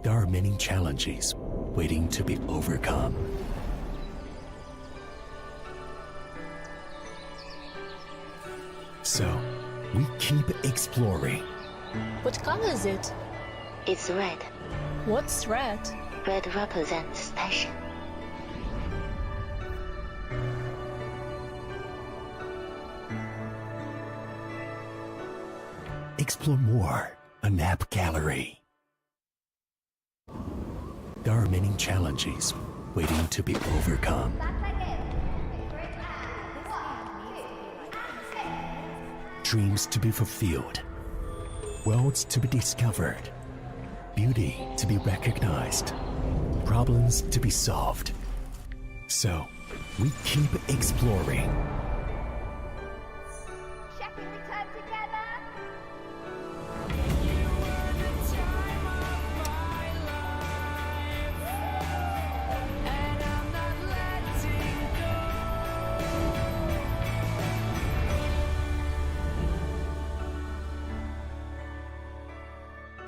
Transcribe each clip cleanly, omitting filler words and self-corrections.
There are many challenges waiting to be overcome. So, we keep exploring. What color is it? It's red. What's red? Red represents passion. Explore more on App Gallery. There are many challenges waiting to be overcome. Dreams to be fulfilled, worlds to be discovered, beauty to be recognized, problems to be solved. So, we keep exploring. Shall we return together?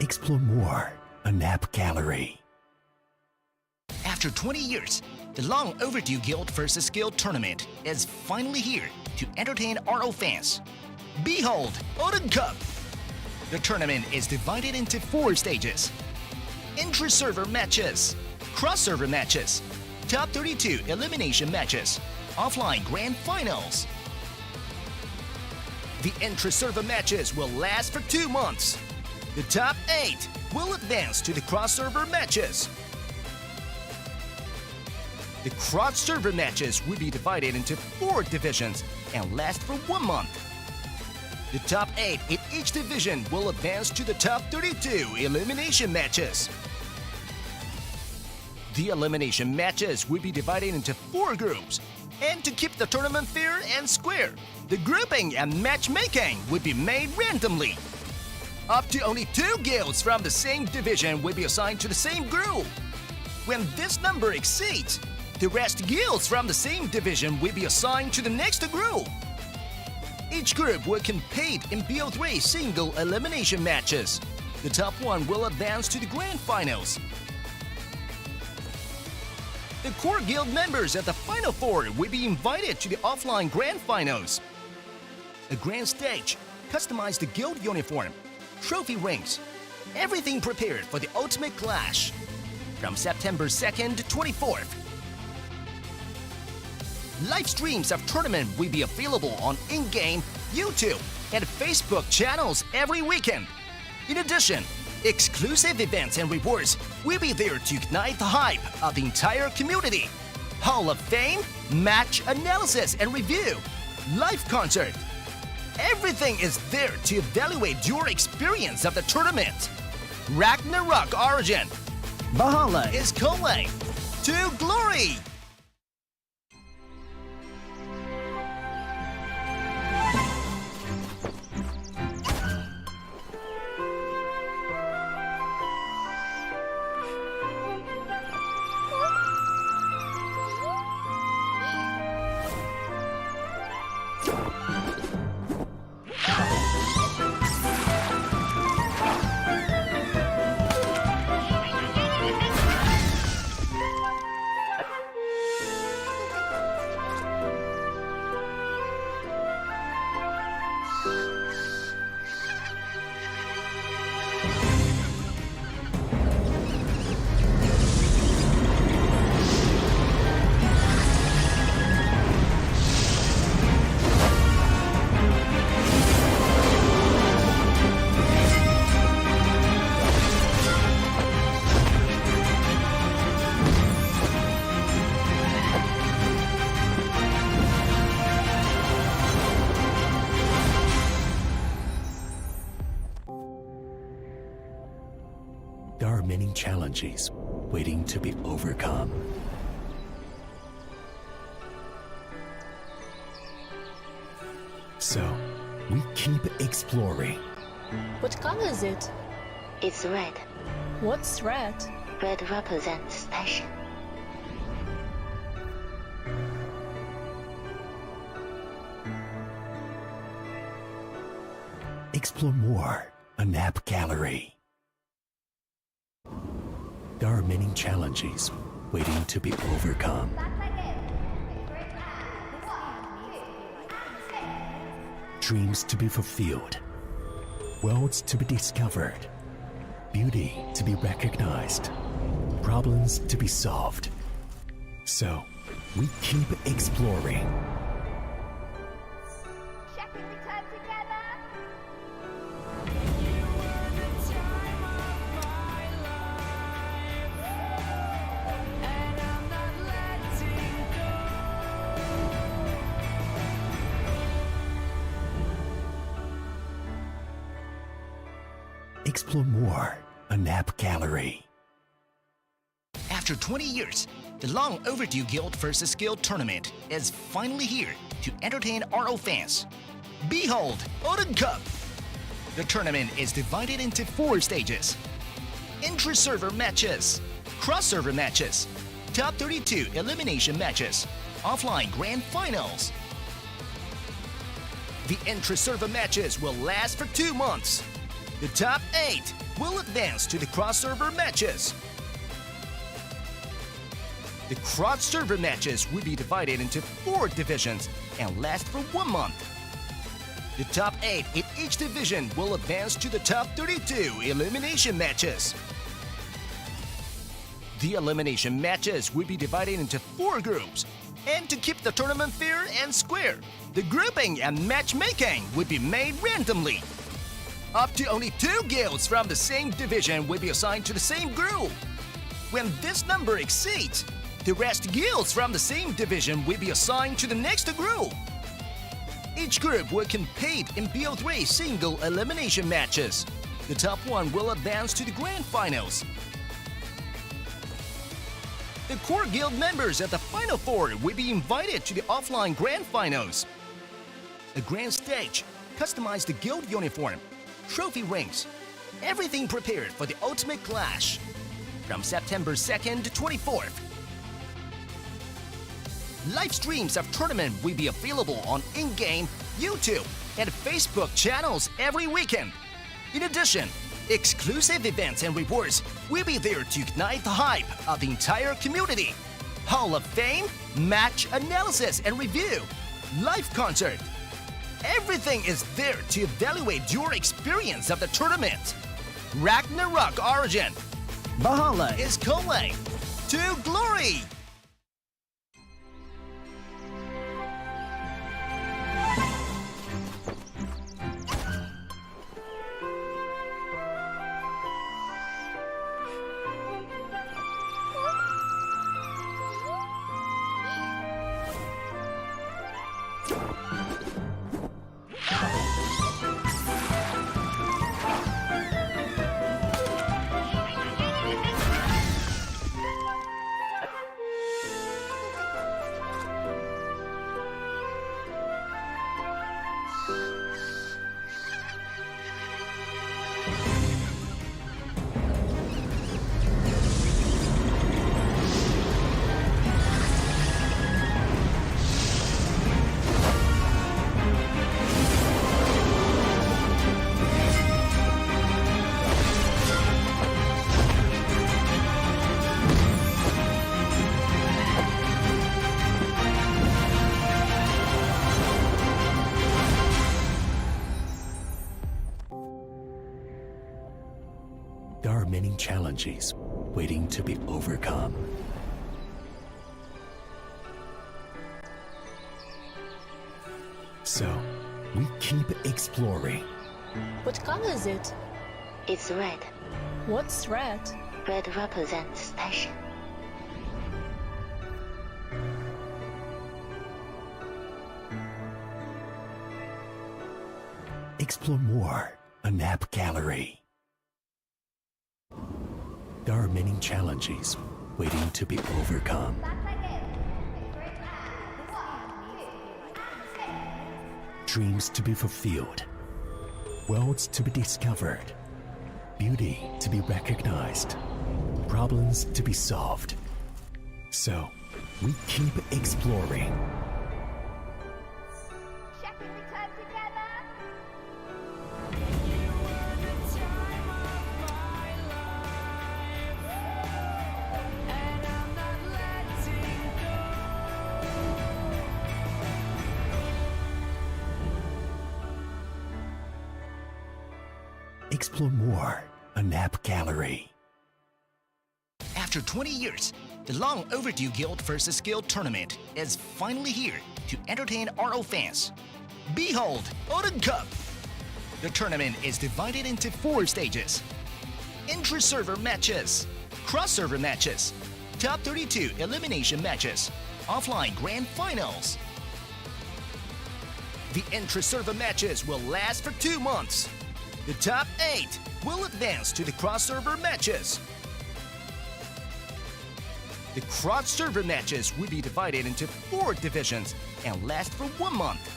Explore more on App Gallery. After 20 years, the long overdue Guild vs. Guild tournament is finally here to entertain RO fans. Behold, Odin Cup! The tournament is divided into 4 stages. Intra-server matches, cross-server matches, top 32 elimination matches, offline grand finals. The intra-server matches will last for 2 months. The top 8 will advance to the cross-server matches. The cross-server matches will be divided into 4 divisions and last for 1 month. The top 8 in each division will advance to the top 32 elimination matches. The elimination matches will be divided into 4 groups, and to keep the tournament fair and square, the grouping and matchmaking will be made randomly. Up to only 2 guilds from the same division will be assigned to the same group. When this number exceeds, the rest guilds from the same division will be assigned to the next group. Each group will compete in BO3 single elimination matches. The top 1 will advance to the grand finals. The core guild members at the final 4 will be invited to the offline grand finals. A grand stage, customized the guild uniform, trophy rings, everything prepared for the ultimate clash. From September 2nd to 24th. Live streams of tournament will be available on in-game, YouTube, and Facebook channels every weekend. In addition, exclusive events and rewards will be there to ignite the hype of the entire community. Hall of Fame, match analysis and review, live concert. Everything is there to evaluate your experience of the tournament. Ragnarok Origin. Valhalla is calling to glory. challenges waiting to be overcome. So, we keep exploring. What color is it? It's red. What's red? Red represents passion. Explore more on App Gallery. There are many challenges waiting to be overcome. Dreams to be fulfilled, worlds to be discovered, beauty to be recognized, problems to be solved. So, we keep exploring. Checking return together. Explore more on App Gallery. After 20 years, the long overdue Guild vs. Guild tournament is finally here to entertain RO fans. Behold, Odin Cup! The tournament is divided into 4 stages: intra-server matches, cross-server matches, top 32 elimination matches, offline grand finals. The intra-server matches will last for 2 months. The top 8 will advance to the cross-server matches. The cross-server matches will be divided into 4 divisions and last for 1 month. The top 8 in each division will advance to the top 32 elimination matches. The elimination matches will be divided into 4 groups, and to keep the tournament fair and square, the grouping and matchmaking will be made randomly. Up to only 2 guilds from the same division will be assigned to the same group. When this number exceeds, the rest guilds from the same division will be assigned to the next group. Each group will compete in BO3 single elimination matches. The top 1 will advance to the grand finals. The core guild members at the final 4 will be invited to the offline grand finals. A grand stage, customized guild uniform, trophy rings, everything prepared for the ultimate clash. From September 2nd to 24th. Live streams of tournament will be available on in-game, YouTube, and Facebook channels every weekend. In addition, exclusive events and rewards will be there to ignite the hype of the entire community. Hall of Fame, match analysis and review, live concert. Everything is there to evaluate your experience of the tournament. Ragnarok Origin. Valhalla is calling to glory. There are many challenges waiting to be overcome. So, we keep exploring. What color is it? It's red. What's red? Red represents passion. Explore more on App Gallery. There are many challenges waiting to be overcome. Dreams to be fulfilled, worlds to be discovered, beauty to be recognized, problems to be solved. So, we keep exploring. Checking return together. Explore more on App Gallery. After 20 years, the long overdue Guild vs. Guild tournament is finally here to entertain RO fans. Behold, Odin Cup! The tournament is divided into 4 stages. Intra-server matches, cross-server matches, top 32 elimination matches, offline grand finals. The intra-server matches will last for 2 months. The top 8 will advance to the cross-server matches. The cross-server matches will be divided into 4 divisions and last for 1 month.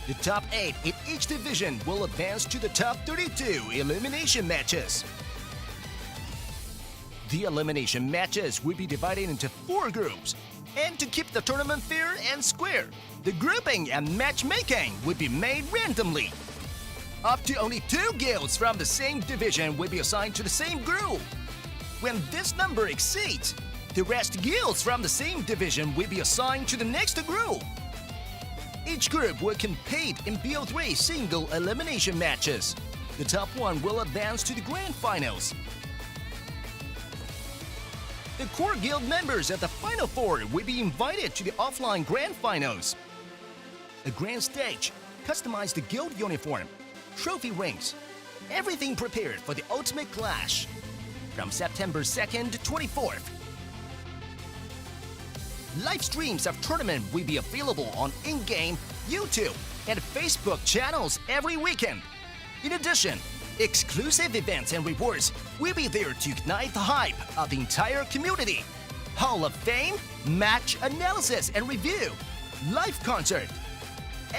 The top 8 in each division will advance to the top 32 elimination matches. The elimination matches will be divided into 4 groups, and to keep the tournament fair and square, the grouping and matchmaking will be made randomly. Up to only 2 guilds from the same division will be assigned to the same group. When this number exceeds, the rest guilds from the same division will be assigned to the next group. Each group will compete in BO3 single elimination matches. The top 1 will advance to the grand finals. The core guild members of the final 4 will be invited to the offline grand finals. A grand stage, customize the guild uniform, trophy rings, everything prepared for the ultimate clash. From September 2nd to 24th. Live streams of tournament will be available on in-game, YouTube, and Facebook channels every weekend. In addition, exclusive events and rewards will be there to ignite the hype of the entire community. Hall of Fame, match analysis and review, live concert.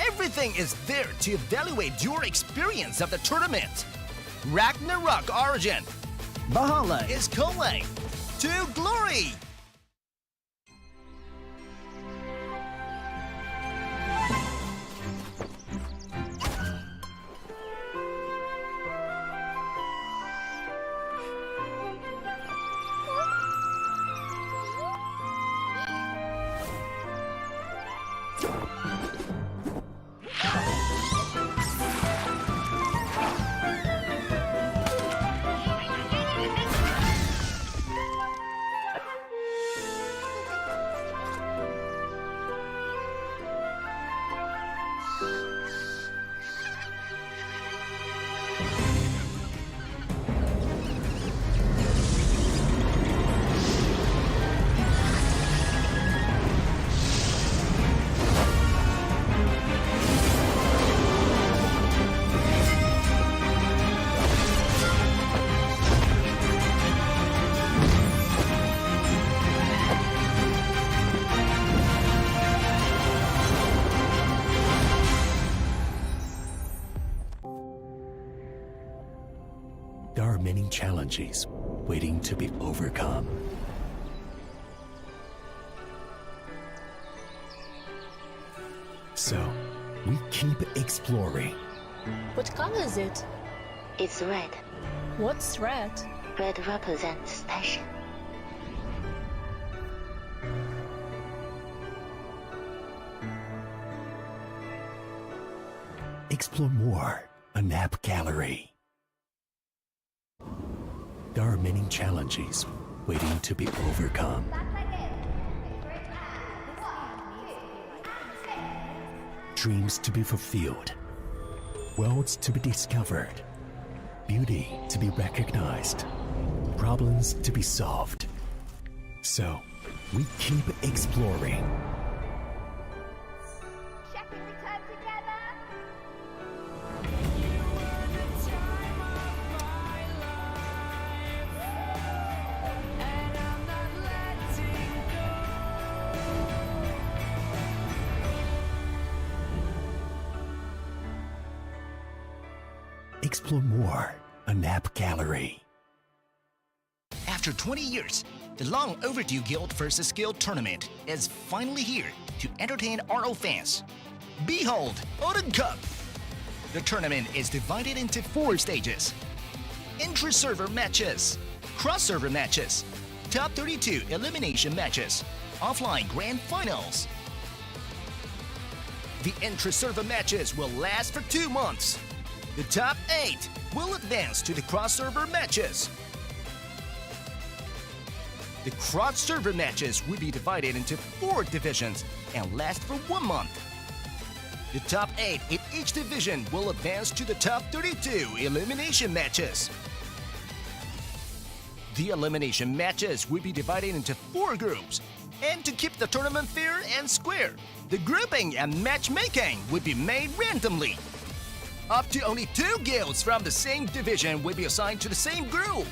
Everything is there to evaluate your experience of the tournament. Ragnarok Origin. Valhalla is calling to glory. There are many challenges waiting to be overcome. So, we keep exploring. What color is it? It's red. What's red? Red represents passion. Explore more on App Gallery. There are many challenges waiting to be overcome. Dreams to be fulfilled, worlds to be discovered, beauty to be recognized, problems to be solved. So, we keep exploring. Checking return together. Explore more on App Gallery. After 20 years, the long overdue Guild vs. Guild tournament is finally here to entertain RO fans. Behold, Odin Cup! The tournament is divided into 4 stages. Intra-server matches, cross-server matches, top 32 elimination matches, offline grand finals. The intra-server matches will last for 2 months. The top 8 will advance to the cross-server matches. The cross-server matches will be divided into 4 divisions and last for 1 month. The top 8 in each division will advance to the top 32 elimination matches. The elimination matches will be divided into 4 groups, and to keep the tournament fair and square, the grouping and matchmaking will be made randomly. Up to only 2 guilds from the same division will be assigned to the same group.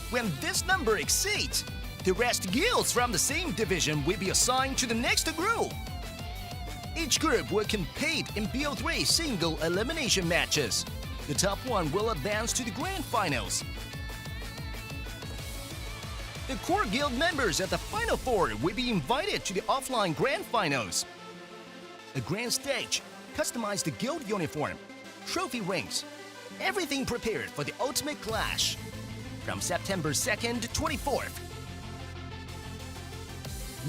When this number exceeds, the rest guilds from the same division will be assigned to the next group. Each group will compete in BO3 single elimination matches. The top 1 will advance to the grand finals. The core guild members at the final 4 will be invited to the offline grand finals. The grand stage customized the guild uniform, trophy rings, everything prepared for the ultimate clash. From September 2nd to 24th.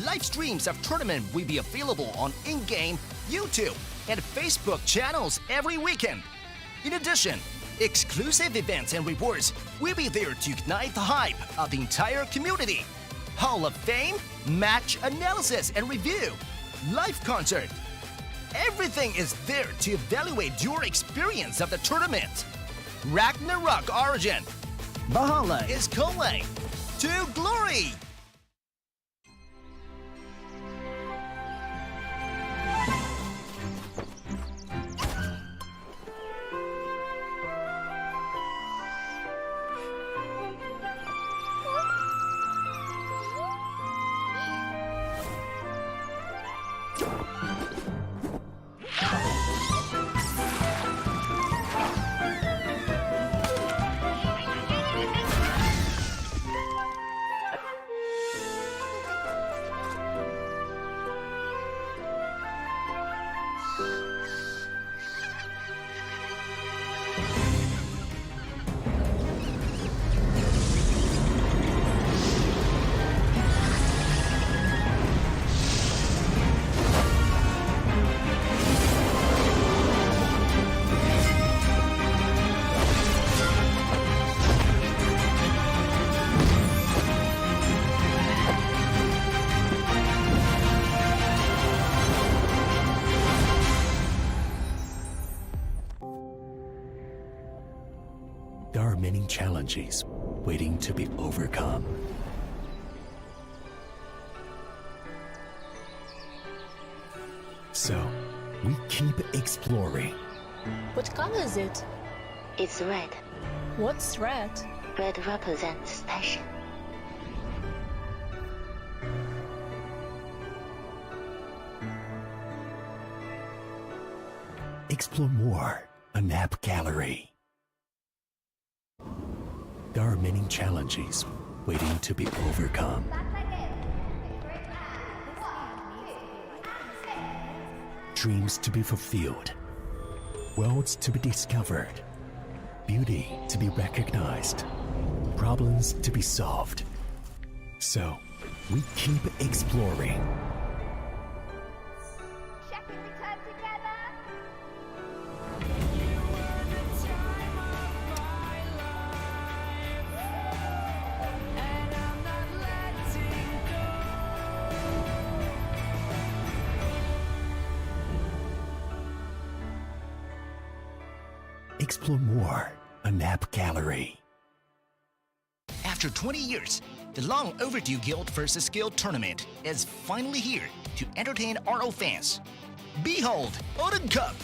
Live streams of tournament will be available on in-game, YouTube, and Facebook channels every weekend. In addition, exclusive events and rewards will be there to ignite the hype of the entire community. Hall of Fame, match analysis and review, live concert. Everything is there to evaluate your experience of the tournament. Ragnarok Origin. Valhalla is calling to glory. There are many challenges waiting to be overcome. So, we keep exploring. What color is it? It's red. What's red? Red represents passion. Explore more on App Gallery. There are many challenges waiting to be overcome. Dreams to be fulfilled, worlds to be discovered, beauty to be recognized, problems to be solved. So, we keep exploring. Checking return together. Explore more on App Gallery. After 20 years, the long overdue Guild vs. Guild tournament is finally here to entertain RO fans. Behold, Odin Cup!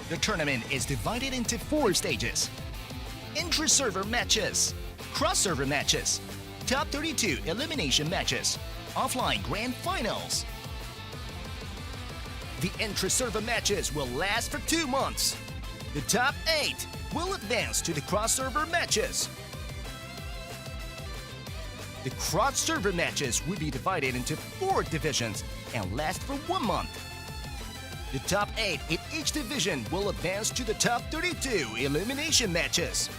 The tournament is divided into 4 stages. Intra-server matches, cross-server matches, top 32 elimination matches, offline grand finals. The intra-server matches will last for 2 months. The top 8 will advance to the cross-server matches. The cross-server matches will be divided into 4 divisions and last for 1 month. The top 8 in each division will advance to the top 32 elimination matches.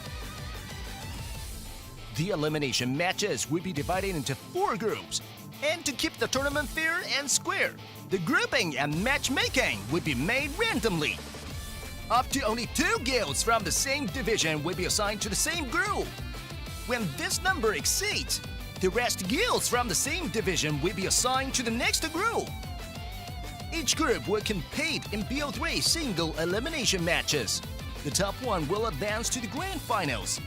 The elimination matches will be divided into 4 groups, and to keep the tournament fair and square, the grouping and matchmaking will be made randomly. Up to only 2 guilds from the same division will be assigned to the same group. When this number exceeds, the rest guilds from the same division will be assigned to the next group. Each group will compete in BO3 single elimination matches. The top 1 will advance to the grand finals.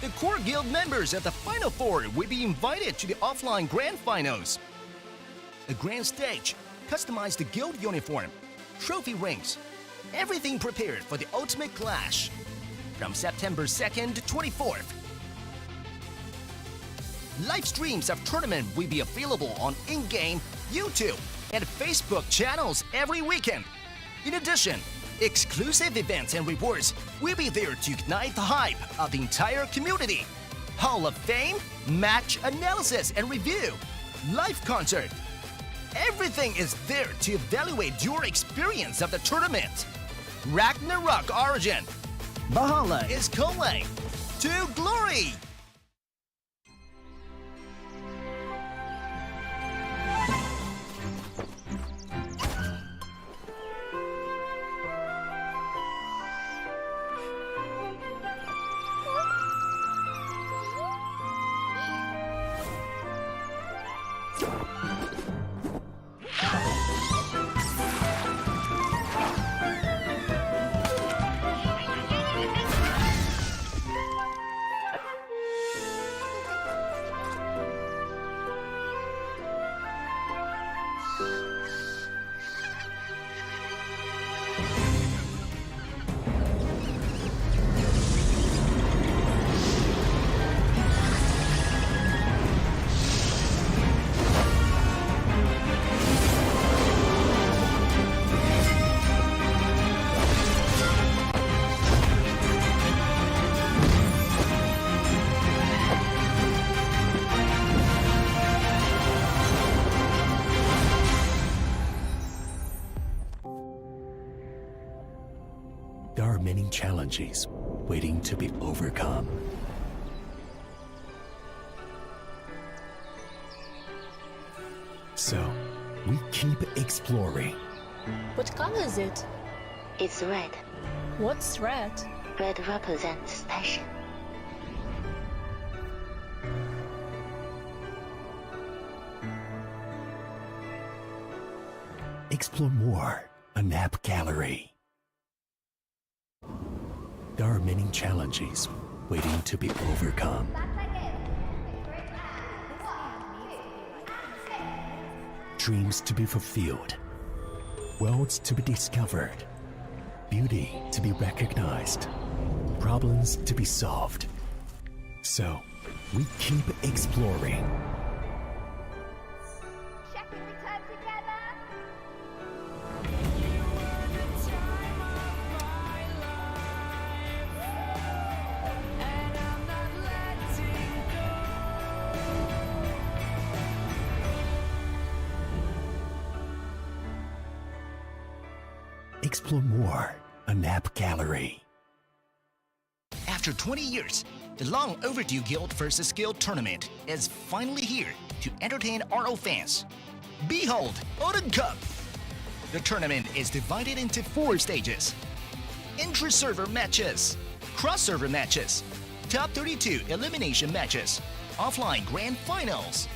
The core guild members of the final 4 will be invited to the offline grand finals. A grand stage, customized the guild uniform, trophy rings, everything prepared for the ultimate clash. From September 2nd to 24th. Live streams of tournament will be available on in-game, YouTube, and Facebook channels every weekend. In addition, exclusive events and rewards will be there to ignite the hype of the entire community. Hall of Fame, match analysis and review, live concert. Everything is there to evaluate your experience of the tournament. Ragnarok Origin. Valhalla is calling to glory. There are many challenges waiting to be overcome. So, we keep exploring. What color is it? It's red. What's red? Red represents passion. Explore more on App Gallery. There are many challenges waiting to be overcome. Dreams to be fulfilled, worlds to be discovered, beauty to be recognized, problems to be solved. So, we keep exploring. Check if we turn together. Explore more on App Gallery. After 20 years, the long overdue Guild vs. Guild tournament is finally here to entertain RO fans. Behold, Odin Cup! The tournament is divided into 4 stages. Intra-server matches, cross-server matches, top 32 elimination matches, offline grand finals.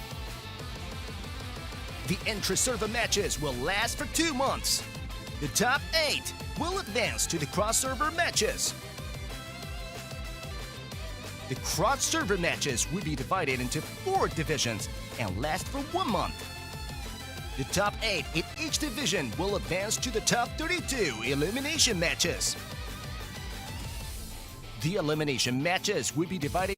The intra-server matches will last for 2 months. The top 8 will advance to the cross-server matches. The cross-server matches will be divided into 4 divisions and last for 1 month. The top 8 in each division will advance to the top 32 elimination matches. The elimination matches will be divided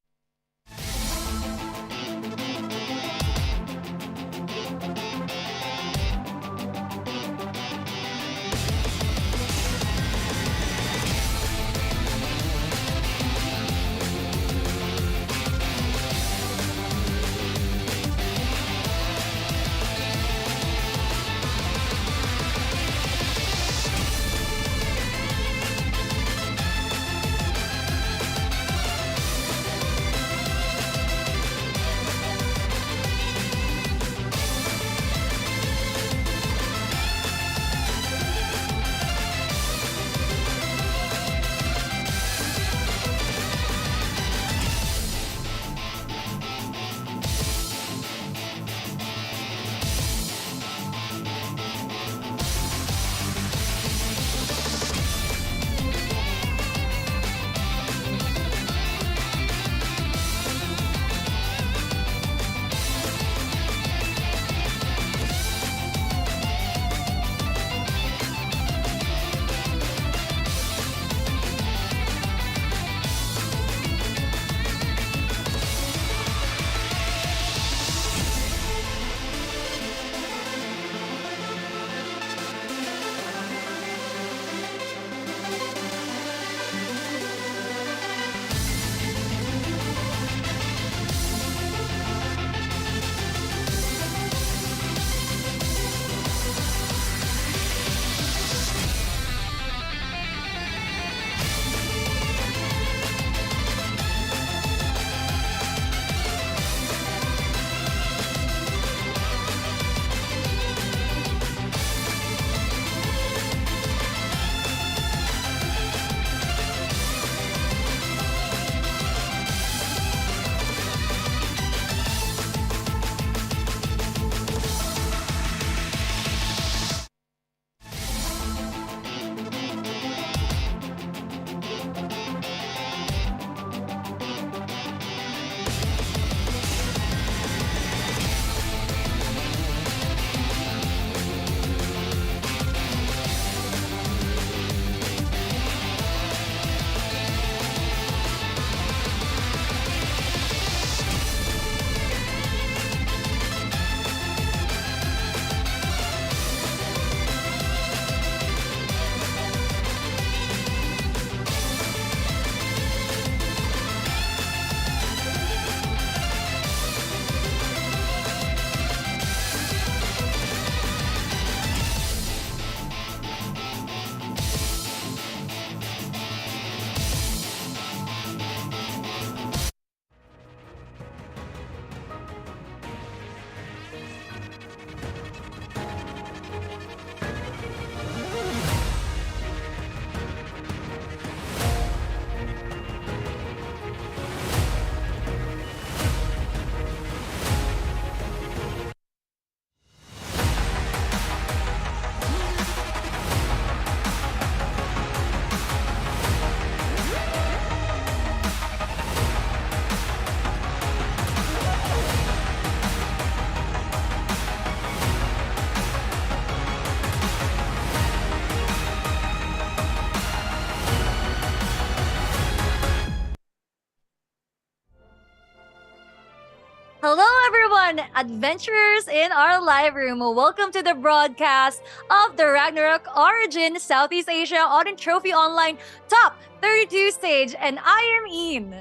everyone, adventurers in our live room. Welcome to the broadcast of the Ragnarok Origin Southeast Asia Odin Trophy Online Top 32 stage, and I am Ian.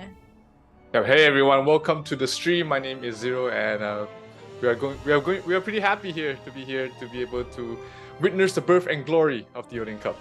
Hey everyone, welcome to the stream. My name is Zero, and we are pretty happy to be here to be able to witness the birth and glory of the Odin Cup.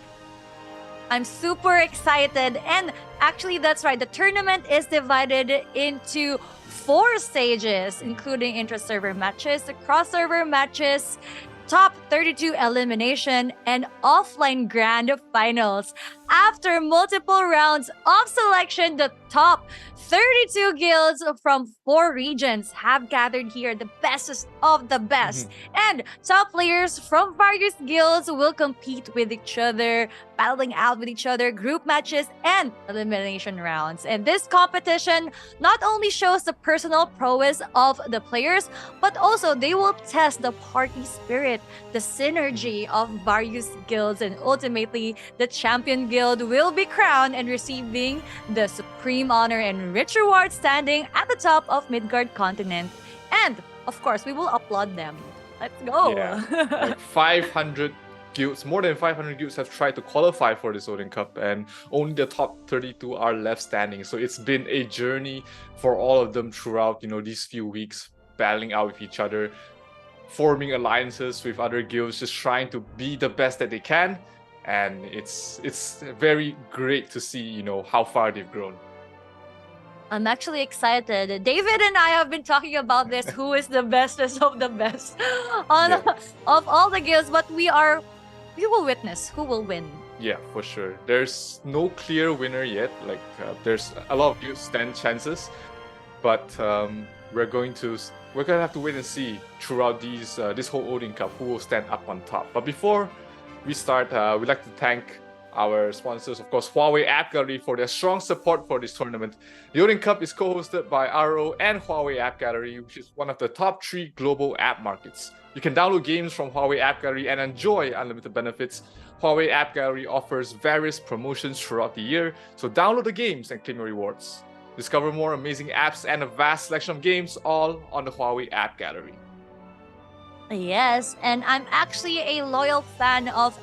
I'm super excited, and actually that's right, the tournament is divided into 4 stages, including intra-server matches, cross-server matches, top 32 elimination, and offline grand finals. After multiple rounds of selection, the top 32 guilds from 4 regions have gathered here, the bestest of the best. And top players from various guilds will compete with each other, battling out with each other, group matches, and elimination rounds. And this competition not only shows the personal prowess of the players, but also they will test the party spirit, the synergy of various guilds, and ultimately the champion guild will be crowned and receiving the supreme honor and rich reward, standing at the top of Midgard continent. And of course, we will applaud them. Let's go. Yeah, like 500 guilds, more than 500 guilds have tried to qualify for this Odin Cup, and only the top 32 are left standing. So it's been a journey for all of them throughout, these few weeks, battling out with each other, forming alliances with other guilds, just trying to be the best that they can. And it's very great to see, how far they've grown. I'm actually excited. David and I have been talking about this, who is the bestest of the best of all the guilds, but we will witness who will win. Yeah, for sure. There's no clear winner yet. There's a lot of guilds stand chances, but we're gonna have to wait and see throughout this whole Odin Cup who will stand up on top. But before we start, we'd like to thank our sponsors, of course, Huawei App Gallery, for their strong support for this tournament. The Odin Cup is co-hosted by ROO and Huawei App Gallery, which is one of the top 3 global app markets. You can download games from Huawei App Gallery and enjoy unlimited benefits. Huawei App Gallery offers various promotions throughout the year, so download the games and claim your rewards. Discover more amazing apps and a vast selection of games, all on the Huawei App Gallery. Yes, and I'm actually a loyal fan of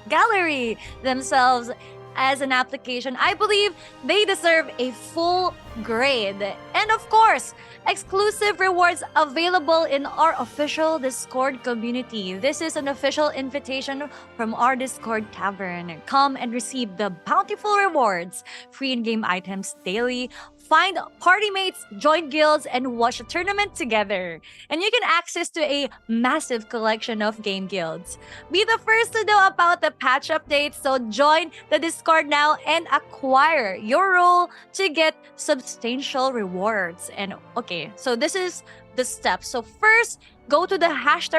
Gallery themselves as an application. I believe they deserve a full grade. And of course, exclusive rewards available in our official Discord community. This is an official invitation from our Discord tavern. Come and receive the bountiful rewards, free in-game items daily, find party mates, join guilds, and watch a tournament together. And you can access to a massive collection of game guilds. Be the first to know about the patch updates, so join the Discord now and acquire your role to get substantial rewards. And okay, so this is the steps. So first, go to the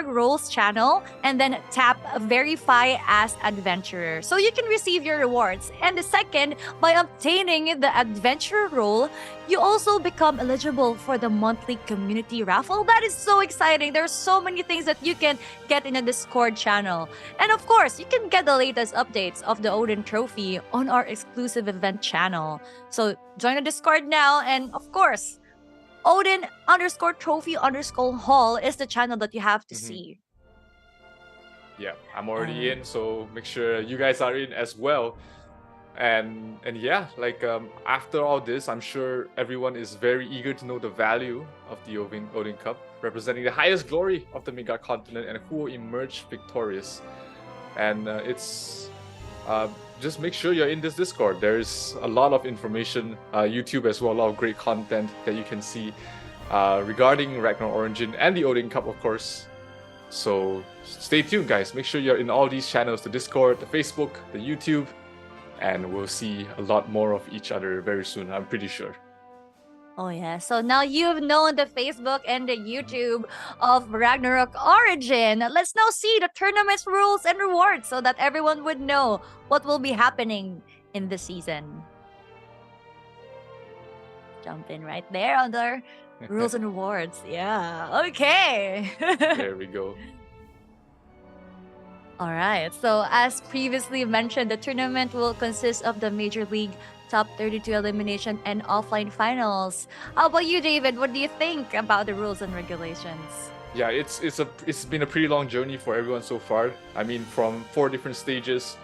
#roles channel and then tap verify as adventurer so you can receive your rewards. And the second, by obtaining the adventurer role, you also become eligible for the monthly community raffle. That is so exciting. There's so many things that you can get in a Discord channel. And of course, you can get the latest updates of the Odin Trophy on our exclusive event channel. So join the Discord now, and of course, Odin_Trophy_Hall is the channel that you have to see. Yeah, I'm already in, so make sure you guys are in as well. And yeah, after all this, I'm sure everyone is very eager to know the value of the Odin Cup, representing the highest glory of the Midgard continent, and who will emerge victorious. And just make sure you're in this Discord. There's a lot of information, YouTube as well, a lot of great content that you can see regarding Ragnarok Origin and the Odin Cup, of course. So stay tuned, guys. Make sure you're in all these channels, the Discord, the Facebook, the YouTube, and we'll see a lot more of each other very soon, I'm pretty sure. Oh yeah, so now you've known the Facebook and the YouTube of Ragnarok Origin. Let's now see the tournament's rules and rewards so that everyone would know what will be happening in the season. Jump in right there on the rules and rewards. Yeah, okay. There we go. All right, so as previously mentioned, the tournament will consist of the Major League top 32 elimination and offline finals. How about you, David? What do you think about the rules and regulations? Yeah, it's been a pretty long journey for everyone so far. I mean, from 4 different stages,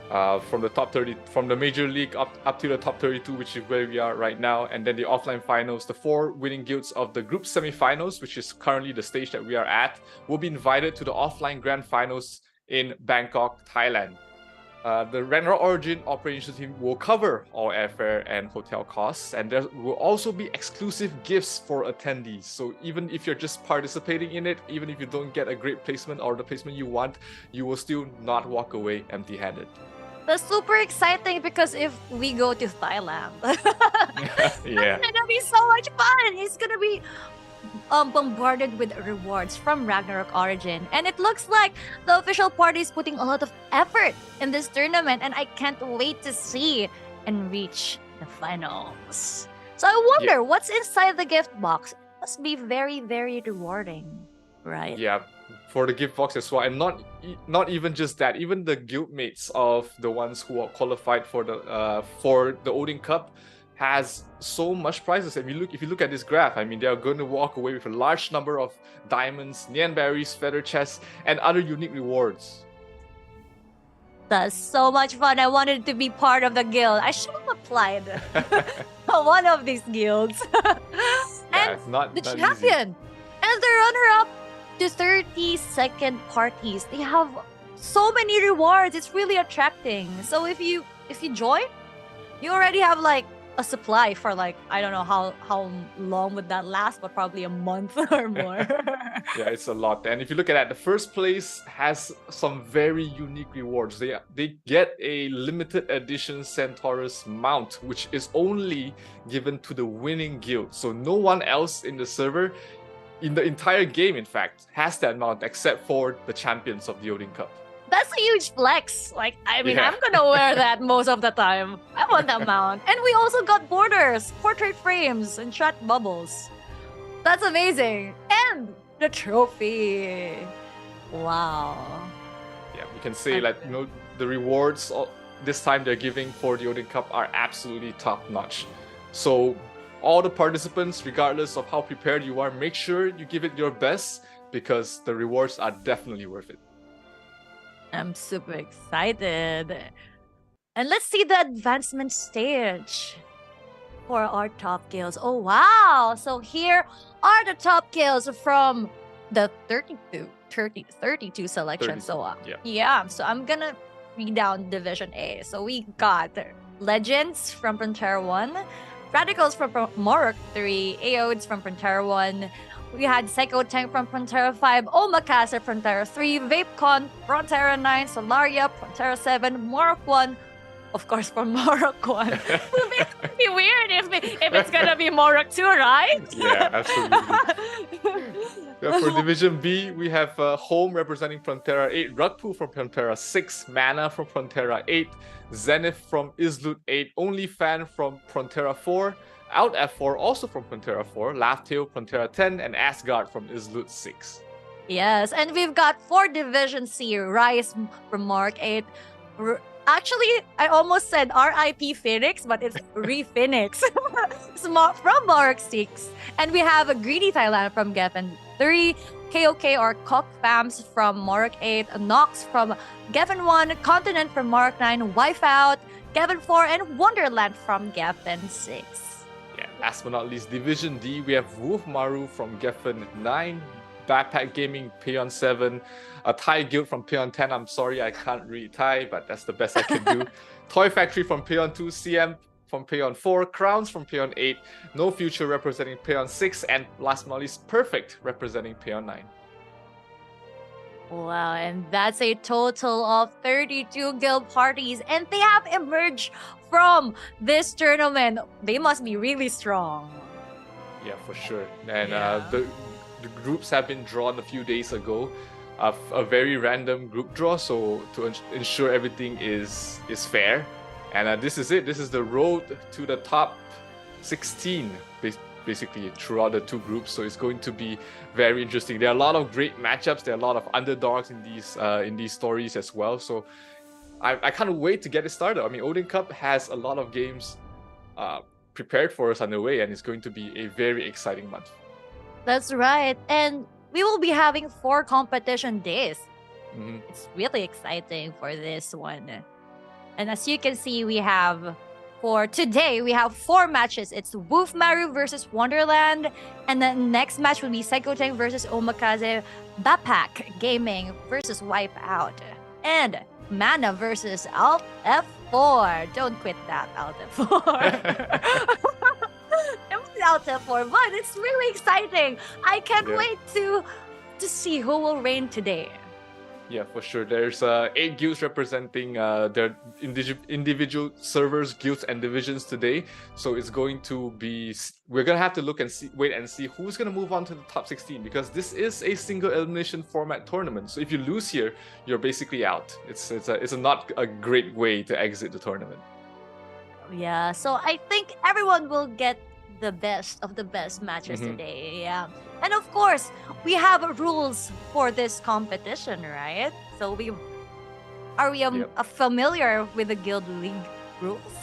from the top 30, from the major league up to the top 32, which is where we are right now, and then the offline finals. The 4 winning guilds of the group semifinals, which is currently the stage that we are at, will be invited to the offline grand finals in Bangkok, Thailand. The Ragnarok Origin operations team will cover all airfare and hotel costs, and there will also be exclusive gifts for attendees. So even if you're just participating in it, even if you don't get a great placement or the placement you want, you will still not walk away empty-handed. That's super exciting because if we go to Thailand, Yeah. it's gonna be so much fun. It's gonna be bombarded with rewards from Ragnarok Origin. And it looks like the official party is putting a lot of effort in this tournament, and I can't wait to see and reach the finals. So I wonder what's inside the gift box. It must be very, very rewarding, right? Yeah, for the gift box as well, and not even just that. Even the guildmates of the ones who are qualified for the Odin Cup has so much prizes. If you look at this graph, I mean, they are going to walk away with a large number of diamonds, Nyan berries, feather chests, and other unique rewards. That's so much fun. I wanted to be part of the guild. I should have applied one of these guilds. Yeah, And it's not the easy. champion and the runner-up to 30-second parties. They have so many rewards. It's really attracting. So if you join, you already have like a supply for like, I don't know how long would that last, but probably a month or more. Yeah, it's a lot. And if you look at that, the first place has some very unique rewards. They get a limited edition Centaurus mount, which is only given to the winning guild. So no one else in the server, in the entire game, in fact, has that mount except for the champions of the Odin Cup. That's a huge flex. Like, I mean, Yeah. I'm gonna wear that most of the time. I want that mount. And we also got borders, portrait frames, and shot bubbles. That's amazing. And the trophy. Wow. Yeah, we can say like, you know, the rewards this time they're giving for the Odin Cup are absolutely top notch. So all the participants, regardless of how prepared you are, make sure you give it your best because the rewards are definitely worth it. I'm super excited. And let's see the advancement stage for our top guilds. Oh, wow. So here are the top guilds from the 32 selection. 32, So, yeah. So I'm going to read down Division A. So we got Legends from Frontier 1, Radicals from Morok 3, Aodes from Frontier 1, we had Psycho Tank from Frontera 5, Omakase from Frontera 3, VapeCon, Frontera 9, Solaria, Frontera 7, Morok 1, of course, from Morok 1. It'd be weird if it's gonna be Morok 2, right? Yeah, absolutely. Yeah, for Division B, we have Home representing Frontera 8, Rugpu from Frontera 6, Mana from Frontera 8, Zenith from Islut 8, OnlyFan from Frontera 4, Out F4 also from Frontera 4, Laughtail Frontera 10, and Asgard from Islut 6. Yes, and we've got 4 Division C, Rise from Mark 8. Actually, I almost said RIP Phoenix, but it's Re-Phoenix from Mark 6. And we have a Greedy Thailand from Geffen 3, KOK or Kok Fams from Mark 8, Nox from Geffen 1, Continent from Mark 9, Wipeout, Geffen 4, and Wonderland from Geffen 6. Yeah, last but not least, Division D, we have Wolf Maru from Geffen 9, Backpack Gaming, Peon 7, a Thai guild from Peon 10. I'm sorry, I can't read Thai, but that's the best I can do. Toy Factory from Peon 2, CM from Peon 4, Crowns from Peon 8, No Future representing Peon 6, and last but not least, Perfect representing Peon 9. Wow, and that's a total of 32 guild parties, and they have emerged from this tournament. They must be really strong. Yeah, for sure. And Yeah. The groups have been drawn a few days ago. A very random group draw, so to ensure everything is fair. And this is it. This is the road to the top 16, basically throughout the 2 groups. So it's going to be very interesting. There are a lot of great matchups. There are a lot of underdogs in these stories as well. So I can't wait to get it started. I mean, Odin Cup has a lot of games prepared for us underway, and it's going to be a very exciting month. That's right. And we will be having 4 competition days. Mhm. It's really exciting for this one. And as you can see, we have for today, we have 4 matches. It's Wolf Maru versus Wonderland. And the next match will be Psychotech versus Omakaze. Bapak Gaming versus Wipeout. And Mana versus Alt F4. Don't quit that, Alt F4. Alt F4, but it's really exciting. I can't Yeah. wait to see who will reign today. Yeah, for sure. There's 8 guilds representing their individual servers, guilds, and divisions today. So it's going to be. We're gonna have to wait and see who's gonna move on to the top 16, because this is a single elimination format tournament. So if you lose here, you're basically out. It's not a great way to exit the tournament. Yeah, so I think everyone will get the best of the best matches Mhm. today. Yeah. And of course, we have rules for this competition, right? So are we Yep. familiar with the Guild League rules?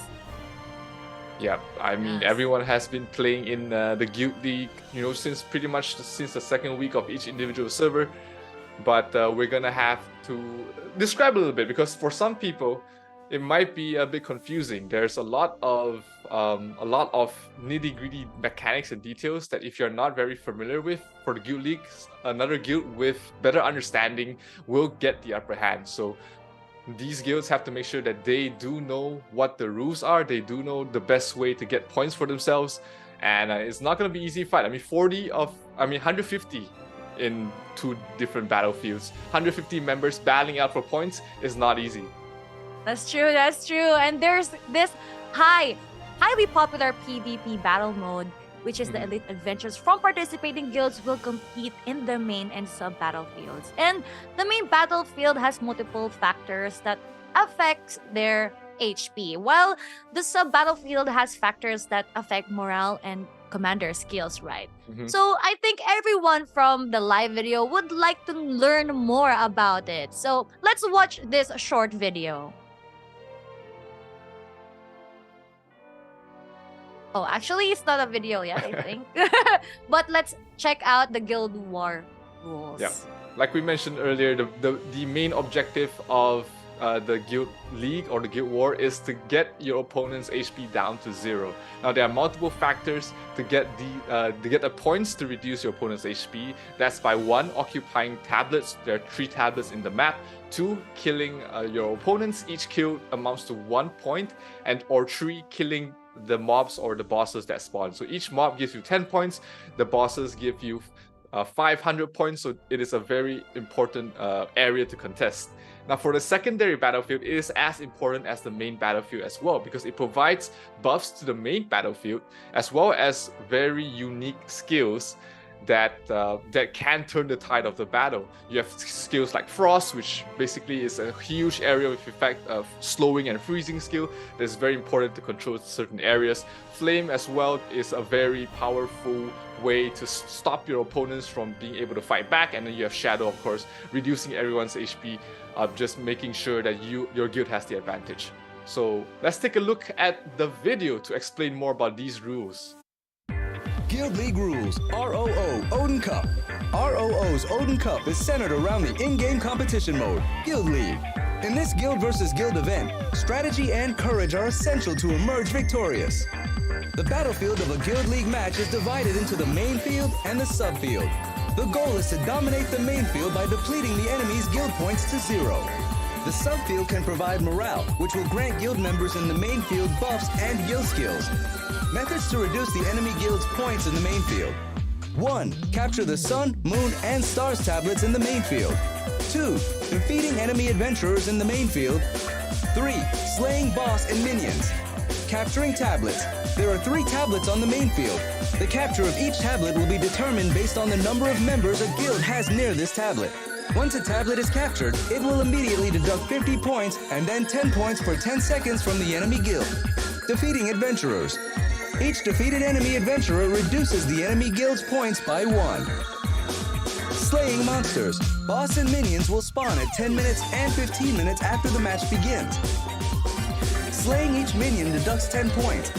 Yeah, I mean, Yes. everyone has been playing in the Guild League, since pretty much since the second week of each individual server. But we're gonna have to describe a little bit, because for some people, it might be a bit confusing. There's a lot of nitty-gritty mechanics and details that if you're not very familiar with, for the Guild League, another guild with better understanding will get the upper hand. So these guilds have to make sure that they do know what the rules are, they do know the best way to get points for themselves, and it's not going to be easy fight. I mean, 150 in 2 different battlefields, 150 members battling out for points is not easy. That's true, that's true. And there's this highly popular PvP battle mode, which is the Mhm. Elite Adventures from participating guilds will compete in the main and sub-battlefields. And the main battlefield has multiple factors that affect their HP, while the sub-battlefield has factors that affect morale and commander skills, right? Mhm. So I think everyone from the live video would like to learn more about it. So let's watch this short video. Oh, actually, it's not a video yet, I think. But let's check out the Guild War rules. Yeah. Like we mentioned earlier, the main objective of the Guild League or the Guild War is to get your opponent's HP down to 0. Now there are multiple factors to get the points to reduce your opponent's HP. That's by 1, occupying tablets. There are 3 tablets in the map. 2, killing your opponents. Each kill amounts to 1 point, or 3, killing the mobs or the bosses that spawn. So each mob gives you 10 points. The bosses give you 500 points. So it is a very important area to contest. Now for the secondary battlefield, it is as important as the main battlefield as well, because it provides buffs to the main battlefield as well as very unique skills that can turn the tide of the battle. You have skills like Frost, which basically is a huge area with effect of slowing and freezing skill that's very important to control certain areas. Flame as well is a very powerful way to stop your opponents from being able to fight back. And then you have Shadow, of course, reducing everyone's HP, just making sure that your guild has the advantage. So let's take a look at the video to explain more about these rules. Guild League rules, ROO Odin Cup. ROO's Odin Cup is centered around the in-game competition mode, Guild League. In this guild versus guild event, strategy and courage are essential to emerge victorious. The battlefield of a Guild League match is divided into the main field and the subfield. The goal is to dominate the main field by depleting the enemy's guild points to 0. The subfield can provide morale, which will grant guild members in the main field buffs and guild skills. Methods to reduce the enemy guild's points in the main field. 1. Capture the Sun, Moon, and Stars tablets in the main field. 2. Defeating enemy adventurers in the main field. 3. Slaying boss and minions. Capturing tablets. There are 3 tablets on the main field. The capture of each tablet will be determined based on the number of members a guild has near this tablet. Once a tablet is captured, it will immediately deduct 50 points and then 10 points for 10 seconds from the enemy guild. Defeating adventurers. Each defeated enemy adventurer reduces the enemy guild's points by 1. Slaying monsters. Boss and minions will spawn at 10 minutes and 15 minutes after the match begins. Slaying each minion deducts 10 points.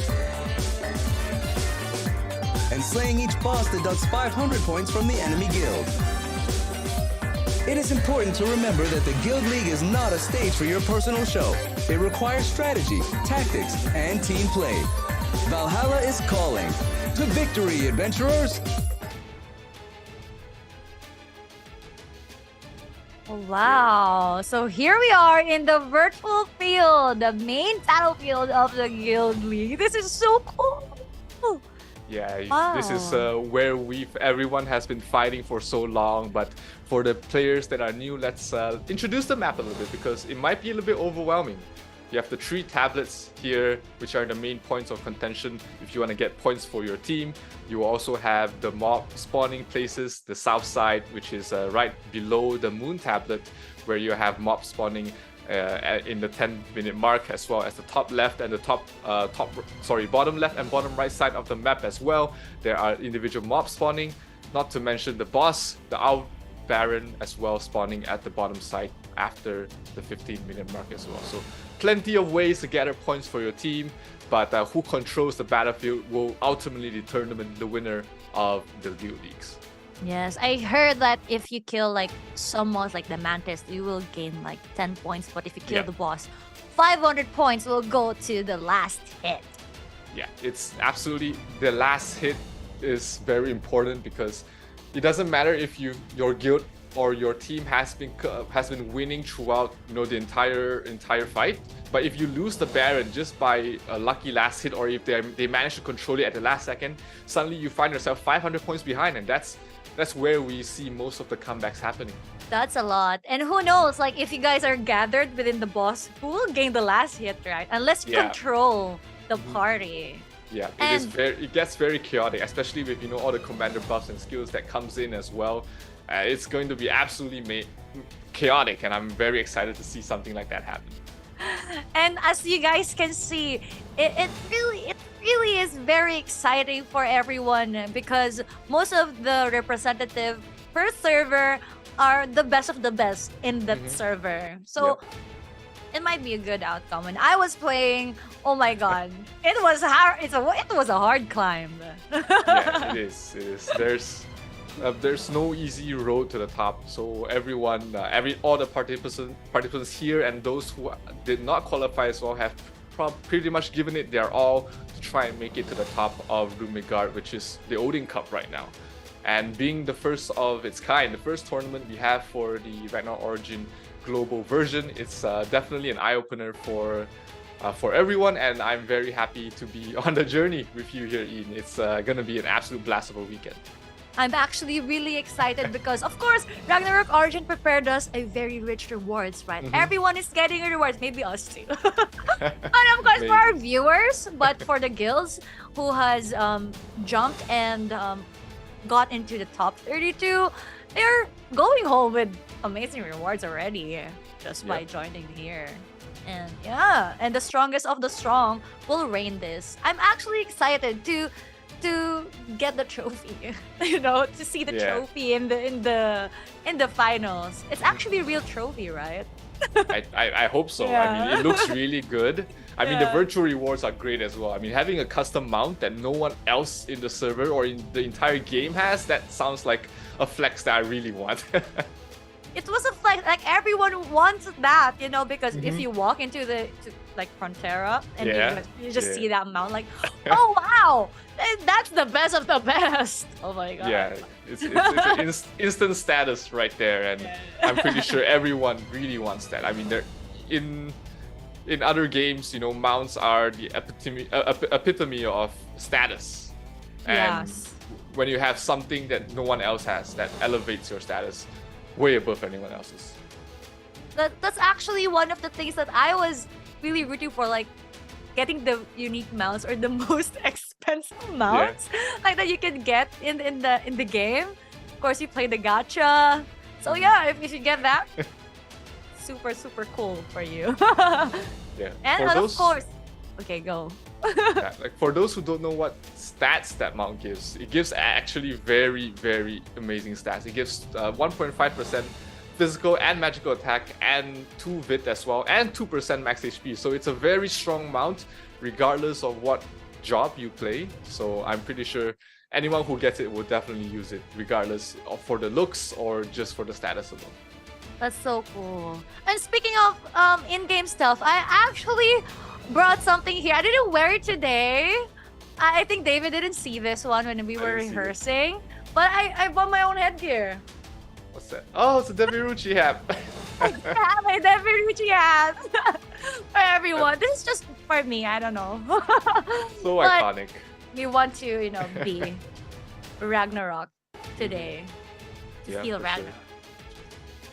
and slaying each boss deducts 500 points from the enemy guild. It is important to remember that the Guild League is not a stage for your personal show. It requires strategy, tactics, and team play. Valhalla is calling. To victory, adventurers! Wow. So here we are in the virtual field, the main battlefield of the Guild League. This is so cool. Yeah, this is where everyone has been fighting for so long, but for the players that are new, let's introduce the map a little bit because it might be a little bit overwhelming. You have the 3 tablets here, which are the main points of contention if you want to get points for your team. You also have the mob spawning places, the south side, which is right below the moon tablet, where you have mob spawning in the 10-minute mark, as well as the top left and the bottom left and bottom right side of the map as well. There are individual mob spawning, not to mention the boss, the Owl Baron, as well, spawning at the bottom side after the 15-minute mark as well. So plenty of ways to gather points for your team, but who controls the battlefield will ultimately determine the winner of the Guild Leagues. Yes, I heard that if you kill like some mods like the Mantis, you will gain like 10 points. But if you kill the boss, 500 points will go to the last hit. Yeah, it's absolutely, the last hit is very important because it doesn't matter if your guild or your team has been winning throughout the entire fight, but if you lose the Baron just by a lucky last hit, or if they manage to control it at the last second, suddenly you find yourself 500 points behind, and that's where we see most of the comebacks happening. That's a lot. And who knows, like if you guys are gathered within the boss, who will gain the last hit, right? Unless you control the party. Yeah, it gets very chaotic, especially with all the commander buffs and skills that comes in as well. It's going to be absolutely chaotic, and I'm very excited to see something like that happen. And as you guys can see, it really is very exciting for everyone because most of the representative per server are the best of the best in that server. So it might be a good outcome. When I was playing, oh my god, it was hard. It was a hard climb. Yeah, it is. There's no easy road to the top. So everyone, all the participants here and those who did not qualify as well have pretty much given it their all to try and make it to the top of Ragnarok, which is the Odin Cup right now. And being the first of its kind, the first tournament we have for the Ragnarok Origin global version, it's definitely an eye-opener for everyone, and I'm very happy to be on the journey with you here, Ian. It's gonna be an absolute blast of a weekend. I'm actually really excited because, of course, Ragnarok Origin prepared us a very rich rewards, right? Everyone is getting rewards, maybe us too. And of course, for our viewers, but for the guilds who has jumped and got into the top 32, they're going home with amazing rewards already just by joining here. And and the strongest of the strong will reign this. I'm actually excited to get the trophy, to see the trophy in the finals. It's actually a real trophy, right? I hope so. I mean, it looks really good. I mean, the virtual rewards are great as well. I mean, having a custom mount that no one else in the server or in the entire game has, that sounds like a flex that I really want. It was a flex, like everyone wants that, because if you walk into like Frontera and you just see that mount, like, oh wow, that's the best of the best. Oh my god. Yeah, it's an instant status right there, and I'm pretty sure everyone really wants that. I mean, in other games, mounts are the epitome of status, and when you have something that no one else has, that elevates your status way above anyone else's. That's actually one of the things that I was really rooting for, like getting the unique mounts or the most expensive mounts like that you can get in the game. Of course, you play the gacha, so if you get that, super cool for you. And of course, okay, go. Like for those who don't know what stats that mount gives, it gives actually very, very amazing stats. It gives 1.5% physical and magical attack, and 2 vit as well, and 2% max HP. So it's a very strong mount regardless of what job you play. So I'm pretty sure anyone who gets it will definitely use it, regardless of for the looks or just for the status alone. That's so cool. And speaking of in-game stuff, I actually brought something here. I didn't wear it today. I think David didn't see this one when we were didn't see it. rehearsing. But I bought my own headgear. What's that? Oh, it's a Deviruchi hat. I have my Deviruchi hat. For everyone. This is just for me. I don't know. So But iconic. we want to, be Ragnarok today. To Yeah, feel for sure. Ragnarok.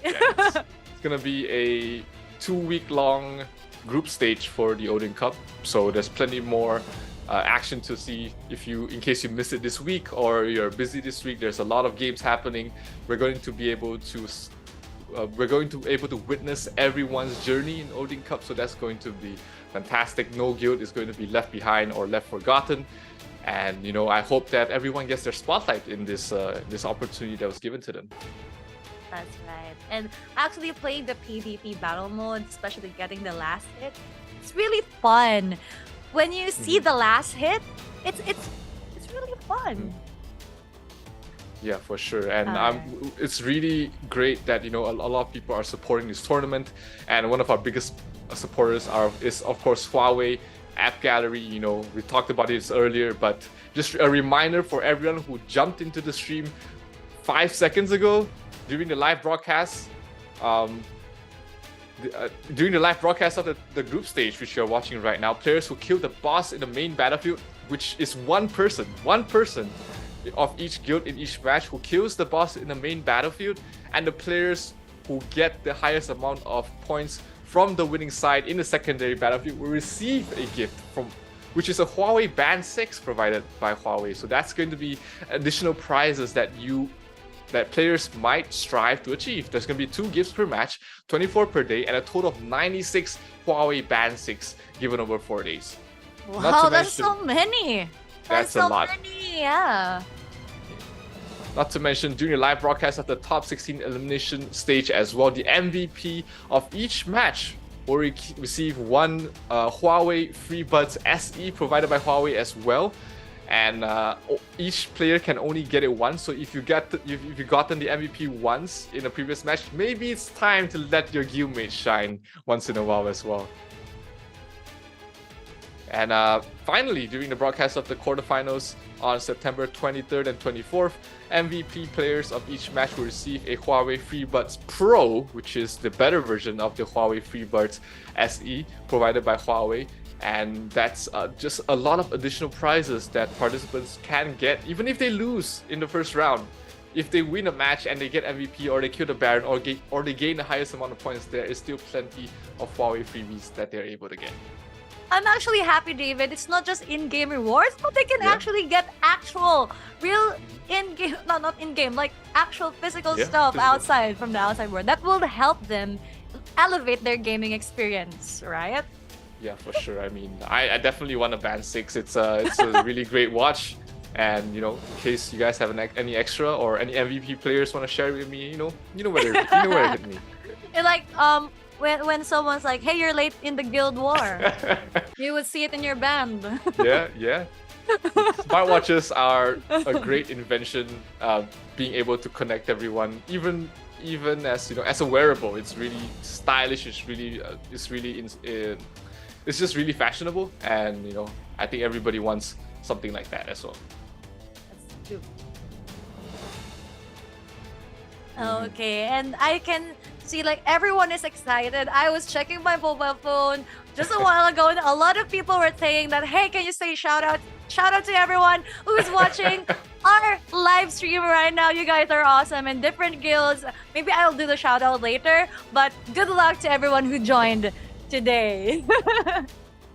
Yeah, it's gonna be a 2-week-long group stage for the Odin Cup, so there's plenty more action to see. In case you missed it this week or you're busy this week, there's a lot of games happening. We're going to be able to witness everyone's journey in Odin Cup, so that's going to be fantastic. No guild is going to be left behind or left forgotten, and I hope that everyone gets their spotlight in this opportunity that was given to them. That's right. And actually playing the PvP battle mode, especially getting the last hit, it's really fun. When you see the last hit, it's really fun. Yeah, for sure. And it's really great that a lot of people are supporting this tournament. And one of our biggest supporters is of course Huawei App Gallery. We talked about this earlier, but just a reminder for everyone who jumped into the stream 5 seconds ago during the live broadcast. During the live broadcast of the group stage, which you're watching right now, players who kill the boss in the main battlefield, which is one person of each guild in each match who kills the boss in the main battlefield, and the players who get the highest amount of points from the winning side in the secondary battlefield will receive a gift which is a Huawei Band 6 provided by Huawei. So that's going to be additional prizes that players might strive to achieve. There's going to be 2 gifts per match, 24 per day, and a total of 96 Huawei Band 6 given over 4 days. Wow, that's so many. That's so a lot. many, yeah. Not to mention, during the live broadcast of the top 16 elimination stage as well, the MVP of each match will receive one Huawei FreeBuds SE provided by Huawei as well. And each player can only get it once. So if you've gotten the MVP once in a previous match, maybe it's time to let your guildmate shine once in a while as well. And finally, during the broadcast of the quarterfinals on September 23rd and 24th, MVP players of each match will receive a Huawei FreeBuds Pro, which is the better version of the Huawei FreeBuds SE provided by Huawei. And that's just a lot of additional prizes that participants can get, even if they lose in the first round. If they win a match and they get MVP, or they kill the Baron, or they gain the highest amount of points, there is still plenty of Huawei freebies that they're able to get. I'm actually happy, David. It's not just in-game rewards, but they can actually get actual, real in-game, not in-game, like actual physical stuff outside from the outside world. That will help them elevate their gaming experience, right? Yeah, for sure. I mean, I definitely want a Band 6. It's a really great watch. And in case you guys have any extra or any MVP players want to share it with me, you know where to hit me. It's like when someone's like, "Hey, you're late in the guild war," you would see it in your band. Yeah. Smartwatches are a great invention. Being able to connect everyone, even as as a wearable, it's really stylish. It's just really fashionable, and I think everybody wants something like that as well. That's true. Okay, and I can see like everyone is excited. I was checking my mobile phone just a while ago, and a lot of people were saying that, "Hey, can you say shout out to everyone who's watching our live stream right now? You guys are awesome in different guilds." Maybe I'll do the shout out later, but good luck to everyone who joined today.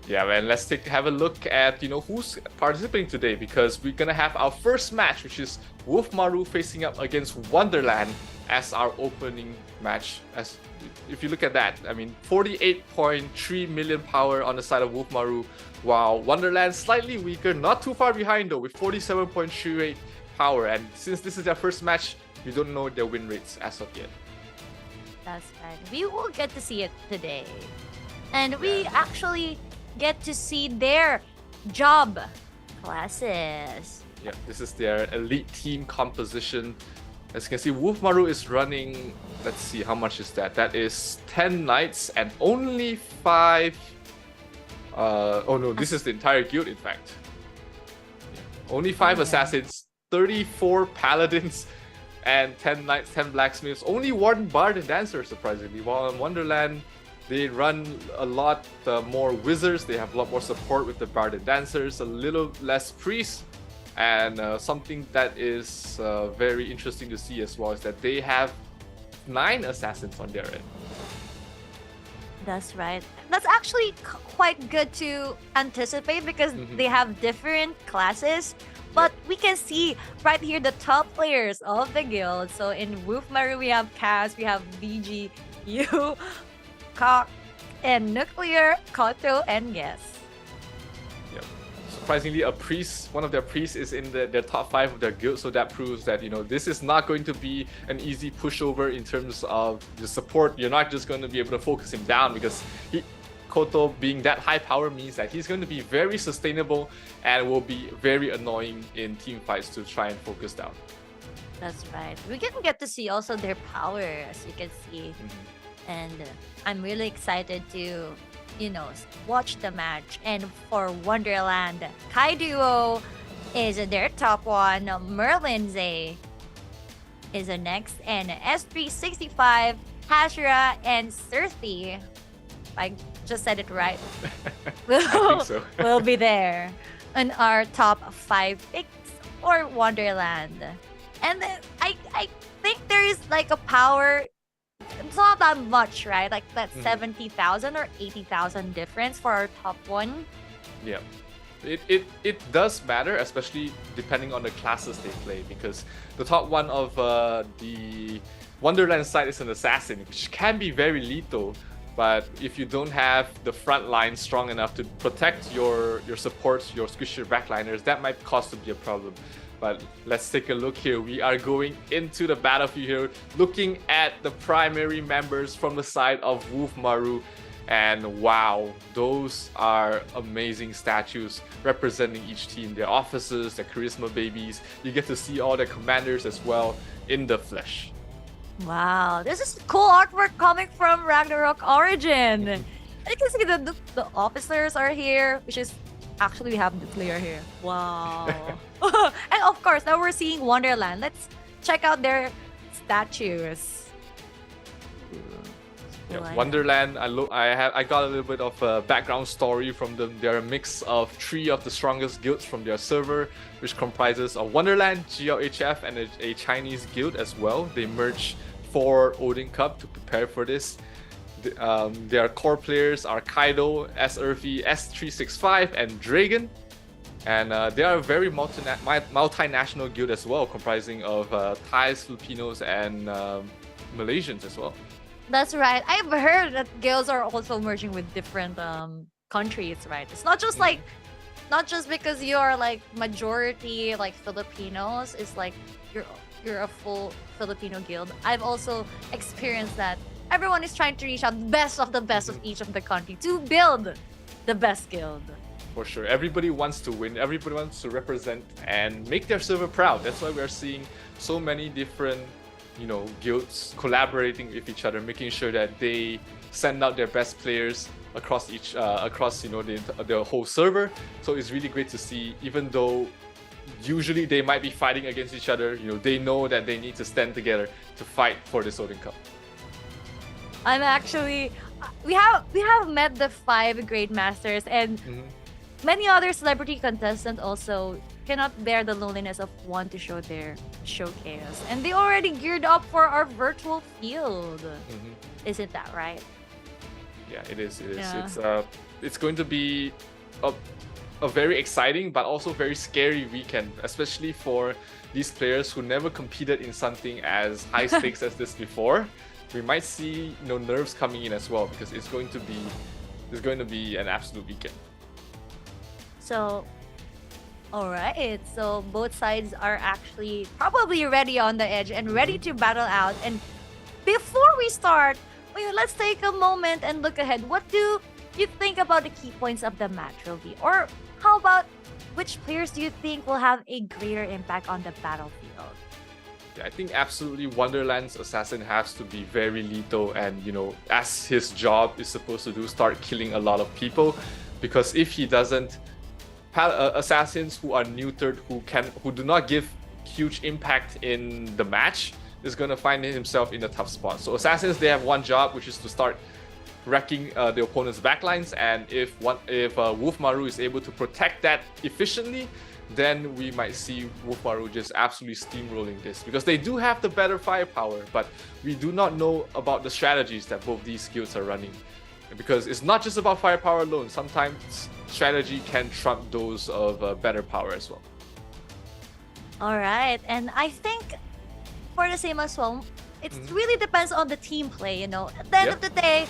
Yeah, man, let's have a look at who's participating today, because we're gonna have our first match, which is Wolfmaru facing up against Wonderland as our opening match. As if you look at that, I mean, 48.3 million power on the side of Wolfmaru, while Wonderland slightly weaker, not too far behind though, with 47.38 power. And since this is their first match, we don't know their win rates as of yet. That's right. We will get to see it today. And we actually get to see their job classes. Yeah, this is their elite team composition. As you can see, Wolf Maru is running, let's see, how much is that? That is 10 knights and only 5... oh no, this is the entire guild, in fact. Yeah. Only 5 assassins, 34 paladins, and 10 knights, 10 blacksmiths. Only Warden, Bard, and Dancer, surprisingly. While in Wonderland, they run a lot more wizards. They have a lot more support with the Bard and Dancers, a little less priests. And something that is very interesting to see as well is that they have 9 assassins on their end. That's right. That's actually quite good to anticipate because they have different classes. But we can see right here the top players of the guild. So in Wolf Maru, we have Cass, we have VG, Yu, Cock, and Nuclear, Koto, and Guess. Yep. Surprisingly, a priest, one of their priests is in their top 5 of their guild, so that proves that, you know, this is not going to be an easy pushover in terms of the support. You're not just going to be able to focus him down because Koto being that high power means that he's going to be very sustainable and will be very annoying in team fights to try and focus down. That's right. We can get to see also their power, as you can see. And I'm really excited to, you know, watch the match. And for Wonderland, Kai Duo is their top one. Merlin Zay is the next. And S365, Hashira, and Surthi, I just said it right, will be there in our top 5 picks for Wonderland. And I think there is like a power. It's not that much, right? Like that 70,000 or 80,000 difference for our top one. Yeah. It does matter, especially depending on the classes they play, because the top one of the Wonderland side is an assassin, which can be very lethal. But if you don't have the front line strong enough to protect your supports, your squishy backliners, that might cause to be a problem. But let's take a look here. We are going into the battlefield here, looking at the primary members from the side of Wolf Maru. And wow, those are amazing statues representing each team. Their officers, their charisma babies. You get to see all their commanders as well in the flesh. Wow, this is cool artwork coming from Ragnarok Origin. You can see the officers are here, which is actually we have the player here. Wow. And of course, now we're seeing Wonderland. Let's check out their statues. Yeah, Wonderland, I got a little bit of a background story from them. They're a mix of 3 of the strongest guilds from their server, which comprises of Wonderland, GLHF, and a Chinese guild as well. They merged for Odin Cup to prepare for this. Their core players are Kaido, S-Urfi, S365, and Dragon. And they are a very multinational guild as well, comprising of Thais, Filipinos, and Malaysians as well. That's right. I've heard that guilds are also merging with different countries, right? It's not just like, not just because you're like majority like Filipinos. It's like you're a full Filipino guild. I've also experienced that everyone is trying to reach out the best of each of the country to build the best guild. For sure. Everybody wants to win. Everybody wants to represent and make their server proud. That's why we're seeing so many different, you know, guilds collaborating with each other, making sure that they send out their best players across you know, the whole server. So it's really great to see, even though usually they might be fighting against each other, you know, they know that they need to stand together to fight for this Odin Cup. I'm actually, we have met the 5 Great Masters, and many other celebrity contestants also cannot bear the loneliness of want to show their showcase, and they already geared up for our virtual field. Isn't that right? Yeah, it is. Yeah. It's going to be a very exciting but also very scary weekend, especially for these players who never competed in something as high stakes as this before. We might see, you know, nerves coming in as well, because it's going to be an absolute weekend. So, all right. So both sides are actually probably ready on the edge and ready to battle out. And before we start, let's take a moment and look ahead. What do you think about the key points of the match, Rovi? Or how about which players do you think will have a greater impact on the battlefield? Yeah, I think absolutely Wonderland's assassin has to be very lethal and, as his job is supposed to do, start killing a lot of people. Because if he doesn't, assassins who are neutered, who do not give huge impact in the match, is going to find himself in a tough spot. So assassins, they have one job, which is to start wrecking the opponent's backlines, and if Wolf Maru is able to protect that efficiently, then we might see Wolf Maru just absolutely steamrolling this, because they do have the better firepower, but we do not know about the strategies that both these guilds are running. Because it's not just about firepower alone, sometimes strategy can trump those of better power as well. Alright, and I think for the same as well, it really depends on the team play, At the end of the day,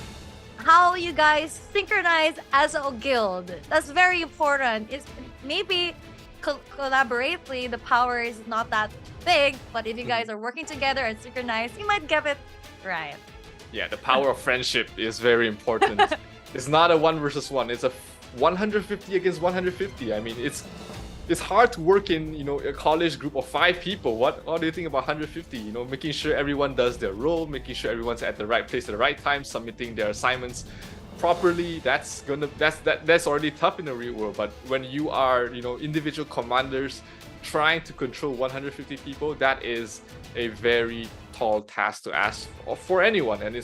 how you guys synchronize as a guild. That's very important. It's maybe collaboratively the power is not that big, but if you guys are working together and synchronized, you might get it right. Yeah, the power of friendship is very important. It's not a 1 versus 1. It's a 150 against 150. I mean, it's hard to work in a college group of 5 people. What do you think about 150? Making sure everyone does their role, making sure everyone's at the right place at the right time, submitting their assignments properly. That's already tough in the real world. But when you are individual commanders trying to control 150 people, that is a very tall task to ask for anyone. And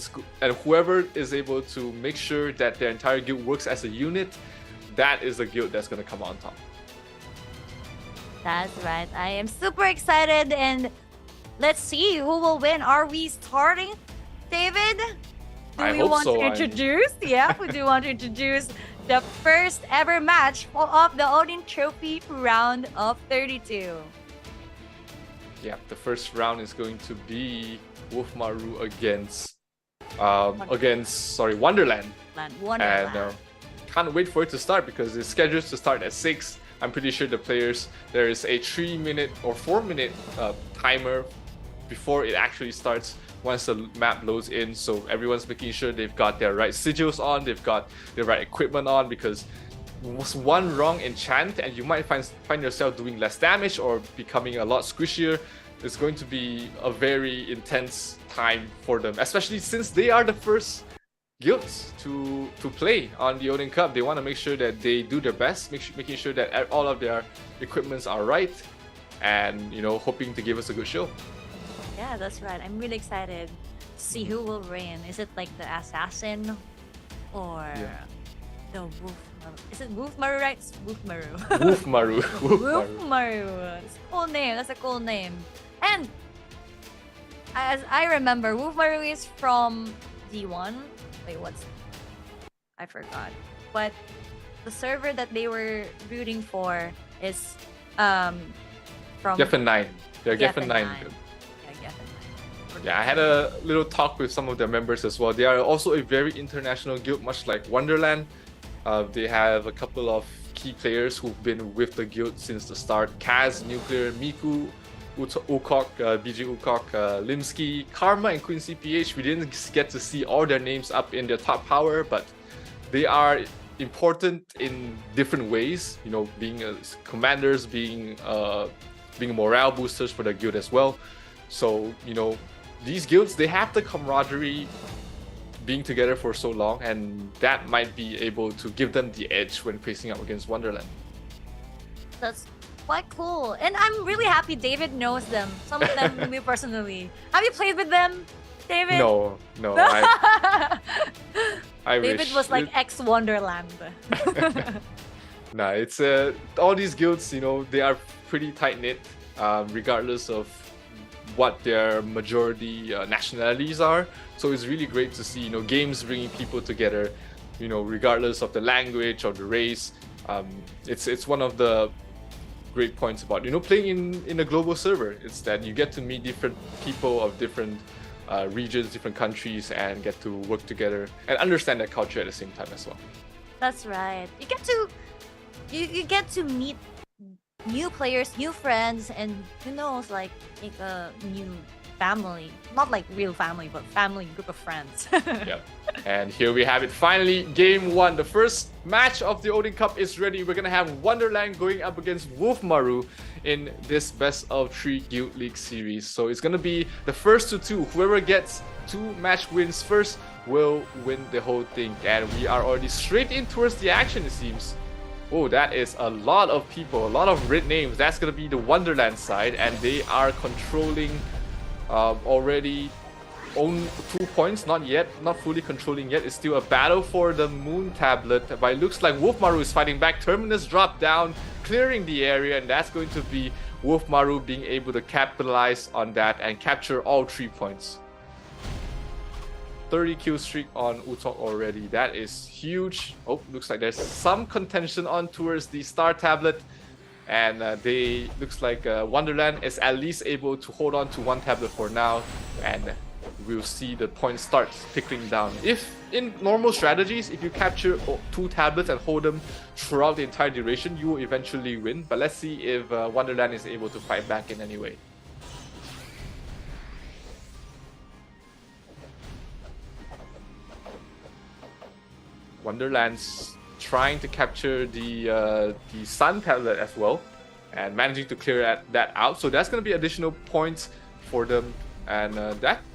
whoever is able to make sure that their entire guild works as a unit, that is the guild that's going to come on top. That's right. I am super excited, and let's see who will win. Are we starting, David? I hope so. To introduce? Yeah, we do want to introduce the first ever match of the Odin Trophy round of 32. Yeah, the first round is going to be Wolf Maru against Wonderland. Wonderland. And can't wait for it to start, because it's scheduled to start at 6. I'm pretty sure there is a 3-minute or 4-minute timer before it actually starts once the map loads in. So everyone's making sure they've got their right sigils on, they've got the right equipment on, because one wrong enchant and you might find yourself doing less damage or becoming a lot squishier. It's going to be a very intense time for them, especially since they are the first guilds to play on the Odin Cup. They want to make sure that they do their best, making sure that all of their equipments are right, and hoping to give us a good show. Yeah, that's right. I'm really excited to see who will reign. Is it like the assassin or the Wolf Maru? Is it Wolf Maru, right? It's Wolf Maru. Wolf Maru. Wolf Maru. It's a cool name. That's a cool name. And as I remember, Wolf Maru is from Day1. Wait, I forgot. But the server that they were rooting for is from Geffen 9. They're Geffen 9. Yeah, Geffen 9. Yeah, I had a little talk with some of their members as well. They are also a very international guild, much like Wonderland. They have a couple of key players who've been with the guild since the start. Kaz, Nuclear, Miku, Ukok, BG Ukok, Limsky, Karma, and Quincy PH. We didn't get to see all their names up in their top power, but they are important in different ways. Being commanders, being morale boosters for the guild as well. So these guilds, they have the camaraderie being together for so long, and that might be able to give them the edge when facing up against Wonderland. That's quite cool. And I'm really happy David knows them. Some of them me personally. Have you played with them, David? No. I David wish. was like ex-Wonderland. Nah, it's all these guilds, they are pretty tight-knit, regardless of what their majority nationalities are. So it's really great to see, games bringing people together, regardless of the language or the race. It's one of the great points about playing in a global server. It's that you get to meet different people of different regions, different countries, and get to work together and understand that culture at the same time as well. That's right. You get to meet new players, new friends, and who knows, like make a new family. Not like real family, but family group of friends. Yeah. And here we have it. Finally, game 1. The first match of the Odin Cup is ready. We're gonna have Wonderland going up against Wolfmaru in this best of 3 Guild League series. So it's gonna be the first to 2. Whoever gets 2 match wins first will win the whole thing. And we are already straight in towards the action, it seems. Oh, that is a lot of people, a lot of red names. That's gonna be the Wonderland side, and they are controlling already. Own 2 points, not yet, not fully controlling yet. It's still a battle for the Moon Tablet, but it looks like Wolfmaru is fighting back. Terminus dropped down, clearing the area, and that's going to be Wolfmaru being able to capitalize on that and capture all 3 points. 30 kill streak on Utok already. That is huge. Oh, looks like there's some contention on towards the Star Tablet, and they looks like Wonderland is at least able to hold on to 1 tablet for now, and we'll see the points start trickling down. If in normal strategies, if you capture 2 tablets and hold them throughout the entire duration, you will eventually win. But let's see if Wonderland is able to fight back in any way. Wonderland's trying to capture the Sun tablet as well, and managing to clear that out. So that's going to be additional points for them. And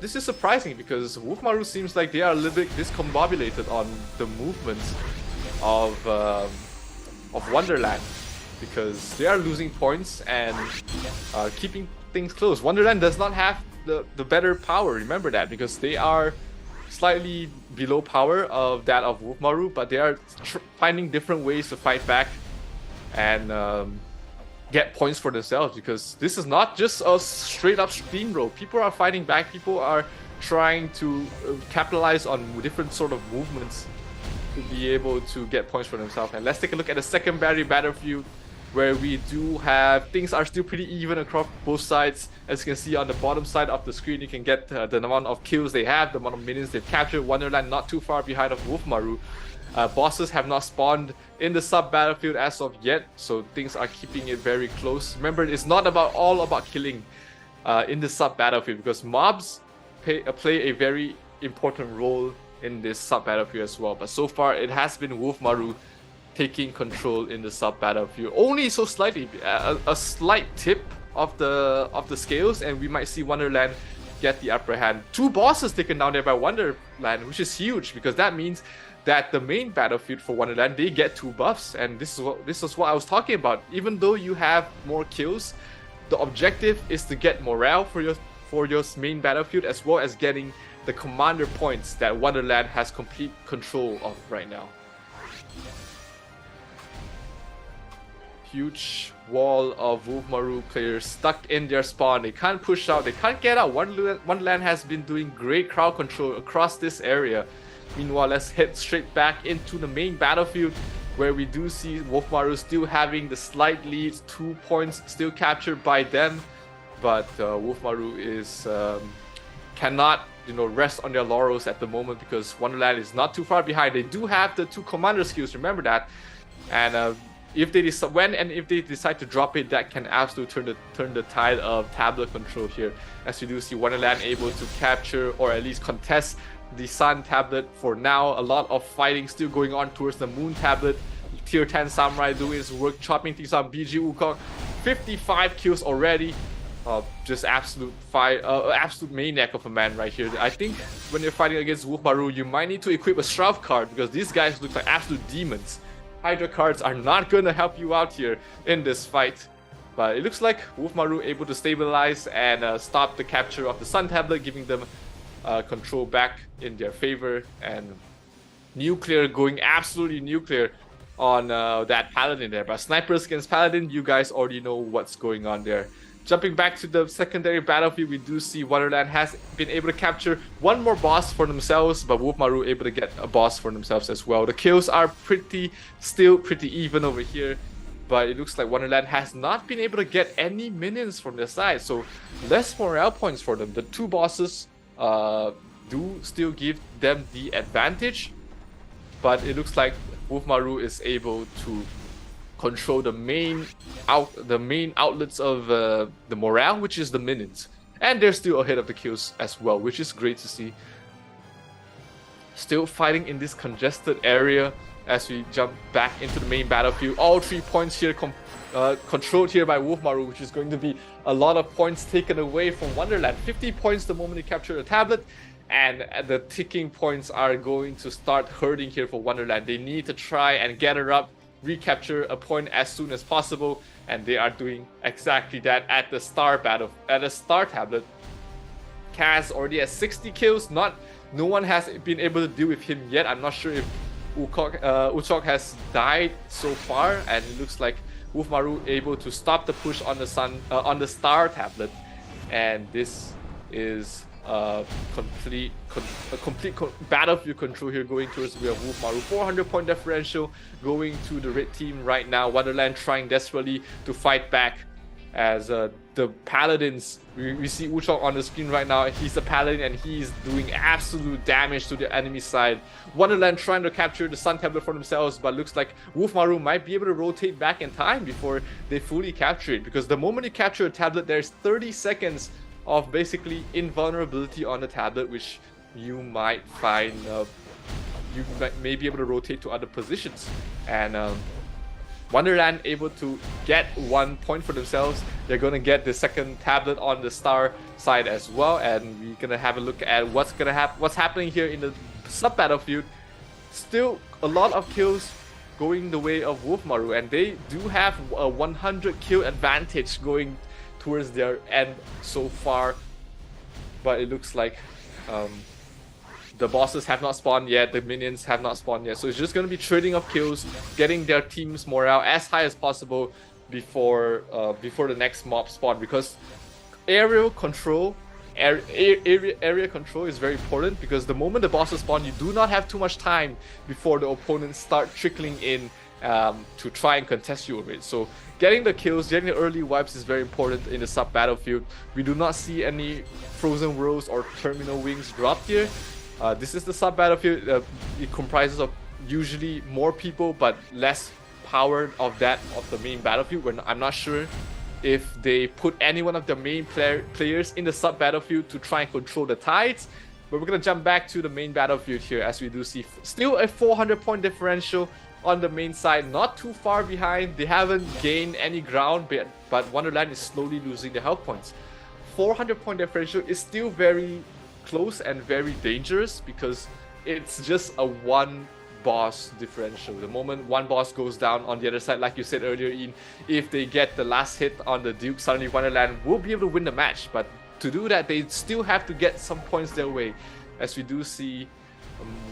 this is surprising because Wolfmaru seems like they are a little bit discombobulated on the movements of Wonderland, because they are losing points and keeping things close. Wonderland does not have the better power, remember that, because they are slightly below power of that of Wolfmaru, but they are finding different ways to fight back and get points for themselves, because this is not just a straight up steamroll. People are fighting back, people are trying to capitalize on different sort of movements to be able to get points for themselves. And let's take a look at the secondary battlefield, where we do have things are still pretty even across both sides. As you can see on the bottom side of the screen, you can get the amount of kills they have, the amount of minions they've captured. Wonderland not too far behind of Wolfmaru. Bosses have not spawned in the sub-battlefield as of yet, so things are keeping it very close. Remember, it's not all about killing in the sub-battlefield, because mobs play a very important role in this sub-battlefield as well. But so far, it has been Wolfmaru taking control in the sub-battlefield. Only so slightly, a slight tip of the scales, and we might see Wonderland get the upper hand. 2 bosses taken down there by Wonderland, which is huge, because that means that the main battlefield for Wonderland, they get 2 buffs, and this is what I was talking about. Even though you have more kills, the objective is to get morale for your main battlefield, as well as getting the commander points that Wonderland has complete control of right now. Huge wall of Wolfmaru players stuck in their spawn. They can't push out, they can't get out. Wonderland has been doing great crowd control across this area. Meanwhile, let's head straight back into the main battlefield, where we do see Wolfmaru still having the slight lead, 2 points still captured by them. But Wolfmaru is cannot rest on their laurels at the moment, because Wonderland is not too far behind. They do have the 2 commander skills, remember that. And if they decide to drop it, that can absolutely turn the tide of tablet control here, as you do see Wonderland able to capture or at least contest the Sun tablet for now. A lot of fighting still going on towards the Moon tablet. Tier 10 Samurai doing his work, chopping things up. BG Wukong, 55 kills already. Just absolute maniac of a man right here. I think when you're fighting against Wolfmaru, you might need to equip a Shroud card, because these guys look like absolute demons. Hydra cards are not gonna help you out here in this fight. But it looks like Wolfmaru able to stabilize and stop the capture of the Sun tablet, giving them control back in their favor. And nuclear going absolutely nuclear on that Paladin there. But snipers against Paladin, you guys already know what's going on there. Jumping back to the secondary battlefield, we do see Wonderland has been able to capture 1 more boss for themselves, but Wolfmaru able to get a boss for themselves as well. The kills are still pretty even over here, but it looks like Wonderland has not been able to get any minions from their side, so less morale points for them. The 2 bosses do still give them the advantage, but it looks like Wolfmaru is able to control the main outlets of the morale, which is the minions, and they're still ahead of the kills as well, which is great to see. Still fighting in this congested area as we jump back into the main battlefield. All 3 points here controlled here by Wolfmaru, which is going to be a lot of points taken away from Wonderland. 50 points the moment you capture the tablet, and the ticking points are going to start hurting here for Wonderland. They need to try and gather up, recapture a point as soon as possible, and they are doing exactly that at the star tablet. Kaz already has 60 kills. No one has been able to deal with him yet. I'm not sure if Uchok has died so far, and it looks like Wolfmaru able to stop the push on the star tablet, and this is a complete battlefield control here going towards the way of Wolfmaru. 400 point differential going to the red team right now. Wonderland trying desperately to fight back as the paladins, we see Uchok on the screen right now. He's a paladin and he's doing absolute damage to the enemy side. Wonderland trying to capture the sun tablet for themselves, but looks like Wolfmaru might be able to rotate back in time before they fully capture it, because the moment you capture a tablet, there's 30 seconds of basically invulnerability on the tablet, which you might find you may be able to rotate to other positions. And Wonderland able to get 1 point for themselves. They're going to get the second tablet on the star side as well, and we're going to have a look at what's happening here in the sub-battlefield. Still a lot of kills going the way of Wolfmaru, and they do have a 100 kill advantage going towards their end so far, but it looks like the bosses have not spawned yet, the minions have not spawned yet, so it's just going to be trading of kills, getting their team's morale as high as possible before the next mob spawn, because area control is very important, because the moment the bosses spawn, you do not have too much time before the opponents start trickling in to try and contest you over it. So getting the kills, getting the early wipes is very important in the sub battlefield. We do not see any frozen worlds or terminal wings dropped here. This is the sub battlefield. It comprises of usually more people but less power of the main battlefield. I'm not sure if they put any one of the main players in the sub battlefield to try and control the tides. But we're gonna jump back to the main battlefield here, as we do see still a 400 point differential on the main side, not too far behind. They haven't gained any ground, but Wonderland is slowly losing the health points. 400 point differential is still very close and very dangerous, because it's just a one boss differential. The moment one boss goes down on the other side, like you said earlier, Ian, if they get the last hit on the Duke, suddenly Wonderland will be able to win the match. But to do that, they still have to get some points their way, as we do see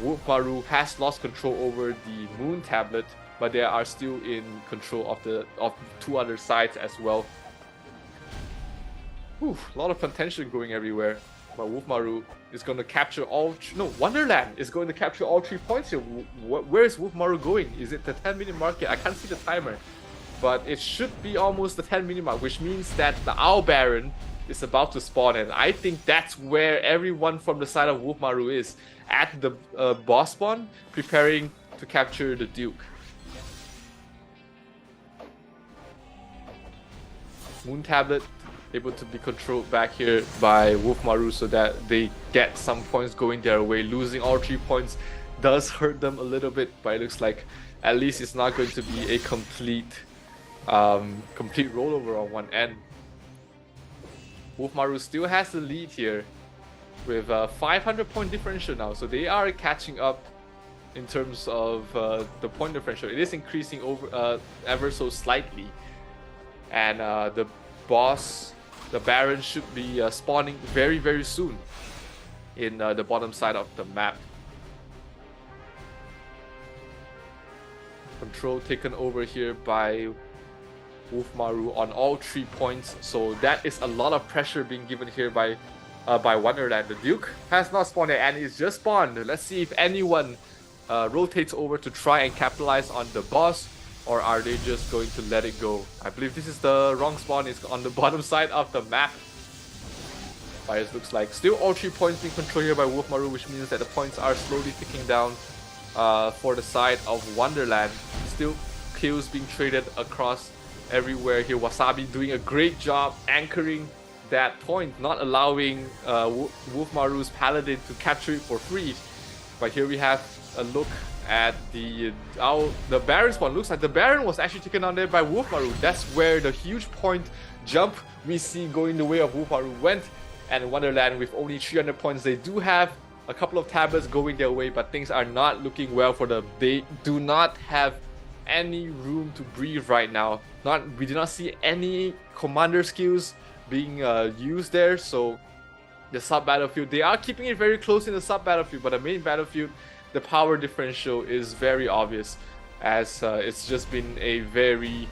Wolfmaru has lost control over the moon tablet, but they are still in control of two other sides as well. Whew, a lot of contention going everywhere. But Wolfmaru is going to capture Wonderland is going to capture all 3 points here. Where is Wolfmaru going? Is it the 10-minute mark? I can't see the timer, but it should be almost the 10-minute mark, which means that the Owl Baron is about to spawn, and I think that's where everyone from the side of Wolfmaru is, at the boss spawn, preparing to capture the Duke. Moon Tablet able to be controlled back here by Wolfmaru so that they get some points going their way. Losing all 3 points does hurt them a little bit, but it looks like at least it's not going to be a complete rollover on one end. Wolfmaru still has the lead here with a 500 point differential now, so they are catching up in terms of the point differential. It is increasing over ever so slightly, and the Baron should be spawning very, very soon in the bottom side of the map. Control taken over here by Wolfmaru on all 3 points, so that is a lot of pressure being given here by Wonderland. The Duke has not spawned yet, and it's just spawned. Let's see if anyone rotates over to try and capitalize on the boss, or are they just going to let it go? I believe this is the wrong spawn. It's on the bottom side of the map. But it looks like still all 3 points being controlled here by Wolfmaru, which means that the points are slowly ticking down for the side of Wonderland. Still kills being traded across everywhere here. Wasabi doing a great job anchoring that point, not allowing Wolfmaru's Paladin to capture it for free. But here we have a look at the Baron spawn. Looks like the Baron was actually taken on there by Wolfmaru. That's where the huge point jump we see going the way of Wolfmaru went. And Wonderland, with only 300 points, they do have a couple of tablets going their way, but things are not looking well for them. They do not have any room to breathe right now. We do not see any commander skills being used there. So the sub battlefield, they are keeping it very close in the sub battlefield, but the main battlefield, the power differential is very obvious, as it's just been a very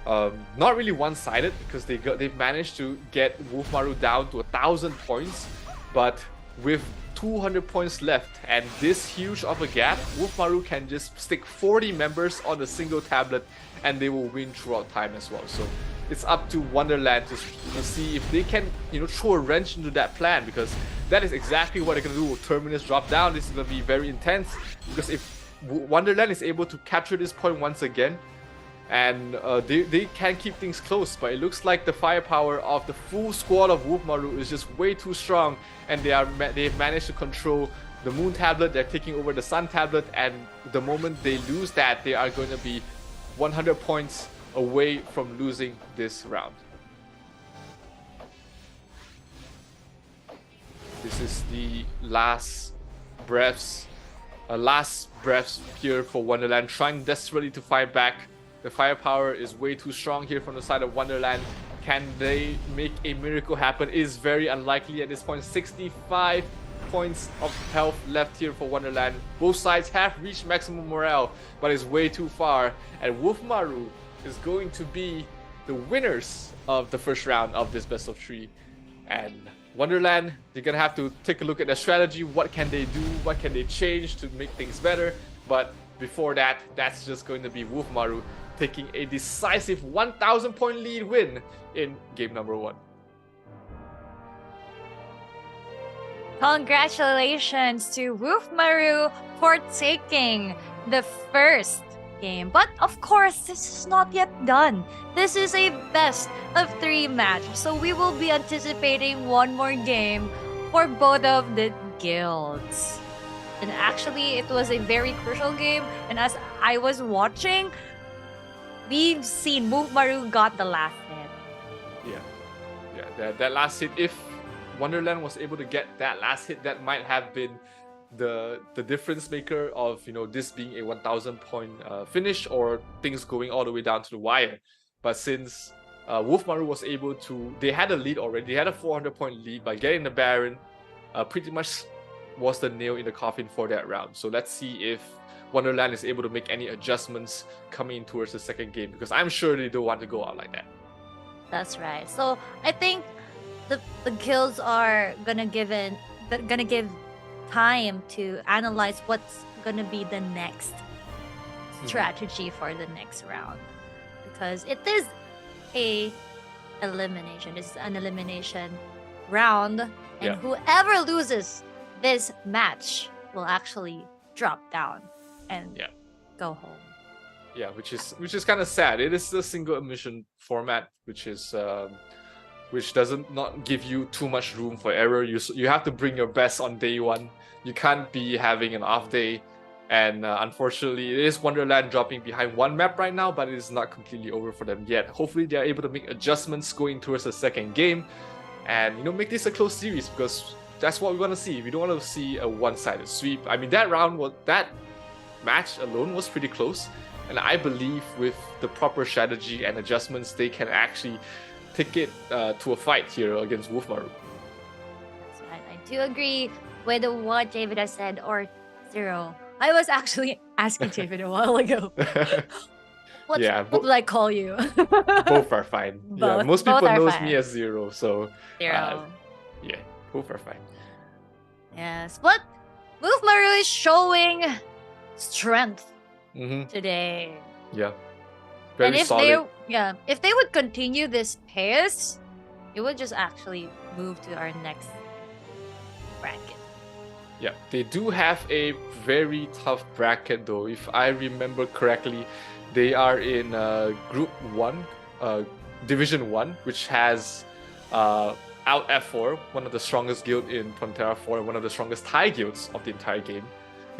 not really one-sided, because they've managed to get Wolfmaru down to 1,000 points, but with 200 points left and this huge of a gap, Wolfmaru can just stick 40 members on a single tablet and they will win throughout time as well. So it's up to Wonderland to see if they can, throw a wrench into that plan, because that is exactly what they're going to do with Terminus drop down. This is going to be very intense, because if Wonderland is able to capture this point once again, and they can keep things close, but it looks like the firepower of the full squad of Wolfmaru is just way too strong, and they've managed to control the Moon Tablet. They're taking over the Sun Tablet, and the moment they lose that, they are going to be 100 points away from losing this round. This is the last breaths here for Wonderland, trying desperately to fight back. The firepower is way too strong here from the side of Wonderland. Can they make a miracle happen? It is very unlikely at this point. 65 points of health left here for Wonderland. Both sides have reached maximum morale, but it's way too far. And Wolfmaru is going to be the winners of the first round of this best of 3. And Wonderland, you're gonna have to take a look at their strategy. What can they do? What can they change to make things better? But before that, that's just going to be Wolfmaru taking a decisive 1,000 point lead win in game number 1. Congratulations to Wolfmaru for taking the first game. But of course, this is not yet done. This is a best of 3 match, so we will be anticipating one more game for both of the guilds. And actually, it was a very crucial game, and as I was watching, we've seen Wolfmaru got the last hit. Yeah, that last hit, if Wonderland was able to get that last hit, that might have been the difference maker of this being a 1,000 point finish, or things going all the way down to the wire. But since Wolfmaru was able to, they had a lead already, they had a 400 point lead by getting the Baron, pretty much was the nail in the coffin for that round. So let's see if Wonderland is able to make any adjustments coming in towards the second game, because I'm sure they don't want to go out like that. That's right. So I think the guilds are gonna give time to analyze what's gonna be the next strategy for the next round, because it is a elimination. It's an elimination round, and whoever loses this match will actually drop down and go home. Yeah, which is kind of sad. It is a single admission format, which doesn't not give you too much room for error. You have to bring your best on day 1. You can't be having an off day, and unfortunately, it is Wonderland dropping behind 1 map right now, but it is not completely over for them yet. Hopefully, they are able to make adjustments going towards the second game, and make this a close series, because that's what we want to see. We don't want to see a one-sided sweep. I mean, that match alone was pretty close, and I believe with the proper strategy and adjustments, they can actually take it to a fight here against Wolfmaru. That's right. I do agree with what David has said, or Zero. I was actually asking David a while ago. What would I call you? Both are fine. Most people knows me as Zero, so Zero. Both are fine. Yes, but Wolfmaru is showing strength today. Yeah. Very and solid. If they would continue this pace, it would just actually move to our next bracket. Yeah, they do have a very tough bracket though. If I remember correctly, they are in Group 1, Division 1, which has Out F4, one of the strongest guild in Pantera 4, and one of the strongest Thai guilds of the entire game.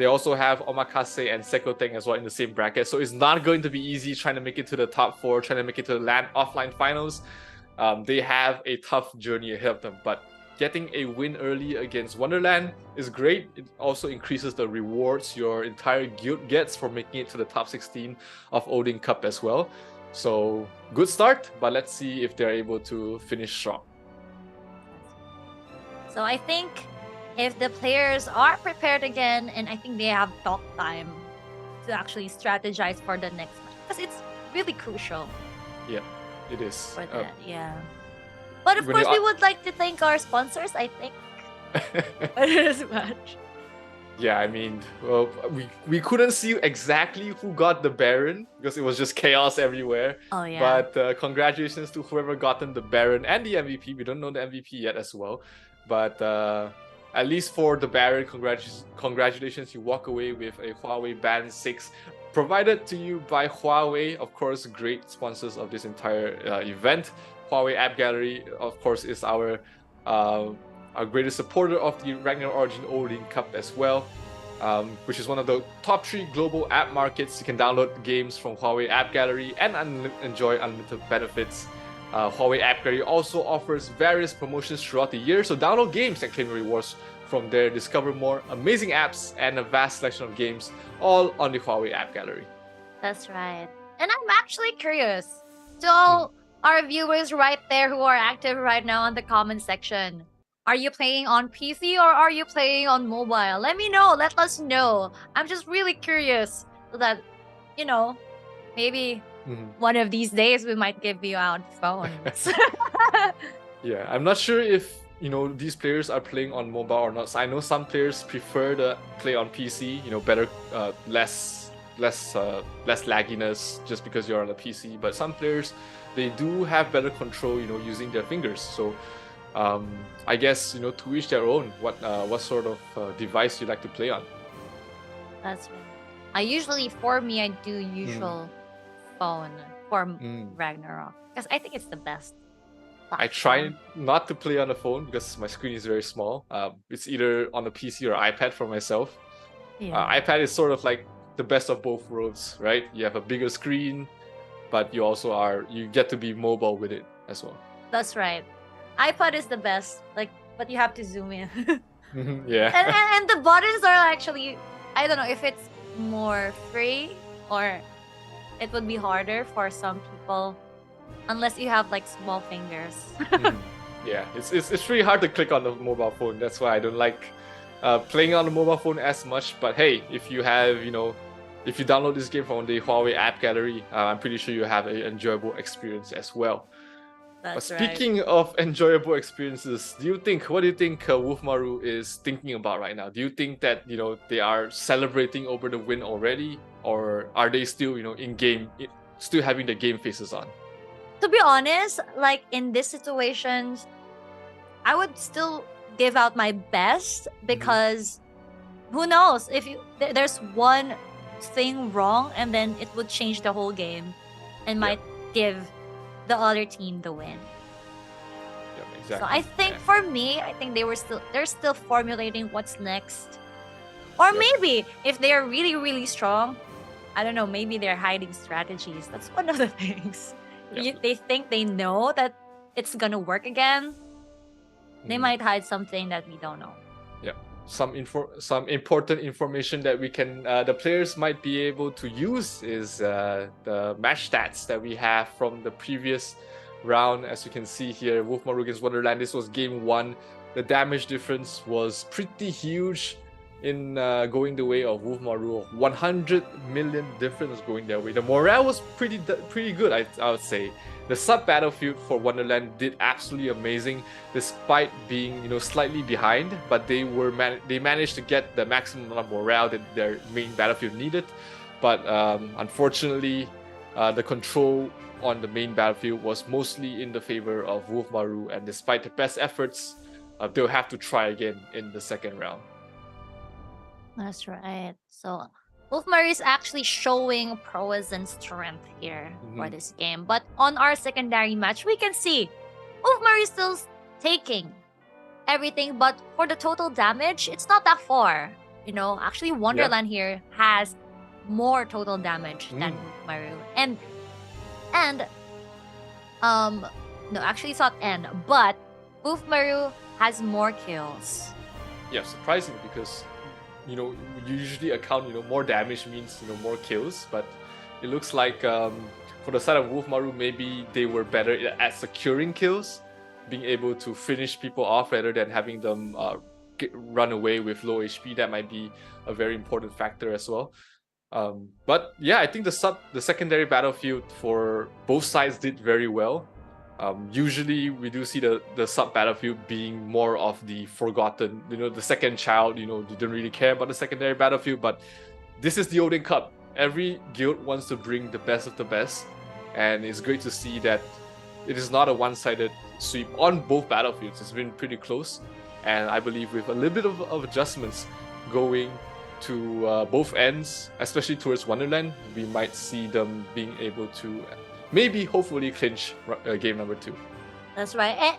They also have Omakase and Sekoteng as well in the same bracket. So it's not going to be easy trying to make it to the top 4, trying to make it to the offline finals. They have a tough journey ahead of them. But getting a win early against Wonderland is great. It also increases the rewards your entire guild gets for making it to the top 16 of Odin Cup as well. So good start, but let's see if they're able to finish strong. So I think if the players are prepared again, and I think they have talk time to actually strategize for the next match, because it's really crucial Yeah, it is. for that. But of course, we would like to thank our sponsors, I think, for this match. Yeah, I mean, well, we couldn't see exactly who got the Baron because it was just chaos everywhere. Oh, yeah. But congratulations to whoever gotten the Baron and the MVP. We don't know the MVP yet as well. But at least for the Baron, congratulations. You walk away with a Huawei Band 6 provided to you by Huawei. Of course, great sponsors of this entire event. Huawei App Gallery, of course, is our greatest supporter of the Ragnarok Origin Odin Cup as well, which is one of the top 3 global app markets. You can download games from Huawei App Gallery and enjoy unlimited benefits. Huawei App Gallery also offers various promotions throughout the year, so download games and claim rewards from there. Discover more amazing apps and a vast selection of games, all on the Huawei App Gallery. That's right. And I'm actually curious to all our viewers right there who are active right now in the comment section. Are you playing on PC or are you playing on mobile? Let me know. Let us know. I'm just really curious so that, you know, maybe one of these days we might give you out phones. Yeah, I'm not sure if these players are playing on mobile or not. So I know some players prefer to play on PC. Better, less lagginess just because you're on a PC. But some players, they do have better control. Using their fingers. So I guess to each their own. What sort of device you like to play on? That's right. For me, I do usual phone for Ragnarok because I think it's the best. I try not to play on the phone because my screen is very small. It's either on the PC or iPad for myself. iPad is sort of like the best of both worlds, right? You have a bigger screen, but you get to be mobile with it as well. That's right. iPad is the best, but you have to zoom in. Yeah. And the buttons are actually, I don't know if it's more free or it would be harder for some people. Unless you have small fingers. Yeah, it's really hard to click on the mobile phone. That's why I don't like playing on the mobile phone as much. But hey, if you have, if you download this game from the Huawei App Gallery, I'm pretty sure you have an enjoyable experience as well. But speaking of enjoyable experiences, what do you think Wolfmaru is thinking about right now? Do you think that they are celebrating over the win already, or are they still in game, still having the game faces on? To be honest, in this situation, I would still give out my best because who knows if there's one thing wrong and then it would change the whole game and might give the other team the win. Yeah, exactly. So I think for me, I think they're still formulating what's next. Or maybe if they are really, really strong, I don't know, maybe they're hiding strategies. That's one of the things. They think they know that it's gonna work again. They might hide something that we don't know. Yeah, some important information that the players might be able to use is the match stats that we have from the previous round. As you can see here, Wolfmaru against Wonderland. This was game 1. The damage difference was pretty huge in going the way of Wolfmaru. 100 million difference going their way. The morale was pretty good, I would say. The sub-battlefield for Wonderland did absolutely amazing despite being slightly behind, but they managed to get the maximum amount of morale that their main battlefield needed. But unfortunately, the control on the main battlefield was mostly in the favor of Wolfmaru, and despite the best efforts, they'll have to try again in the second round. That's right. So Wolfmaru is actually showing prowess and strength here for this game. But on our secondary match, we can see Wolfmaru is still taking everything. But for the total damage, it's not that far. Actually Wonderland here has more total damage than Maru. And no, actually it's not N, but Maru has more kills. Yeah, surprising because you usually account more damage means more kills, but it looks like for the side of Wolfmaru, maybe they were better at securing kills, being able to finish people off rather than having them run away with low HP. That might be a very important factor as well. But yeah, I think the secondary battlefield for both sides did very well. Usually we do see the sub battlefield being more of the forgotten, the second child, didn't really care about the secondary battlefield, but this is the Odin Cup. Every guild wants to bring the best of the best, and it's great to see that it is not a one-sided sweep on both battlefields. It's been pretty close, and I believe with a little bit of adjustments going to both ends, especially towards Wonderland, we might see them being able to hopefully clinch game number 2. That's right.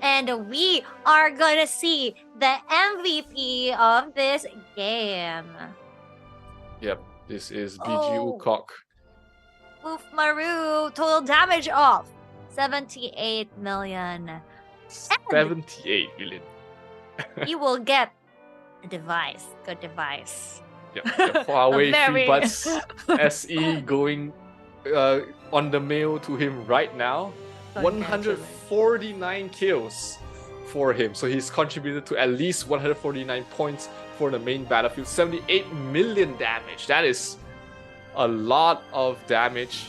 And we are gonna see the MVP of this game. Yep, this is BG Ukok. Wolfmaru, total damage of 78 million. 78 million. You will get a device. Good device. Yep, Huawei FreeBuds SE going on the mail to him right now. 149 kills for him. So he's contributed to at least 149 points for the main battlefield. 78 million damage. That is a lot of damage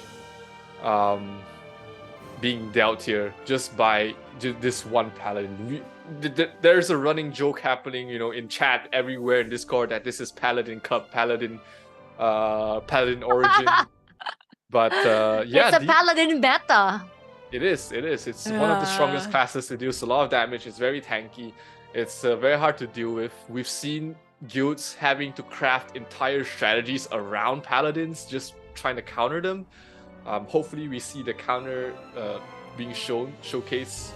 being dealt here just by this one paladin. There's a running joke happening, in chat everywhere in Discord that this is Paladin Cup, Paladin Origin. But yeah, it's a paladin meta. It is. It's one of the strongest classes to deals a lot of damage. It's very tanky. It's very hard to deal with. We've seen guilds having to craft entire strategies around paladins, just trying to counter them. Hopefully, we see the counter being showcased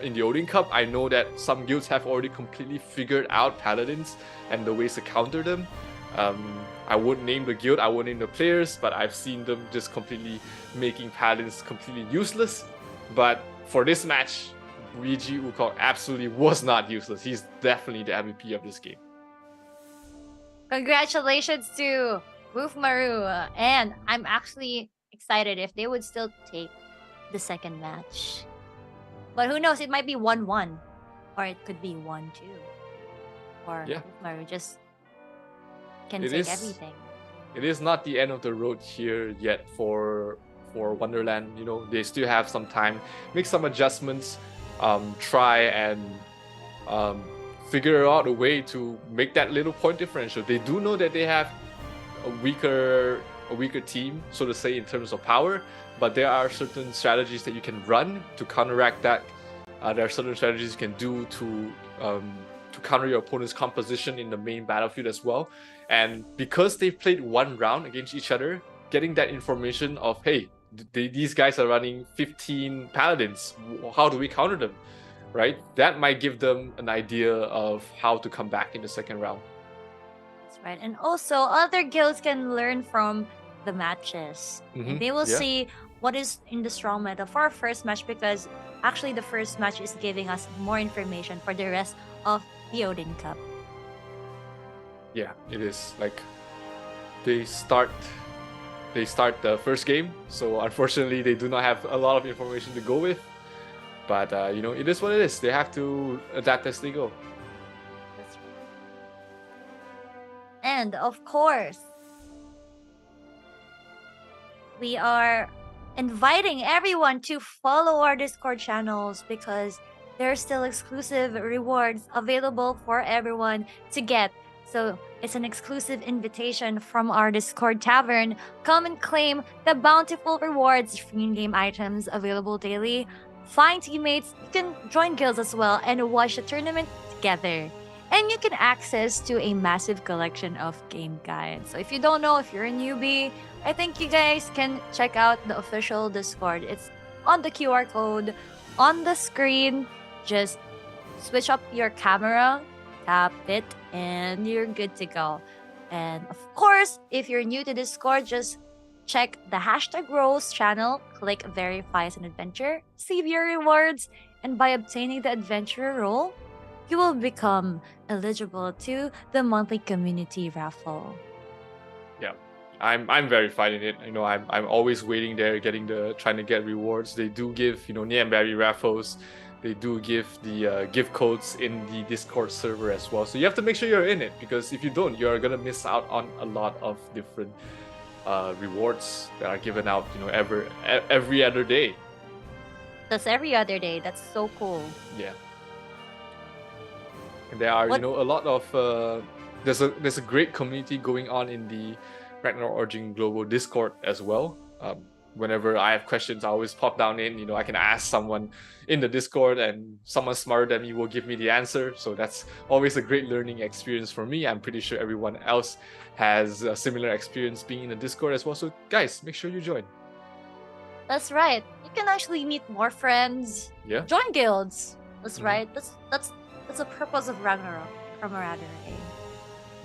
in the Odin Cup. I know that some guilds have already completely figured out paladins and the ways to counter them. I won't name the guild, I won't name the players, but I've seen them just completely making paladins completely useless. But for this match, Ryuji Ukok absolutely was not useless. He's definitely the MVP of this game. Congratulations to Wolfmaru, and I'm actually excited if they would still take the second match. But who knows, it might be 1-1, or it could be 1-2. Or Wolfmaru just can take everything. It is not the end of the road here yet for Wonderland. They still have some time, make some adjustments, try and figure out a way to make that little point differential. They do know that they have a weaker team, so to say, in terms of power, but there are certain strategies that you can run to counteract that. There are certain strategies you can do to counter your opponent's composition in the main battlefield as well. And because they've played one round against each other, getting that information of, hey, these guys are running 15 paladins, how do we counter them, right? That might give them an idea of how to come back in the second round. That's right. And also, other guilds can learn from the matches. And they will see what is in the strong meta for our first match, because actually the first match is giving us more information for the rest of the Odin Cup. Yeah, it is. Like, they start the first game, so unfortunately they do not have a lot of information to go with. But it is what it is. They have to adapt as they go. That's right. And of course, we are inviting everyone to follow our Discord channels, because there are still exclusive rewards available for everyone to get. So it's an exclusive invitation from our Discord tavern. Come and claim the bountiful rewards, free in-game items available daily, find teammates, you can join guilds as well, and watch the tournament together. And you can access to a massive collection of game guides. So if you don't know, if you're a newbie, I think you guys can check out the official Discord. It's on the QR code on the screen. Just switch up your camera tap it, and you're good to go. And of course, if you're new to Discord, just check the hashtag Rose channel, click Verify as an Adventure, save your rewards, and by obtaining the Adventurer role, you will become eligible to the monthly community raffle. Yeah, I'm verified in it. I'm always waiting there, trying to get rewards. They do give Nianberry raffles. They do give the gift codes in the Discord server as well. So you have to make sure you're in it, because if you don't, you're gonna miss out on a lot of different rewards that are given out every other day. That's every other day. That's so cool. Yeah. And there are What- a lot of there's a great community going on in the Ragnarok Origin Global Discord as well. Whenever I have questions, I always pop down in. I can ask someone in the Discord, and someone smarter than me will give me the answer. So that's always a great learning experience for me. I'm pretty sure everyone else has a similar experience being in the Discord as well. So guys, make sure you join. That's right. You can actually meet more friends. Yeah. Join guilds. That's Mhm. right. That's the purpose of Ragnarok. Camaraderie.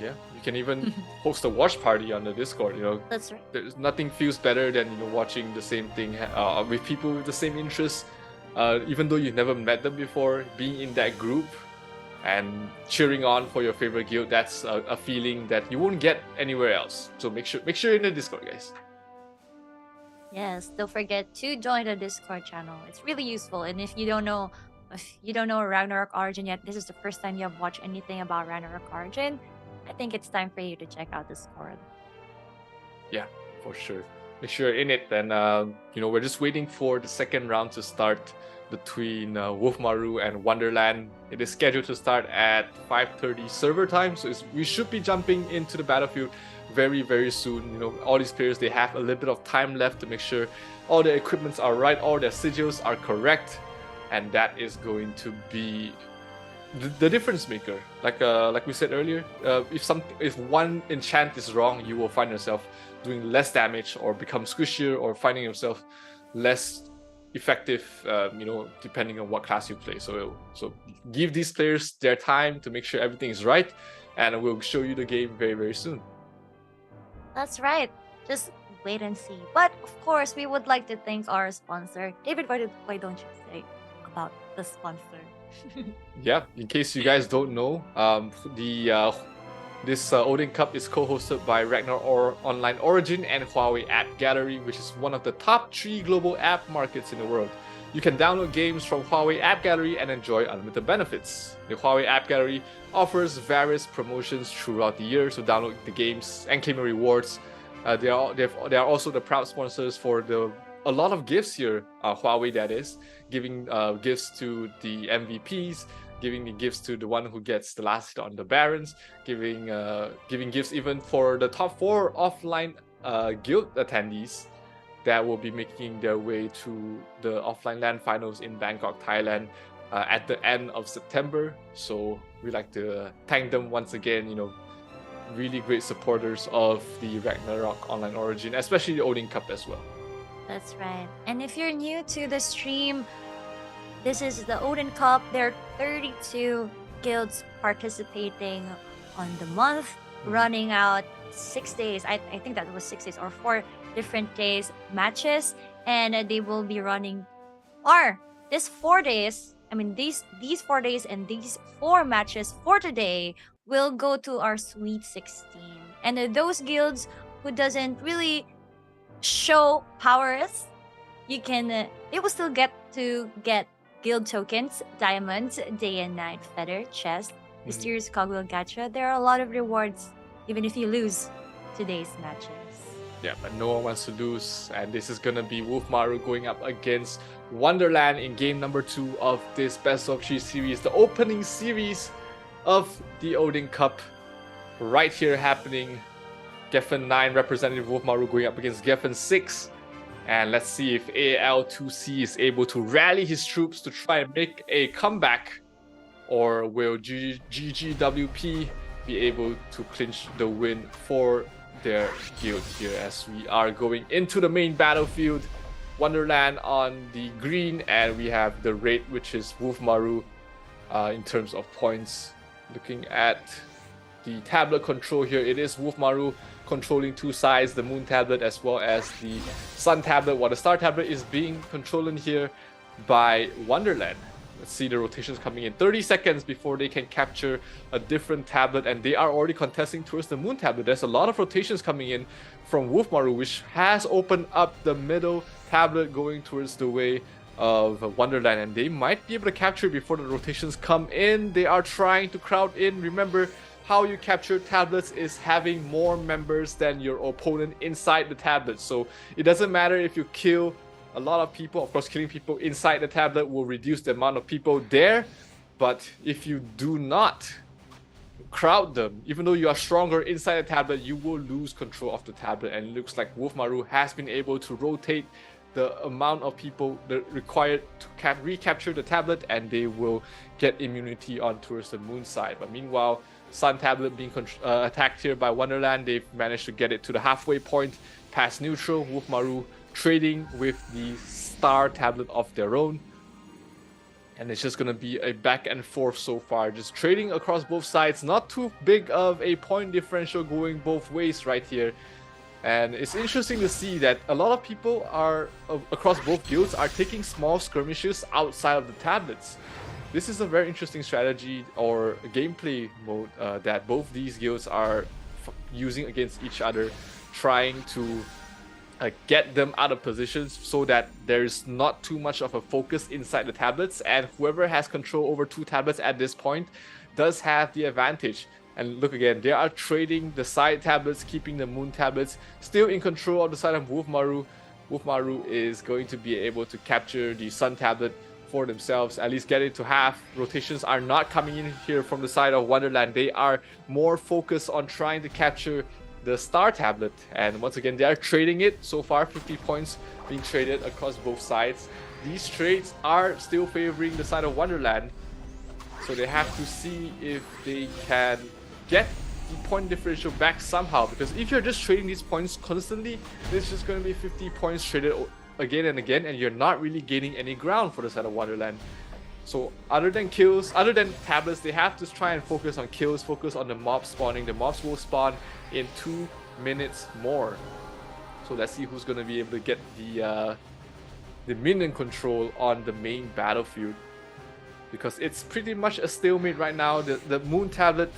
Yeah, you can even host a watch party on the Discord. That's right. There's nothing feels better than watching the same thing with people with the same interests. Even though you've never met them before, being in that group and cheering on for your favorite guild, that's a feeling that you won't get anywhere else. So make sure you're in the Discord, guys. Yes, don't forget to join the Discord channel. It's really useful. And if you don't know Ragnarok Origin yet, this is the first time you have watched anything about Ragnarok Origin, I think it's time for you to check out Discord. Yeah, for sure. Make sure you're in it. And we're just waiting for the second round to start between Wolfmaru and Wonderland. It is scheduled to start at 5:30 server time, so we should be jumping into the battlefield very, very soon. All these players, they have a little bit of time left to make sure all their equipments are right, all their sigils are correct, and that is going to be the difference maker. Like we said earlier, if one enchant is wrong, you will find yourself doing less damage, or become squishier, or finding yourself less effective, depending on what class you play. So give these players their time to make sure everything is right, and we'll show you the game very, very soon. That's right. Just wait and see. But of course, we would like to thank our sponsor. David, why don't you say about the sponsor? Yeah, in case you guys don't know, this Odin Cup is co-hosted by Ragnarok Online Origin and Huawei App Gallery, which is one of the top 3 global app markets in the world. You can download games from Huawei App Gallery and enjoy unlimited benefits. The Huawei App Gallery offers various promotions throughout the year, so download the games and claim rewards. They are also the proud sponsors for a lot of gifts here, Huawei that is, giving gifts to the MVPs, giving the gifts to the one who gets the last hit on the Barons, giving gifts even for the top 4 offline guild attendees that will be making their way to the offline LAN finals in Bangkok, Thailand at the end of September. So we'd like to thank them once again, really great supporters of the Ragnarok Online Origin, especially the Odin Cup as well. That's right. And if you're new to the stream, this is the Odin Cup. There are 32 guilds participating on the month, running out 6 days. I think that was 6 days or 4 different days matches, and they will be running these 4 days. I mean, these 4 days and these 4 matches for today will go to our Sweet 16. And those guilds who doesn't really show powers, they will still get guild tokens, diamonds, day and night feather, chest, mysterious cogwheel gacha. There are a lot of rewards even if you lose today's matches. Yeah, but no one wants to lose, and this is gonna be Wolfmaru going up against Wonderland in game number 2 of this best of 3 series, the opening series of the Odin Cup, right here happening. Geffen 9 representative Wolfmaru going up against Geffen 6, and let's see if AL2C is able to rally his troops to try and make a comeback, or will GGWP be able to clinch the win for their guild here, as we are going into the main battlefield. Wonderland on the green, and we have the raid, which is Wolfmaru in terms of points. Looking at the tablet control here, it is Wolfmaru controlling two sides, the Moon Tablet as well as the Sun Tablet, while the Star Tablet is being controlled here by Wonderland. Let's see the rotations coming in. 30 seconds before they can capture a different tablet, and they are already contesting towards the Moon Tablet. There's a lot of rotations coming in from Wolfmaru, which has opened up the middle tablet going towards the way of Wonderland, and they might be able to capture before the rotations come in. They are trying to crowd in. Remember, how you capture tablets is having more members than your opponent inside the tablet. So it doesn't matter if you kill a lot of people. Of course, killing people inside the tablet will reduce the amount of people there, but if you do not crowd them, even though you are stronger inside the tablet, you will lose control of the tablet. And it looks like Wolfmaru has been able to rotate the amount of people that required to recapture the tablet, and they will get immunity on towards the Moon side. But meanwhile, Sun Tablet being attacked here by Wonderland, they've managed to get it to the halfway point past neutral. Wolfmaru trading with the Star Tablet of their own, and it's just gonna be a back and forth so far, just trading across both sides. Not too big of a point differential going both ways right here. And it's interesting to see that a lot of people are across both guilds are taking small skirmishes outside of the tablets. This is a very interesting strategy or gameplay mode that both these guilds are using against each other, trying to get them out of positions so that there's not too much of a focus inside the tablets, and whoever has control over two tablets at this point does have the advantage. And look again, they are trading the side tablets, keeping the Moon tablets still in control of the side of Wolfmaru. Wolfmaru is going to be able to capture the Sun tablet for themselves, at least get it to half. Rotations are not coming in here from the side of Wonderland. They are more focused on trying to capture the Star tablet, and once again they are trading it. So far 50 points being traded across both sides. These trades are still favoring the side of Wonderland, so they have to see if they can get the point differential back somehow, because if you're just trading these points constantly, it's just going to be 50 points traded again and again, and you're not really gaining any ground for the side of Wonderland. So other than kills, other than tablets, they have to try and focus on kills, focus on the mob spawning. The mobs will spawn in 2 minutes more. So let's see who's going to be able to get the minion control on the main battlefield, because it's pretty much a stalemate right now. The Moon tablet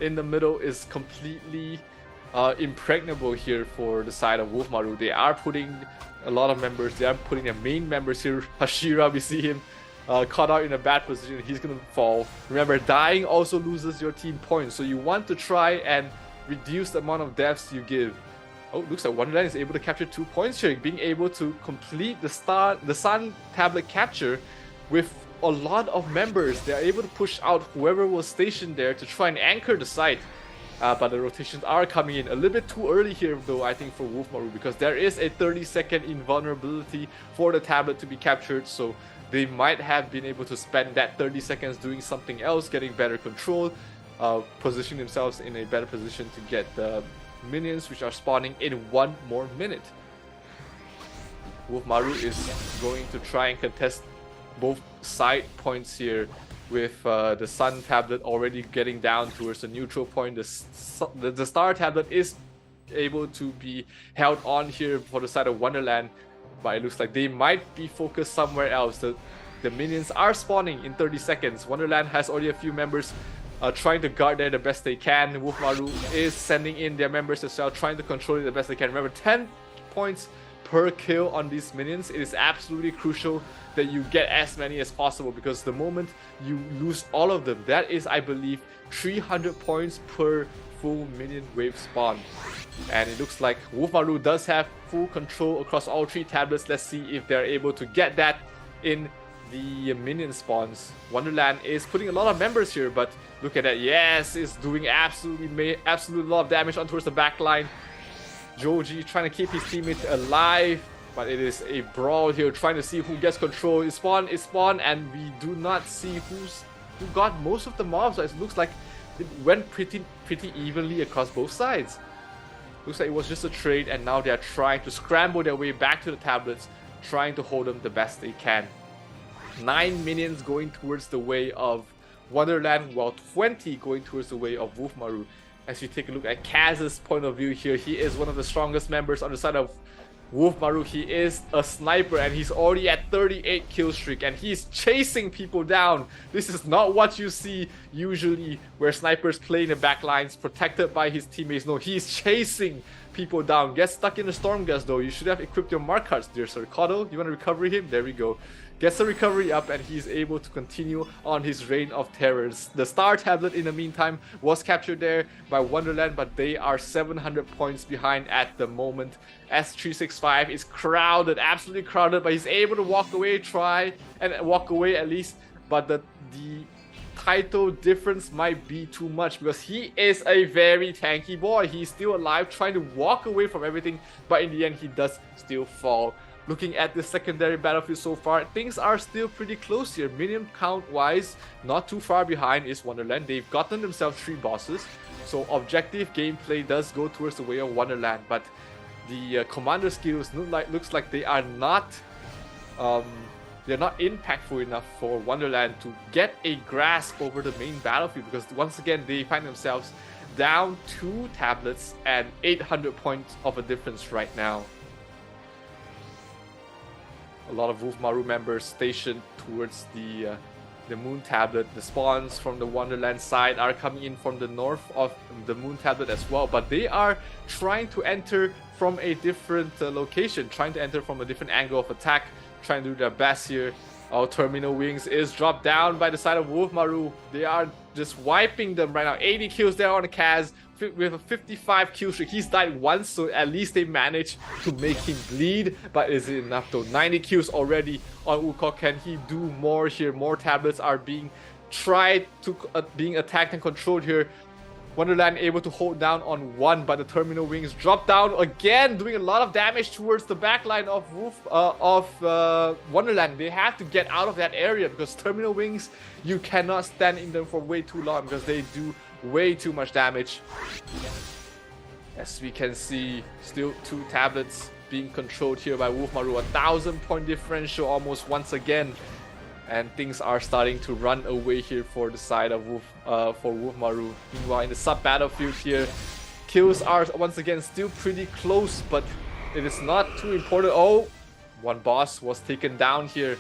in the middle is completely impregnable here for the side of Wolfmaru. They are putting a lot of members, they are putting their main members here. Hashira, we see him caught out in a bad position. He's gonna fall. Remember, dying also loses your team points, so you want to try and reduce the amount of deaths you give. Oh, looks like Wonderland is able to capture 2 points here, being able to complete the Sun tablet capture with a lot of members. They are able to push out whoever was stationed there to try and anchor the site. But the rotations are coming in a little bit too early here, though, I think, for Wolfmaru, because there is a 30-second invulnerability for the tablet to be captured. So they might have been able to spend that 30 seconds doing something else, getting better control, positioning themselves in a better position to get the minions, which are spawning in 1 more minute. Wolfmaru is going to try and contest both side points here, with the Sun tablet already getting down towards the neutral point. The Star tablet is able to be held on here for the side of Wonderland, but it looks like they might be focused somewhere else. The minions are spawning in 30 seconds. Wonderland has already a few members trying to guard there the best they can. Wolfmaru is sending in their members as well, trying to control it the best they can. Remember, 10 points per kill on these minions. It is absolutely crucial that you get as many as possible, because the moment you lose all of them, that is, I believe, 300 points per full minion wave spawn. And it looks like Wolfmaru does have full control across all 3 tablets. Let's see if they're able to get that in the minion spawns. Wonderland is putting a lot of members here, but look at that. Yes, it's doing absolutely a lot of damage on towards the back line. Joji trying to keep his teammates alive, but it is a brawl here, trying to see who gets control. It's spawn, and we do not see who got most of the mobs. It looks like it went pretty evenly across both sides. Looks like it was just a trade, and now they are trying to scramble their way back to the tablets, trying to hold them the best they can. 9 minions going towards the way of Wonderland, while 20 going towards the way of Wolfmaru. As you take a look at Kaz's point of view here, he is one of the strongest members on the side of Wolfmaru. He is a sniper and he's already at 38 kill streak and he's chasing people down. This is not what you see usually where snipers play in the back lines protected by his teammates. No, he's chasing people down. Gets stuck in the storm gas though. You should have equipped your mark cards, dear sir. Coddle, you want to recover him? There we go. Gets the recovery up and he's able to continue on his reign of terrors. The star tablet in the meantime was captured there by Wonderland, but they are 700 points behind at the moment. S365 is crowded, absolutely crowded, but he's able to walk away, try and walk away at least, but the title difference might be too much because he is a very tanky boy. He's still alive, trying to walk away from everything, but in the end he does still fall. Looking at the secondary battlefield so far, things are still pretty close here. Minion count wise, not too far behind is Wonderland. They've gotten themselves 3 bosses, so objective gameplay does go towards the way of Wonderland, but the commander skills looks like they are not they're not impactful enough for Wonderland to get a grasp over the main battlefield, because once again they find themselves down 2 tablets and 800 points of a difference right now. A lot of Wolfmaru members stationed towards the Moon Tablet. The spawns from the Wonderland side are coming in from the north of the Moon Tablet as well, but they are trying to enter from a different location, trying to enter from a different angle of attack, trying to do their best here. Our Terminal Wings is dropped down by the side of Wolfmaru. They are just wiping them right now. 80 kills there on the Kaz with a 55 kill streak. He's died once, so at least they managed to make him bleed, but is it enough though? 90 kills already on Wukong. Can he do more here? More tablets are being tried to being attacked and controlled here. Wonderland able to hold down on 1, but the Terminal Wings drop down again, doing a lot of damage towards the backline of Wonderland. They have to get out of that area because Terminal Wings, you cannot stand in them for way too long because they do way too much damage. As we can see, still 2 tablets being controlled here by Wolfmaru. 1,000 point differential almost once again. And things are starting to run away here for the side of Wolfmaru. Meanwhile, in the sub-battlefield here, kills are once again still pretty close, but it is not too important. Oh, 1 boss was taken down here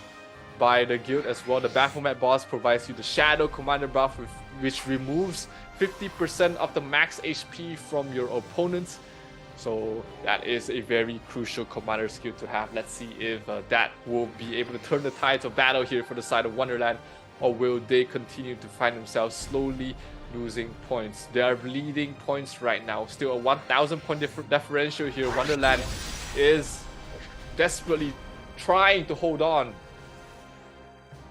by the guild as well. The Baphomet boss provides you the Shadow Commander buff, which removes 50% of the max HP from your opponents. So that is a very crucial commander skill to have. Let's see if that will be able to turn the tides of battle here for the side of Wonderland, or will they continue to find themselves slowly losing points? They are bleeding points right now. Still a 1,000 point differential here. Wonderland is desperately trying to hold on.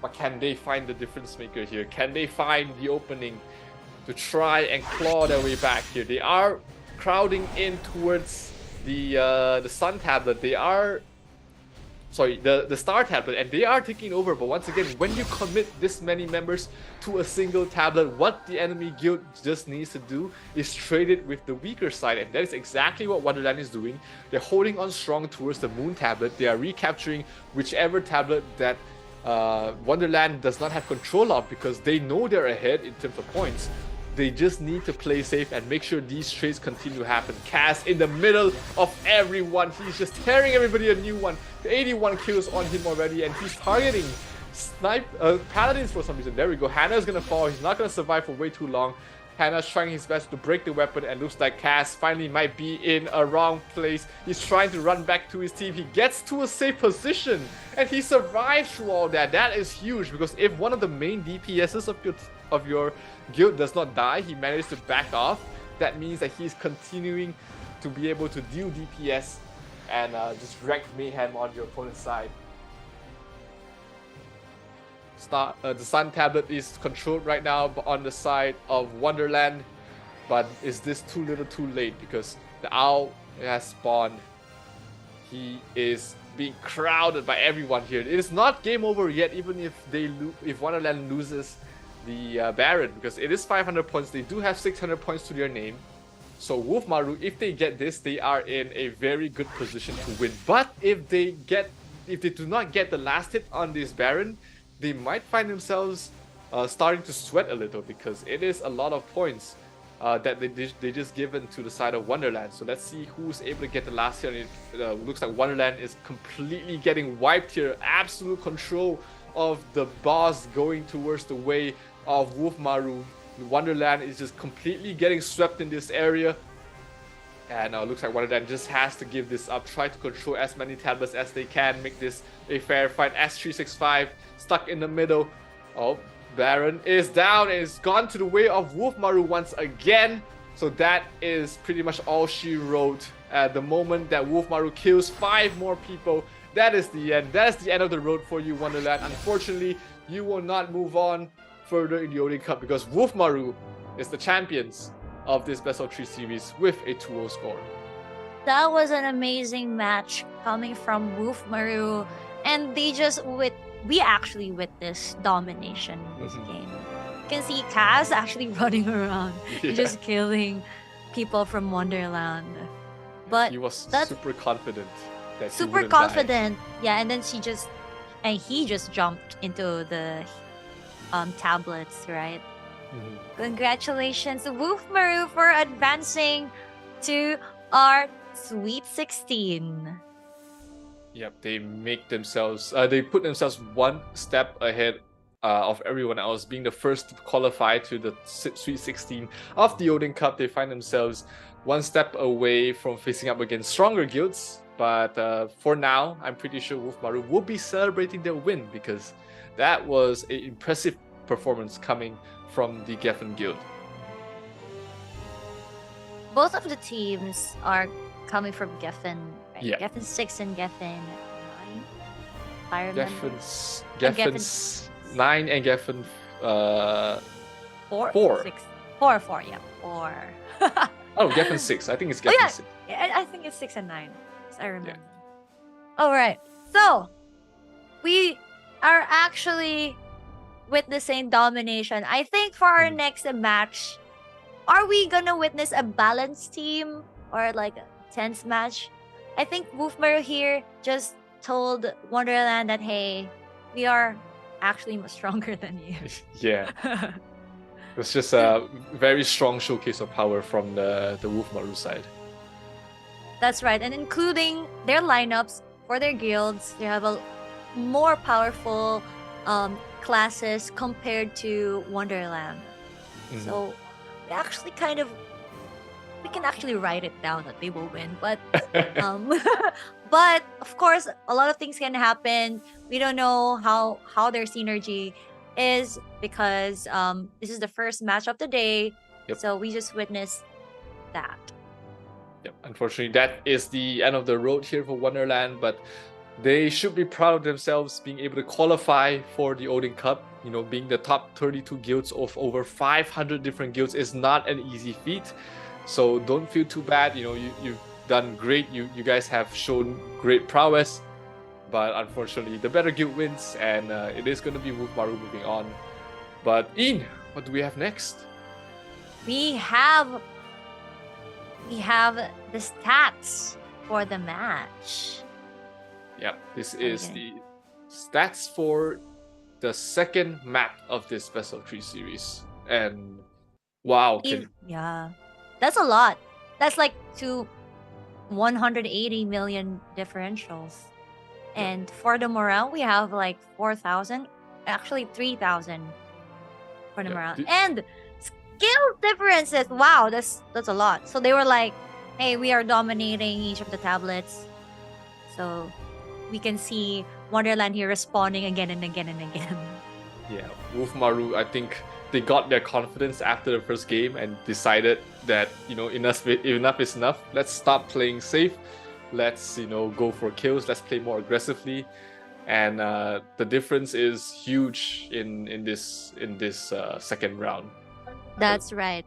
But can they find the difference maker here? Can they find the opening to try and claw their way back here? They are crowding in towards the Sun Tablet. They are the Star Tablet, and they are taking over. But once again, when you commit this many members to a single tablet, what the enemy guild just needs to do is trade it with the weaker side, and that is exactly what Wonderland is doing. They're holding on strong towards the Moon Tablet. They are recapturing whichever tablet that Wonderland does not have control of, because they know they're ahead in terms of points. They just need to play safe and make sure these trades continue to happen. Cass in the middle of everyone. He's just tearing everybody a new one. 81 kills on him already, and he's targeting Paladins for some reason. There we go. Hannah's gonna fall. He's not gonna survive for way too long. Hannah's trying his best to break the weapon, and looks like Cass finally might be in a wrong place. He's trying to run back to his team. He gets to a safe position, and he survives through all that. That is huge, because if one of the main DPSs of your guild does not die, he managed to back off. That means that he's continuing to be able to deal DPS and just wreak mayhem on your opponent's side. The Sun Tablet is controlled right now on the side of Wonderland, but is this too little too late? Because the Owl has spawned. He is being crowded by everyone here. It is not game over yet, even if Wonderland loses the Baron, because it is 500 points. They do have 600 points to their name. So Wolfmaru, if they get this, they are in a very good position to win. But if they do not get the last hit on this Baron, they might find themselves starting to sweat a little because it is a lot of points that they just given to the side of Wonderland. So let's see who's able to get the last hit. And it looks like Wonderland is completely getting wiped here. Absolute control of the boss going towards the way of Wolfmaru. Wonderland is just completely getting swept in this area. And looks like Wonderland just has to give this up, try to control as many tablets as they can, make this a fair fight. S365 stuck in the middle. Oh, Baron is down and is gone to the way of Wolfmaru once again. So that is pretty much all she wrote. At the moment that Wolfmaru kills 5 more people, that is the end. That is the end of the road for you, Wonderland. Unfortunately, you will not move on further in the Odin Cup because Wolfmaru is the champions of this best of 3 series with a 2-0 score. That was an amazing match coming from Wolfmaru, and we actually witnessed domination in this game. You can see Kaz actually running around, just killing people from Wonderland. But he was super confident. That he super wouldn't confident, yeah. And then he just jumped into the tablets, right? Congratulations, Wolfmaru, for advancing to our Sweet 16. Yep, they put themselves one step ahead of everyone else, being the first to qualify to the Sweet 16 of the Odin Cup. They find themselves one step away from facing up against stronger guilds. But for now, I'm pretty sure Wolfmaru will be celebrating their win because that was an impressive performance coming from the Geffen Guild. Both of the teams are coming from Geffen, right? Yeah. Geffen 6 and Geffen 9. If I remember. Geffen's 9 and Geffen 4? 4. 6. 4, yeah. 4. Oh, Geffen 6. I think it's Geffen 6. I think it's 6 and 9. I remember. Yeah. All right. So, we are actually witnessing domination. I think for our next match, are we gonna witness a balanced team or like a tense match? I think Wolfmaru here just told Wonderland that, hey, we are actually much stronger than you. Yeah. It's just a very strong showcase of power from the Wolfmaru side. That's right. And including their lineups for their guilds, they have a more powerful classes compared to Wonderland. So we can actually write it down that they will win. But but of course, a lot of things can happen. We don't know how their synergy is because this is the first match of the day. Yep. So we just witnessed that. Yep. Unfortunately, that is the end of the road here for Wonderland, but they should be proud of themselves being able to qualify for the Odin Cup. You know, being the top 32 guilds of over 500 different guilds is not an easy feat. So don't feel too bad. You know, you've done great. You guys have shown great prowess. But unfortunately, the better guild wins, and it is going to be Wolfmaru moving on. But Ian, what do we have next? We have the stats for the match. Yeah, this is the stats for the second map of this Best of 3 series. And wow. Yeah, that's a lot. That's like 180 million differentials. And for the morale, we have like 4,000, actually 3,000 for the morale. And skill differences, wow, that's a lot. So they were like, hey, we are dominating each of the tablets. So we can see Wonderland here responding again and again and again. Yeah, Wolfmaru, I think they got their confidence after the first game and decided that, you know, enough is enough. Let's stop playing safe. Let's, you know, go for kills. Let's play more aggressively. And the difference is huge in this second round. That's right.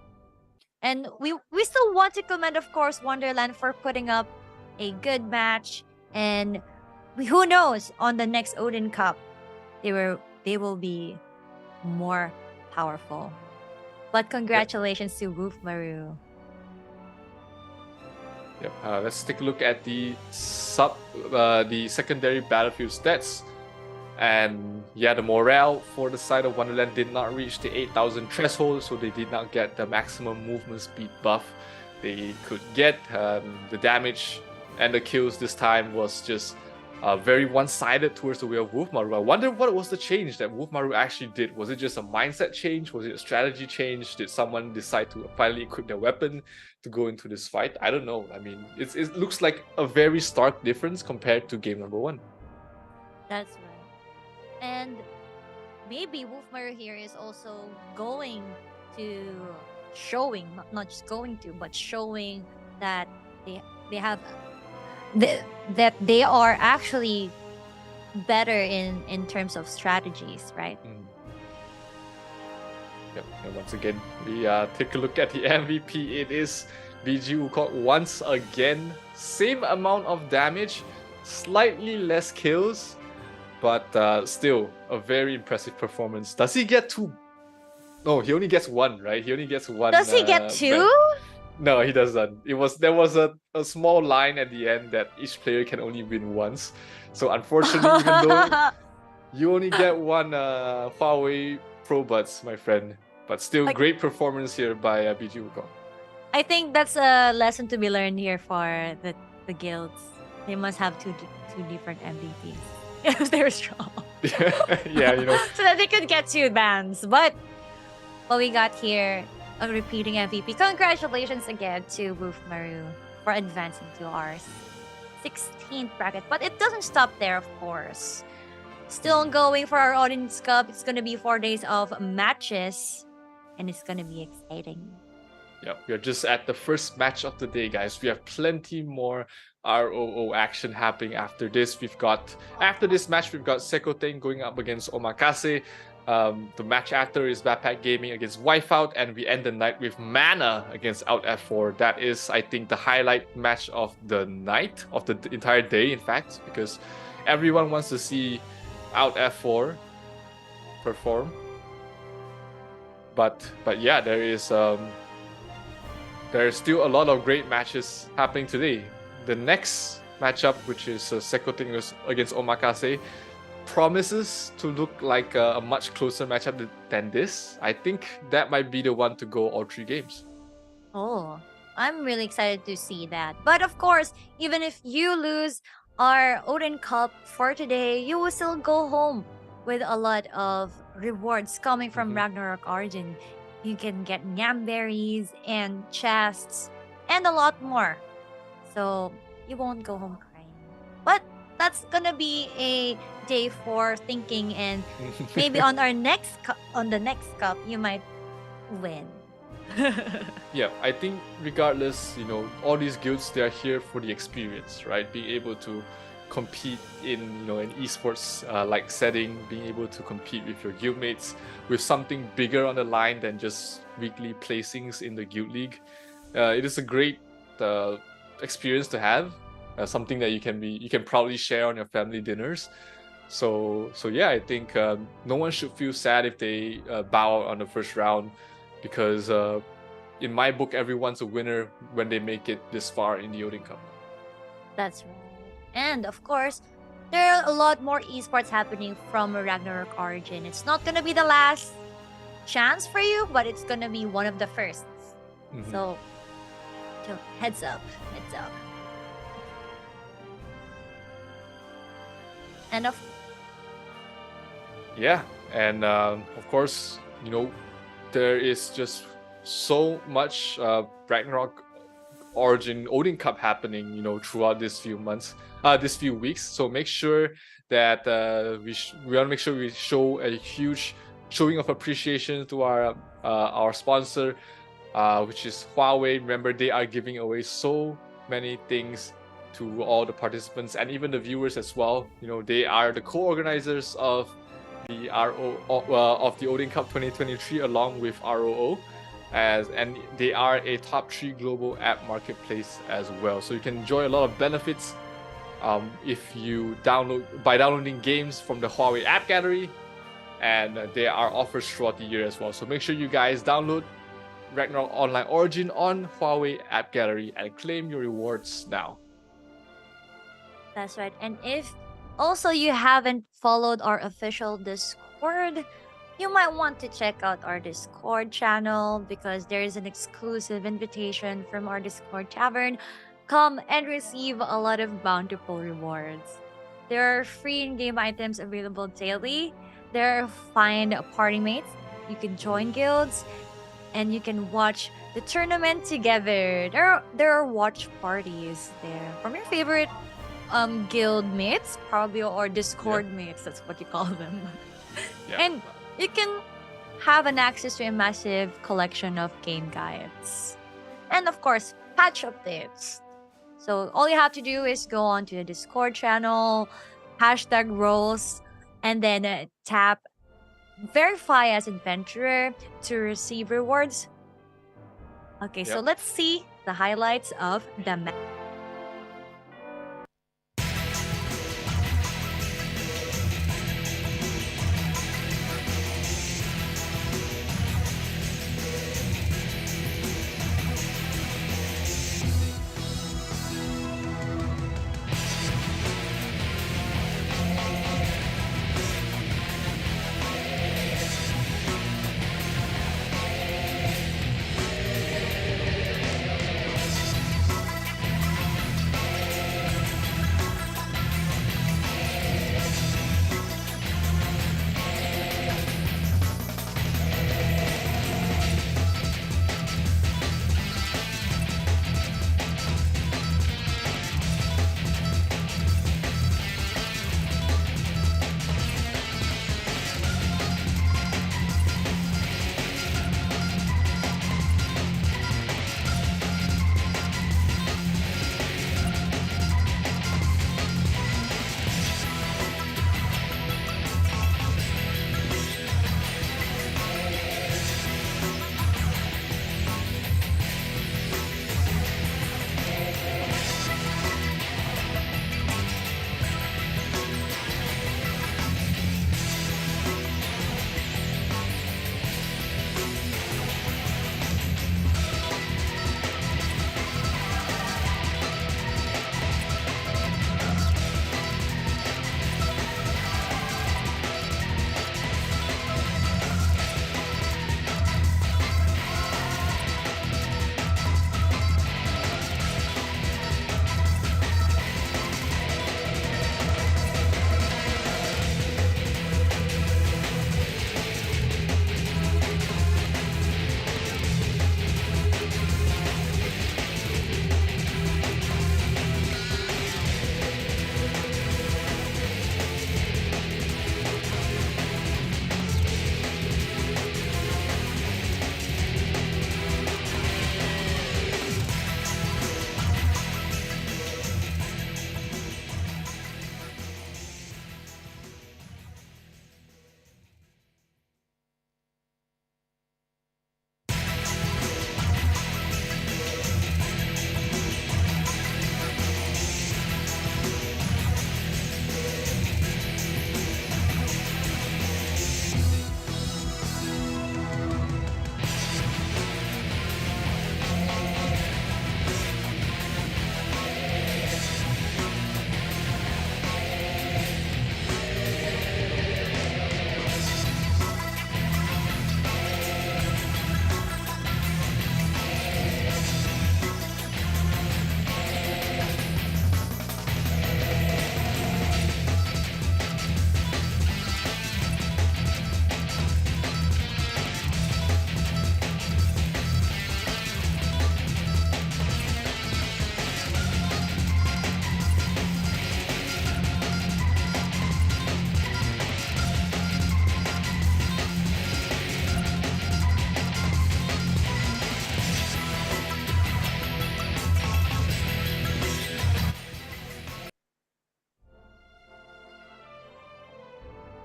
And we still want to commend, of course, Wonderland for putting up a good match. And who knows, on the next Odin Cup, they will be more powerful. But congratulations to Wolfmaru. Yep. Let's take a look at the secondary battlefield stats And yeah, the morale for the side of Wonderland did not reach the 8,000 threshold, so they did not get the maximum movement speed buff they could get. The damage and the kills this time was just very one-sided towards the way of Wolfmaru. I wonder what was the change that Wolfmaru actually did. Was it just a mindset change? Was it a strategy change? Did someone decide to finally equip their weapon to go into this fight? I don't know. I mean, it looks like a very stark difference compared to game number 1. That's right. And maybe Wolfmaru here is also going to showing, not just going to, but showing that they have that they are actually better in terms of strategies, right? Yep. And once again, we take a look at the MVP. It is BG Wukong once again. Same amount of damage, slightly less kills, but still a very impressive performance. Does he get 2? No, he only gets 1, right? He only gets 1. Does he get 2? No, he doesn't. There was a small line at the end that each player can only win once. So unfortunately, even though you only get 1 Huawei Pro Buds, my friend, but still great performance here by BG Wukong. I think that's a lesson to be learned here for the guilds. They must have two different MVPs if they're strong. Yeah, you know. So that they could get 2 bans. But what we got here, a repeating MVP. Congratulations again to Wolfmaru for advancing to our 16th bracket. But it doesn't stop there, of course. Still ongoing for our Odin Cup. It's going to be 4 days of matches, and it's going to be exciting. Yeah, we are just at the first match of the day, guys. We have plenty more ROO action happening after this. After this match, we've got Sekoteng going up against Omakase. The match after is Backpack Gaming against Wipeout, and we end the night with Mana against Out F4. That is, I think, the highlight match of the night, of the entire day, in fact, because everyone wants to see Out F4 perform. But yeah, there is still a lot of great matches happening today. The next matchup, which is Sekoteng against Omakase, promises to look like a much closer matchup than this. I think that might be the one to go all 3 games. Oh, I'm really excited to see that. But of course, even if you lose our Odin Cup for today, you will still go home with a lot of rewards coming from Ragnarok Origin. You can get Nyamberries and chests and a lot more. So you won't go home crying. But that's gonna be a day for thinking, and maybe on the next cup you might win. Yeah, I think regardless, all these guilds, they are here for the experience, right? Being able to compete in an esports like setting, being able to compete with your guildmates with something bigger on the line than just weekly placings in the guild league. It is a great experience to have, something that you can proudly share on your family dinners. So yeah, I think no one should feel sad if they bow out on the first round, because in my book, everyone's a winner when they make it this far in the Odin Cup. That's right. And of course, there are a lot more esports happening from Ragnarok Origin. It's not gonna be the last chance for you, but it's gonna be one of the firsts. So heads up. And of course, there is just so much Ragnarok Origin Odin Cup happening, throughout these few weeks. So make sure that we want to make sure we show a huge showing of appreciation to our sponsor, which is Huawei. Remember, they are giving away so many things to all the participants and even the viewers as well. They are the co-organizers of the of the Odin Cup 2023 along with ROO, and they are a top 3 global app marketplace as well. So you can enjoy a lot of benefits if you by downloading games from the Huawei app gallery, and there are offers throughout the year as well. So make sure you guys download Ragnarok Online Origin on Huawei app gallery and claim your rewards now. That's right. And if Also, you haven't followed our official Discord, you might want to check out our Discord channel because there is an exclusive invitation from our Discord tavern. Come and receive a lot of bountiful rewards. There are free in-game items available daily. There are find party mates. You can join guilds and you can watch the tournament together. There are watch parties there from your favorite guild mates, probably, or Discord mates, that's what you call them. Yeah. And you can have an access to a massive collection of game guides. And of course, patch updates. So all you have to do is go onto the Discord channel, hashtag roles, and then tap verify as adventurer to receive rewards. Okay, so Yep. let's see the highlights of the match.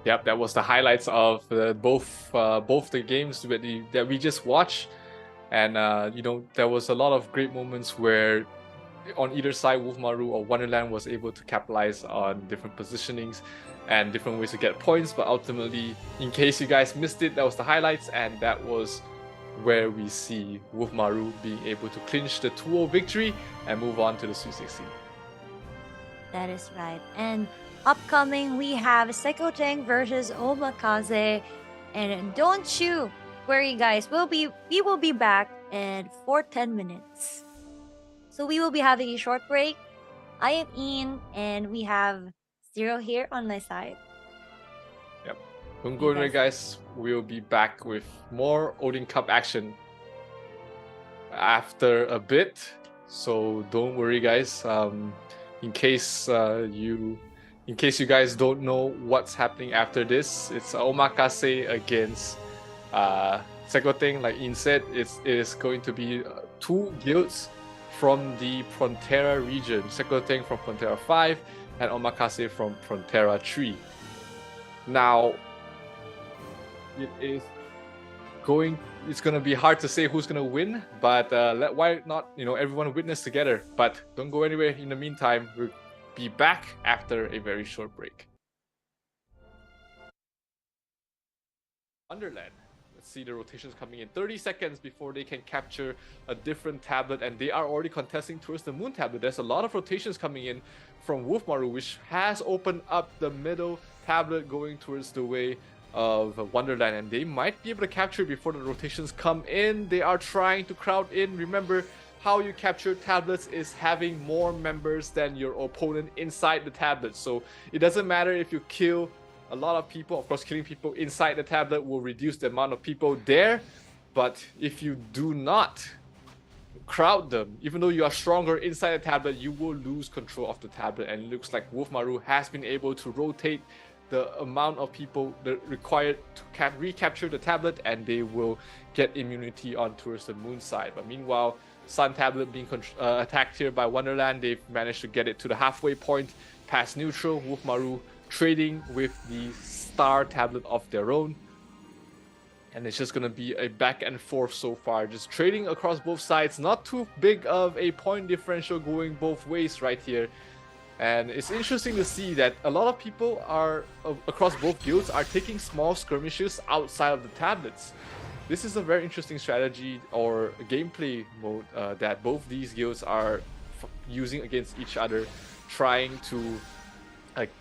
Yep, that was the highlights of both the games that we just watched, and there was a lot of great moments where on either side, Wolfmaru or Wonderland was able to capitalize on different positionings and different ways to get points. But ultimately, in case you guys missed it, that was the highlights, and that was where we see Wolfmaru being able to clinch the 2-0 victory and move on to the Sweet 16. That is right. And upcoming, we have Seko Tang versus Omakaze. And don't you worry, guys. We will be back in for 10 minutes. So we will be having a short break. I am In, and we have Zero here on my side. Yep. Don't go away, guys. We'll be back with more Odin Cup action after a bit. So don't worry, guys. In case you guys don't know what's happening after this, it's Omakase against Sekoteng. Like In said, it is going to be two guilds from the Frontera region. Sekoteng from Frontera 5 and Omakase from Frontera 3. Now, it's gonna be hard to say who's gonna win, but why not, everyone witness together. But don't go anywhere. In the meantime, we'll be back after a very short break. Wonderland. Let's see the rotations coming in. 30 seconds before they can capture a different tablet, and they are already contesting towards the Moon tablet. There's a lot of rotations coming in from Wolfmaru, which has opened up the middle tablet going towards the way of Wonderland, and they might be able to capture it before the rotations come in. They are trying to crowd in. Remember, how you capture tablets is having more members than your opponent inside the tablet. So it doesn't matter if you kill a lot of people. Of course, killing people inside the tablet will reduce the amount of people there, but if you do not crowd them, even though you are stronger inside the tablet, you will lose control of the tablet. And it looks like Wolfmaru has been able to rotate the amount of people that required to recapture the tablet, and they will get immunity on towards the Moon side. But meanwhile, Sun tablet being attacked here by Wonderland, they've managed to get it to the halfway point past neutral. Wolfmaru trading with the Star tablet of their own, and it's just going to be a back and forth so far, just trading across both sides. Not too big of a point differential going both ways right here. And it's interesting to see that a lot of people are across both guilds are taking small skirmishes outside of the tablets. This is a very interesting strategy or gameplay mode that both these guilds are using against each other, trying to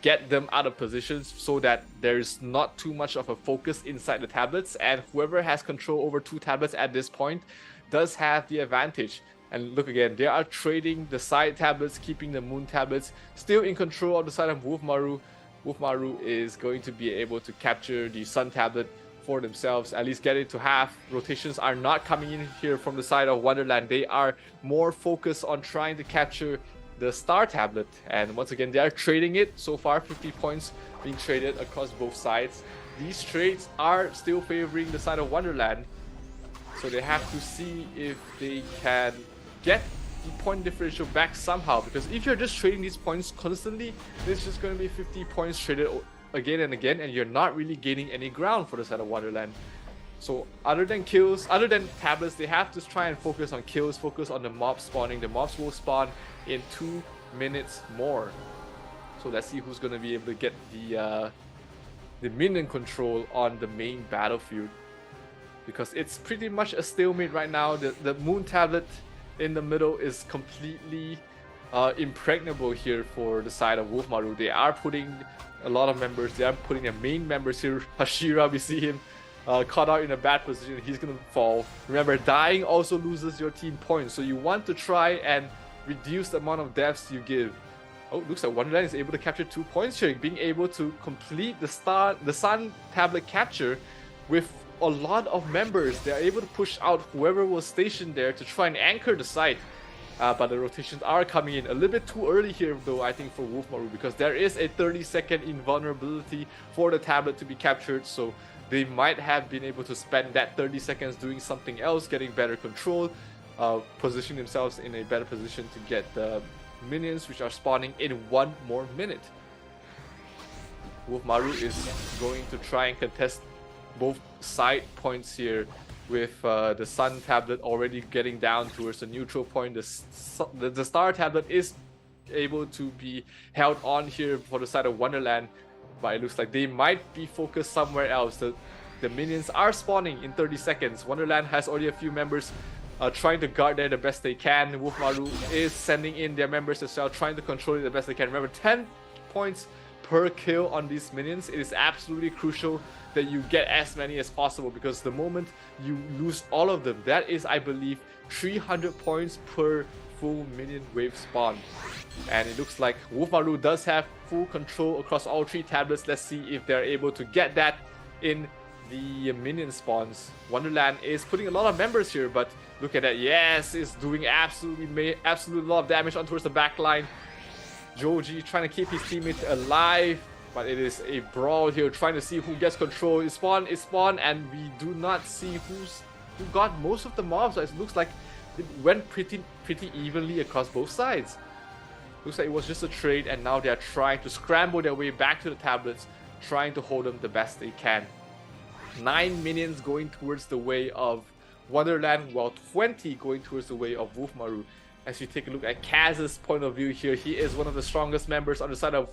get them out of positions so that there's not too much of a focus inside the tablets, and whoever has control over two tablets at this point does have the advantage. And look again, they are trading the side tablets, keeping the Moon tablets still in control on the side of Wolfmaru. Wolfmaru is going to be able to capture the Sun tablet for themselves, at least get it to half. Rotations are not coming in here from the side of Wonderland. They are more focused on trying to capture the Star tablet, and once again they are trading it. So far 50 points being traded across both sides. These trades are still favoring the side of Wonderland, so they have to see if they can get the point differential back somehow, because if you're just trading these points constantly, it's just going to be 50 points traded again and again, and you're not really gaining any ground for the side of Wonderland. So other than kills, other than tablets, they have to try and focus on kills, focus on the mob spawning. The mobs will spawn in 2 minutes more. So let's see who's going to be able to get the minion control on the main battlefield, because it's pretty much a stalemate right now. The Moon tablet in the middle is completely impregnable here for the side of Wolfmaru. They are putting a lot of members, they are putting their main members here. Hashira, we see him caught out in a bad position. He's gonna fall. Remember, dying also loses your team points, so you want to try and reduce the amount of deaths you give. Oh, looks like Wonderland is able to capture 2 points here, being able to complete the Sun tablet capture with a lot of members. They are able to push out whoever was stationed there to try and anchor the site. But the rotations are coming in a little bit too early here, though, I think, for Wolfmaru, because there is a 30-second invulnerability for the tablet to be captured. So they might have been able to spend that 30 seconds doing something else, getting better control, positioning themselves in a better position to get the minions, which are spawning in 1 more minute. Wolfmaru is going to try and contest both side points here, with the Sun tablet already getting down towards the neutral point. The Star tablet is able to be held on here for the side of Wonderland, but it looks like they might be focused somewhere else. The minions are spawning in 30 seconds. Wonderland has already a few members trying to guard there the best they can. Wolfmaru is sending in their members as well, trying to control it the best they can. Remember, 10 points per kill on these minions. It is absolutely crucial that you get as many as possible, because the moment you lose all of them, that is, I believe, 300 points per full minion wave spawn. And it looks like Wolfmaru does have full control across all 3 tablets. Let's see if they're able to get that in the minion spawns. Wonderland is putting a lot of members here, but look at that. Yes, it's doing absolutely lot of damage on towards the back line. Joji trying to keep his teammates alive, but it is a brawl here, trying to see who gets control. It's spawn, and we do not see who got most of the mobs. So it looks like it went pretty evenly across both sides. Looks like it was just a trade, and now they're trying to scramble their way back to the tablets, trying to hold them the best they can. 9 minions going towards the way of Wonderland, while 20 going towards the way of Wolfmaru. As you take a look at Kaz's point of view here, he is one of the strongest members on the side of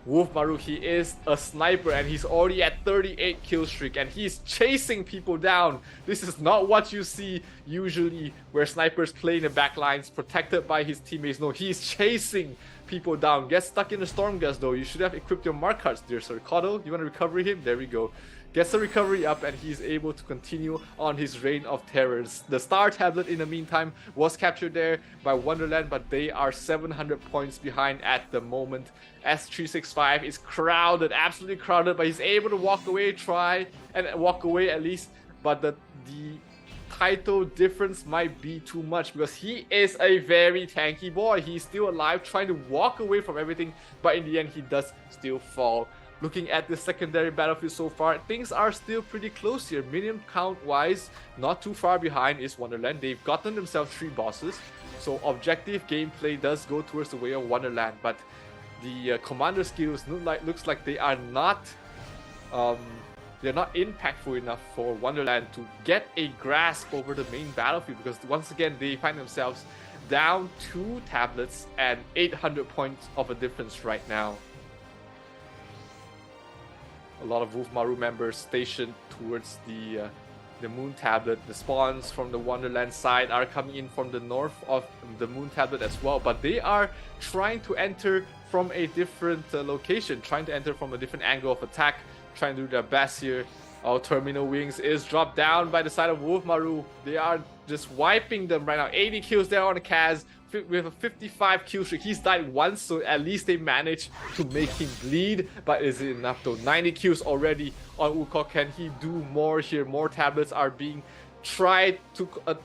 Wolfmaru. He is a sniper, and he's already at 38 kill streak, and he's chasing people down. This is not what you see usually, where snipers play in the back lines protected by his teammates. No, he's chasing people down. Gets stuck in the storm gas though. You should have equipped your mark cards, dear sir. Kodo, you want to recover him? There we go. Gets the recovery up, and he's able to continue on his reign of terrors. The star tablet in the meantime was captured there by Wonderland, but they are 700 points behind at the moment. S365 is crowded, absolutely crowded, but he's able to walk away, walk away at least, but the title difference might be too much, because he is a very tanky boy. He's still alive, trying to walk away from everything, but in the end he does still fall. Looking at the secondary battlefield so far, things are still pretty close here. Minion count wise, not too far behind is Wonderland. They've gotten themselves 3 bosses, so objective gameplay does go towards the way of Wonderland, but the commander skills looks like they are not they're not impactful enough for Wonderland to get a grasp over the main battlefield, because once again they find themselves down 2 tablets and 800 points of a difference right now. A lot of Wolfmaru members stationed towards the Moon Tablet. The spawns from the Wonderland side are coming in from the north of the Moon Tablet as well, but they are trying to enter from a different location, trying to enter from a different angle of attack, trying to do their best here. Our Terminal Wings is dropped down by the side of Wolfmaru. They are just wiping them right now. 80 kills there on the Kaz with a 55 kill streak. He's died once, so at least they managed to make him bleed, but is it enough though? 90 kills already on Wukong. Can he do more here? More tablets are being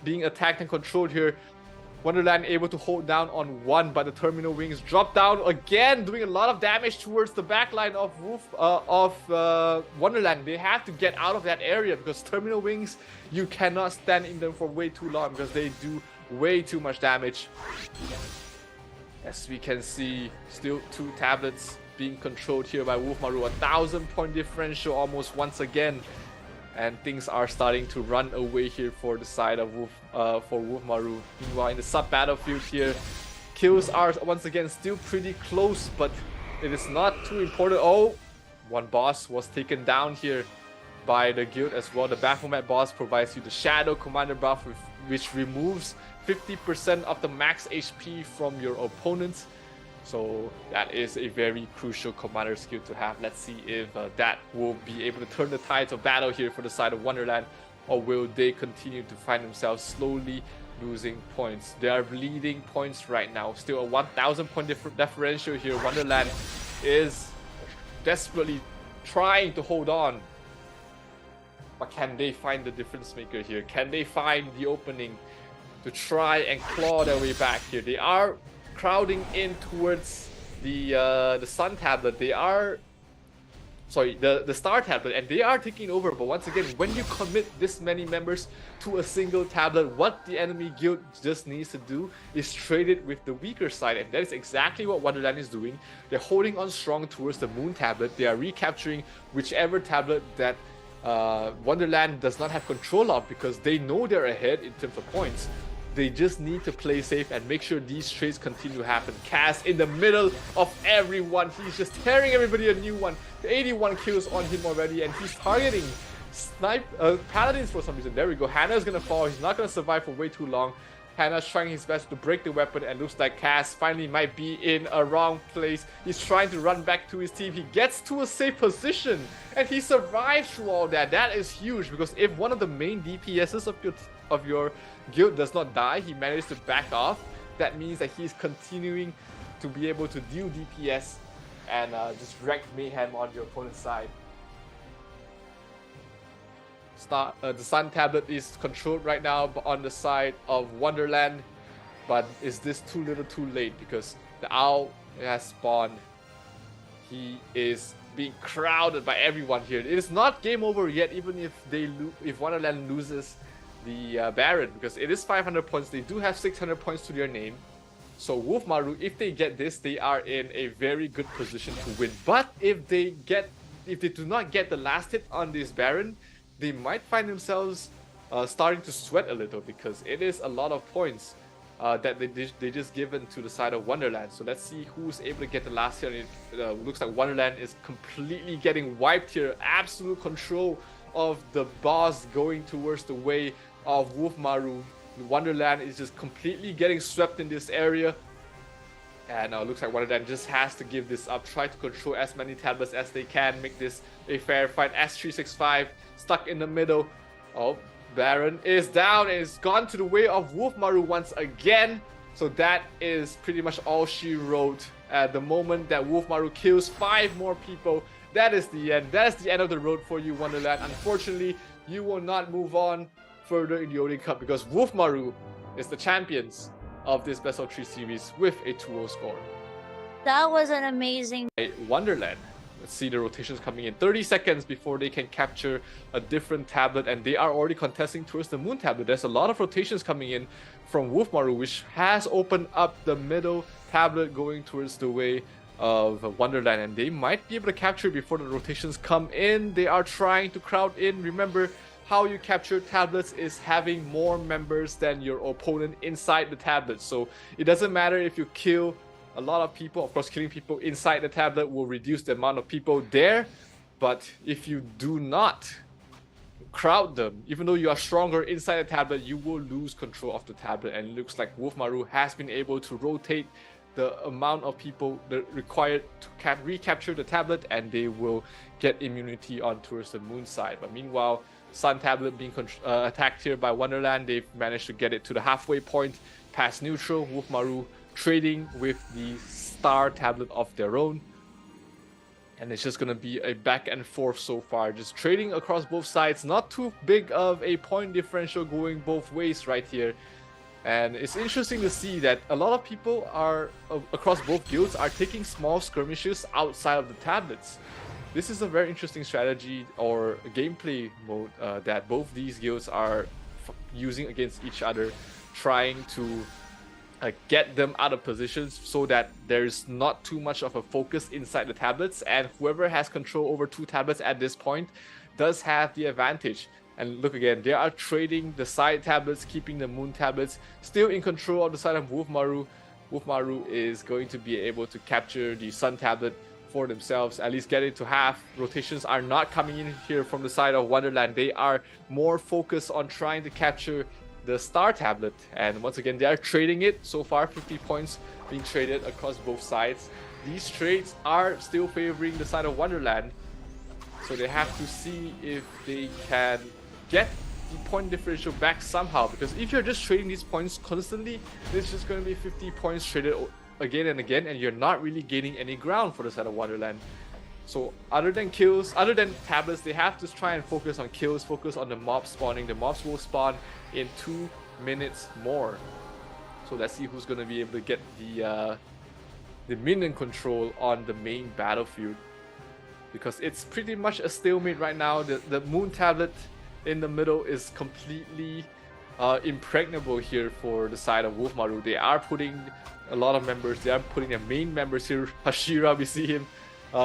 being attacked and controlled here. Wonderland able to hold down on 1, but the Terminal Wings drop down again, doing a lot of damage towards the backline of Wonderland. They have to get out of that area, because Terminal Wings, you cannot stand in them for way too long, because they do way too much damage. As we can see, still 2 tablets being controlled here by Wolfmaru. 1,000 point differential almost once again, and things are starting to run away here for the side of Wolfmaru. Meanwhile, in the sub battlefield here, kills are once again still pretty close, but it is not too important. Oh, 1 boss was taken down here by the guild as well. The Baphomet boss provides you the Shadow Commander buff, which removes 50% of the max HP from your opponents. So that is a very crucial commander skill to have. Let's see if that will be able to turn the tides of battle here for the side of Wonderland, or will they continue to find themselves slowly losing points? They are bleeding points right now. Still a 1,000 point differential here. Wonderland is desperately trying to hold on. But can they find the difference maker here? Can they find the opening to try and claw their way back here? They are crowding in towards the Sun Tablet. They are... Sorry, the Star Tablet, and they are taking over. But once again, when you commit this many members to a single tablet, what the enemy guild just needs to do is trade it with the weaker side, and that is exactly what Wonderland is doing. They're holding on strong towards the Moon Tablet. They are recapturing whichever tablet that Wonderland does not have control of, because they know they're ahead in terms of points. They just need to play safe and make sure these trades continue to happen. Kaz in the middle of everyone. He's just tearing everybody a new one. 81 kills on him already, and he's targeting Paladins for some reason. There we go. Hannah's gonna fall. He's not gonna survive for way too long. Hannah's trying his best to break the weapon, and looks like Cass finally might be in a wrong place. He's trying to run back to his team. He gets to a safe position, and he survives through all that. That is huge, because if one of the main DPSs of your guild does not die, he manages to back off. That means that he's continuing to be able to deal DPS and just wreak mayhem on your opponent's side. The Sun Tablet is controlled right now on the side of Wonderland, but is this too little too late, because the Owl has spawned. He is being crowded by everyone here. It is not game over yet, even if Wonderland loses the Baron, because it is 500 points. They do have 600 points to their name. So Wolfmaru, if they get this, they are in a very good position to win. But if they do not get the last hit on this Baron, they might find themselves starting to sweat a little, because it is a lot of points that they just given to the side of Wonderland. So let's see who's able to get the last hit. It looks like Wonderland is completely getting wiped here. Absolute control of the boss going towards the way of Wolfmaru. Wonderland is just completely getting swept in this area. And looks like Wonderland just has to give this up. Try to control as many tablets as they can. Make this a fair fight. S365 stuck in the middle. Oh, Baron is down and is gone to the way of Wolfmaru once again. So that is pretty much all she wrote. At the moment that Wolfmaru kills 5 more people, that is the end. That is the end of the road for you, Wonderland. Unfortunately, you will not move on further in the Odin Cup, because Wolfmaru is the champions of this best of 3 series with a 2-0 score. That was an amazing... Wonderland. Let's see the rotations coming in. 30 seconds before they can capture a different tablet, and they are already contesting towards the Moon Tablet. There's a lot of rotations coming in from Wolfmaru, which has opened up the middle tablet going towards the way of Wonderland, and they might be able to capture before the rotations come in. They are trying to crowd in. Remember, how you capture tablets is having more members than your opponent inside the tablet. So it doesn't matter if you kill a lot of people. Of course, killing people inside the tablet will reduce the amount of people there. But if you do not crowd them, even though you are stronger inside the tablet, you will lose control of the tablet. And it looks like Wolfmaru has been able to rotate the amount of people that required to recapture the tablet, and they will get immunity on towards the Moon side. But meanwhile, Sun Tablet being attacked here by Wonderland. They've managed to get it to the halfway point past neutral. Wolfmaru trading with the Star Tablet of their own. And it's just going to be a back and forth so far. Just trading across both sides. Not too big of a point differential going both ways right here. And it's interesting to see that a lot of people are across both guilds are taking small skirmishes outside of the tablets. This is a very interesting strategy or gameplay mode that both these guilds are using against each other, trying to get them out of positions so that there's not too much of a focus inside the tablets, and whoever has control over 2 tablets at this point does have the advantage. And look again, they are trading the side tablets, keeping the Moon tablets still in control of the side of Wolfmaru. Wolfmaru is going to be able to capture the Sun tablet for themselves, at least get it to half. Rotations are not coming in here from the side of Wonderland. They are more focused on trying to capture the Star tablet, and once again they are trading it. So far 50 points being traded across both sides. These trades are still favoring the side of Wonderland, so they have to see if they can get the point differential back somehow, because if you're just trading these points constantly, it's just going to be 50 points traded again and again, and you're not really gaining any ground for the side of Wonderland. So other than kills, other than tablets, they have to try and focus on kills, focus on the mob spawning. The mobs will spawn in 2 minutes more. So let's see who's going to be able to get the minion control on the main battlefield, because it's pretty much a stalemate right now. The Moon tablet in the middle is completely impregnable here for the side of Wolfmaru. They are putting a lot of members, they are putting their main members here. Hashira, we see him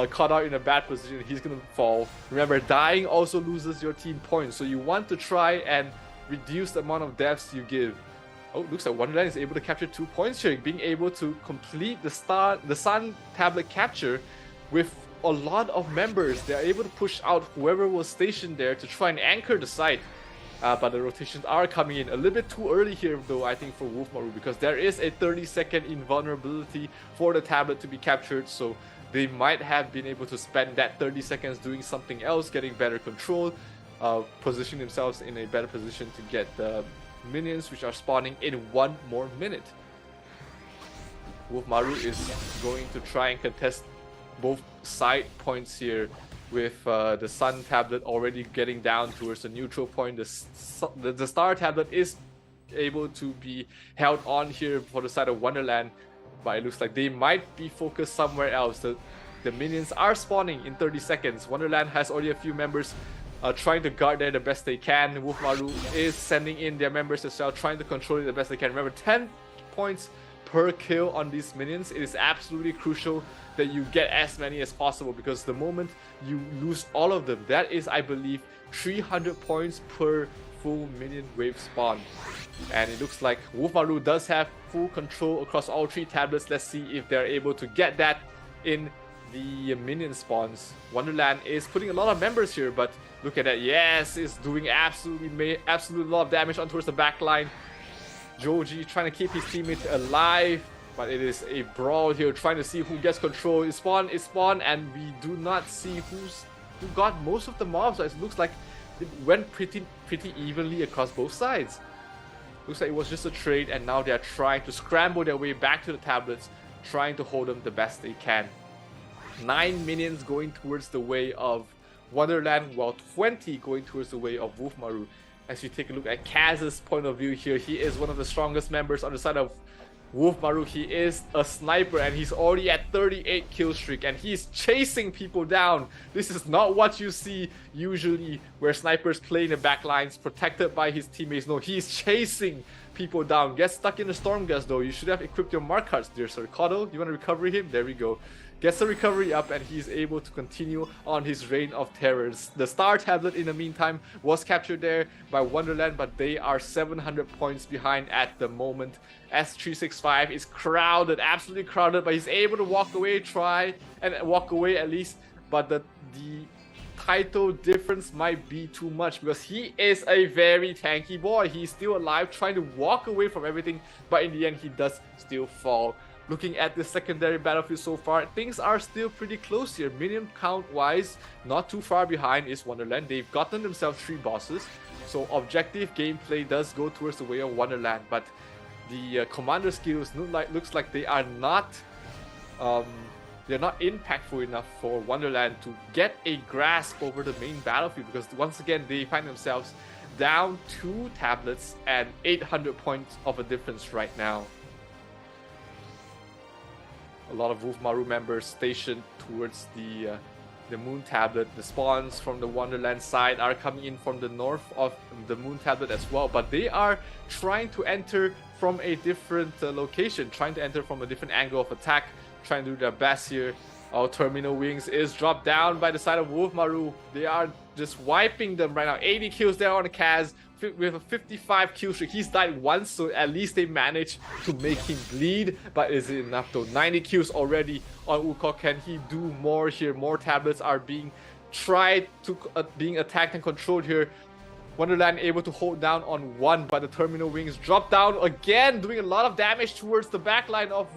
caught out in a bad position. He's gonna fall. Remember, dying also loses your team points, so you want to try and reduce the amount of deaths you give. Oh, looks like Wonderland is able to capture 2 points here, being able to complete the Sun tablet capture with a lot of members. They're able to push out whoever was stationed there to try and anchor the site. But the rotations are coming in a little bit too early here, though, I think, for Wolfmaru, because there is a 30-second invulnerability for the tablet to be captured. So they might have been able to spend that 30 seconds doing something else, getting better control, position themselves in a better position to get the minions which are spawning in 1 more minute. Wolfmaru is going to try and contest both side points here, with the Sun tablet already getting down towards the neutral point. The Star tablet is able to be held on here for the side of Wonderland, but it looks like they might be focused somewhere else. The minions are spawning in 30 seconds. Wonderland has already a few members trying to guard there the best they can. Wolfmaru is sending in their members as well, trying to control it the best they can. Remember, 10 points per kill on these minions. It is absolutely crucial that you get as many as possible, because the moment you lose all of them, that is, I believe, 300 points per full minion wave spawn. And it looks like Wolfmaru does have full control across all 3 tablets. Let's see if they're able to get that in the minion spawns. Wonderland is putting a lot of members here, but look at that. Yes, it's doing absolutely lot of damage on towards the back line. Joji trying to keep his teammates alive, but it is a brawl here, trying to see who gets control. It's spawn, and we do not see who got most of the mobs. So it looks like it went pretty evenly across both sides. Looks like it was just a trade, and now they are trying to scramble their way back to the tablets, trying to hold them the best they can. 9 minions going towards the way of Wonderland, while 20 going towards the way of Wolfmaru. As you take a look at Kaz's point of view here, he is one of the strongest members on the side of Wolfmaru. He is a sniper, and he's already at 38 kill streak, and he's chasing people down. This is not what you see usually, where snipers play in the back lines protected by his teammates. No, he's chasing people down. Get stuck in the storm gas though. You should have equipped your mark cards, dear sir. Coddle, you want to recover him? There we go. Gets the recovery up, and he's able to continue on his reign of terrors. The Star tablet, in the meantime, was captured there by Wonderland, but they are 700 points behind at the moment. S365 is crowded, absolutely crowded, but he's able to walk away, at least. But the title difference might be too much, because he is a very tanky boy. He's still alive, trying to walk away from everything, but in the end, he does still fall. Looking at the secondary battlefield so far, things are still pretty close here. Minion count wise, not too far behind is Wonderland. They've gotten themselves 3 bosses, so objective gameplay does go towards the way of Wonderland, but the commander skills looks like they are not they're not impactful enough for Wonderland to get a grasp over the main battlefield, because once again they find themselves down 2 tablets and 800 points of a difference right now. A lot of Wolfmaru members stationed towards the Moon Tablet. The spawns from the Wonderland side are coming in from the north of the Moon Tablet as well, but they are trying to enter from a different location, trying to enter from a different angle of attack, trying to do their best here. Our Terminal Wings is dropped down by the side of Wolfmaru. They are just wiping them right now. 80 kills there on the Kaz with a 55 kill streak. He's died once, so at least they managed to make him bleed. But is it enough though? 90 kills already on Wukong. Can he do more here? More tablets are being being attacked and controlled here. Wonderland able to hold down on 1, but the Terminal Wings drop down again, doing a lot of damage towards the backline of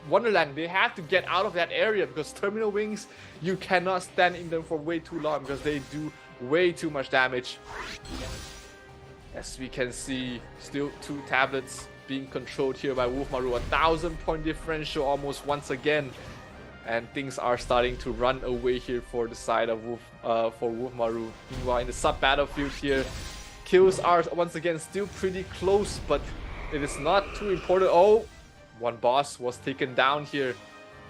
Wonderland. They have to get out of that area, because Terminal Wings, you cannot stand in them for way too long, because they do way too much damage. As we can see, still 2 tablets being controlled here by Wolfmaru. 1,000 point differential almost once again. And things are starting to run away here for the side of Wolfmaru. Meanwhile, in the sub-battlefield here, kills are once again still pretty close, but it is not too important. Oh, 1 boss was taken down here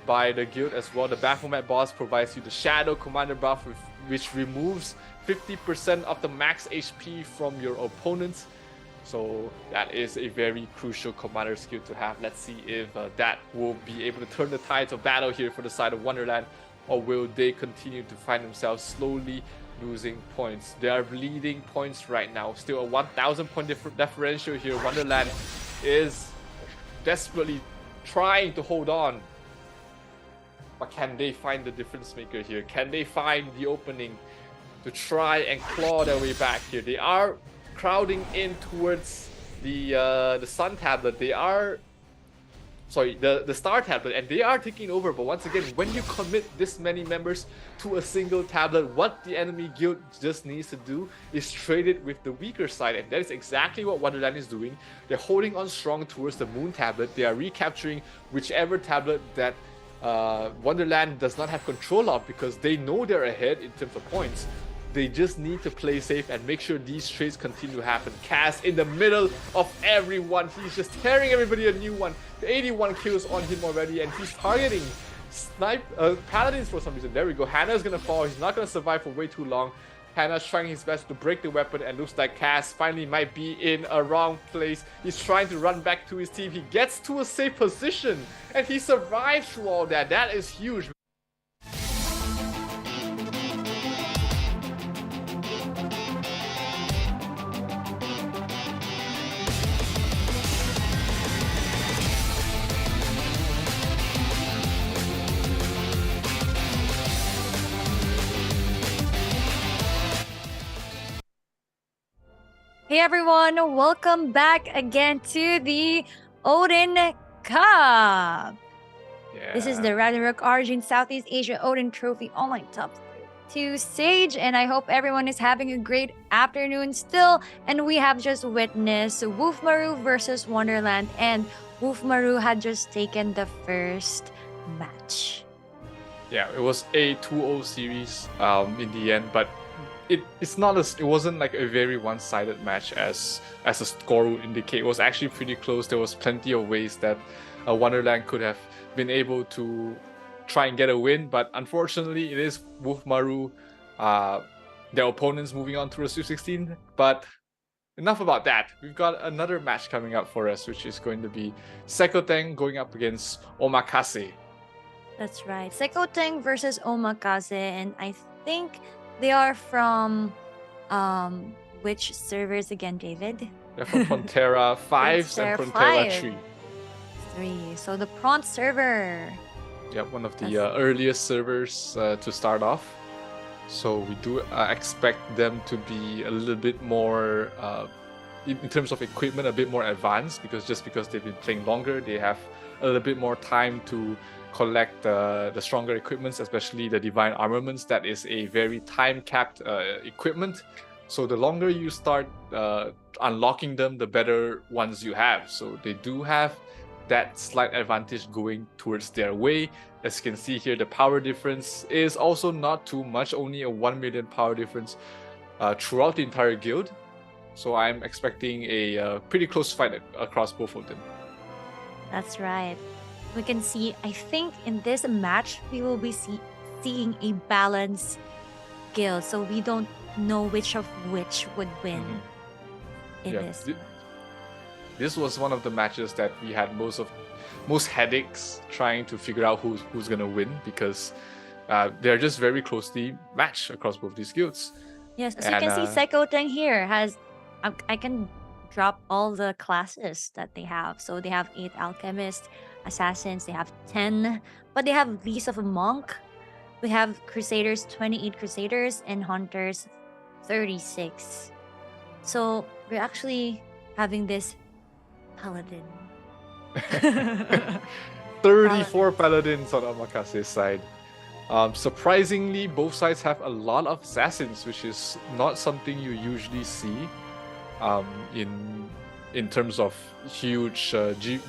by the guild as well. The Baphomet boss provides you the Shadow Commander buff, which removes 50% of the max HP from your opponents. So that is a very crucial commander skill to have. Let's see if that will be able to turn the tides of battle here for the side of Wonderland, or will they continue to find themselves slowly losing points? They are bleeding points right now. Still a 1,000 point differential here. Wonderland is desperately trying to hold on. But can they find the difference maker here? Can they find the opening to try and claw their way back here? They are crowding in towards the Sun Tablet. They are... Sorry, the Star Tablet, and they are taking over. But once again, when you commit this many members to a single tablet, what the enemy guild just needs to do is trade it with the weaker side, and that is exactly what Wonderland is doing. They're holding on strong towards the Moon Tablet. They are recapturing whichever tablet that Wonderland does not have control of, because they know they're ahead in terms of points. They just need to play safe and make sure these trades continue to happen. Cass in the middle of everyone. He's just tearing everybody a new one. 81 kills on him already, and he's targeting Paladins for some reason. There we go. Hannah's gonna fall. He's not gonna survive for way too long. Hannah's trying his best to break the weapon, and looks like Cass finally might be in a wrong place. He's trying to run back to his team. He gets to a safe position, and he survives through all that. That is huge. Hey everyone, welcome back again to the Odin Cup. This is the Ragnarok Origin Southeast Asia Odin Trophy Online Top 2 stage, and I hope everyone is having a great afternoon still. And we have just witnessed Wolfmaru versus Wonderland, and Wolfmaru had just taken the first match. Yeah, it was a 2-0 series in the end, but it wasn't like a very one-sided match as a score would indicate. It was actually pretty close. There was plenty of ways that Wonderland could have been able to try and get a win, but unfortunately it is Wolfmaru, their opponents, moving on to the Sweet 16. But enough about that. We've got another match coming up for us, which is going to be Sekoteng going up against Omakase. That's right, Sekoteng versus Omakase, and I think they are from which servers again, David? They're from Frontera 5 and Frontera 3. 3. So the Pront server. Yeah, one of the earliest servers to start off. So we do expect them to be a little bit more, in terms of equipment, a bit more advanced, because they've been playing longer, they have a little bit more time to collect the stronger equipments, especially the divine armaments. That is a very time-capped equipment. So the longer you start unlocking them, the better ones you have. So they do have that slight advantage going towards their way. As you can see here, the power difference is also not too much, only a 1 million power difference throughout the entire guild. So I'm expecting a pretty close fight across both of them. That's right. We can see, I think in this match, we will be seeing a balanced guild. So we don't know which of which would win in this. This was one of the matches that we had most headaches trying to figure out who's gonna win, because they're just very closely matched across both these guilds. Yes, as you can see, Sekoteng here has, I can drop all the classes that they have. So they have 8 alchemists, assassins, they have 10, but they have Lease of a Monk. We have Crusaders, 28 Crusaders, and Hunters, 36. So we're actually having this Paladin. 34 Paladins on Omakase's side. Surprisingly, both sides have a lot of assassins, which is not something you usually see in terms of huge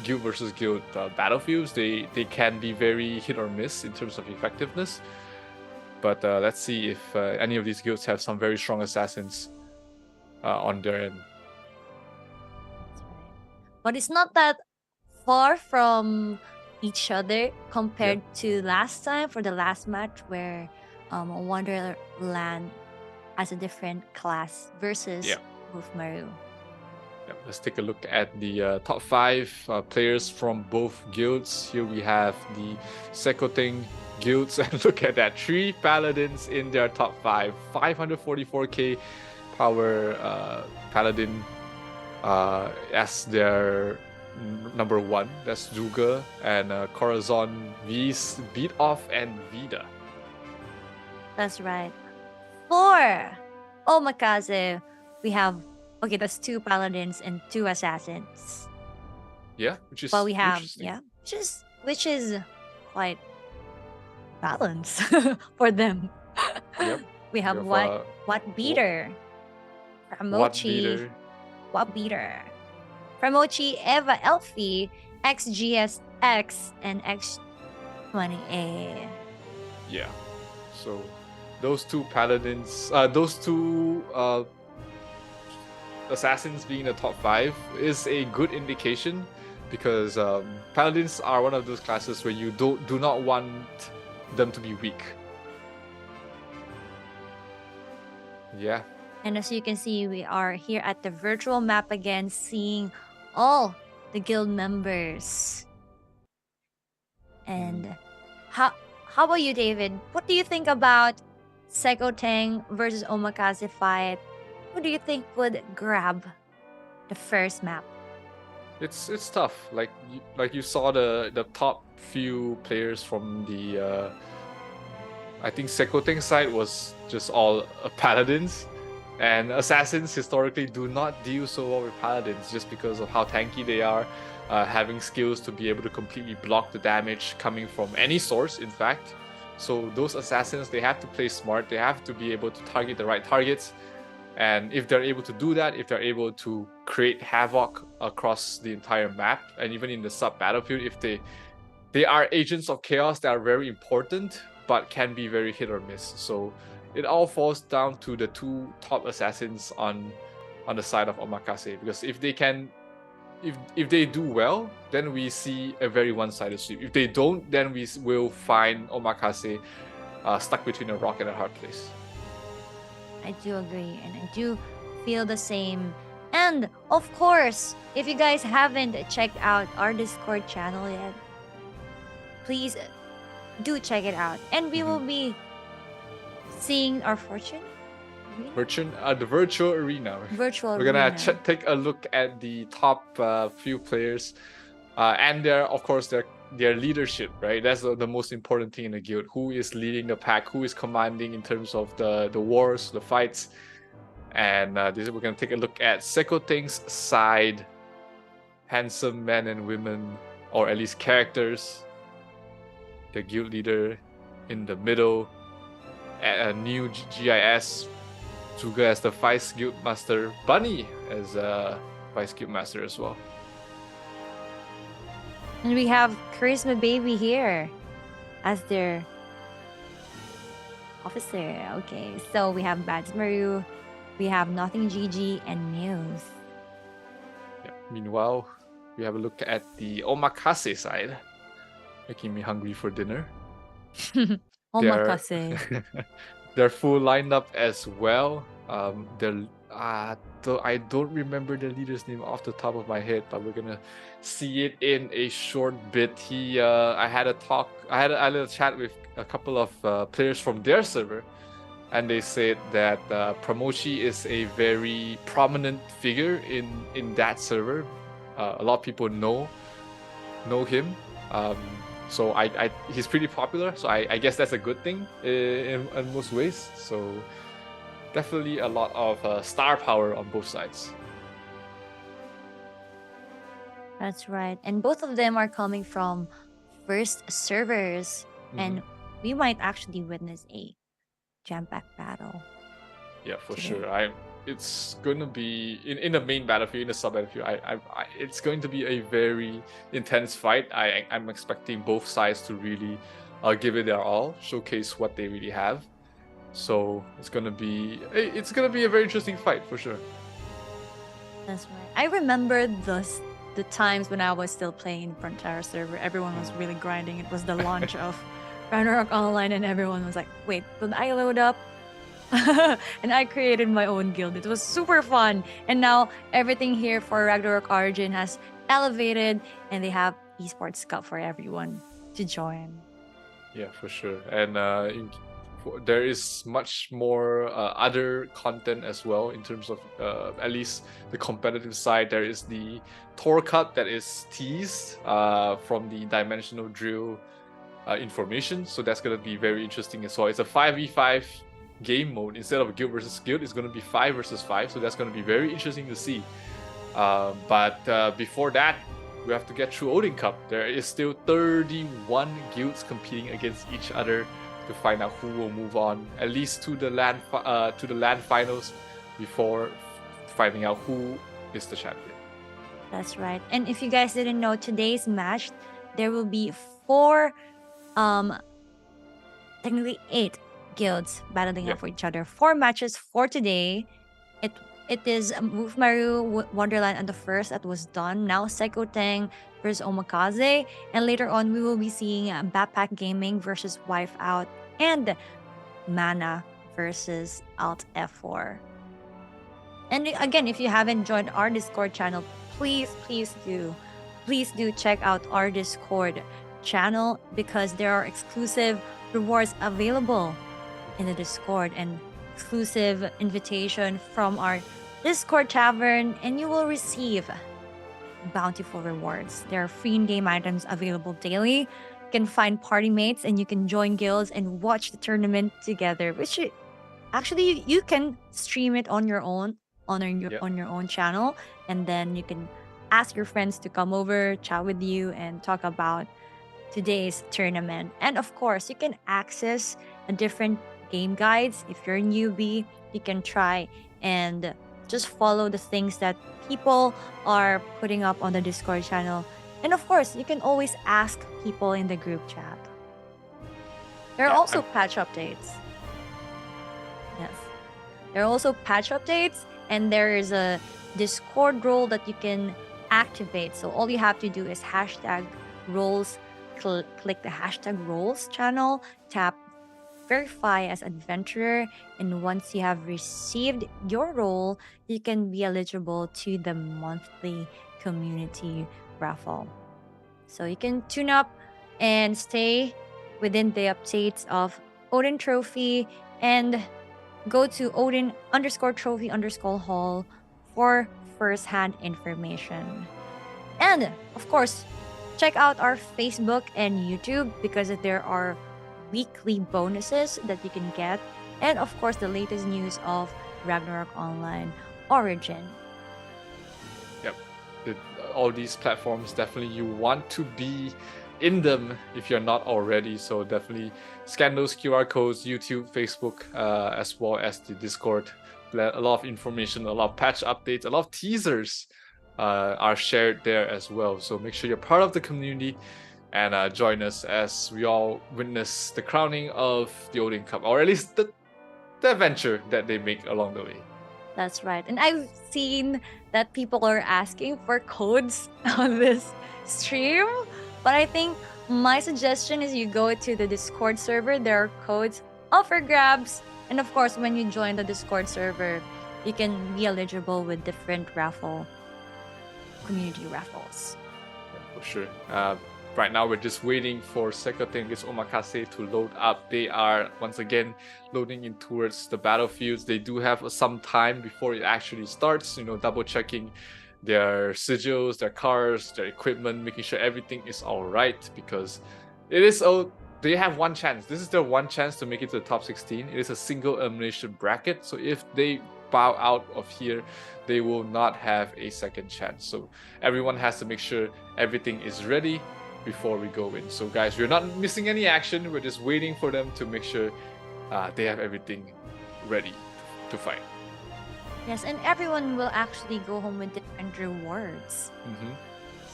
guild versus guild battlefields. They can be very hit or miss in terms of effectiveness. But let's see if any of these guilds have some very strong assassins on their end. But it's not that far from each other compared to last time, for the last match where Wonderland has a different class versus Wolfmaru. Let's take a look at the top 5 players from both guilds. Here we have the Sekoteng guilds, and look at that, 3 Paladins in their top 5. 544k power Paladin as their number 1. That's Zuga and Corazon vs Beat Off and Vida. That's right. For Omakase, we have that's 2 paladins and 2 assassins. Yeah, which is But we have interesting. which is quite balanced for them. Yep. We have We have, what beater, What Framochi, Beater. Beater, Framochi, Eva, Elfie, XGSX, and X20A. Yeah. So those 2 paladins, those 2 assassins being the top 5 is a good indication, because paladins are one of those classes where you do not want them to be weak. Yeah. And as you can see, we are here at the virtual map again, seeing all the guild members. And how about you, David? What do you think about Seko Tang versus Omakase fight? Who do you think would grab the first map? It's tough. Like you saw the top few players from the I think Sekoteng side was just all paladins, and assassins historically do not deal so well with paladins just because of how tanky they are, having skills to be able to completely block the damage coming from any source, in fact. So those assassins, they have to play smart, they have to be able to target the right targets, and if they're able to do that, if they're able to create havoc across the entire map and even in the sub battlefield, if they are agents of chaos that are very important but can be very hit or miss. So it all falls down to the 2 top assassins on the side of Omakase, because if they do well, then we see a very one-sided sweep. If they don't, then we will find Omakase stuck between a rock and a hard place. I do agree, and I do feel the same. And of course, if you guys haven't checked out our Discord channel yet, please do check it out. And we will be seeing our fortune. The virtual arena. Virtual We're gonna arena. take a look at the top few players, and of course their leadership. Right, that's the most important thing in the guild. Who is leading the pack? Who is commanding in terms of the wars, the fights? And we're gonna take a look at Sekoteng's side. Handsome men and women, or at least characters. The guild leader in the middle, a new GIS, Zuga as the Vice Guild Master, Bunny as Vice Guild Master as well. And we have Charisma Baby here as their officer. Okay, so we have Bads Maru, we have Nothing GG, and Muse. Yeah. Meanwhile, we have a look at the Omakase side, making me hungry for dinner. Omakase. They're full lineup as well. I don't remember the leader's name off the top of my head, but we're gonna see it in a short bit. I had a chat with a couple of players from their server, and they said that Pramochi is a very prominent figure in that server. A lot of people know him. So he's pretty popular. So I guess that's a good thing in most ways. So definitely a lot of star power on both sides. That's right. And both of them are coming from first servers. And we might actually witness a jam-packed battle. Yeah, for today. sure. It's going to be in the main battlefield, in the sub battlefield. It's going to be a very intense fight. I'm expecting both sides to really give it their all, showcase what they really have. So it's gonna be a very interesting fight for sure. That's right. I remember the times when I was still playing in Frontera server. Everyone was really grinding. It was the launch of Ragnarok Online, and everyone was like, "Wait, did I load up?" And I created my own guild. It was super fun. And now everything here for Ragnarok Origin has elevated, and they have Esports Cup for everyone to join. Yeah, for sure. And there is much more other content as well in terms of at least the competitive side. There is the Tour Cup that is teased from the Dimensional Drill information, so that's going to be very interesting as well. It's a 5v5 game mode instead of guild versus guild. It's going to be 5 versus 5, so that's going to be very interesting to see. But before that, we have to get through Odin Cup. There is still 31 guilds competing against each other to find out who will move on, at least to the land finals, before finding out who is the champion. That's right. And if you guys didn't know, today's match, there will be 4, technically 8 guilds battling out for each other. 4 matches for today. It is Maru Wonderland and the first that was done. Now Sekoteng versus Omakase. And later on, we will be seeing Backpack Gaming versus Wife Out and Mana versus Alt F4. And again, if you haven't joined our Discord channel, please do check out our Discord channel, because there are exclusive rewards available in the Discord and exclusive invitation from our Discord tavern, and you will receive bountiful rewards. There are free in-game items available daily. You can find party mates and you can join guilds and watch the tournament together, which actually you can stream it on your own on your own channel, and then you can ask your friends to come over, chat with you, and talk about today's tournament. And of course, you can access different game guides. If you're a newbie, you can try and just follow the things that people are putting up on the Discord channel. And of course, you can always ask people in the group chat. There are also patch updates. Yes. There are also patch updates, and there is a Discord role that you can activate. So all you have to do is hashtag roles, click the hashtag roles channel, tap verify as adventurer, and once you have received your role, you can be eligible to the monthly community raffle. So you can tune up and stay within the updates of Odin Trophy, and go to Odin_Trophy_Hall for first-hand information. And of course, check out our Facebook and YouTube, because there are weekly bonuses that you can get, and of course the latest news of Ragnarok Online Origin. Yep, all these platforms, definitely you want to be in them if you're not already, so definitely scan those QR codes, YouTube, Facebook, as well as the Discord. A lot of information, a lot of patch updates, a lot of teasers are shared there as well, so make sure you're part of the community and join us as we all witness the crowning of the Odin Cup, or at least the adventure that they make along the way. That's right. And I've seen that people are asking for codes on this stream, but I think my suggestion is you go to the Discord server. There are codes up for grabs, and of course, when you join the Discord server, you can be eligible with different community raffles. Yeah, for sure. Right now, we're just waiting for Sekoteng against Omakase to load up. They are, once again, loading in towards the battlefields. They do have some time before it actually starts, double checking their sigils, their cars, their equipment, making sure everything is all right, because they have one chance. This is their one chance to make it to the top 16. It is a single elimination bracket, so if they bow out of here, they will not have a second chance. So everyone has to make sure everything is ready before we go in. So guys, we're not missing any action. We're just waiting for them to make sure they have everything ready to fight. Yes, and everyone will actually go home with different rewards.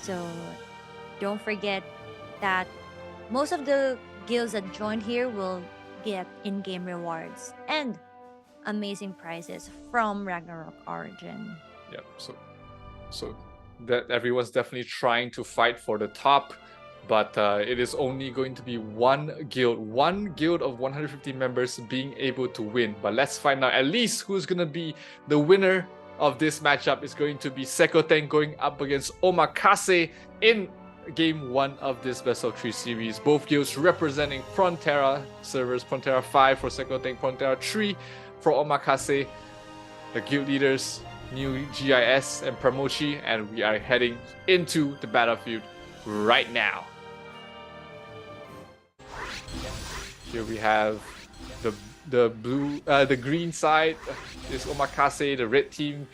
So don't forget that most of the guilds that joined here will get in-game rewards and amazing prizes from Ragnarok Origin. Yep. So that everyone's definitely trying to fight for the top, but it is only going to be one guild of 150 members being able to win. But let's find out at least who's going to be the winner of this matchup. Is going to be Sekoteng going up against Omakase in game 1 of this best of 3 series. Both guilds representing Frontera servers, Frontera 5 for Sekoteng, Frontera 3 for Omakase. The guild leaders, New GIS and Pramochi, and we are heading into the battlefield right now. Here we have the green side is Omakase, the red team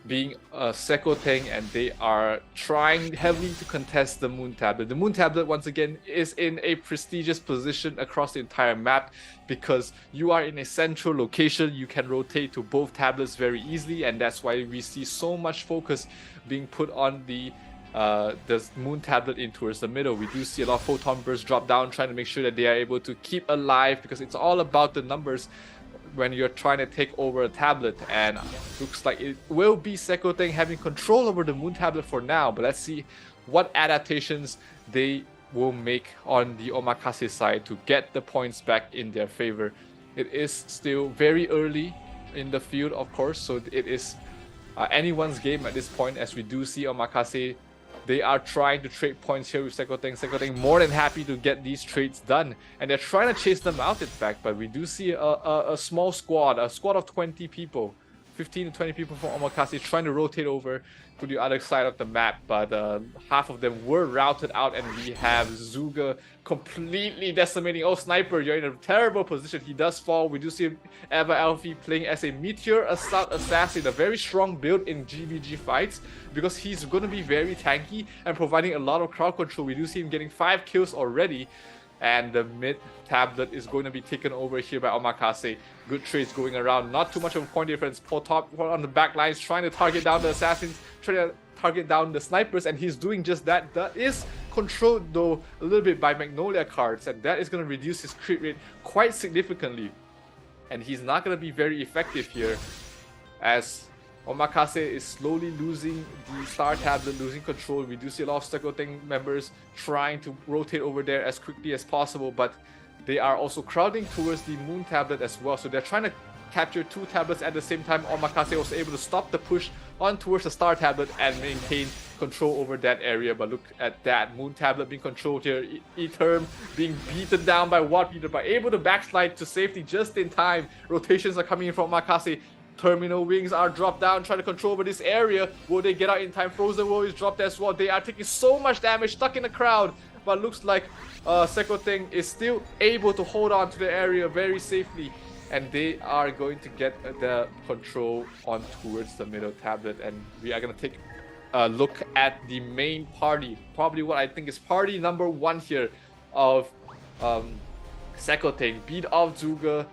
being Sekoteng, and they are trying heavily to contest the Moon Tablet. The Moon Tablet, once again, is in a prestigious position across the entire map because you are in a central location. You can rotate to both tablets very easily, and that's why we see so much focus being put on the Moon Tablet in towards the middle. We do see a lot of photon bursts drop down, trying to make sure that they are able to keep alive, because it's all about the numbers when you're trying to take over a tablet. And looks like it will be Sekoteng having control over the Moon Tablet for now, but let's see what adaptations they will make on the Omakase side to get the points back in their favor. It is still very early in the field, of course, so it is anyone's game at this point, as we do see Omakase. They are trying to trade points here with Sekoteng. Sekoteng more than happy to get these trades done, and they're trying to chase them out, in fact. But we do see a small squad, a squad of 20 people, 15 to 20 people from Omakase trying to rotate over to the other side of the map, but half of them were routed out, and we have Zuga completely decimating. Oh, Sniper, you're in a terrible position. He does fall. We do see Eva Alfie playing as a Meteor Assault Assassin, a very strong build in GBG fights, because he's going to be very tanky and providing a lot of crowd control. We do see him getting 5 kills already, and the mid tablet is going to be taken over here by Omakase. Good trades going around, not too much of a point difference. Top on the back lines, trying to target down the assassins, trying to target down the snipers, and he's doing just that. That is controlled though a little bit by Magnolia cards, and that is going to reduce his crit rate quite significantly. And he's not going to be very effective here, as Omakase is slowly losing the Star Tablet, losing control. We do see a lot of Sekoteng members trying to rotate over there as quickly as possible, but they are also crowding towards the Moon Tablet as well. So they're trying to capture 2 tablets at the same time. Omakase was able to stop the push on towards the Star Tablet and maintain control over that area. But look at that, Moon Tablet being controlled here. E-Term being beaten down by Watt Beater, but able to backslide to safety just in time. Rotations are coming in from Omakase. Terminal wings are dropped down, trying to control over this area. Will they get out in time? Frozen Will is dropped as well. They are taking so much damage, stuck in the crowd. But looks like Sekoteng is still able to hold on to the area very safely. And they are going to get the control on towards the middle tablet. And we are going to take a look at the main party. Probably what I think is party number 1 here of Sekoteng. Beat off Zuga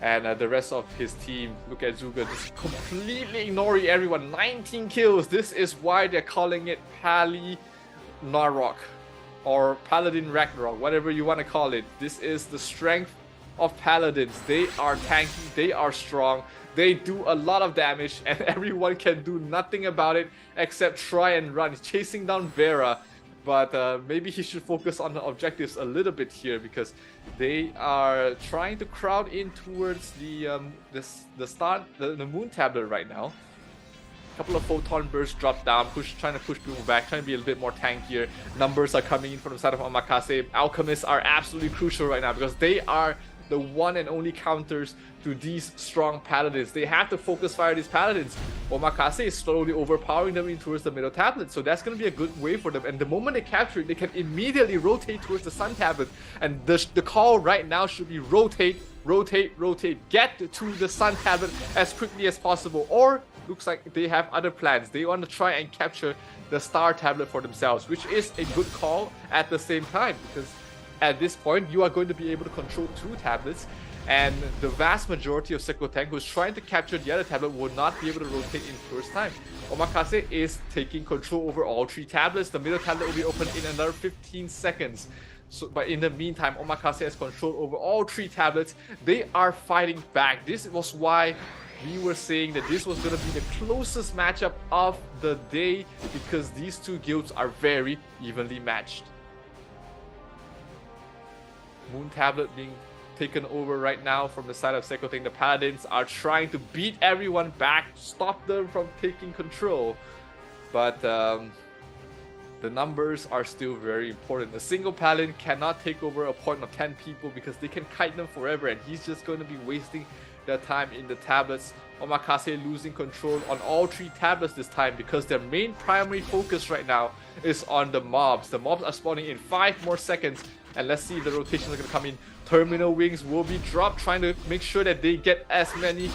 and the rest of his team. Look at Zuga just completely ignoring everyone. 19 kills. This is why they're calling it Ragnarok, or Paladin Ragnarok, whatever you want to call it. This is the strength of Paladins. They are tanky, they are strong, they do a lot of damage, and everyone can do nothing about it except try and run. He's chasing down Vera, but maybe he should focus on the objectives a little bit here, because they are trying to crowd in towards the Moon Tablet right now. A couple of photon bursts drop down, trying to push people back, trying to be a little bit more tankier. Numbers are coming in from the side of Omakase. Alchemists are absolutely crucial right now, because they are the one and only counters to these strong paladins. They have to focus fire these paladins. Omakase is slowly overpowering them in towards the middle tablet, so that's going to be a good way for them. And the moment they capture it, they can immediately rotate towards the sun tablet. And the call right now should be rotate, rotate, rotate. Get to the sun tablet as quickly as possible. Or looks like they have other plans. They want to try and capture the Star Tablet for themselves, which is a good call at the same time, because at this point you are going to be able to control 2 tablets, and the vast majority of Sekoteng who's trying to capture the other tablet will not be able to rotate in first time. Omakase is taking control over all 3 tablets. The middle tablet will be open in another 15 seconds. So, but in the meantime, Omakase has control over all 3 tablets. They are fighting back. This was why we were saying that this was going to be the closest matchup of the day, because these 2 guilds are very evenly matched. Moon Tablet being taken over right now from the side of Sekoteng. The Paladins are trying to beat everyone back, stop them from taking control. But the the numbers are still very important. A single paladin cannot take over a point of 10 people because they can kite them forever, and he's just going to be wasting their time in the tablets. Omakase losing control on all 3 tablets this time because their main primary focus right now is on the mobs. The mobs are spawning in 5 more seconds, and let's see if the rotations are going to come in. Terminal wings will be dropped, trying to make sure that they get as many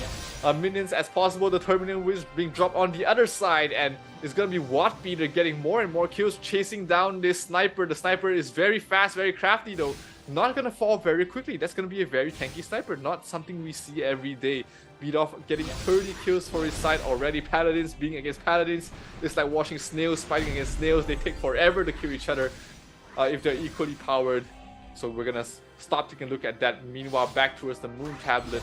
minions as possible. The terminal wings being dropped on the other side, and it's going to be Watt Beater getting more and more kills, chasing down this sniper. The sniper is very fast, very crafty though. Not going to fall very quickly. That's going to be a very tanky sniper, not something we see every day. Beat off getting 30 kills for his side already. Paladins being against paladins, it's like watching snails fighting against snails. They take forever to kill each other if they're equally powered. So we're gonna stop taking a look at that. Meanwhile, back towards the moon tablet.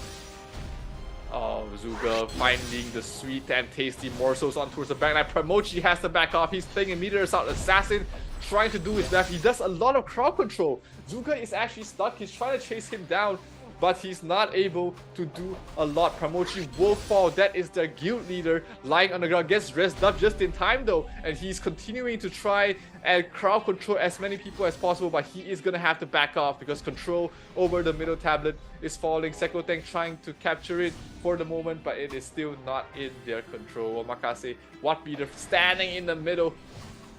Oh, Zuga finding the sweet and tasty morsels on towards the backline. Pramochi has to back off. He's playing a meter assault assassin, trying to do his best. He does a lot of crowd control. Zuga is actually stuck. He's trying to chase him down, but he's not able to do a lot. Pramochi will fall. That is their guild leader lying on the ground. Gets rezzed up just in time though, and he's continuing to try and crowd control as many people as possible, but he is gonna have to back off because control over the middle tablet is falling. Sekoteng trying to capture it for the moment, but it is still not in their control. Omakase, Watt Beater standing in the middle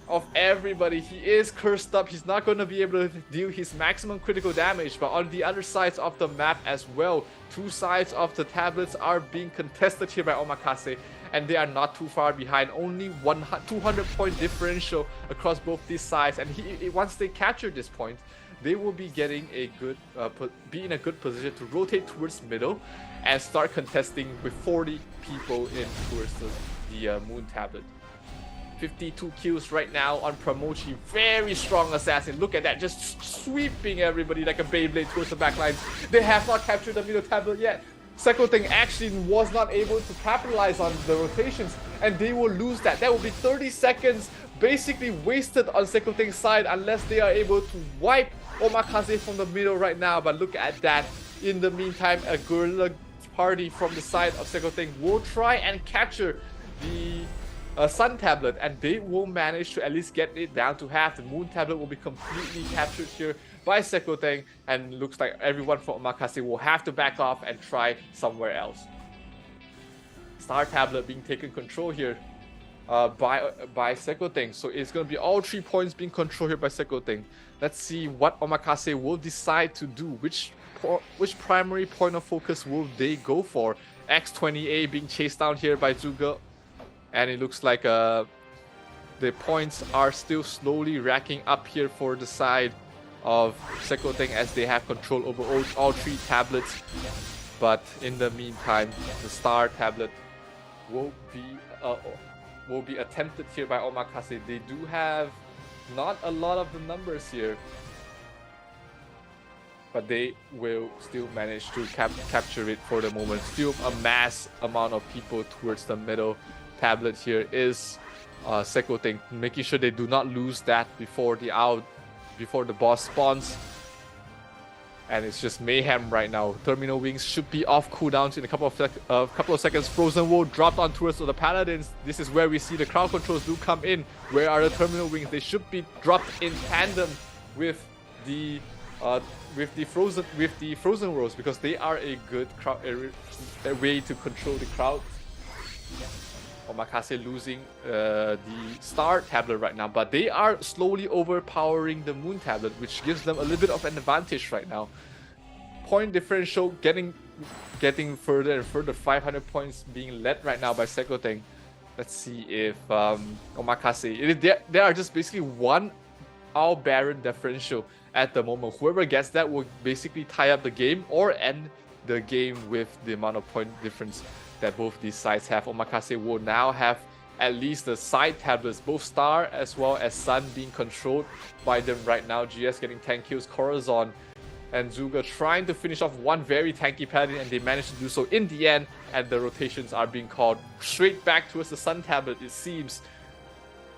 of everybody. He is cursed up. He's not going to be able to deal his maximum critical damage, but on the other sides of the map as well, 2 sides of the tablets are being contested here by Omakase, and they are not too far behind. Only 200 point differential across both these sides, and once they capture this point, they will be getting a good be in a good position to rotate towards middle and start contesting with 40 people in towards the moon tablet. 52 kills right now on Pramochi. Very strong assassin. Look at that, just sweeping everybody like a Beyblade towards the backline. They have not captured the middle tablet yet. Sekoteng actually was not able to capitalize on the rotations, and they will lose that. That will be 30 seconds basically wasted on Sekoteng's side unless they are able to wipe Omakase from the middle right now. But look at that. In the meantime, a guerrilla party from the side of Sekoteng will try and capture the Sun tablet, and they will manage to at least get it down to half. The moon tablet will be completely captured here by Sekoteng, and looks like everyone from Omakase will have to back off and try somewhere else. Star tablet being taken control here by Sekoteng, so it's going to be all 3 points being controlled here by Sekoteng. Let's see what Omakase will decide to do. Which primary point of focus will they go for? X20A being chased down here by Zuga, and it looks like the points are still slowly racking up here for the side of Sekoteng as they have control over all 3 tablets. But in the meantime, the star tablet will be attempted here by Omakase. They do have not a lot of the numbers here, but they will still manage to capture it for the moment. Still a mass amount of people towards the middle tablet here is Sekoteng, making sure they do not lose that before the boss spawns. And it's just mayhem right now. Terminal wings should be off cooldowns in a couple of seconds. Frozen Wool dropped on towards the paladins. This is where we see the crowd controls do come in. Where are the terminal wings? They should be dropped in tandem with the frozen rolls, because they are a good a way to control the crowd. Omakase losing the star tablet right now, but they are slowly overpowering the moon tablet, which gives them a little bit of an advantage right now. Point differential getting further and further. 500 points being led right now by Sekoteng. Let's see if Omakase. They are just basically 1 All Baron differential at the moment. Whoever gets that will basically tie up the game or end the game with the amount of point difference that both these sides have. Omakase will now have at least the side tablets, both Star as well as Sun, being controlled by them right now. GS getting 10 kills, Corazon and Zuga trying to finish off 1 very tanky paladin, and they managed to do so in the end, and the rotations are being called straight back towards the Sun tablet, it seems.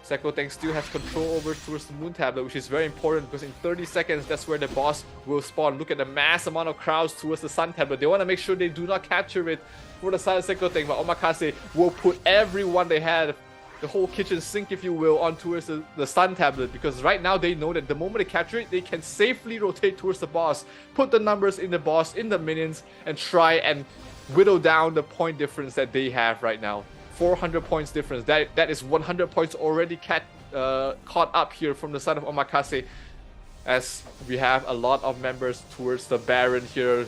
Sekoteng still has control over towards the moon tablet, which is very important because in 30 seconds, that's where the boss will spawn. Look at the mass amount of crowds towards the Sun tablet. They want to make sure they do not capture it for the side of Sekoteng, but Omakase will put everyone they have the whole kitchen sink, if you will, on towards the Sun Tablet, because right now they know that the moment they capture it, they can safely rotate towards the boss, put the numbers in the boss, in the minions, and try and whittle down the point difference that they have right now. 400 points difference. That is 100 points already caught up here from the Son of Omakase, as we have a lot of members towards the Baron here.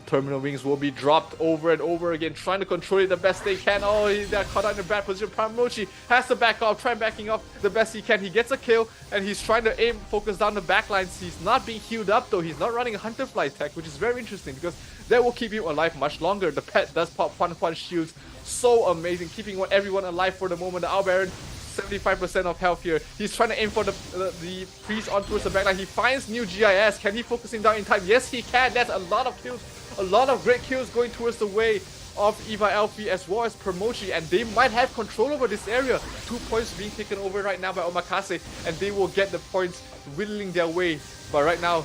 Terminal Wings will be dropped over and over again, trying to control it the best they can. Oh, they're caught out in a bad position. Pramochi has to back off, try backing off the best he can. He gets a kill, and he's trying to focus down the backlines. He's not being healed up though. He's not running a Hunterfly tech, which is very interesting because that will keep him alive much longer. The pet does pop 1 shields. So amazing, keeping everyone alive for the moment. The Baron, 75% of health here. He's trying to aim for the priest on towards the backline. He finds new GIS. Can he focus him down in time? Yes, he can. That's a lot of kills. A lot of great kills going towards the way of Eva Elfie as well as Promochi, and they might have control over this area. 2 points being taken over right now by Omakase, and they will get the points whittling their way. But right now,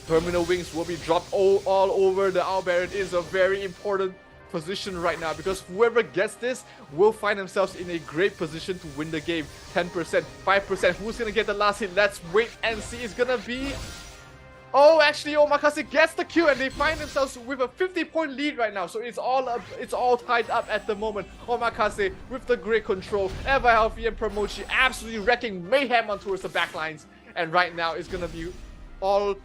Terminal Wings will be dropped all over. The Baron. It is a very important position right now, because whoever gets this will find themselves in a great position to win the game. 10%, 5%, who's gonna get the last hit? Let's wait and see. It's gonna be... Oh, actually, Omakase gets the kill, and they find themselves with a 50-point lead right now. So it's all tied up at the moment. Omakase with the great control. Eva Healthy and Promochi absolutely wrecking mayhem on towards the backlines. And right now, it's gonna be all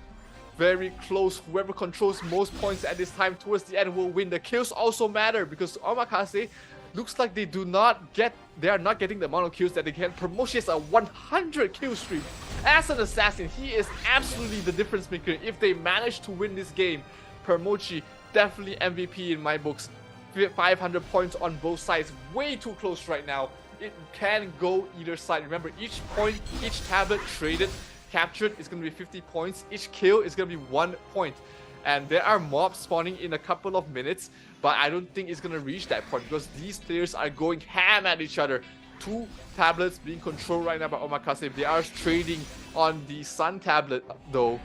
very close. Whoever controls most points at this time towards the end will win. The kills also matter, because Omakase looks like they are not getting the amount of kills that they can. Promotion is a 100 kill streak. As an assassin, he is absolutely the difference maker if they manage to win this game. Promochi, definitely MVP in my books. 500 points on both sides. Way too close right now. It can go either side. Remember, each point, each tablet traded, captured is going to be 50 points. Each kill is going to be 1 point. And there are mobs spawning in a couple of minutes, but I don't think it's going to reach that point, because these players are going ham at each other. 2 tablets being controlled right now by Omakase. They are trading on the Sun tablet though,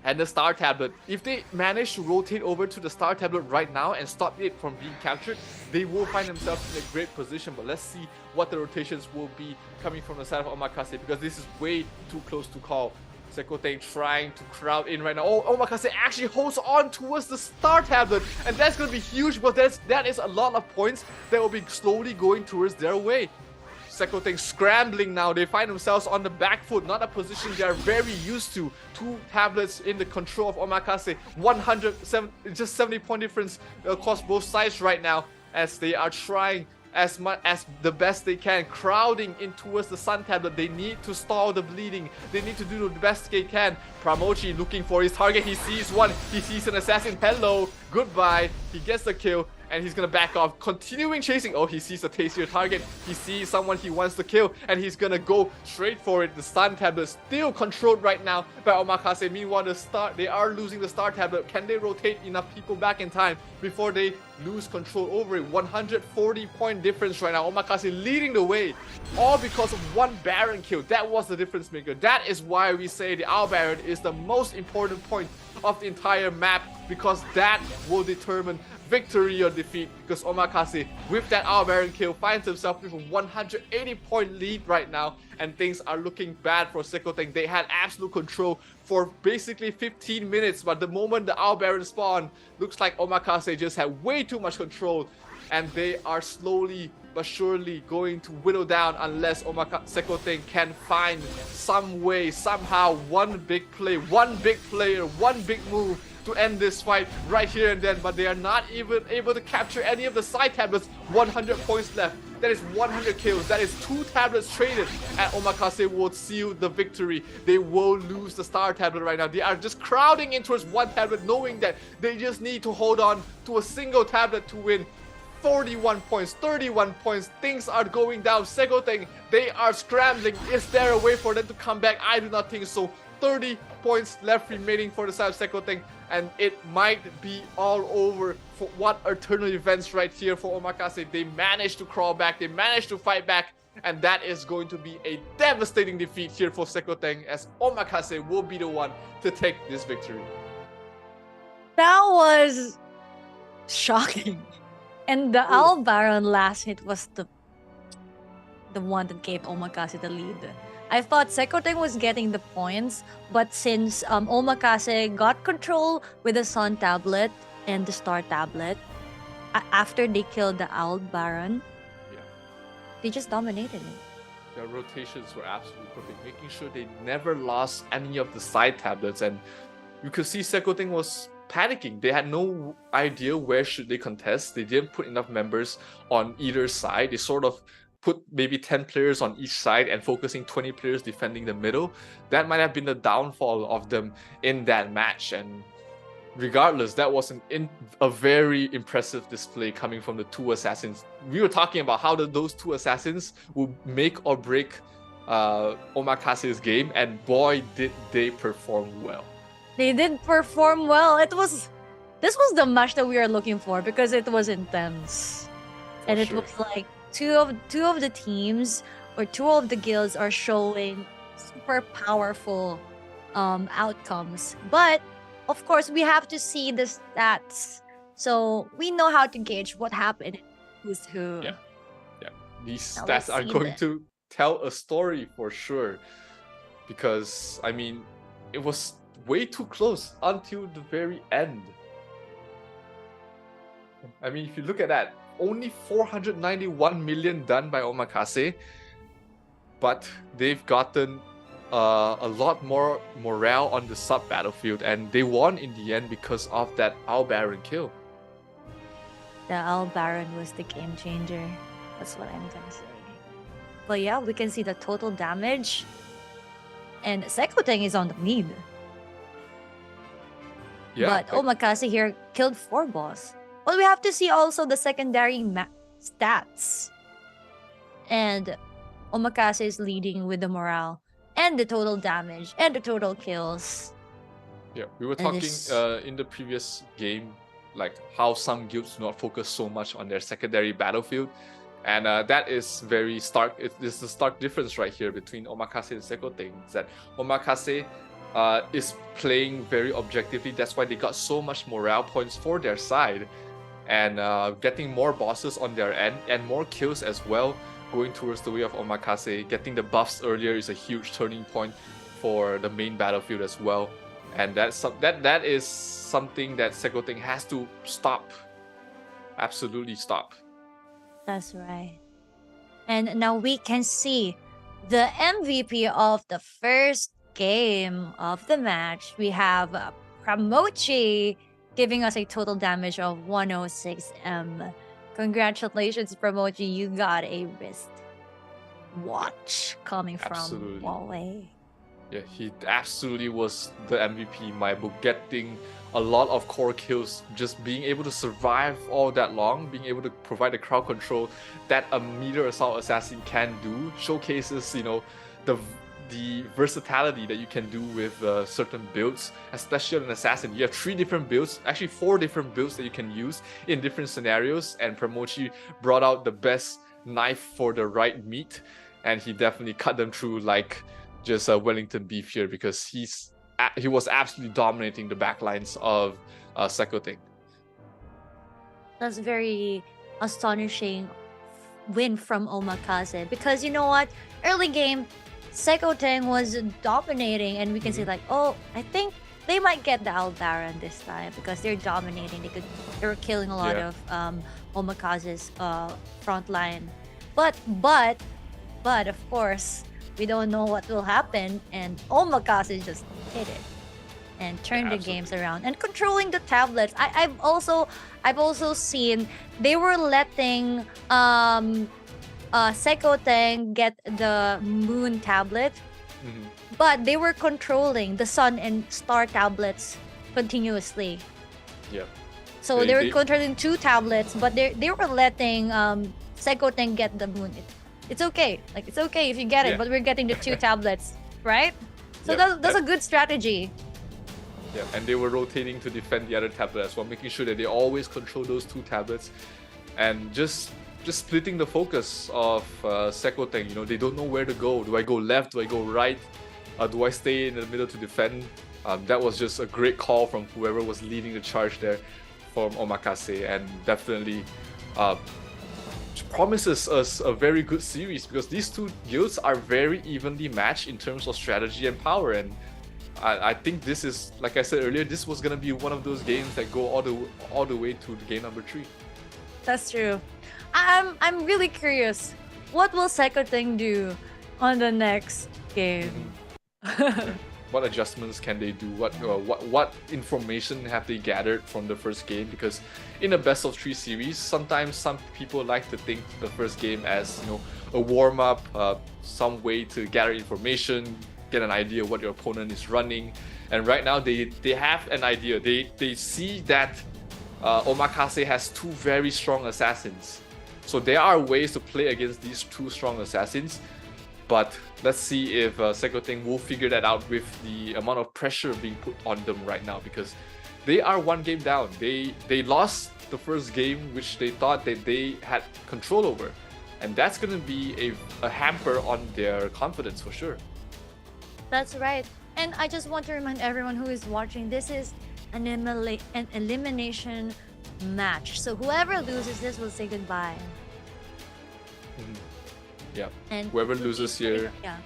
and the Star tablet. If they manage to rotate over to the Star tablet right now and stop it from being captured, they will find themselves in a great position. But let's see what the rotations will be coming from the side of Omakase, because this is way too close to call. Sekoteng trying to crowd in right now. Oh, Omakase actually holds on towards the Star tablet, and that's going to be huge, but that is a lot of points that will be slowly going towards their way. Sekoteng scrambling now. They find themselves on the back foot, not a position they are very used to. 2 tablets in the control of Omakase. 70 point difference across both sides right now, as they are trying as much as the best they can, crowding in towards the Sun tablet. They need to stall the bleeding. They need to do the best they can. Pramochi looking for his target. He sees one. He sees an assassin. Hello, goodbye. He gets the kill, and he's gonna back off, continuing chasing. Oh, he sees a tastier target. He sees someone he wants to kill, and he's gonna go straight for it. The Sun tablet still controlled right now by Omakase. Meanwhile, they are losing the Star tablet. Can they rotate enough people back in time before they lose control over it? 140 point difference right now. Omakase leading the way, all because of 1 Baron kill. That was the difference maker. That is why we say the Baron is the most important point of the entire map, because that will determine victory or defeat. Because Omakase, with that Baron kill, finds himself with a 180 point lead right now, and things are looking bad for Sekoteng. They had absolute control for basically 15 minutes, but the moment the Baron spawned, looks like Omakase just had way too much control, and they are slowly but surely going to whittle down unless Sekoteng can find some way, somehow, one big play, one big player, one big move to end this fight right here and then. But they are not even able to capture any of the side tablets. 100 points left. That is 100 kills. That is 2 tablets traded, and Omakase will seal the victory. They will lose the Star tablet right now. They are just crowding in towards 1 tablet, knowing that they just need to hold on to a single tablet to win. 41 points, 31 points, things are going down. Sekoteng, they are scrambling. Is there a way for them to come back? I do not think so. 30 points left remaining for the side of Sekoteng, and it might be all over. For what eternal events right here for Omakase. They managed to crawl back, they managed to fight back, and that is going to be a devastating defeat here for Sekoteng, as Omakase will be the one to take this victory. That was shocking. And the Baron last hit was the one that gave Omakase the lead. I thought Sekoteng was getting the points, but since Omakase got control with the Sun tablet and the Star tablet, after they killed the Owl Baron, Yeah. they just dominated it. Their rotations were absolutely perfect, making sure they never lost any of the side tablets. And you could see Sekoteng was panicking. They had no idea where should they contest. They didn't put enough members on either side. They sort of put maybe 10 players on each side and focusing 20 players defending the middle. That might have been the downfall of them in that match. And regardless, that was a very impressive display coming from the two assassins. We were talking about how those two assassins would make or break Omakase's game, and boy, did they perform well. They did perform well. This was the match that we are looking for because it was intense. And it sure. was like two of the teams or two of the guilds are showing super powerful outcomes. But of course, we have to see the stats, so we know how to gauge what happened, who's who. Yeah. These Now stats let's are see going the- to tell a story for sure, because I mean, it was way too close until the very end. I mean, if you look at that, only 491 million done by Omakase, but they've gotten a lot more morale on the sub battlefield, and they won in the end because of that Owl Baron kill. The Owl Baron was the game changer. That's what I'm gonna say. But yeah, we can see the total damage. And Sekoteng is on the lead. Yeah, But Omakase here killed 4 boss. But we have to see also the secondary stats. And Omakase is leading with the morale and the total damage and the total kills. Yeah, we were And talking this- in the previous game, like how some guilds do not focus so much on their secondary battlefield, and that is very stark. It's a stark difference right here between Omakase and Sekoteng. Is that Omakase is playing very objectively. That's why they got so much morale points for their side, and getting more bosses on their end and more kills as well. Going towards the way of Omakase, getting the buffs earlier is a huge turning point for the main battlefield as well. And that is something that Sekoteng has to stop. Absolutely stop. That's right. And now we can see the MVP of the first game of the match. We have Pramochi giving us a total damage of 106M. Congratulations, Pramochi. You got a wrist watch coming Absolutely. from Huawei. Yeah, he absolutely was the MVP in my book, getting a lot of core kills, just being able to survive all that long, being able to provide the crowd control that a meter assault assassin can do, showcases, the versatility that you can do with certain builds, especially an assassin. You have 3 different builds, actually 4 different builds that you can use in different scenarios, and Pramochi brought out the best knife for the right meat, and he definitely cut them through like just Wellington beef here, because he was absolutely dominating the backlines of Sekoteng. That's very astonishing win from Omakase, because you know what? Early game, Sekoteng was dominating, and we can see like, oh, I think they might get the Owl Baron this time because they're dominating. They were killing a lot Yeah. of Omakase's front line. But of course, we don't know what will happen, and Omakase just hit it and turned the games around and controlling the tablets. I've also seen they were letting Sekoteng get the moon tablet, but they were controlling the sun and star tablets continuously. Yeah. So they were controlling 2 tablets, but they were letting Sekoteng get the moon. It's okay. Like, it's okay if you get it, Yeah. but we're getting the 2 tablets, right? So Yeah. that's a good strategy. Yeah, and they were rotating to defend the other tablet as well, making sure that they always control those 2 tablets, and just splitting the focus of Sekoteng. They don't know where to go. Do I go left? Do I go right? Do I stay in the middle to defend? That was just a great call from whoever was leading the charge there from Omakase, and definitely promises us a very good series because these two guilds are very evenly matched in terms of strategy and power. And I think this is, like I said earlier, this was gonna be one of those games that go all the way to the game number 3. That's true. I'm really curious. What will Second do on the next game? What adjustments can they do? What information have they gathered from the first game? Because in a best of 3 series, sometimes some people like to think the first game as, you know, a warm up, some way to gather information, get an idea what your opponent is running. And right now they have an idea. They see that Omakase has 2 very strong assassins. So there are ways to play against these 2 strong assassins. But let's see if Second will figure that out with the amount of pressure being put on them right now, because they are 1 game down. They lost the first game, which they thought that they had control over. And that's going to be a hamper on their confidence for sure. That's right. And I just want to remind everyone who is watching, this is an elimination match. So whoever loses this will say goodbye. Yeah. And whoever loses here. Yeah.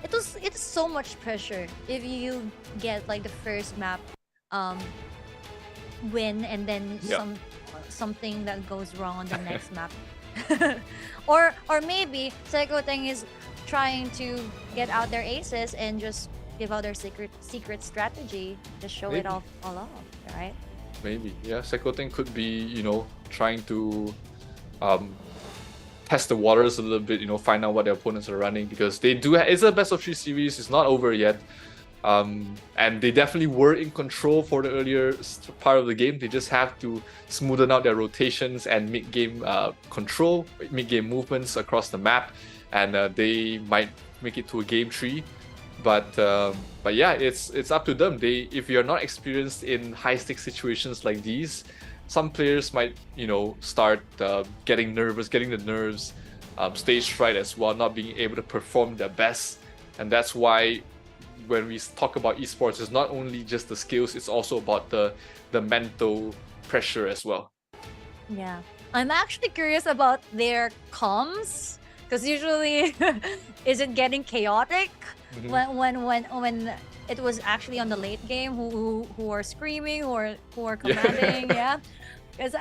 It's so much pressure if you get like the first map win and then something that goes wrong on the next map. or maybe Second is trying to get out their aces and just give out their secret strategy, just show it all off, right? Maybe, yeah. Second could be, you know, trying to test the waters a little bit, you know, find out what their opponents are running, because they do. It's a best of 3 series. It's not over yet, and they definitely were in control for the earlier part of the game. They just have to smoothen out their rotations and mid-game control, mid-game movements across the map, and they might make it to a game 3. But yeah, it's up to them. If you're not experienced in high-stakes situations like these, some players might, you know, start getting nervous, getting the nerves, stage fright as well, not being able to perform their best. And that's why when we talk about esports, it's not only just the skills, it's also about the mental pressure as well. Yeah. I'm actually curious about their comms, because usually is it getting chaotic when it was actually on the late game, who are screaming or who are commanding? Yeah. Because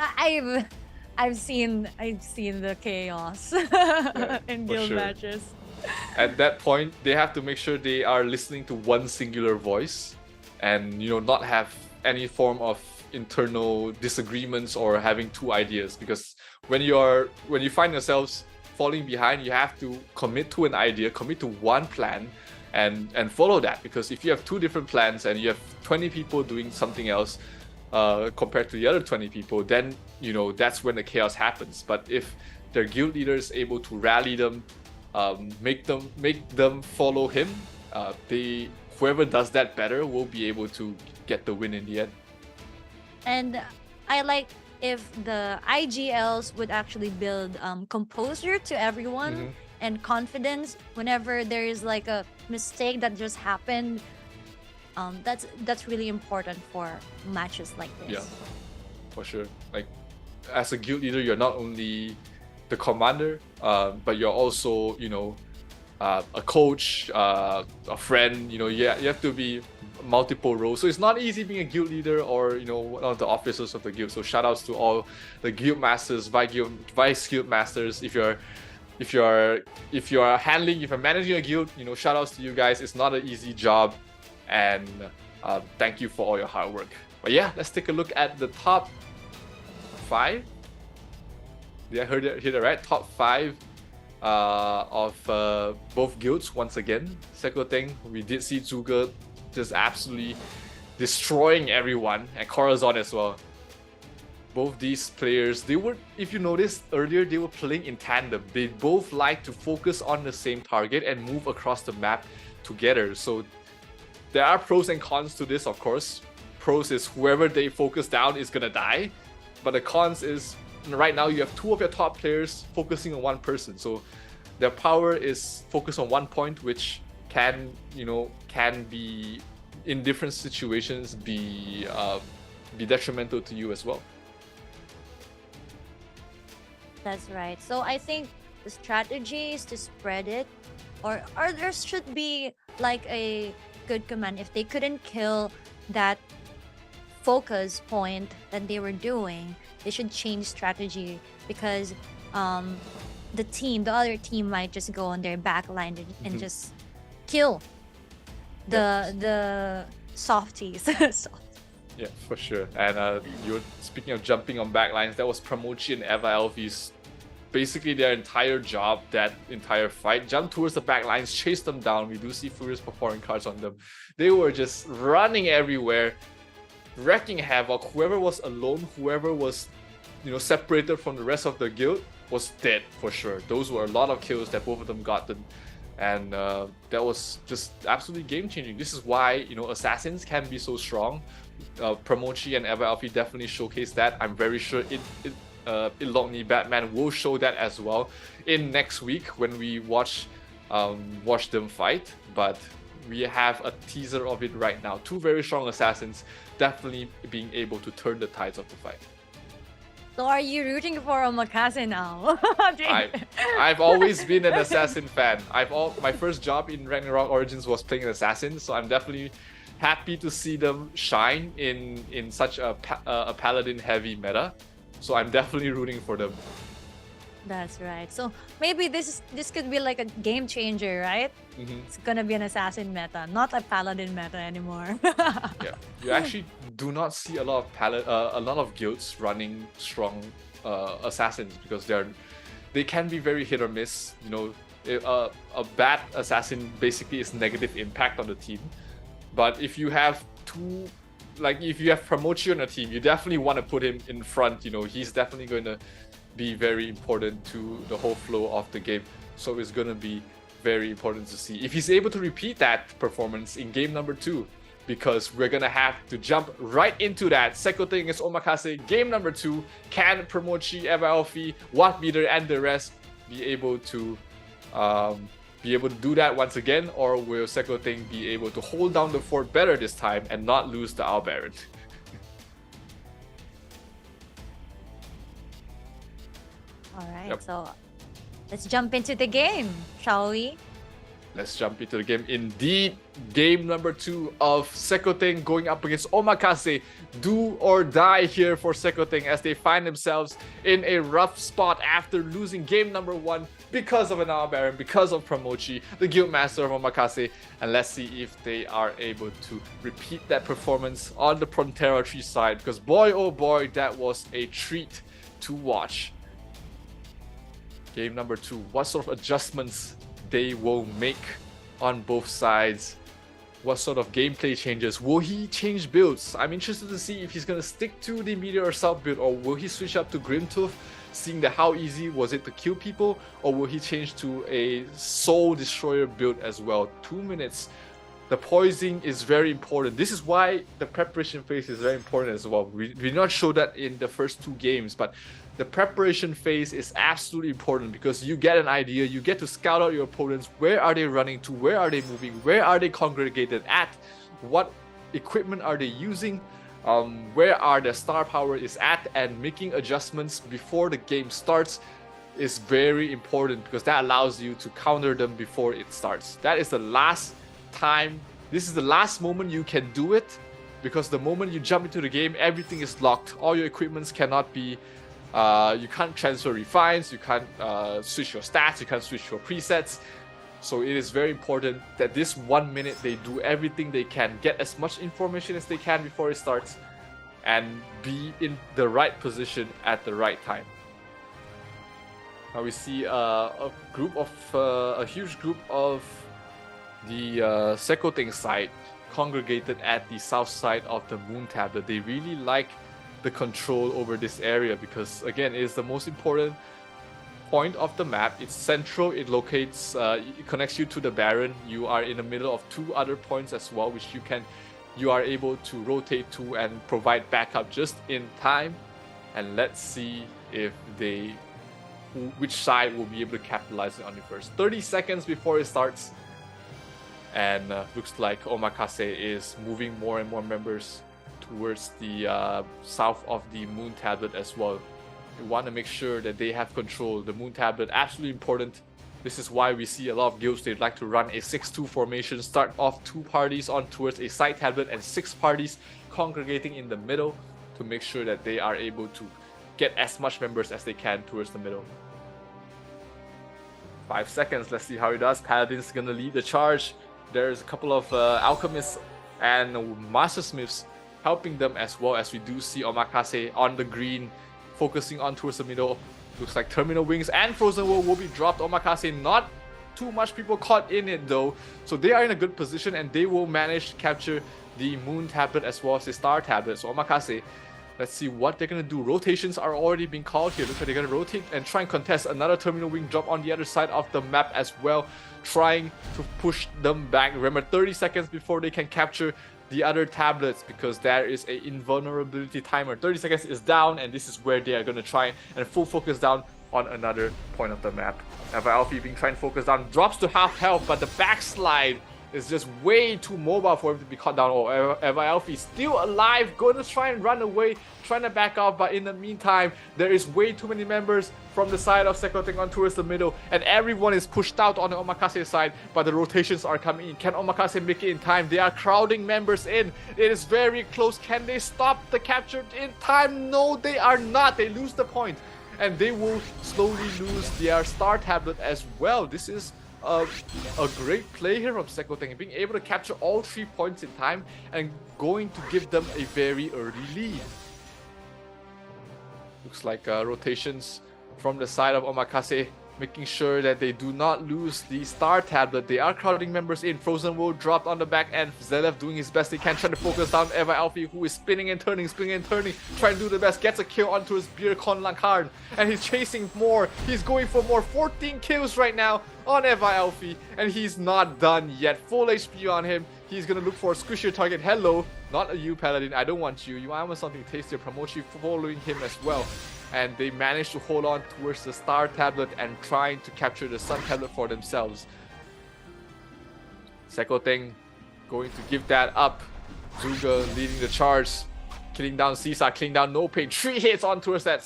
I've seen the chaos in guild matches. At that point, they have to make sure they are listening to one singular voice, and, you know, not have any form of internal disagreements or having 2 ideas. Because when you find yourselves falling behind, you have to commit to an idea, commit to one plan, and follow that. Because if you have 2 different plans and you have 20 people doing something else compared to the other 20 people, then, you know, that's when the chaos happens. But if their guild leader is able to rally them, make them follow him, whoever does that better will be able to get the win in the end. And I like if the IGLs would actually build composure to everyone and confidence whenever there is like a mistake that just happened. That's really important for matches like this. Yeah, for sure. Like, as a guild leader, you're not only the commander, but you're also, you know, a coach, a friend. You know, you have to be multiple roles. So it's not easy being a guild leader or, you know, one of the officers of the guild. So shout outs to all the guild masters, vice guild masters. If you're managing a guild, you know, shout outs to you guys. It's not an easy job, and thank you for all your hard work. But yeah, let's take a look at the top 5. Did I hear that right? Top 5 of both guilds once again. Second, we did see Zhuge just absolutely destroying everyone, and Corazon as well. Both these players, if you noticed earlier, they were playing in tandem. They both like to focus on the same target and move across the map together. So there are pros and cons to this, of course. Pros is whoever they focus down is gonna die, but the cons is right now you have 2 of your top players focusing on one person. So their power is focused on one point, which can be in different situations be detrimental to you as well. That's right. So I think the strategy is to spread it, or there should be like a good command if they couldn't kill that focus point that they were doing. They should change strategy because um the other team might just go on their back line and just kill the softies. Yeah, for sure. And you're speaking of jumping on backlines, that was Pramochi and Eva Elfi's basically their entire job, that entire fight. Jump towards the backlines, chase them down. We do see Furious performing cards on them. They were just running everywhere, wrecking havoc. Whoever was alone, whoever was, separated from the rest of the guild was dead for sure. Those were a lot of kills that both of them got. And that was just absolutely game-changing. This is why, assassins can be so strong. Pramochi and Eva Elfi definitely showcased that. I'm very sure Ilogni Batman will show that as well in next week when we watch them fight. But we have a teaser of it right now. Two very strong assassins definitely being able to turn the tides of the fight. So are you rooting for Omakase now? I've always been an assassin fan. My first job in Ragnarok Origins was playing an assassin, so I'm definitely happy to see them shine in such a paladin heavy meta. So I'm definitely rooting for them. That's right. So maybe this could be like a game changer, right? It's gonna be an assassin meta, not a paladin meta anymore. Yeah, you actually do not see a lot of guilds running strong assassins because they can be very hit or miss. A bad assassin basically is negative impact on the team. But if you have if you have Pramochi on a team, you definitely want to put him in front. He's definitely going to be very important to the whole flow of the game. So it's going to be very important to see if he's able to repeat that performance in game number 2, because we're going to have to jump right into that. Sekote against Omakase, game number 2. Can Pramochi, Eva Elfi, Wattmeter, and the rest be able to do that once again, or will Sekote be able to hold down the fort better this time and not lose the Owl Baron? Alright, so let's jump into the game, shall we? Let's jump into the game. Indeed, game number 2 of Sekote going up against Omakase. Do or die here for Sekote as they find themselves in a rough spot after losing game number 1 because of an Owl Baron, because of Pramochi, the Guildmaster of Omakase. And let's see if they are able to repeat that performance on the Prontera tree side, because boy oh boy, that was a treat to watch. Game number 2, what sort of adjustments they will make on both sides? What sort of gameplay changes? Will he change builds? I'm interested to see if he's going to stick to the Meteor Assault build, or will he switch up to Grimtooth, seeing that how easy was it to kill people, or will he change to a Soul Destroyer build as well? 2 minutes. The poising is very important. This is why the preparation phase is very important as well. We did not show that in the first 2 games, but the preparation phase is absolutely important because you get an idea, you get to scout out your opponents. Where are they running to? Where are they moving? Where are they congregated at? What equipment are they using? Where are their star power is at? And making adjustments before the game starts is very important because that allows you to counter them before it starts. That is the last time. This is the last moment you can do it, because the moment you jump into the game, everything is locked. All your equipments cannot be you can't transfer refines, you can't switch your stats, you can't switch your presets. So it is very important that this 1 minute they do everything they can, get as much information as they can before it starts, and be in the right position at the right time. Now we see a huge group of the Sekoting side congregated at the south side of the Moon Tablet. They really like the control over this area because, again, it is the most important point of the map. It's central, it locates, it connects you to the Baron. You are in the middle of 2 other points as well, which you are able to rotate to and provide backup just in time. And let's see if which side will be able to capitalize on it first. 30 seconds before it starts, and looks like Omakase is moving more and more members towards the south of the Moon Tablet as well. They want to make sure that they have control. The Moon Tablet, absolutely important. This is why we see a lot of guilds, they'd like to run a 6-2 formation, start off 2 parties on towards a side tablet and 6 parties congregating in the middle to make sure that they are able to get as much members as they can towards the middle. 5 seconds, let's see how he does. Paladin's gonna lead the charge. There's a couple of alchemists and mastersmiths helping them as well, as we do see Omakase on the green, focusing on towards the middle. Looks like Terminal Wings and Frozen World will be dropped. Omakase, not too much people caught in it though, so they are in a good position and they will manage to capture the Moon Tablet as well as the Star Tablet. So Omakase, let's see what they're gonna do. Rotations are already being called here. Looks like they're gonna rotate and try and contest another Terminal Wing drop on the other side of the map as well, trying to push them back. Remember, 30 seconds before they can capture the other tablets, because there is a invulnerability timer. 30 seconds is down, and this is where they are going to try and full focus down on another point of the map. Eva Alfie being trying to focus down, drops to half health, but the backslide is just way too mobile for him to be caught down. Oh, Eva Alfie still alive, going to try and run away, trying to back off, but in the meantime, there is way too many members from the side of Sekoteng on towards the middle, and everyone is pushed out on the Omakase side, but the rotations are coming in. Can Omakase make it in time? They are crowding members in. It is very close. Can they stop the capture in time? No, they are not. They lose the point, and they will slowly lose their Star Tablet as well. This is a great play here from Sekoteng, being able to capture all 3 points in time and going to give them a very early lead. Looks like rotations from the side of Omakase, making sure that they do not lose the Star Tablet. They are crowding members in. Frozen World dropped on the back end. Zelev doing his best he can, trying to focus down Eva Alfie, who is spinning and turning, trying to do the best. Gets a kill onto his Beer Con Lankarn, and he's chasing more. He's going for more. 14 kills right now on Eva Alfie, and he's not done yet. Full HP on him. He's gonna look for a squishier target. Hello, not a you, Paladin. I don't want you. You want something tastier. Promochi following him as well. And they managed to hold on towards the Star Tablet and trying to capture the Sun Tablet for themselves. Sekoteng going to give that up. Zuga leading the charge, killing down Sisa, killing down No Pain. 3 hits on towards that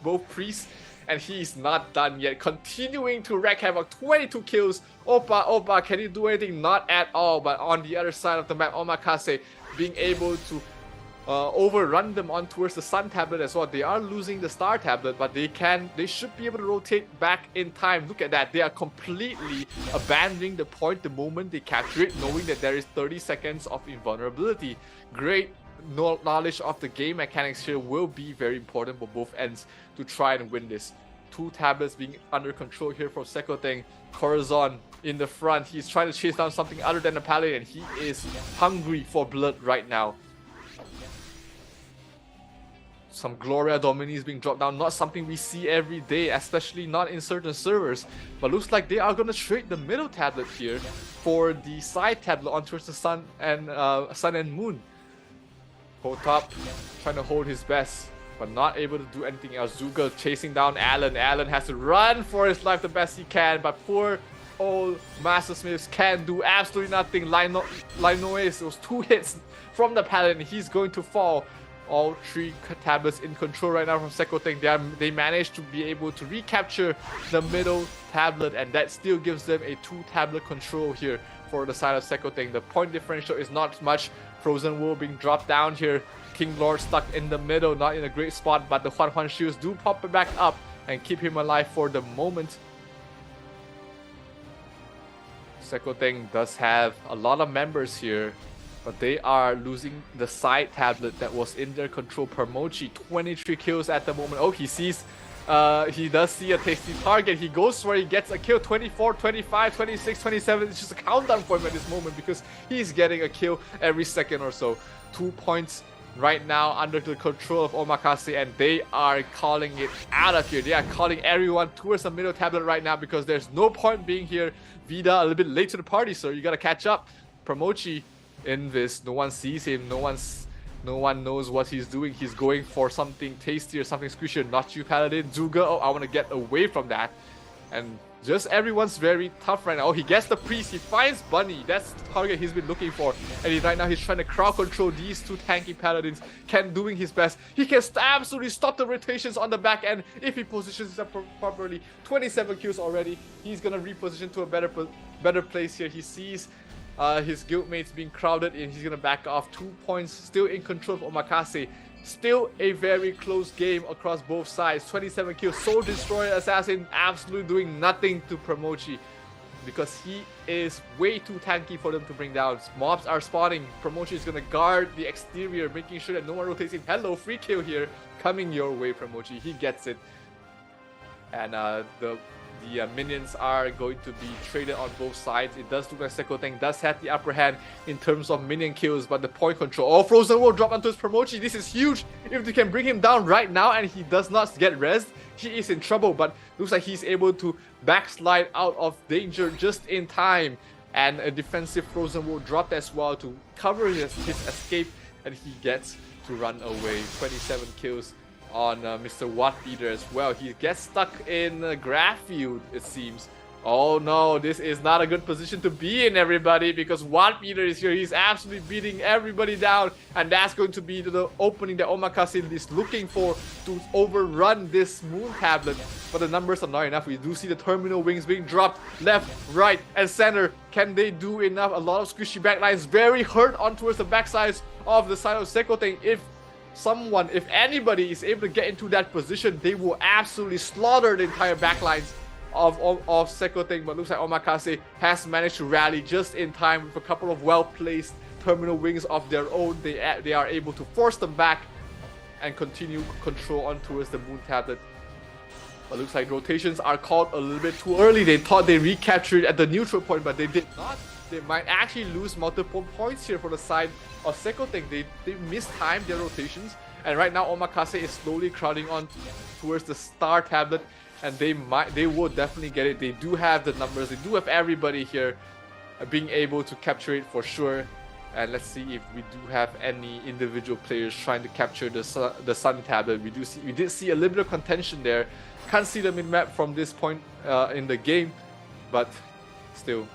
both priests, and he's not done yet. Continuing to wreak havoc. 22 kills. Oppa, can he do anything? Not at all. But on the other side of the map, Omakase being able to overrun them on towards the Sun Tablet as well. They are losing the Star Tablet, but they should be able to rotate back in time. Look at that. They are completely abandoning the point the moment they capture it, knowing that there is 30 seconds of invulnerability. Great knowledge of the game mechanics here will be very important for both ends to try and win this. 2 tablets being under control here from Sekoteng. Corazon in the front. He's trying to chase down something other than a Paladin, and he is hungry for blood right now. Some Gloria Dominis being dropped down, not something we see every day, especially not in certain servers. But looks like they are going to trade the middle tablet here for the side tablet on towards the Sun and Moon. Hotop trying to hold his best, but not able to do anything else. Zuga chasing down Alan. Alan has to run for his life the best he can, but poor old Master Smiths can do absolutely nothing. Linois, those 2 hits from the Paladin, he's going to fall. All 3 tablets in control right now from Sekoteng. They managed to be able to recapture the middle tablet, and that still gives them a 2 tablet control here for the side of Sekoteng. The point differential is not much. Frozen World being dropped down here. King Lord stuck in the middle, not in a great spot, but the Huan shields do pop it back up and keep him alive for the moment. Sekoteng does have a lot of members here, but they are losing the side tablet that was in their control. Permochi, 23 kills at the moment. Oh, he does see a tasty target. He goes for it, he gets a kill. 24, 25, 26, 27. It's just a countdown for him at this moment because he's getting a kill every second or so. 2 points right now under the control of Omakase, and they are calling it out of here. They are calling everyone towards the middle tablet right now because there's no point being here. Vida, a little bit late to the party, sir. You gotta catch up. Permochi in this, no one sees him, no one knows what he's doing. He's going for something tasty or something squishier. Not you, Paladin. Zuga, oh, I want to get away from that. And Just everyone's very tough right now. Oh, he gets the priest. He finds Bunny. That's the target he's been looking for. And right now he's trying to crowd control these two tanky paladins. Ken doing his best. He can absolutely stop the rotations on the back end if he positions himself properly. 27 kills already. He's gonna reposition to a better place here. He sees his guildmates being crowded in. He's gonna back off. 2 points still in control of Omakase. Still a very close game across both sides. 27 kills. Soul Destroyer Assassin absolutely doing nothing to Promochi because he is way too tanky for them to bring down. Mobs are spawning. Promochi is going to guard the exterior, making sure that no one rotates in. Hello, free kill here. Coming your way, Promochi. He gets it. And the minions are going to be traded on both sides. It does look like Sekoteng does have the upper hand in terms of minion kills, but the point control. Oh, Frozen will drop onto his Promochi. This is huge. If they can bring him down right now and he does not get rezzed, he is in trouble, but looks like he's able to backslide out of danger just in time. And a defensive Frozen will drop as well to cover his escape, and he gets to run away. 27 kills on Mr. Wattbeater as well. He gets stuck in Graffield, it seems. Oh no, this is not a good position to be in, everybody, because Wattbeater is here. He's absolutely beating everybody down, and that's going to be the opening that Omakase is looking for to overrun this Moon Tablet. But the numbers are not enough. We do see the terminal wings being dropped left, right, and center. Can they do enough? A lot of squishy backlines, very hurt on towards the backsides of the side of Sekoteng. If anybody is able to get into that position, they will absolutely slaughter the entire backlines of Sekoteng. But looks like Omakase has managed to rally just in time with a couple of well-placed terminal wings of their own. They are able to force them back and continue control on towards the Moon Tablet. But looks like rotations are called a little bit too early. They thought they recaptured at the neutral point, but they did not. They might actually lose multiple points here for the side of Sekoteng. They mistimed their rotations, and right now Omakase is slowly crowding on towards the Star Tablet, and they will definitely get it. They do have the numbers. They do have everybody here being able to capture it for sure. And let's see if we do have any individual players trying to capture the Sun Tablet. We did see a little bit of contention there. Can't see the mid-map from this point in the game, but still,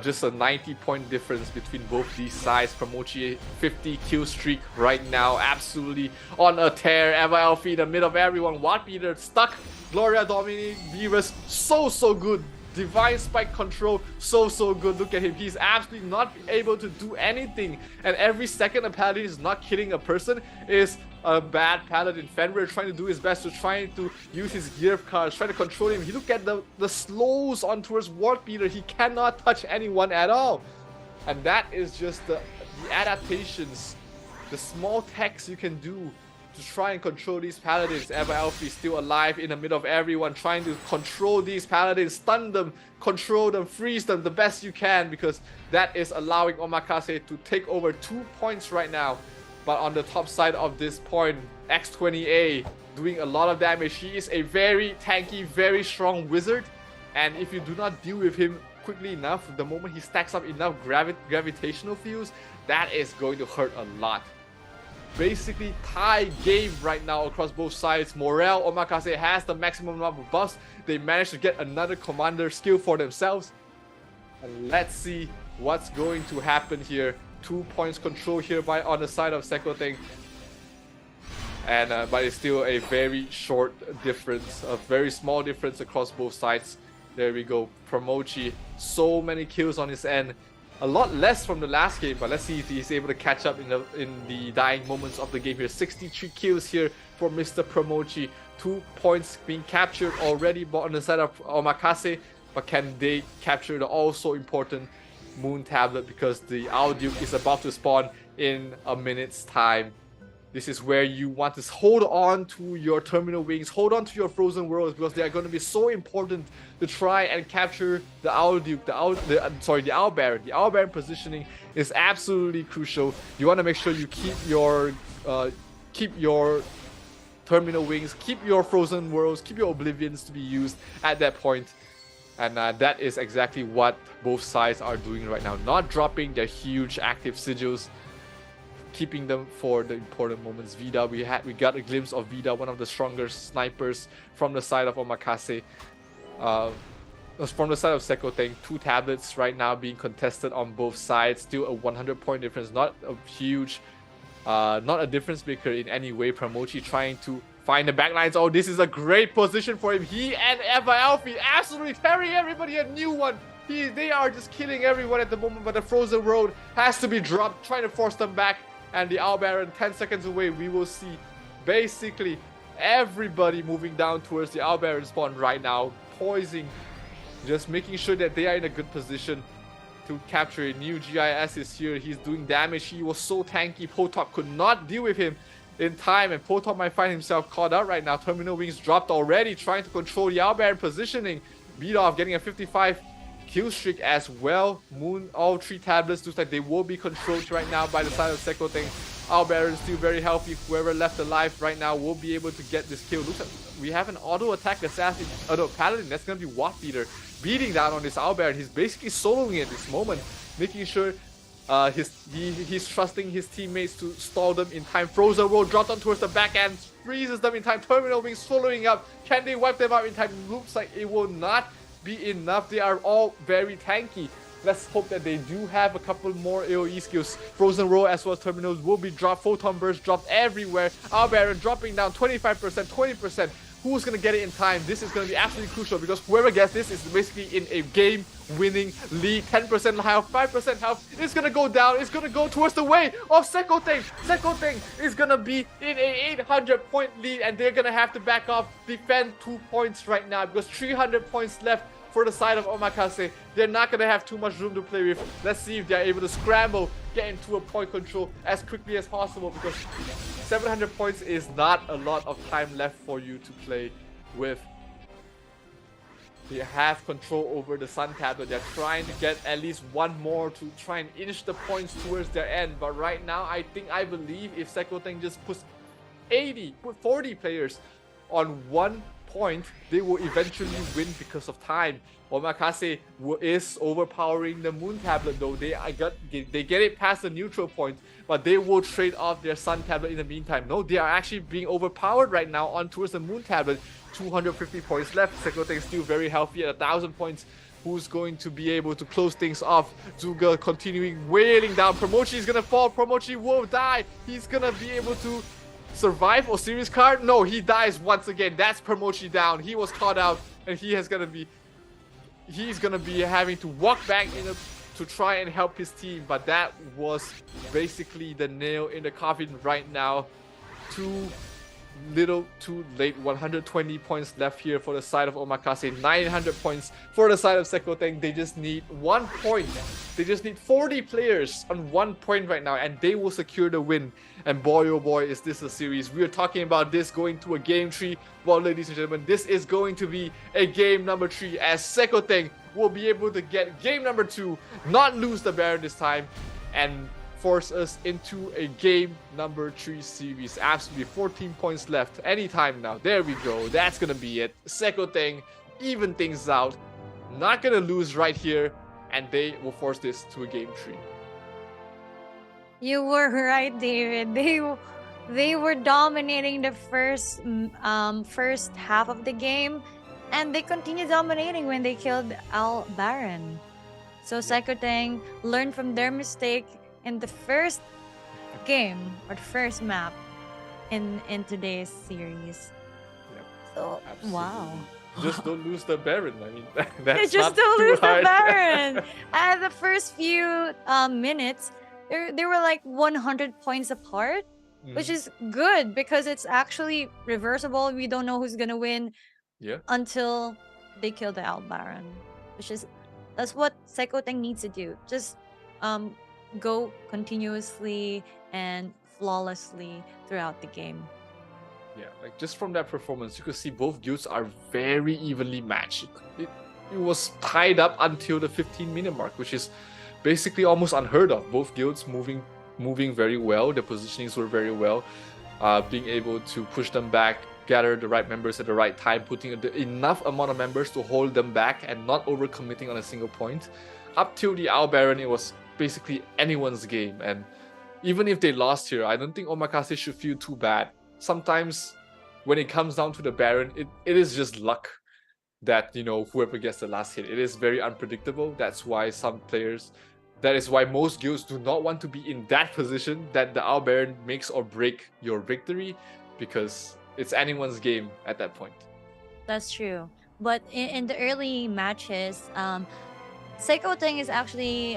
just a 90-point difference between both these sides. Promochi 50 kill streak right now, absolutely on a tear. Eva Elfie in the middle of everyone. Wattbeater stuck. Gloria Domini Virus, so good. Divine Spike control, so good. Look at him, he's absolutely not able to do anything, and every second a paladin is not killing a person is a bad paladin. Fenrir trying to do his best to trying to use his gear cards, trying to control him. He look at the slows on towards Wattbeater. He cannot touch anyone at all, and that is just the adaptations, the small techs you can do to try and control these paladins. Eva Elfie still alive in the middle of everyone, trying to control these paladins, stun them, control them, freeze them the best you can, because that is allowing Omakase to take over 2 points right now. But on the top side of this point, X20A doing a lot of damage. He is a very tanky, very strong wizard, and if you do not deal with him quickly enough, the moment he stacks up enough gravitational fields, that is going to hurt a lot. Basically tie game right now across both sides. Morale, Omakase has the maximum number of buffs. They managed to get another commander skill for themselves. And let's see what's going to happen here. 2 points control here on the side of Sekoteng. And but it's still a very short difference, a very small difference across both sides. There we go. Promochi, so many kills on his end. A lot less from the last game, but let's see if he's able to catch up in the dying moments of the game here. 63 kills here for Mr. Promochi. 2 points being captured already on the side of Omakase, but can they capture the also important Moon Tablet, because the Owl Duke is about to spawn in a minute's time. This is where you want to hold on to your terminal wings, hold on to your frozen worlds, because they are going to be so important to try and capture the Owl Duke, the Owl Baron. The Owl Baron positioning is absolutely crucial. You want to make sure you keep your terminal wings, keep your frozen worlds, keep your oblivions to be used at that point. And that is exactly what both sides are doing right now. Not dropping their huge active sigils keeping them for the important moments. Vida, we got a glimpse of Vida, one of the strongest snipers from the side of Omakase. From the side of Sekoteng, 2 tablets right now being contested on both sides. Still a 100-point difference, not a huge, not a difference maker in any way. Pramochi trying to find the backlines. Oh, this is a great position for him. He and Eva Alfie absolutely tearing everybody a new one. They are just killing everyone at the moment, but the Frozen Road has to be dropped, trying to force them back. And the Owl Baron 10 seconds away, we will see basically everybody moving down towards the Owl Baron spawn right now, poising, just making sure that they are in a good position to capture it. New GIS is here. He's doing damage. He was so tanky. Potop could not deal with him in time, and Potop might find himself caught out right now. Terminal Wings dropped already, trying to control the Owl Baron positioning. Beat off, getting a 55 kill streak as well. Moon, all 3 tablets looks like they will be controlled right now by the side of Sekoteng. Owl Baron is still very healthy. Whoever left alive right now will be able to get this kill. Looks like we have an auto attack assassin, no, paladin. That's gonna be Watt Beater beating down on this Owl Baron. He's basically soloing at this moment, making sure he's trusting his teammates to stall them in time. Frozen Roll dropped on towards the back end, freezes them in time. Terminal Wings following up. Can they wipe them out in time? Looks like it will not be enough. They are all very tanky. Let's hope that they do have a couple more AoE skills. Frozen Roll as well as Terminals will be dropped. Photon Burst dropped everywhere. Owl Baron dropping down 25%, 20%. Who's going to get it in time? This is going to be absolutely crucial, because whoever gets this is basically in a game-winning lead. 10% health, 5% health. It's going to go down. It's going to go towards the way of Sekoteng. Sekoteng is going to be in a 800-point lead, and they're going to have to back off, defend 2 points right now, because 300 points left for the side of Omakase. They're not going to have too much room to play with. Let's see if they're able to scramble, get into a point control as quickly as possible, because 700 points is not a lot of time left for you to play with. They have control over the Sun Tablet. They're trying to get at least one more to try and inch the points towards their end. But right now, I believe if Sekoteng just puts 40 players on 1 point, they will eventually win because of time. Omakase is overpowering the Moon Tablet though. They get it past the neutral point, but they will trade off their Sun Tablet in the meantime. No, they are actually being overpowered right now on towards the Moon Tablet. 250 points left. Sekoteng still very healthy at 1,000 points. Who's going to be able to close things off? Zuga continuing wailing down. Pramochi is gonna fall. Pramochi will die. He's gonna be able to survive Osiris card? No, he dies once again. That's Pramochi down. He was caught out, and he's gonna be having to walk back in to try and help his team. But that was basically the nail in the coffin right now. Too little, too late. 120 points left here for the side of Omakase. 900 points for the side of Sekoteng. They just need 1 point. They just need 40 players on 1 point right now, and they will secure the win. And boy, oh boy, is this a series. We are talking about this going to a game 3. Well, ladies and gentlemen, this is going to be a game number 3, as Sekoteng will be able to get game number 2, not lose the Baron this time, and force us into a game number 3 series. Absolutely 14 points left anytime now. There we go. That's gonna be it. Sekoteng even things out. Not gonna lose right here, and they will force this to a game 3. You were right, David. They were dominating the first half of the game, and they continued dominating when they killed Al Baron. So Sekoteng learned from their mistake in the first game or the first map in today's series. Yep, so absolutely. Wow. Just don't lose the Baron. I mean, that's Just not don't too lose hard. the Baron. At the first few minutes, they were like 100 points apart, which is good because it's actually reversible. We don't know who's gonna win until they kill the Al Baron, that's what Sekoteng needs to do. Just go continuously and flawlessly throughout the game. Yeah, like just from that performance, you could see both guilds are very evenly matched. It was tied up until the 15-minute mark, which is basically almost unheard of. Both guilds moving very well. The positionings were very well. Being able to push them back, gather the right members at the right time, putting enough amount of members to hold them back and not overcommitting on a single point. Up till the Owl Baron, it was basically anyone's game, and even if they lost here, I don't think Omakase should feel too bad. Sometimes when it comes down to the Baron, it is just luck that, you know, whoever gets the last hit. It is very unpredictable. That's why that is why most guilds do not want to be in that position, that the Owl Baron makes or break your victory, because it's anyone's game at that point. That's true. But in the early matches, Seiko Teng is actually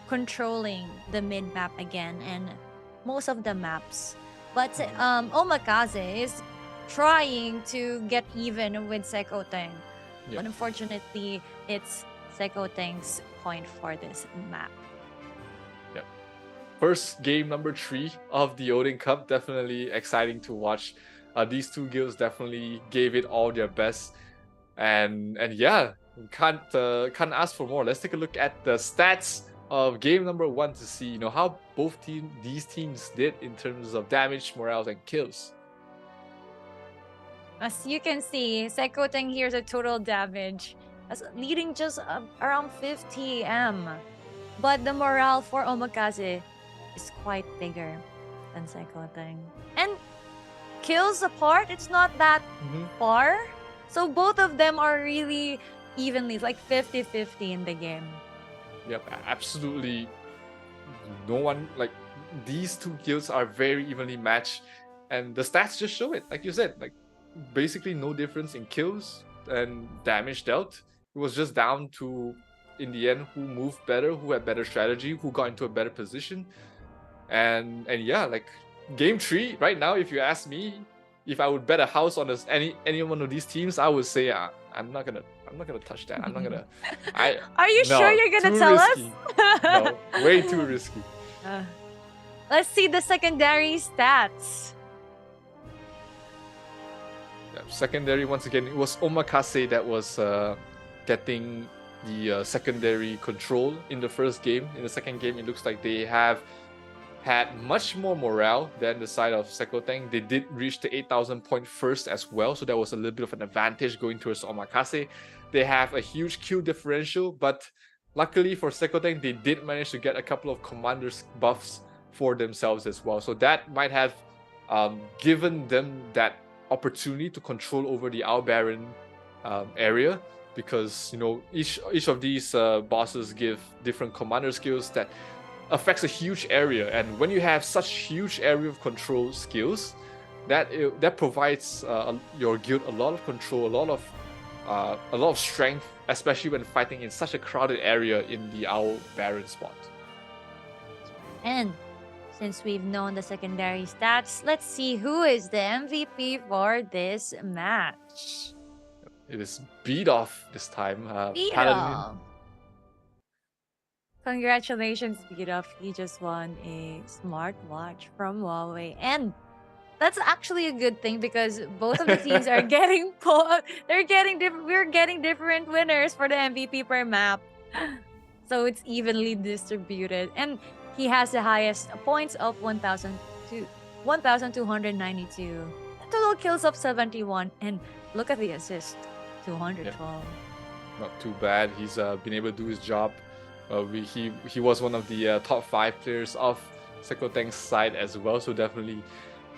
controlling the mid map again and most of the maps. But Omakase is trying to get even with Seiko Teng. Yeah. But unfortunately, it's Seiko Teng's point for this map. First game number 3 of the Odin Cup, definitely exciting to watch. These two guilds definitely gave it all their best, and yeah, can't ask for more. Let's take a look at the stats of game number 1 to see, you know, how these teams did in terms of damage, morale, and kills. As you can see, Seiko Teng here's a total damage, leading just around 50 M. But the morale for Omakase is quite bigger than Seiko Teng. And kills apart, it's not that far. So both of them are really evenly, like 50-50 in the game. Yep, absolutely. No one, like, these two guilds are very evenly matched, and the stats just show it. Like you said, like, basically no difference in kills and damage dealt. It was just down to, in the end, who moved better, who had better strategy, who got into a better position. And yeah, like, game 3 right now, if you ask me, if I would bet a house on any one of these teams, I would say I'm not gonna touch that. I'm not gonna. Are you sure you're gonna tell risky. us? No, way too risky. Let's see the secondary stats. Yeah, secondary, once again, it was Omakase that was getting the secondary control in the first game. In the second game, it looks like they have had much more morale than the side of Seiko Teng. They did reach the 8,000 point first as well, so that was a little bit of an advantage going towards Omakase. They have a huge kill differential, but luckily for Seiko Teng, they did manage to get a couple of commanders buffs for themselves as well. So that might have given them that opportunity to control over the Owl Baron area, because, you know, each of these bosses give different commander skills that affects a huge area, and when you have such huge area of control skills, that provides your guild a lot of control, a lot of strength, especially when fighting in such a crowded area in the Owl Baron spot. And since we've known the secondary stats, let's see who is the MVP for this match. It is Beat Off this time. Beat Paladin. Off. Congratulations, Beat Off. You just won a smartwatch from Huawei. And that's actually a good thing, because both of the teams are getting we're getting different winners for the MVP per map. So it's evenly distributed. And he has the highest points of 1,292. Total kills of 71. And look at the assist, 212. Yeah. Not too bad. He's been able to do his job. He was one of the top 5 players of Seiko Teng's side as well, so definitely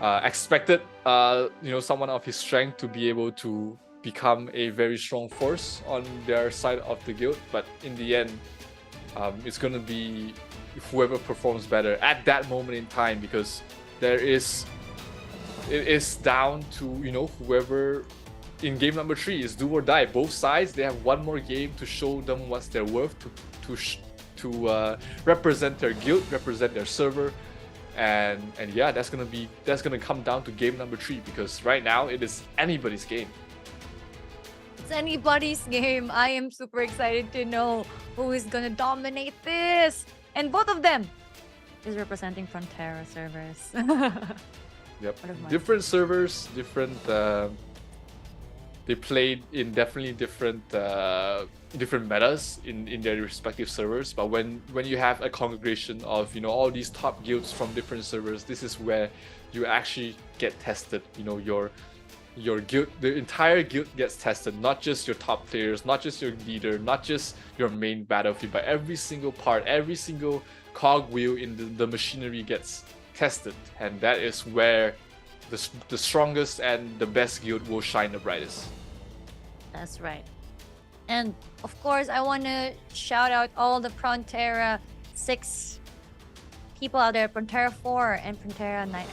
expected someone of his strength to be able to become a very strong force on their side of the guild. But in the end, it's gonna be whoever performs better at that moment in time, because it is down to, you know, whoever in game number 3 is do or die. Both sides, they have one more game to show them what's their worth, to represent their guild, represent their server, and yeah, that's gonna come down to game number 3, because right now it is anybody's game. It's anybody's game. I am super excited to know who is gonna dominate this, and both of them is representing Frontera servers. Yep, different servers, different. They played in definitely different metas in their respective servers. But when you have a congregation of, you know, all these top guilds from different servers, this is where you actually get tested. You know, your guild, the entire guild gets tested. Not just your top players, not just your leader, not just your main battlefield, but every single part, every single cogwheel in the machinery gets tested, and that is where the strongest and the best guild will shine the brightest. That's right. And of course, I want to shout out all the Frontera 6 people out there, Frontera 4 and Frontera 9.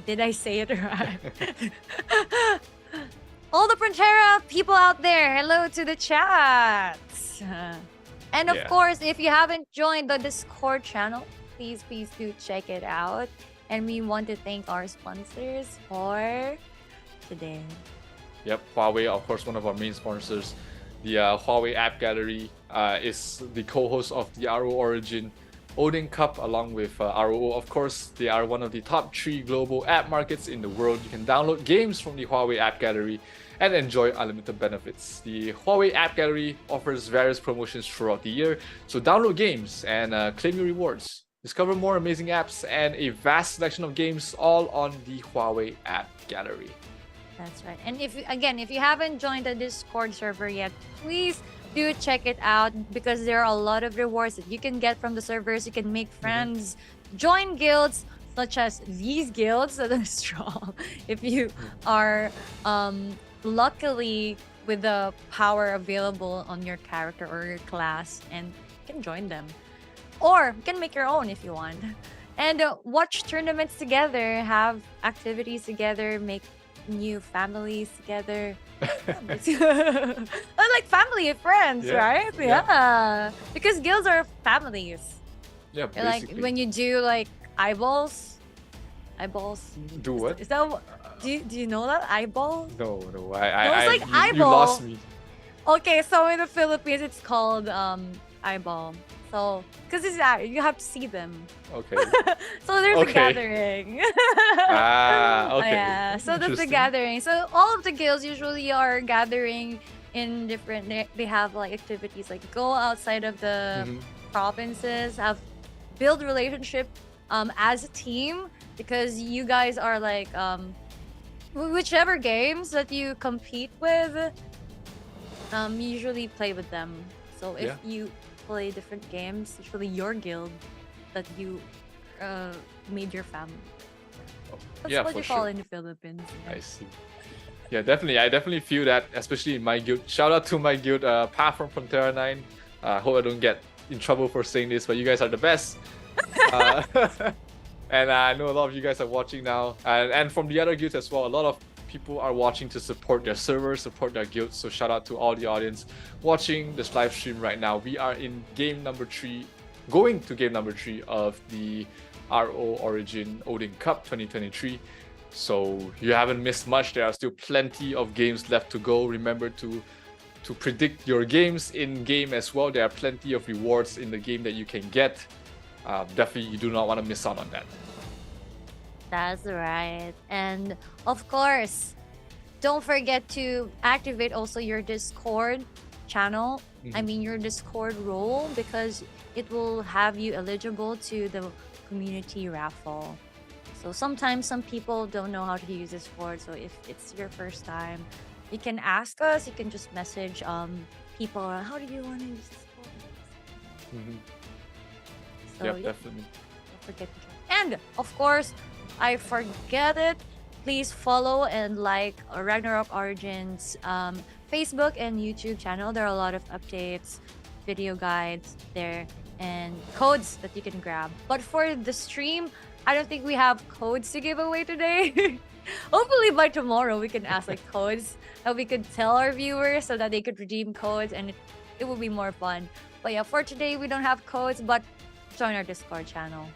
Did I say it right? All the Frontera people out there, hello to the chat. And of course, if you haven't joined the Discord channel, please do check it out. And we want to thank our sponsors for today. Yep, Huawei, of course, one of our main sponsors. The Huawei App Gallery is the co-host of the ROO Origin Odin Cup along with ROO. Of course, they are one of the top 3 global app markets in the world. You can download games from the Huawei App Gallery and enjoy unlimited benefits. The Huawei App Gallery offers various promotions throughout the year, so download games and claim your rewards. Discover more amazing apps and a vast selection of games all on the Huawei App Gallery. That's right. And if you haven't joined the Discord server yet, please do check it out because there are a lot of rewards that you can get from the servers. You can make friends, join guilds such as these guilds that are strong. If you are luckily with the power available on your character or your class, and you can join them. Or you can make your own if you want. And watch tournaments together, have activities together, make new families together. Like family and friends, right? Yeah. Because guilds are families. Yeah, Like basically. when you do like eyeballs. Do what? Is that do you know that eyeball? No. it's like you eyeball. lost me. Okay, so in the Philippines it's called eyeball. So because you have to see them. Okay. So there's Okay. a gathering. Okay. Yeah, so that's the Interesting. gathering. So all of the guilds usually are gathering in different. They have like activities like go outside of the provinces, build relationship as a team because you guys are like whichever games that you compete with, usually play with them. So if you play different games, usually your guild that you made your family. That's what for you call sure. in the Philippines. Yeah. I see. Yeah, definitely. I definitely feel that, especially in my guild. Shout out to my guild, Path from Frontera 9. I hope I don't get in trouble for saying this, but you guys are the best. And I know a lot of you guys are watching now. And from the other guilds as well, a lot of people are watching to support their servers, support their guilds. So shout out to all the audience watching this live stream right now. We are in game number 3, going to game number 3 of the ROO Origin Odin Cup 2023. So you haven't missed much. There are still plenty of games left to go. Remember to predict your games in game as well. There are plenty of rewards in the game that you can get. Definitely, you do not want to miss out on that. That's right. And of course, don't forget to activate also your Discord channel. I mean your Discord role because it will have you eligible to the community raffle. So sometimes some people don't know how to use Discord. So if it's your first time, you can ask us. You can just message people. How do you want to use Discord? So Yep, definitely. don't forget to join. And of course, I forget it. Please follow and like Ragnarok Origins Facebook and YouTube channel. There are a lot of updates, video guides there, and codes that you can grab. But for the stream, I don't think we have codes to give away today. Hopefully by tomorrow we can ask like codes that we could tell our viewers so that they could redeem codes and it will be more fun. But yeah, for today we don't have codes, but join our Discord channel.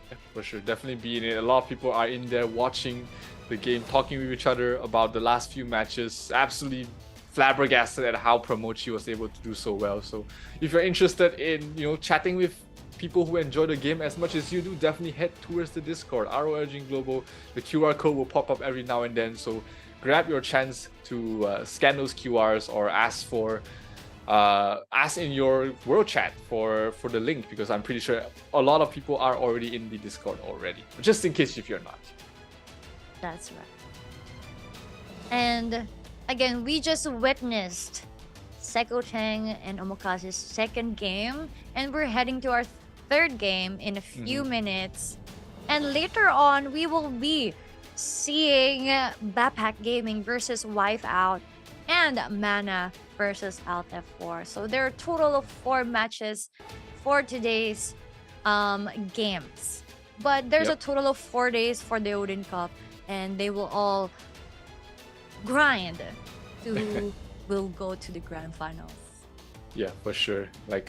Yeah, for sure, definitely be in it. A lot of people are in there watching the game, talking with each other about the last few matches. Absolutely flabbergasted at how Promochi was able to do so well. So if you're interested in chatting with people who enjoy the game as much as you do, definitely head towards the Discord. ROO Origin Global. The QR code will pop up every now and then, so grab your chance to scan those QRs or ask in your world chat for the link, because I'm pretty sure a lot of people are already in the Discord already, just in case if you're not. That's right. And again, we just witnessed Seko Cheng and Omokaze's second game, and we're heading to our third game in a few minutes. And later on, we will be seeing Bapak Gaming versus Wife Out and Mana versus Alt F4. So there are a total of 4 matches for today's games. But there's a total of 4 days for the Odin Cup, and they will all grind to who will go to the grand finals. Yeah, for sure. Like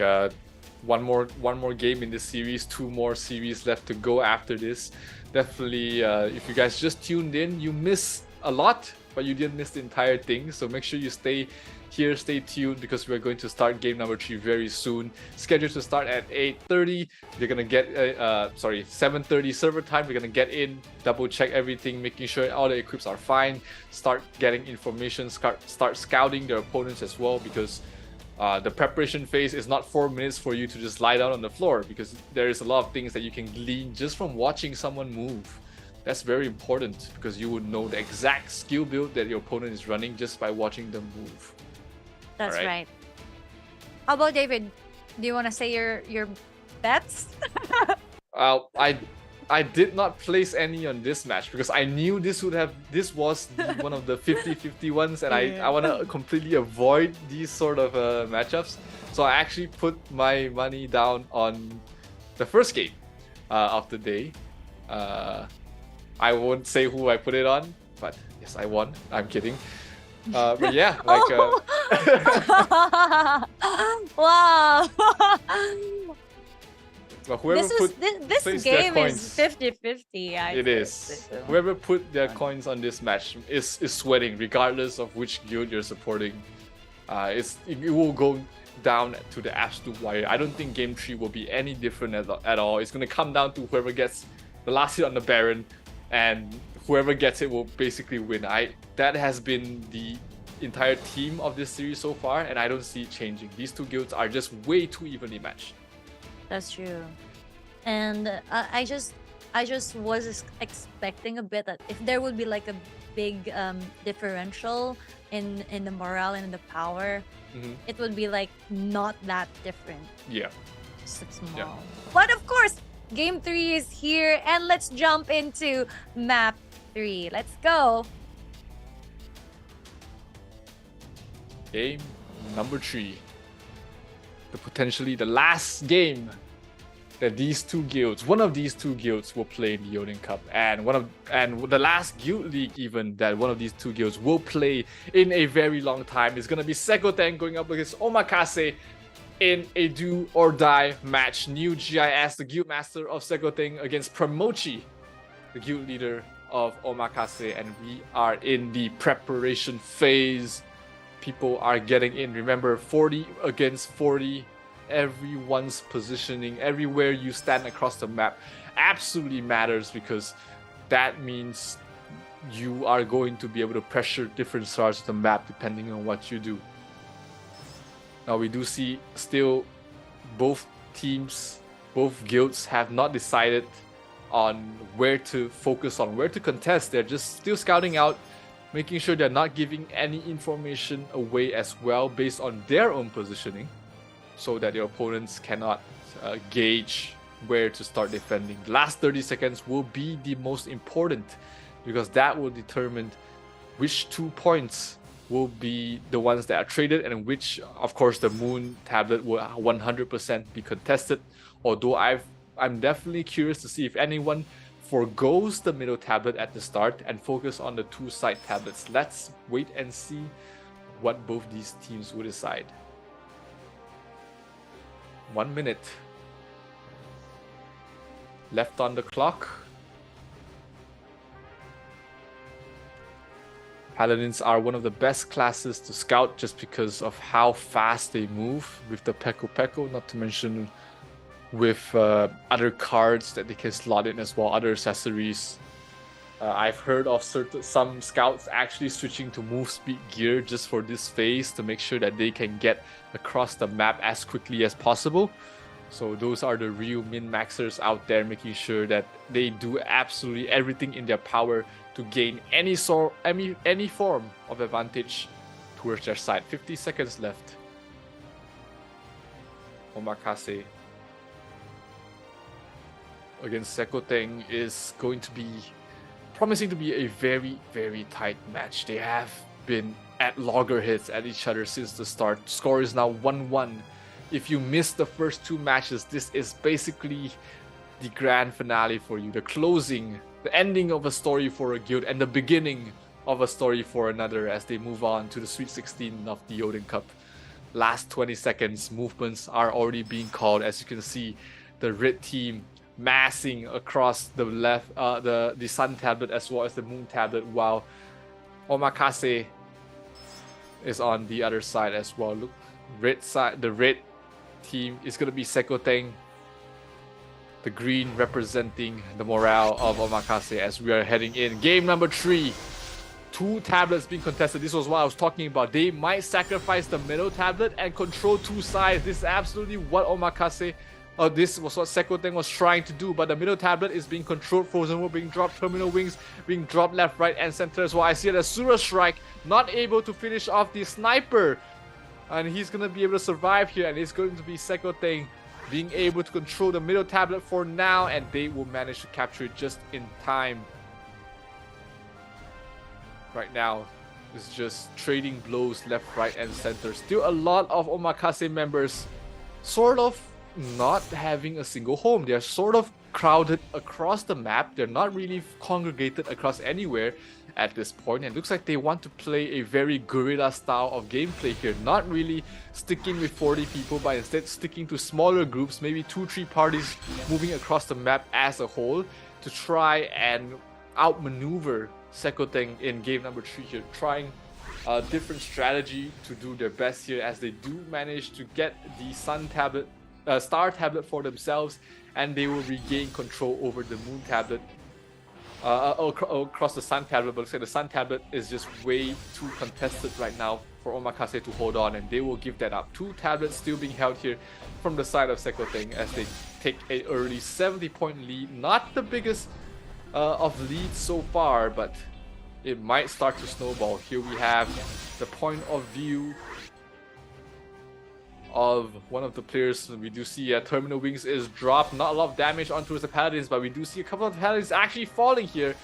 one more game in this series, 2 more series left to go after this. Definitely, if you guys just tuned in, you missed a lot, but you didn't miss the entire thing. So make sure you stay here, stay tuned, because we're going to start game number 3 very soon. Scheduled to start at 8:30. You're gonna get 7:30 server time. We're gonna get in, double check everything, making sure all the equips are fine. Start getting information, start scouting their opponents as well, because the preparation phase is not 4 minutes for you to just lie down on the floor, because there is a lot of things that you can glean just from watching someone move. That's very important, because you would know the exact skill build that your opponent is running just by watching them move. That's right. How about David? Do you want to say your bets? I did not place any on this match because I knew this was one of the 50-50 ones, and I want to completely avoid these sort of matchups. So I actually put my money down on the first game of the day. I won't say who I put it on, but yes, I won. I'm kidding. But yeah, like wow. Well, whoever this game is 50-50. It is. Whoever put their coins on this match is sweating, regardless of which guild you're supporting. It will go down to the absolute wire. I don't think game 3 will be any different at all. It's gonna come down to whoever gets the last hit on the Baron, and whoever gets it will basically win. That has been the entire theme of this series so far, and I don't see it changing. These 2 guilds are just way too evenly matched. That's true. And I just was expecting a bit that if there would be like a big differential in the morale and the power, it would be like not that different. Yeah. Just small. Yeah. But of course, game 3 is here, and let's jump into map 3. Let's go. Game number 3. Potentially the last game that one of these two guilds will play in the Odin Cup, and the last guild league even that one of these 2 guilds will play in a very long time is gonna be Sekoteng going up against Omakase in a do or die match. New GIS, the guild master of Sekoteng, against Pramochi, the guild leader of Omakase, and we are in the preparation phase. People are getting in. Remember, 40 against 40. Everyone's positioning, everywhere you stand across the map absolutely matters, because that means you are going to be able to pressure different stars of the map depending on what you do. Now we do see still both guilds have not decided on where to focus on, where to contest. They're just still scouting out, making sure they're not giving any information away as well based on their own positioning, so that your opponents cannot gauge where to start defending. The last 30 seconds will be the most important, because that will determine which 2 points will be the ones that are traded, and which, of course, the Moon tablet will 100% be contested. Although I'm definitely curious to see if anyone forgoes the middle tablet at the start and focus on the 2 side tablets. Let's wait and see what both these teams will decide. 1 minute left on the clock. Paladins are one of the best classes to scout just because of how fast they move with the Peko, not to mention with other cards that they can slot in as well, other accessories. I've heard of some scouts actually switching to move speed gear just for this phase to make sure that they can get across the map as quickly as possible. So those are the real min-maxers out there, making sure that they do absolutely everything in their power to gain any form of advantage towards their side. 50 seconds left. Omakase against Sekoteng is going to be promising to be a very, very tight match. They have been at loggerheads at each other since the start. Score is now 1-1. If you missed the first two matches, this is basically the grand finale for you. The closing, the ending of a story for a guild and the beginning of a story for another as they move on to the Sweet 16 of the Odin Cup. Last 20 seconds, movements are already being called. As you can see, the red team massing across the left, the Sun Tablet as well as the Moon Tablet, while Omakase is on the other side as well. Look, red side, the red team is going to be Sekoteng. The green representing the morale of Omakase as we are heading in. Game number 3. 2 tablets being contested. This was what I was talking about. They might sacrifice the middle tablet and control 2 sides. This is absolutely what Omakase, this was what Sekoteng was trying to do. But the middle tablet is being controlled. Frozen World being dropped. Terminal Wings being dropped left, right, and center as well. I see the Asura Strike not able to finish off the Sniper. And he's going to be able to survive here. And it's going to be Sekoteng being able to control the middle tablet for now. And they will manage to capture it just in time. Right now, it's just trading blows left, right, and center. Still a lot of Omakase members sort of not having a single home. They're sort of crowded across the map. They're not really congregated across anywhere at this point. And it looks like they want to play a very guerrilla style of gameplay here. Not really sticking with 40 people, but instead sticking to smaller groups, maybe 2-3 parties moving across the map as a whole to try and outmaneuver Sekoteng in game number 3 here, trying a different strategy to do their best here as they do manage to get the Sun Tablet, Star Tablet for themselves, and they will regain control over the Moon Tablet across the Sun Tablet. But looks like the Sun Tablet is just way too contested right now for Omakase to hold on, and they will give that up. 2 tablets still being held here from the side of Sekoteng as they take an early 70-point lead. Not the biggest of leads so far, but it might start to snowball. Here we have the point of view of one of the players. We do see Terminal Wings is dropped. Not a lot of damage onto the Paladins, but we do see a couple of Paladins actually falling here.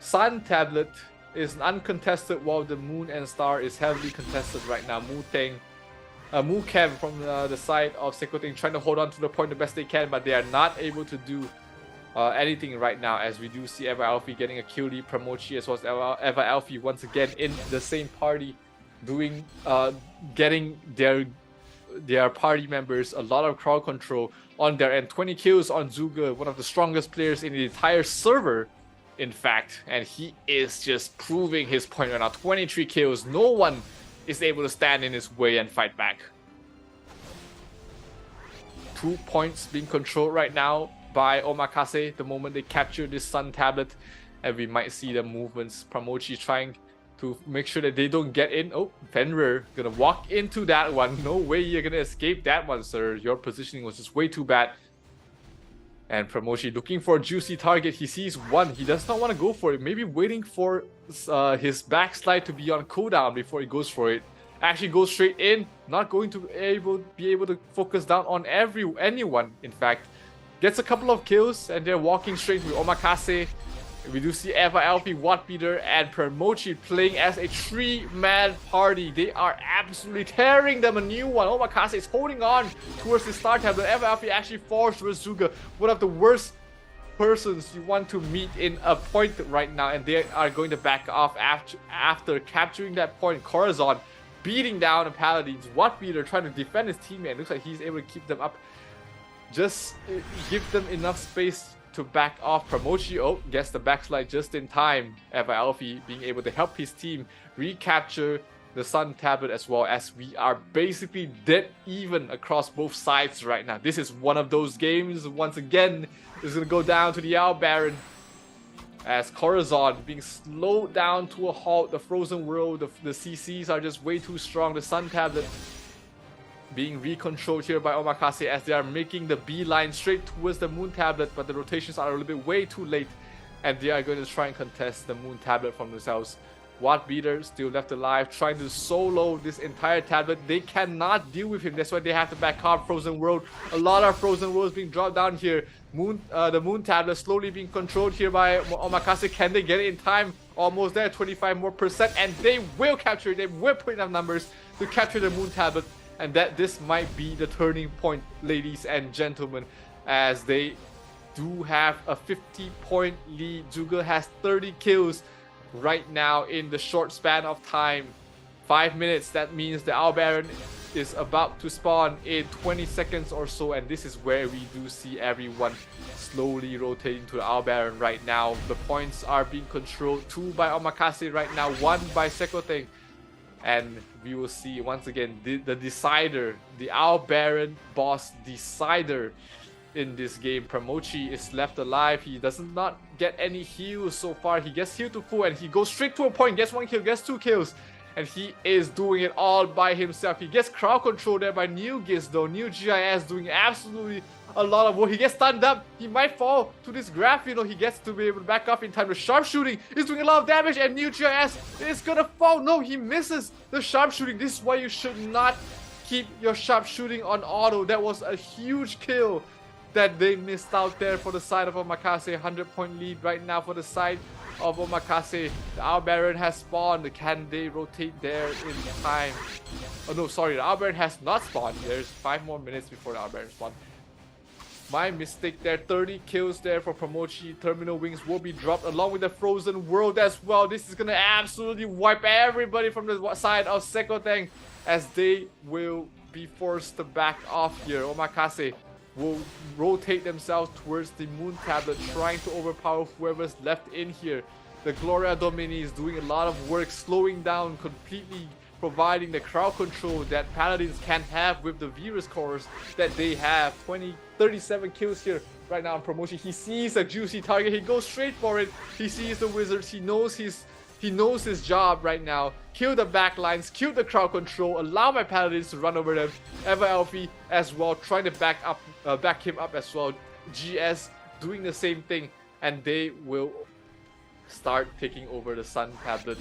Sun Tablet is uncontested while the Moon and Star is heavily contested right now. Mu Chem from the side of Sekoteng trying to hold on to the point the best they can, but they are not able to do anything right now, as we do see Eva Alfie getting a kill lead. Pramochi as well as Eva Alfie once again in the same party, doing getting their party members a lot of crowd control on their end. 20 kills on Zuga, one of the strongest players in the entire server, in fact, and he is just proving his point right now. 23 kills, no one is able to stand in his way and fight back. 2 points being controlled right now by Omakase the moment they capture this Sun Tablet, and we might see the movements. Pramochi trying to make sure that they don't get in. Oh, Fenrir gonna walk into that one. No way you're gonna escape that one, sir. Your positioning was just way too bad. And Pramochi looking for a juicy target. He sees one. He does not want to go for it. Maybe waiting for his backslide to be on cooldown before he goes for it. Actually goes straight in. Not going to be able to focus down on anyone, in fact. Gets a couple of kills, and they're walking straight with Omakase. We do see Eva Alfie, Wattbeater, and Pramochi playing as a 3-man party. They are absolutely tearing them a new one. Omakase is holding on towards the Star Tablet. Eva Alfie actually falls towards Zuga, one of the worst persons you want to meet in a point right now, and they are going to back off after capturing that point. Corazon beating down the Paladins. Wattbeater trying to defend his teammate. Looks like he's able to keep them up. Just give them enough space to back off. Pramochi gets the backslide just in time. Eva Alfie being able to help his team recapture the Sun Tablet as well, as we are basically dead even across both sides right now. This is one of those games. Once again, it's going to go down to the Owl Baron as Corazon being slowed down to a halt. The Frozen World, the CCs are just way too strong. The Sun Tablet being recontrolled here by Omakase as they are making the beeline straight towards the Moon Tablet, but the rotations are a little bit way too late, and they are going to try and contest the Moon Tablet from themselves. Wattbeater still left alive, trying to solo this entire tablet. They cannot deal with him. That's why they have to back up Frozen World. A lot of Frozen Worlds being dropped down here. The moon tablet slowly being controlled here by Omakase. Can they get it in time? Almost there, 25% more, and they will capture it. They will put enough numbers to capture the moon tablet, and that this might be the turning point, ladies and gentlemen, as they do have a 50-point lead. Zhuge has 30 kills right now in the short span of time. 5 minutes, that means the Owl Baron is about to spawn in 20 seconds or so, and this is where we do see everyone slowly rotating to the Owl Baron right now. The points are being controlled, 2 by Omakase right now, 1 by Sekoteng, and we will see once again the decider, the Owl Baron boss decider in this game. Pramochi is left alive. He does not get any heals so far. He gets healed to full and he goes straight to a point, gets 1 kill, gets 2 kills, and he is doing it all by himself. He gets crowd control there by New Giz though. New GIS doing absolutely a lot of work. He gets stunned up. He might fall to this graph, you know. He gets to be able to back off in time. The sharpshooting is doing a lot of damage, and New GIS is gonna fall. No, he misses the sharpshooting. This is why you should not keep your sharpshooting on auto. That was a huge kill that they missed out there for the side of Omakase. 100-point lead right now for the side of Omakase. The Owl Baron has spawned. Can they rotate there in time? Oh no, sorry, the Owl Baron has not spawned. There's 5 more minutes before the Owl Baron spawned. My mistake there. 30 kills there for Pramochi. Terminal Wings will be dropped along with the Frozen World as well. This is gonna absolutely wipe everybody from the side of Sekoteng, as they will be forced to back off here. Omakase will rotate themselves towards the moon tablet, trying to overpower whoever's left in here. The Gloria Domini is doing a lot of work, slowing down, completely providing the crowd control that Paladins can have with the Virus cores that they have. 37 kills here right now on Promotion. He sees a juicy target, he goes straight for it. He sees the Wizards, he knows his job right now. Kill the backlines, kill the crowd control, allow my Paladins to run over them. Eva Elfie as well, trying to back him up as well. GS doing the same thing, and they will start taking over the Sun Tablet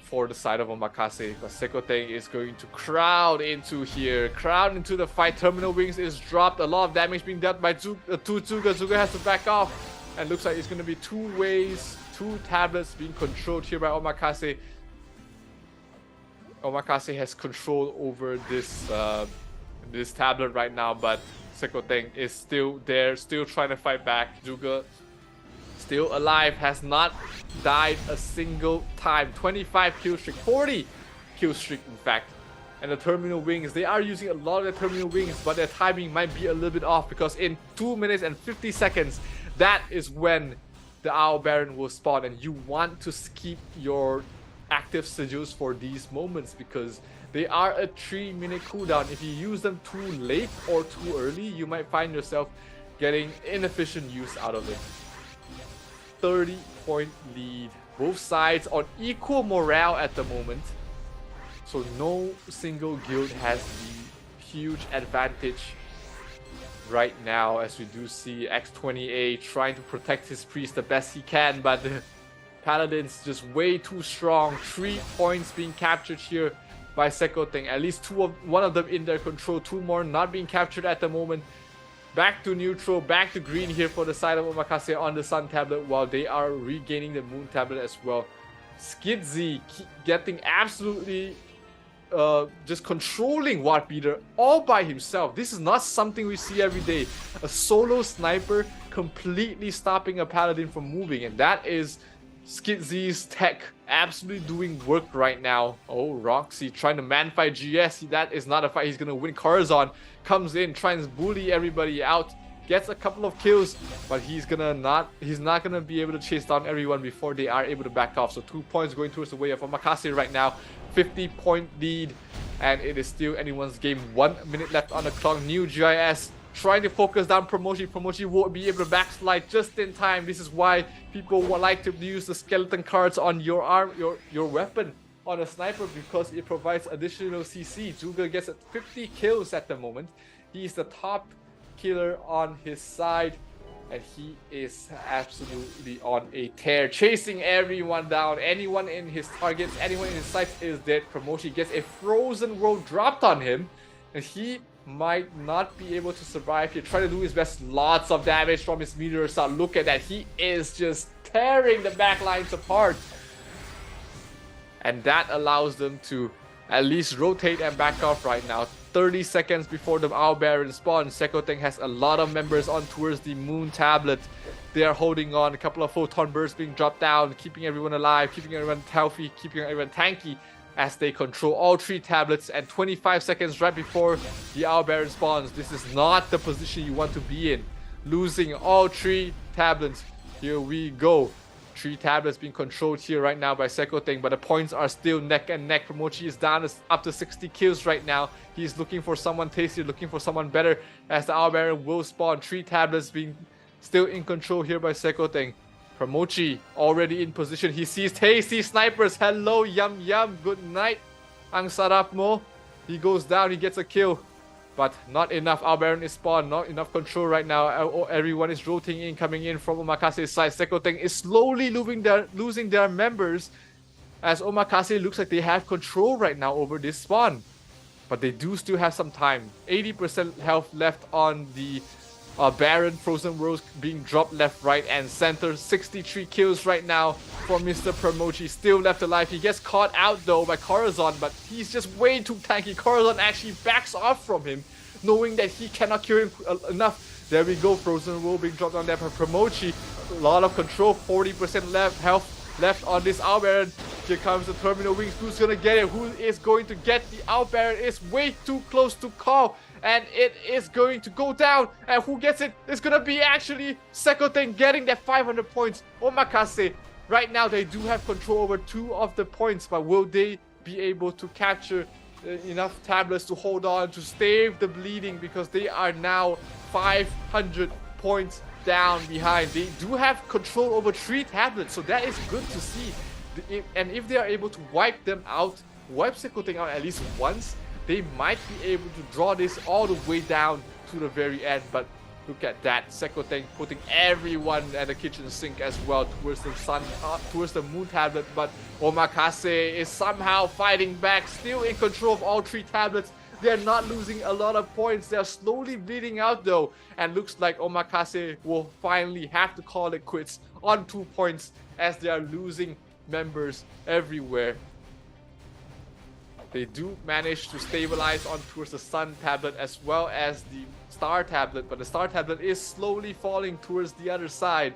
for the side of Omakase. But Sekoteng is going to crowd into here, crowd into the fight. Terminal Wings is dropped, a lot of damage being dealt by Zhuge. Zhuge has to back off, and looks like it's going to be 2 ways, 2 tablets being controlled here by Omakase. Omakase has control over this tablet right now, but Sekoteng is still there, still trying to fight back. Zhuge still alive, has not died a single time. 25 kill streak, 40 kill streak in fact. And the Terminal Wings, they are using a lot of the Terminal Wings, but their timing might be a little bit off, because in 2 minutes and 50 seconds, that is when the Owl Baron will spawn, and you want to keep your active sigils for these moments, because they are a 3-minute cooldown. If you use them too late or too early, you might find yourself getting inefficient use out of it. 30-point lead. Both sides on equal morale at the moment. So no single guild has the huge advantage right now, as we do see X20A trying to protect his priest the best he can, but the Paladins just way too strong. 3 points being captured here by Sekoteng. At least one of them in their control. 2 more not being captured at the moment. Back to neutral, back to green here for the side of Omakase on the Sun Tablet, while they are regaining the Moon Tablet as well. Skidzy getting absolutely just controlling Watt Beater all by himself. This is not something we see every day. A solo sniper completely stopping a Paladin from moving, and that is Skidzy's tech absolutely doing work right now. Oh, Roxy trying to man fight GS. That is not a fight he's gonna win. Corazon comes in, trying to bully everybody out, gets a couple of kills, but he's not gonna be able to chase down everyone before they are able to back off. So 2 points going towards the way of Omakase right now. 50-point lead, and it is still anyone's game. 1 minute left on the clock. New GIS trying to focus down Promotion. Promotion won't be able to backslide just in time. This is why people would like to use the skeleton cards on your arm, your weapon on a sniper, because it provides additional CC. Zhuge gets 50 kills at the moment. He's the top killer on his side, and he is absolutely on a tear, chasing everyone down. Anyone in his targets, anyone in his sights is dead. Promotion gets a Frozen World dropped on him, and he might not be able to survive here. Try to do his best. Lots of damage from his meteor assault. Look at that. He is just tearing the backlines apart. And that allows them to at least rotate and back off right now. 30 seconds before the Owl Baron spawn, Sekoteng has a lot of members on towards the Moon Tablet. They are holding on. A couple of photon bursts being dropped down, keeping everyone alive, keeping everyone healthy, keeping everyone tanky as they control all 3 tablets. And 25 seconds right before the Owl Baron spawns. This is not the position you want to be in. Losing all 3 tablets. Here we go. 3 tablets being controlled here right now by Sekoteng, but the points are still neck and neck. Promochi is down up to 60 kills right now. He's looking for someone tastier, looking for someone better as the Owl Baron will spawn. 3 tablets being still in control here by Sekoteng. Promochi already in position. He sees tasty snipers. Hello, yum yum. Good night, Ang Sarap Mo. He goes down, he gets a kill. But not enough. Owl Baron is spawned. Not enough control right now. Everyone is rotating in, coming in from Omakase's side. Sekoteng is slowly losing their members as Omakase looks like they have control right now over this spawn. But they do still have some time. 80% health left on the Baron. Frozen Rose being dropped left, right, and center. 63 kills right now for Mr. Promochi. Still left alive. He gets caught out though by Corazon, but he's just way too tanky. Corazon actually backs off from him, knowing that he cannot kill him enough. There we go. Frozen Rose being dropped down there by Promochi. A lot of control. 40% health left on this Owl Baron. Here comes the Terminal Wings. Who's gonna get it? Who is going to get the Owl Baron? Is way too close to call. And it is going to go down. And who gets it? It's going to be actually Sekoteng getting that 500 points. Omakase, right now they do have control over 2 of the points. But will they be able to capture enough tablets to hold on, to stave the bleeding? Because they are now 500 points down behind. They do have control over 3 tablets. So that is good to see. And if they are able to wipe them out, wipe Sekoteng out at least once, they might be able to draw this all the way down to the very end. But look at that, Sekoteng putting everyone at the kitchen sink as well towards the sun, towards the Moon Tablet. But Omakase is somehow fighting back, still in control of all 3 tablets. They're not losing a lot of points. They're slowly bleeding out though, and looks like Omakase will finally have to call it quits on 2 points as they are losing members everywhere. They do manage to stabilize on towards the Sun Tablet as well as the Star Tablet, but the Star Tablet is slowly falling towards the other side.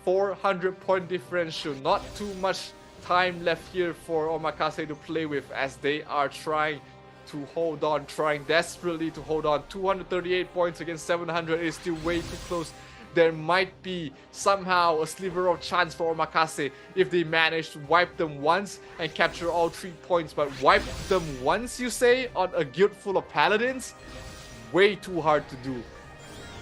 400 point differential, not too much time left here for Omakase to play with as they are trying to hold on, trying desperately to hold on. 238 points against 700 is still way too close. There might be somehow a sliver of chance for Omakase if they manage to wipe them once and capture all 3 points. But wipe them once, you say, on a guild full of paladins? Way too hard to do.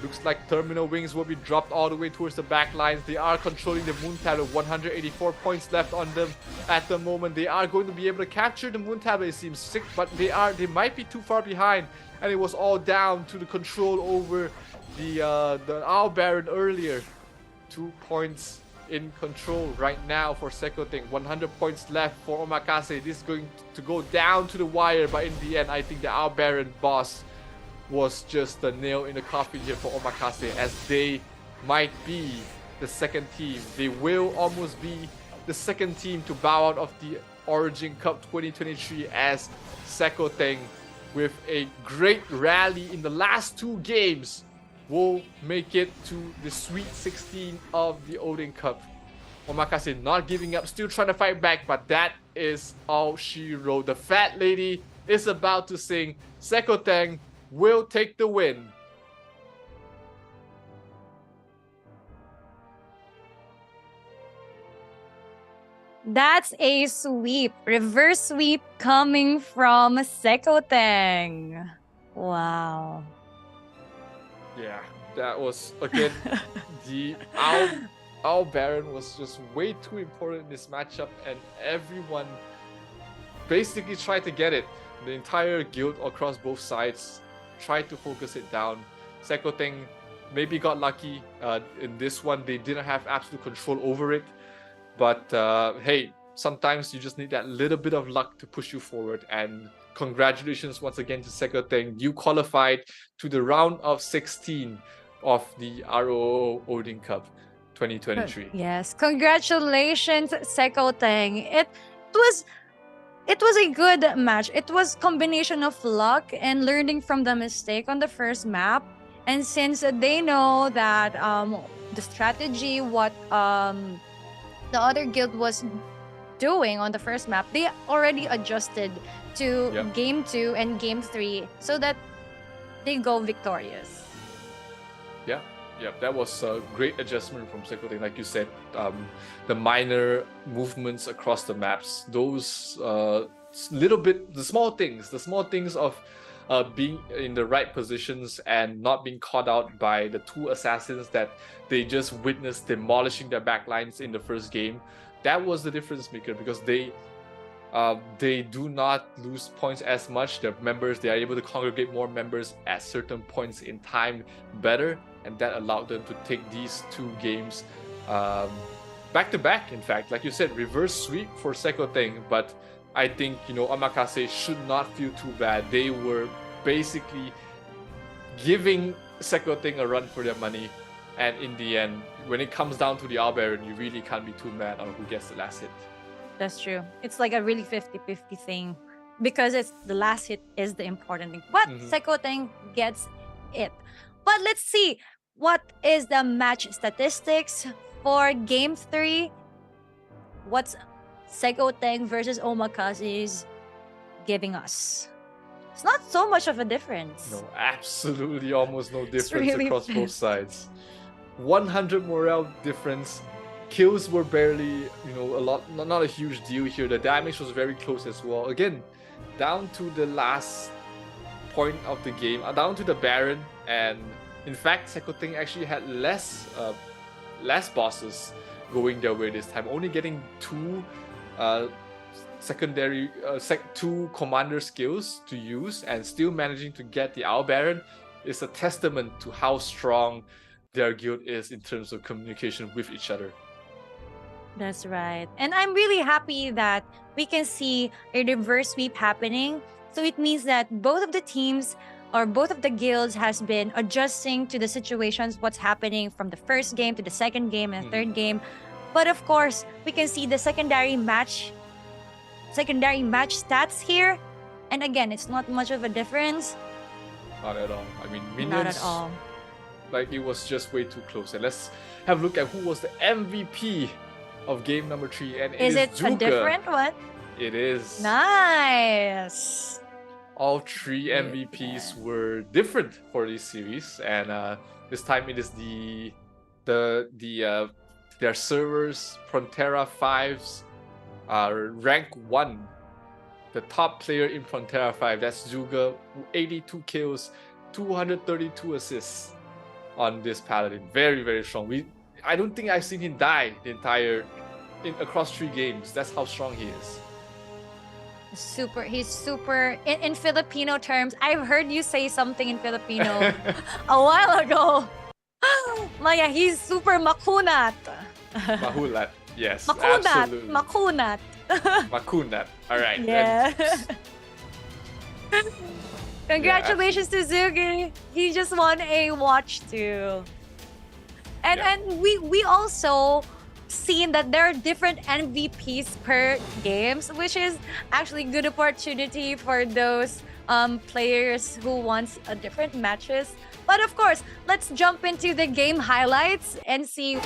Looks like Terminal Wings will be dropped all the way towards the back lines. They are controlling the Moon Tablet. 184 points left on them at the moment. They are going to be able to capture the Moon Tablet, it seems sick, but they might be too far behind. And it was all down to the control over the Owl Baron earlier. 2 points in control right now for Sekoteng. 100 points left for Omakase. This is going to go down to the wire, but in the end, I think the Owl Baron boss was just the nail in the coffin here for Omakase, as they might be the second team. They will almost be the second team to bow out of the Origin Cup 2023 as Sekoteng, with a great rally in the last 2 games, will make it to the Sweet 16 of the Odin Cup. Omakase not giving up, still trying to fight back, but that is all she wrote. The fat lady is about to sing. Sekoteng will take the win. That's a sweep. Reverse sweep coming from Sekoteng. Wow. Yeah, that was, again, the Owl Baron was just way too important in this matchup, and everyone basically tried to get it. The entire guild across both sides tried to focus it down. Sekoteng maybe got lucky. In this one, they didn't have absolute control over it. But hey, sometimes you just need that little bit of luck to push you forward, and congratulations once again to Sekoteng. You qualified to the round of 16 of the ROO Odin Cup 2023. Yes, congratulations, Sekoteng. It was a good match. It was combination of luck and learning from the mistake on the first map. And since they know that the strategy, what the other guild was doing on the first map, they already adjusted to Yep. game 2 and game 3 so that they go victorious. Yeah, that was a great adjustment from Sekoteng. Like you said, the minor movements across the maps, those the small things of being in the right positions and not being caught out by the two assassins that they just witnessed demolishing their backlines in the first game. That was the difference maker, because they do not lose points as much. Their members, they are able to congregate more members at certain points in time better, and that allowed them to take these two games back to back. In fact, like you said, reverse sweep for Sekoteng, but I think, Omakase should not feel too bad. They were basically giving Sekoteng a run for their money, and in the end, when it comes down to the Albaron, you really can't be too mad on who gets the last hit. That's true. It's like a really 50-50 thing, because it's the last hit is the important thing. But Sekoteng gets it. But let's see what is the match statistics for game 3. What's Sekoteng versus Omakase's giving us? It's not so much of a difference. No, absolutely almost no difference really across both sides. 100 morale difference. Kills were barely, not a huge deal here. The damage was very close as well. Again, down to the last point of the game, down to the Baron, and in fact, Sekoteng actually had less bosses going their way this time, only getting two two commander skills to use, and still managing to get the Owl Baron is a testament to how strong their guild is in terms of communication with each other. That's right. And I'm really happy that we can see a reverse sweep happening. So it means that both of the teams or both of the guilds has been adjusting to the situations, what's happening from the first game to the second game and third game. But of course, we can see the secondary match stats here. And again, it's not much of a difference. Not at all. I mean, minions, Not at all. like, it was just way too close. And let's have a look at who was the MVP of game number 3. And Is it a Zuka. different one? It is. Nice. All 3 MVPs were different for this series, and this time it is their servers, Frontera 5's rank 1. The top player in Frontera 5, that's Zuga, 82 kills, 232 assists on this paladin. Very, very strong. I don't think I've seen him die across 3 games. That's how strong he is. He's super in Filipino terms. I've heard you say something in Filipino a while ago. Maya, he's super makunat. Mahulat. Yes, Makunat. absolutely. Makunat. Makunat. All right. Yeah. Congratulations to Zugi. He just won a watch too. And we also seen that there are different MVPs per games, which is actually good opportunity for those players who wants a different matches. But of course, let's jump into the game highlights and see.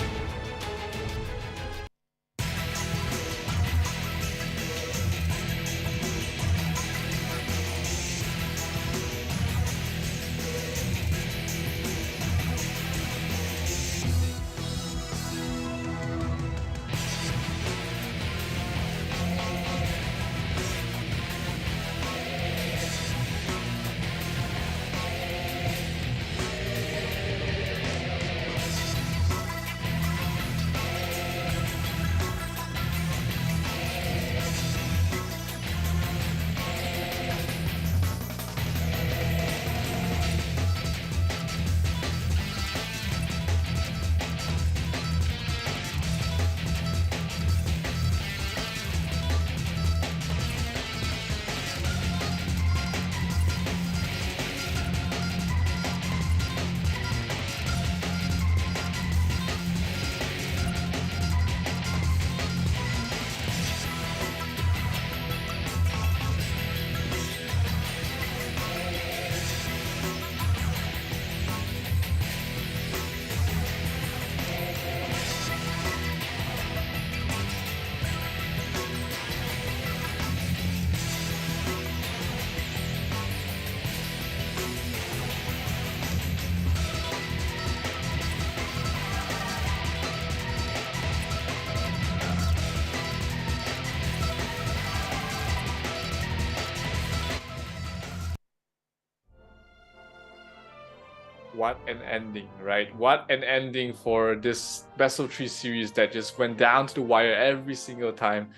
What an ending, right? What an ending for this best of 3 series that just went down to the wire every single time.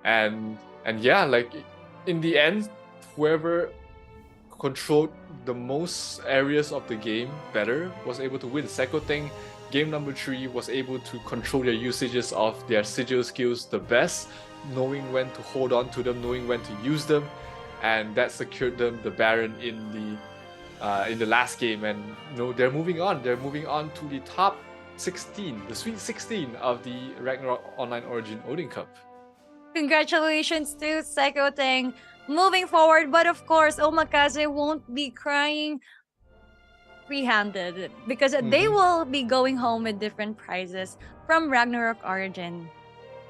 And yeah, like in the end, whoever controlled the most areas of the game better was able to win. Sekoteng, game number 3, was able to control their usages of their sigil skills the best, knowing when to hold on to them, knowing when to use them, and that secured them the Baron in the last game. And they're moving on. They're moving on to the top 16, the Sweet 16 of the Ragnarok Online Origin Odin Cup. Congratulations to Sekoteng moving forward, but of course, Omakase won't be crying free-handed because they will be going home with different prizes from Ragnarok Origin.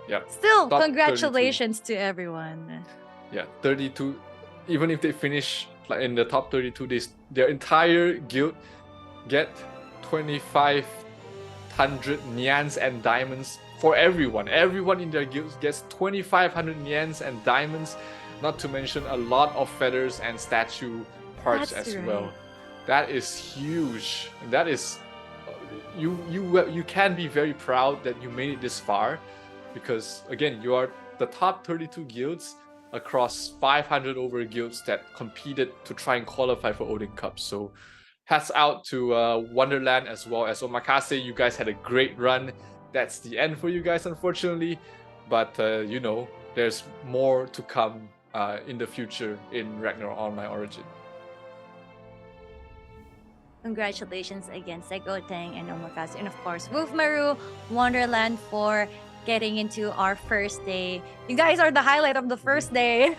Yep. Still, Top congratulations to everyone. Yeah, 32. Even if they finish like in the top 32, their entire guild get 2,500 nyans and diamonds for everyone. Everyone in their guild gets 2,500 nyans and diamonds, not to mention a lot of feathers and statue parts as well. That is huge. And that is you can be very proud that you made it this far, because again, you are the top 32 guilds across 500 over guilds that competed to try and qualify for Odin Cup. So hats out to Wonderland as well as Omakase. You guys had a great run. That's the end for you guys, unfortunately, but there's more to come in the future in Ragnarok Online Origin. Congratulations again, Sekoteng and Omakase, and of course, Wolfmaru, Wonderland for getting into our first day. You guys are the highlight of the first day.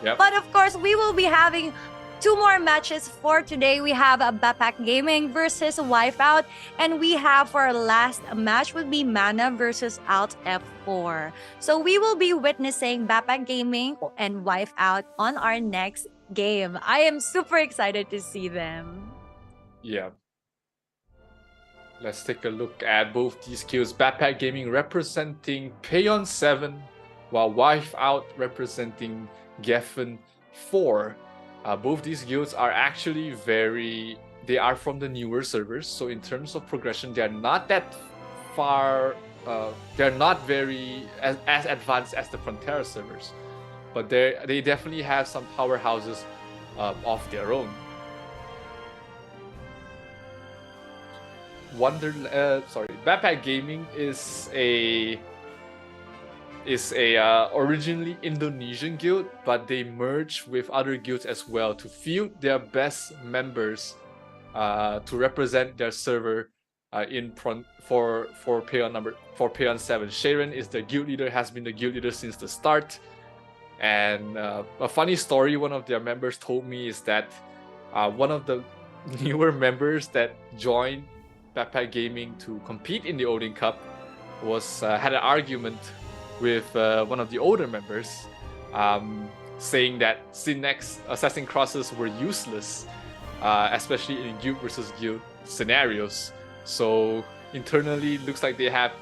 Yep. But of course, we will be having 2 more matches for today. We have a Bapak Gaming versus Wipeout, and we have for our last match would be Mana versus Alt F4. So we will be witnessing Bapak Gaming and Wipeout on our next game. I am super excited to see them. Yeah. Let's take a look at both these skills. Backpack Gaming representing Payon 7, while Wipeout representing Geffen 4. Both these guilds are actually they are from the newer servers, so in terms of progression, they're not that far, they're not very as advanced as the Frontera servers, but they definitely have some powerhouses of their own. Backpack Gaming is a originally Indonesian guild, but they merge with other guilds as well to field their best members to represent their server for Payon 7. Sharon is the guild leader, has been the guild leader since the start. And a funny story one of their members told me is that one of the newer members that joined Backpack Gaming to compete in the Odin Cup had an argument with one of the older members, saying that Synnex assassin crosses were useless, especially in guild versus guild scenarios. So internally, looks like they have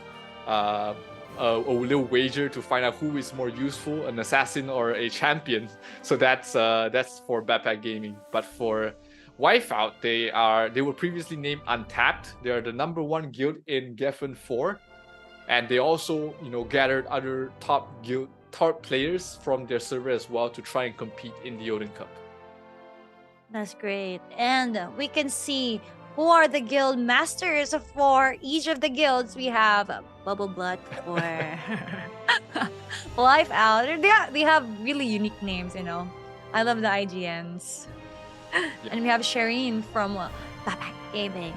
a little wager to find out who is more useful, an assassin or a champion. So that's for Backpack Gaming. But for Wipeout, they were previously named Untapped. They are the #1 guild in Geffen 4, and they also gathered other top players from their server as well to try and compete in the Odin Cup. That's great. And we can see who are the guild masters for each of the guilds. We have Bubble Blood for Wipeout. They have really unique names, I love the IGNs. Yeah. And we have Shireen from Bapak Gaming.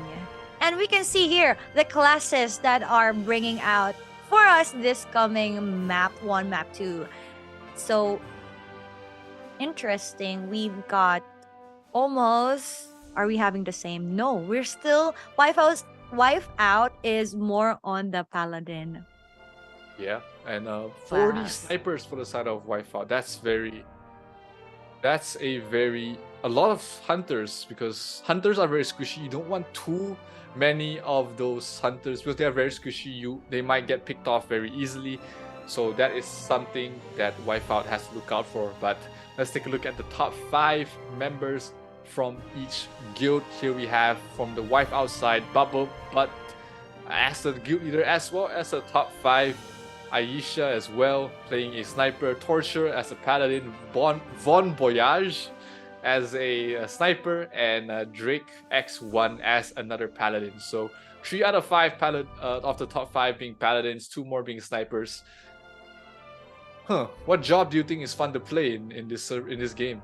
And we can see here the classes that are bringing out for us this coming map 1, map 2. So interesting. We've got almost... Are we having the same? No, we're still... Wipeout is more on the Paladin. Yeah, and 40 Wow. snipers for the side of Wipeout. A lot of hunters, because hunters are very squishy. You don't want too many of those hunters because they are very squishy. They might get picked off very easily. So that is something that Wipeout has to look out for. But let's take a look at the top 5 members from each guild. Here we have from the wife outside, Bubble Butt as the guild leader, as well as the top 5, Aisha as well, playing a sniper, Torture as a paladin, Von Voyage as a sniper, and Drake X1 as another paladin. So 3 out of 5 of the top 5 being paladins, 2 more being snipers. What job do you think is fun to play in this game?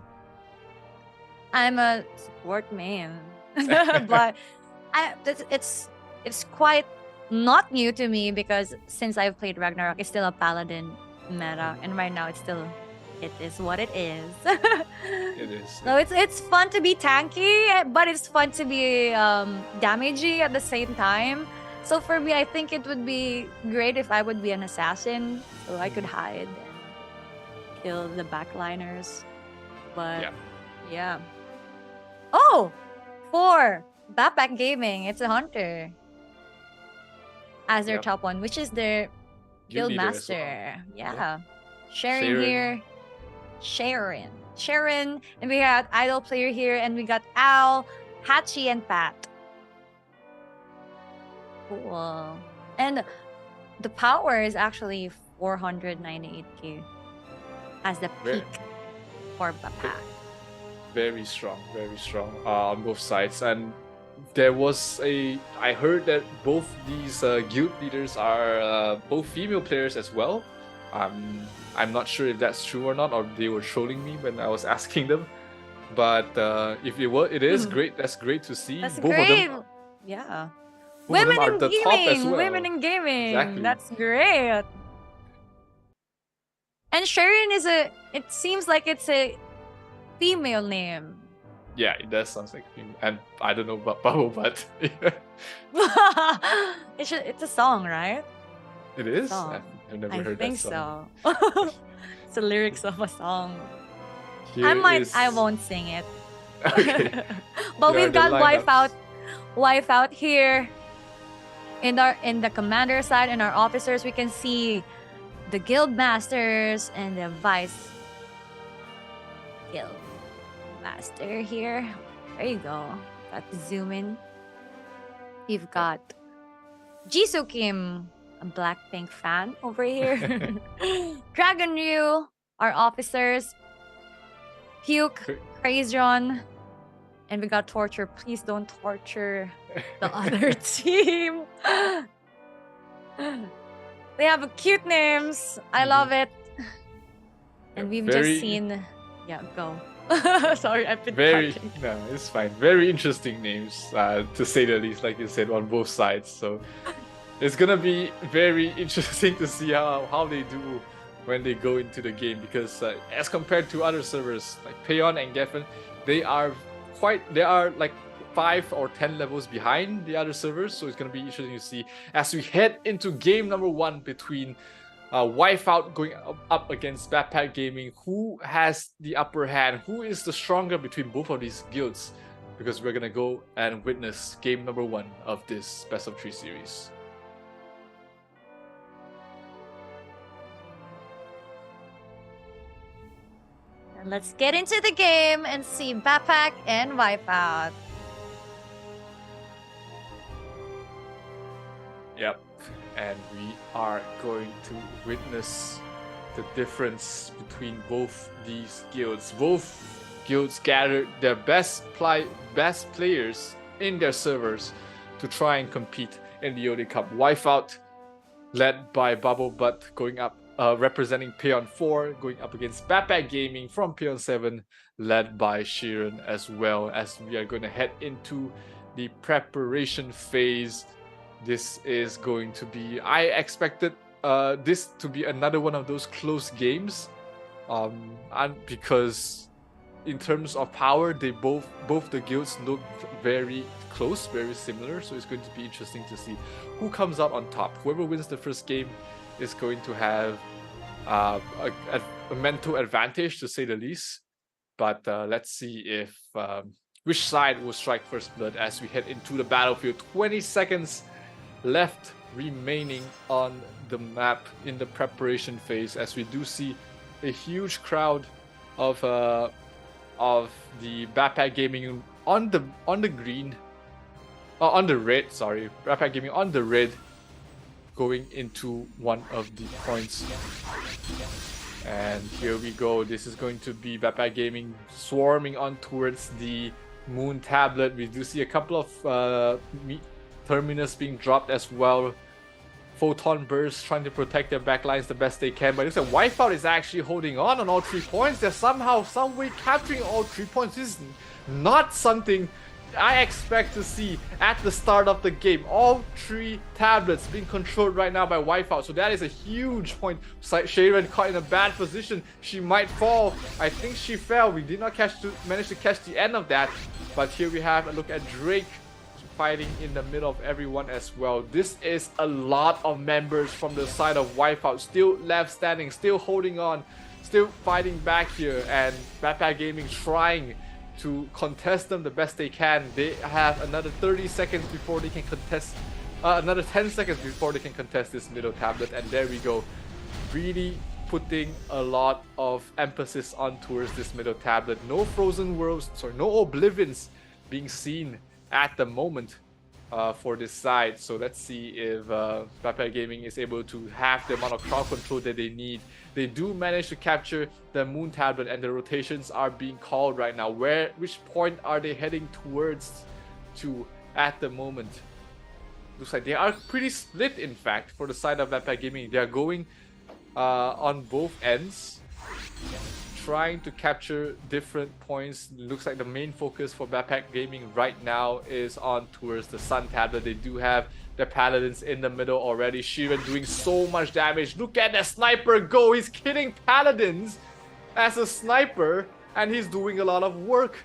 I'm a support main, but it's quite not new to me because since I've played Ragnarok, it's still a paladin meta, and right now it is what it is. It is. So it's fun to be tanky, but it's fun to be damagey at the same time. So for me, I think it would be great if I would be an assassin, so I could hide and kill the backliners. But yeah. Oh, 4 Backpack Gaming. It's a hunter as their top one, which is their guild master. Well. Yeah. Sharon here. Sharon. And we got Idol Player here. And we got Al, Hachi, and Pat. Cool. And the power is actually 498k as the peak for Backpack. Very strong on both sides. And there was I heard that both these guild leaders are both female players as well. I'm not sure if that's true or not, or they were trolling me when I was asking them. But if it is great. That's great to see. That's both great. of them, Yeah. both Women of them are in the top as gaming. well. Women in gaming. Exactly. That's great. And Sharon it seems like it's a female name. Yeah, it does sound like female. And I don't know about Bubble, but It's a song, right? it is. Song. I've never I heard think that song. so. It's the lyrics of a song. Here I won't sing it. Okay. But Here are we've the got lineups. wife out here. In the commander side and our officers, we can see the guild masters and the vice guild master here. There you go. Got to zoom in. We've got Jisoo Kim, a Blackpink fan over here. Dragon Ryu, our officers. Puke, Crazion, and we got Torture. Please don't torture the other team. They have cute names. I love it. And we've just seen. Yeah, go. Sorry, I've been talking. No, it's fine. Very interesting names, to say the least, like you said, on both sides. So it's gonna be very interesting to see how they do when they go into the game, because as compared to other servers like Payon and Geffen, they are like 5 or 10 levels behind the other servers. So it's gonna be interesting to see as we head into game number 1 between Wipeout going up against Backpack Gaming. Who has the upper hand? Who is the stronger between both of these guilds? Because we're gonna go and witness game number 1 of this best of 3 series. And let's get into the game and see Backpack and Wipeout. Yep, and we are going to witness the difference between both these guilds. Both guilds gathered their best players in their servers to try and compete in the Odin Cup. Wipeout, led by Bubble Butt, going up, representing Payon 4, going up against Backpack Gaming from Payon 7, led by Sheeran, as well as we are going to head into the preparation phase. This is going to be, I expected this to be another one of those close games, and because in terms of power, they both the guilds look very close, very similar. So it's going to be interesting to see who comes out on top. Whoever wins the first game is going to have a mental advantage, to say the least. But let's see if which side will strike first blood as we head into the battlefield. 20 seconds left remaining on the map in the preparation phase, as we do see a huge crowd of of the Backpack Gaming on the green, on the red. Sorry, Backpack Gaming on the red, going into one of the points. And here we go. This is going to be Backpack Gaming swarming on towards the Moon Tablet. We do see a couple of Terminus being dropped as well. Photon Burst trying to protect their backlines the best they can, but it looks like Wipeout is actually holding on all 3 points. They're somehow, some way capturing all 3 points. This is not something I expect to see at the start of the game. All 3 tablets being controlled right now by Wipeout, so that is a huge point. Sharon caught in a bad position. She might fall. I think she fell. We did not manage to catch the end of that, but here we have a look at Drake fighting in the middle of everyone as well. This is a lot of members from the side of Wipeout still left standing, still holding on, still fighting back here, and Backpack Gaming trying to contest them the best they can. They have another 30 seconds before they can contest, another 10 seconds before they can contest this middle tablet, and there we go. Really putting a lot of emphasis on towards this middle tablet. No Frozen Worlds, sorry, no Oblivions being seen at the moment for this side. So let's see if Backpack Gaming is able to have the amount of crowd control that they need. They do manage to capture the Moon Tablet, and the rotations are being called right now. Which point are they heading towards to at the moment? Looks like they are pretty split, in fact, for the side of Backpack Gaming. They are going on both ends, trying to capture different points. Looks like the main focus for Backpack Gaming right now is on towards the Sun Tablet. They do have the Paladins in the middle already. Sheeran doing so much damage. Look at that sniper go. He's killing Paladins as a sniper, and he's doing a lot of work.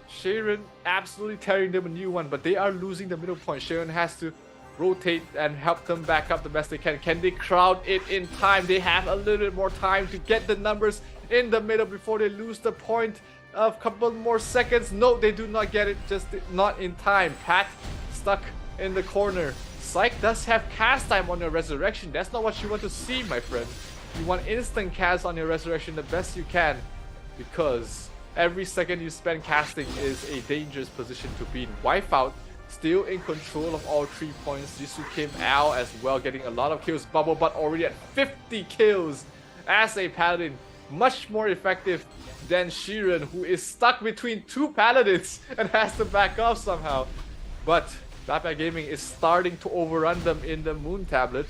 Sharon absolutely tearing them a new one, but they are losing the middle point. Sharon has to rotate and help them back up the best they can. Can they crowd it in time? They have a little bit more time to get the numbers in the middle before they lose the point. A couple more seconds. No, they do not get it, just not in time. Pat stuck in the corner. Psych does have cast time on your resurrection. That's not what you want to see, my friend. You want instant cast on your resurrection the best you can, because every second you spend casting is a dangerous position to be in. Wipeout still in control of all 3 points. Jisoo Kim Al as well getting a lot of kills. Bubble Butt already at 50 kills as a Paladin. Much more effective than Sheeran, who is stuck between 2 Paladins and has to back off somehow. But Backpack Gaming is starting to overrun them in the Moon Tablet,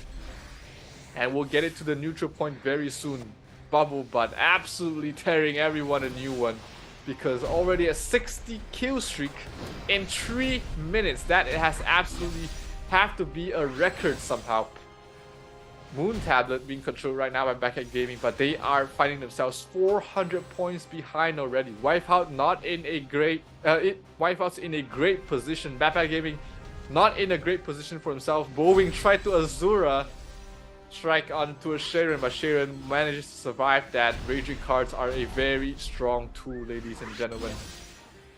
and we'll get it to the neutral point very soon. Bubble Butt absolutely tearing everyone a new one, because already a 60 kill streak in 3 minutes. That it has absolutely have to be a record somehow. Moon Tablet being controlled right now by Backpack Gaming, but they are finding themselves 400 points behind already. Wipeout not in a great, Wipeout's in a great position. Backpack Gaming not in a great position for himself. Bowing tried to Azura strike onto a Sharon, but Sharon manages to survive that. Raging cards are a very strong tool, ladies and gentlemen,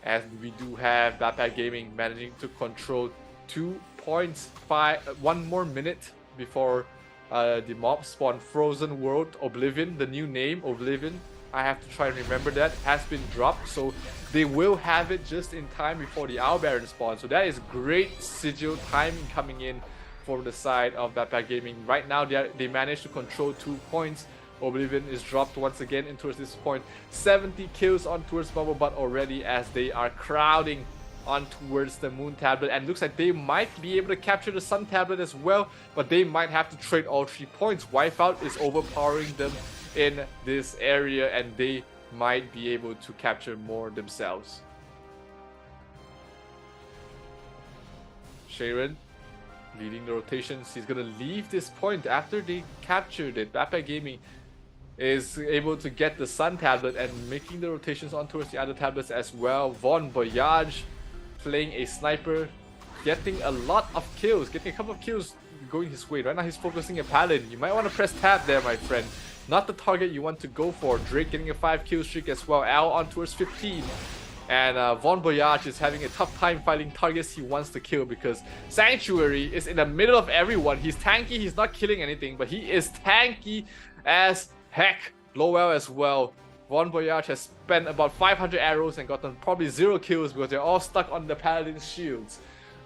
as we do have Backpack Gaming managing to control 2 points. 1 more minute before the mob spawn. Frozen World Oblivion, the new name Oblivion, I have to try and remember that, has been dropped, so they will have it just in time before the Owl Baron spawn. So that is great sigil timing coming in for the side of Backpack Gaming. Right now they managed to control 2 points. Oblivion is dropped once again in towards this point. 70 kills on towards Bubble Butt already, as they are crowding on towards the Moon Tablet, and looks like they might be able to capture the Sun Tablet as well, but they might have to trade all 3 points. Wipeout is overpowering them in this area, and they might be able to capture more themselves. Sharon leading the rotations. He's gonna leave this point after they captured it. Backpack Gaming is able to get the Sun Tablet and making the rotations on towards the other tablets as well. Von Voyage playing a sniper, getting a lot of kills, getting a couple of kills going his way. Right now he's focusing a Paladin. You might want to press tab there, my friend. Not the target you want to go for. Drake getting a 5 kill streak as well. Al on towards 15. And Von Voyage is having a tough time finding targets he wants to kill, because Sanctuary is in the middle of everyone. He's tanky, he's not killing anything, but he is tanky as heck. Lowell as well. Von Voyage has spent about 500 arrows and gotten probably 0 kills because they're all stuck on the Paladin's shields.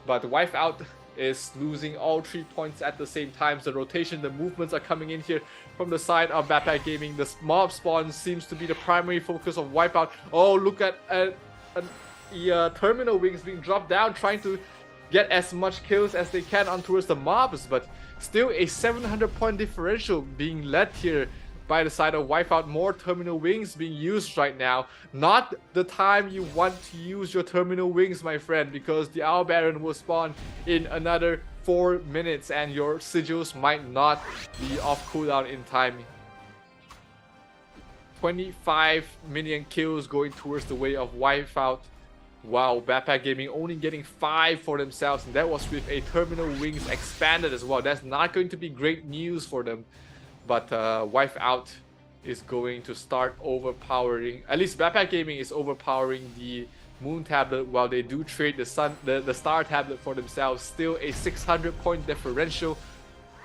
But Wipeout is losing all 3 points at the same time. So the rotation, the movements are coming in here from the side of Backpack Gaming. The mob spawn seems to be the primary focus of Wipeout. Oh, look at the terminal wings being dropped down, trying to get as much kills as they can on towards the mobs, but still a 700 point differential being led here by the side of Wipeout. More terminal wings being used right now. Not the time you want to use your terminal wings, my friend, because the Owl Baron will spawn in another 4 minutes and your sigils might not be off cooldown in time. 25 million kills going towards the way of Wipeout. Wow, Backpack Gaming only getting 5 for themselves, and that was with a terminal wings expanded as well. That's not going to be great news for them. But Wipeout is going to start overpowering. At least Backpack Gaming is overpowering the Moon Tablet while they do trade the Star Tablet for themselves. Still a 600 point differential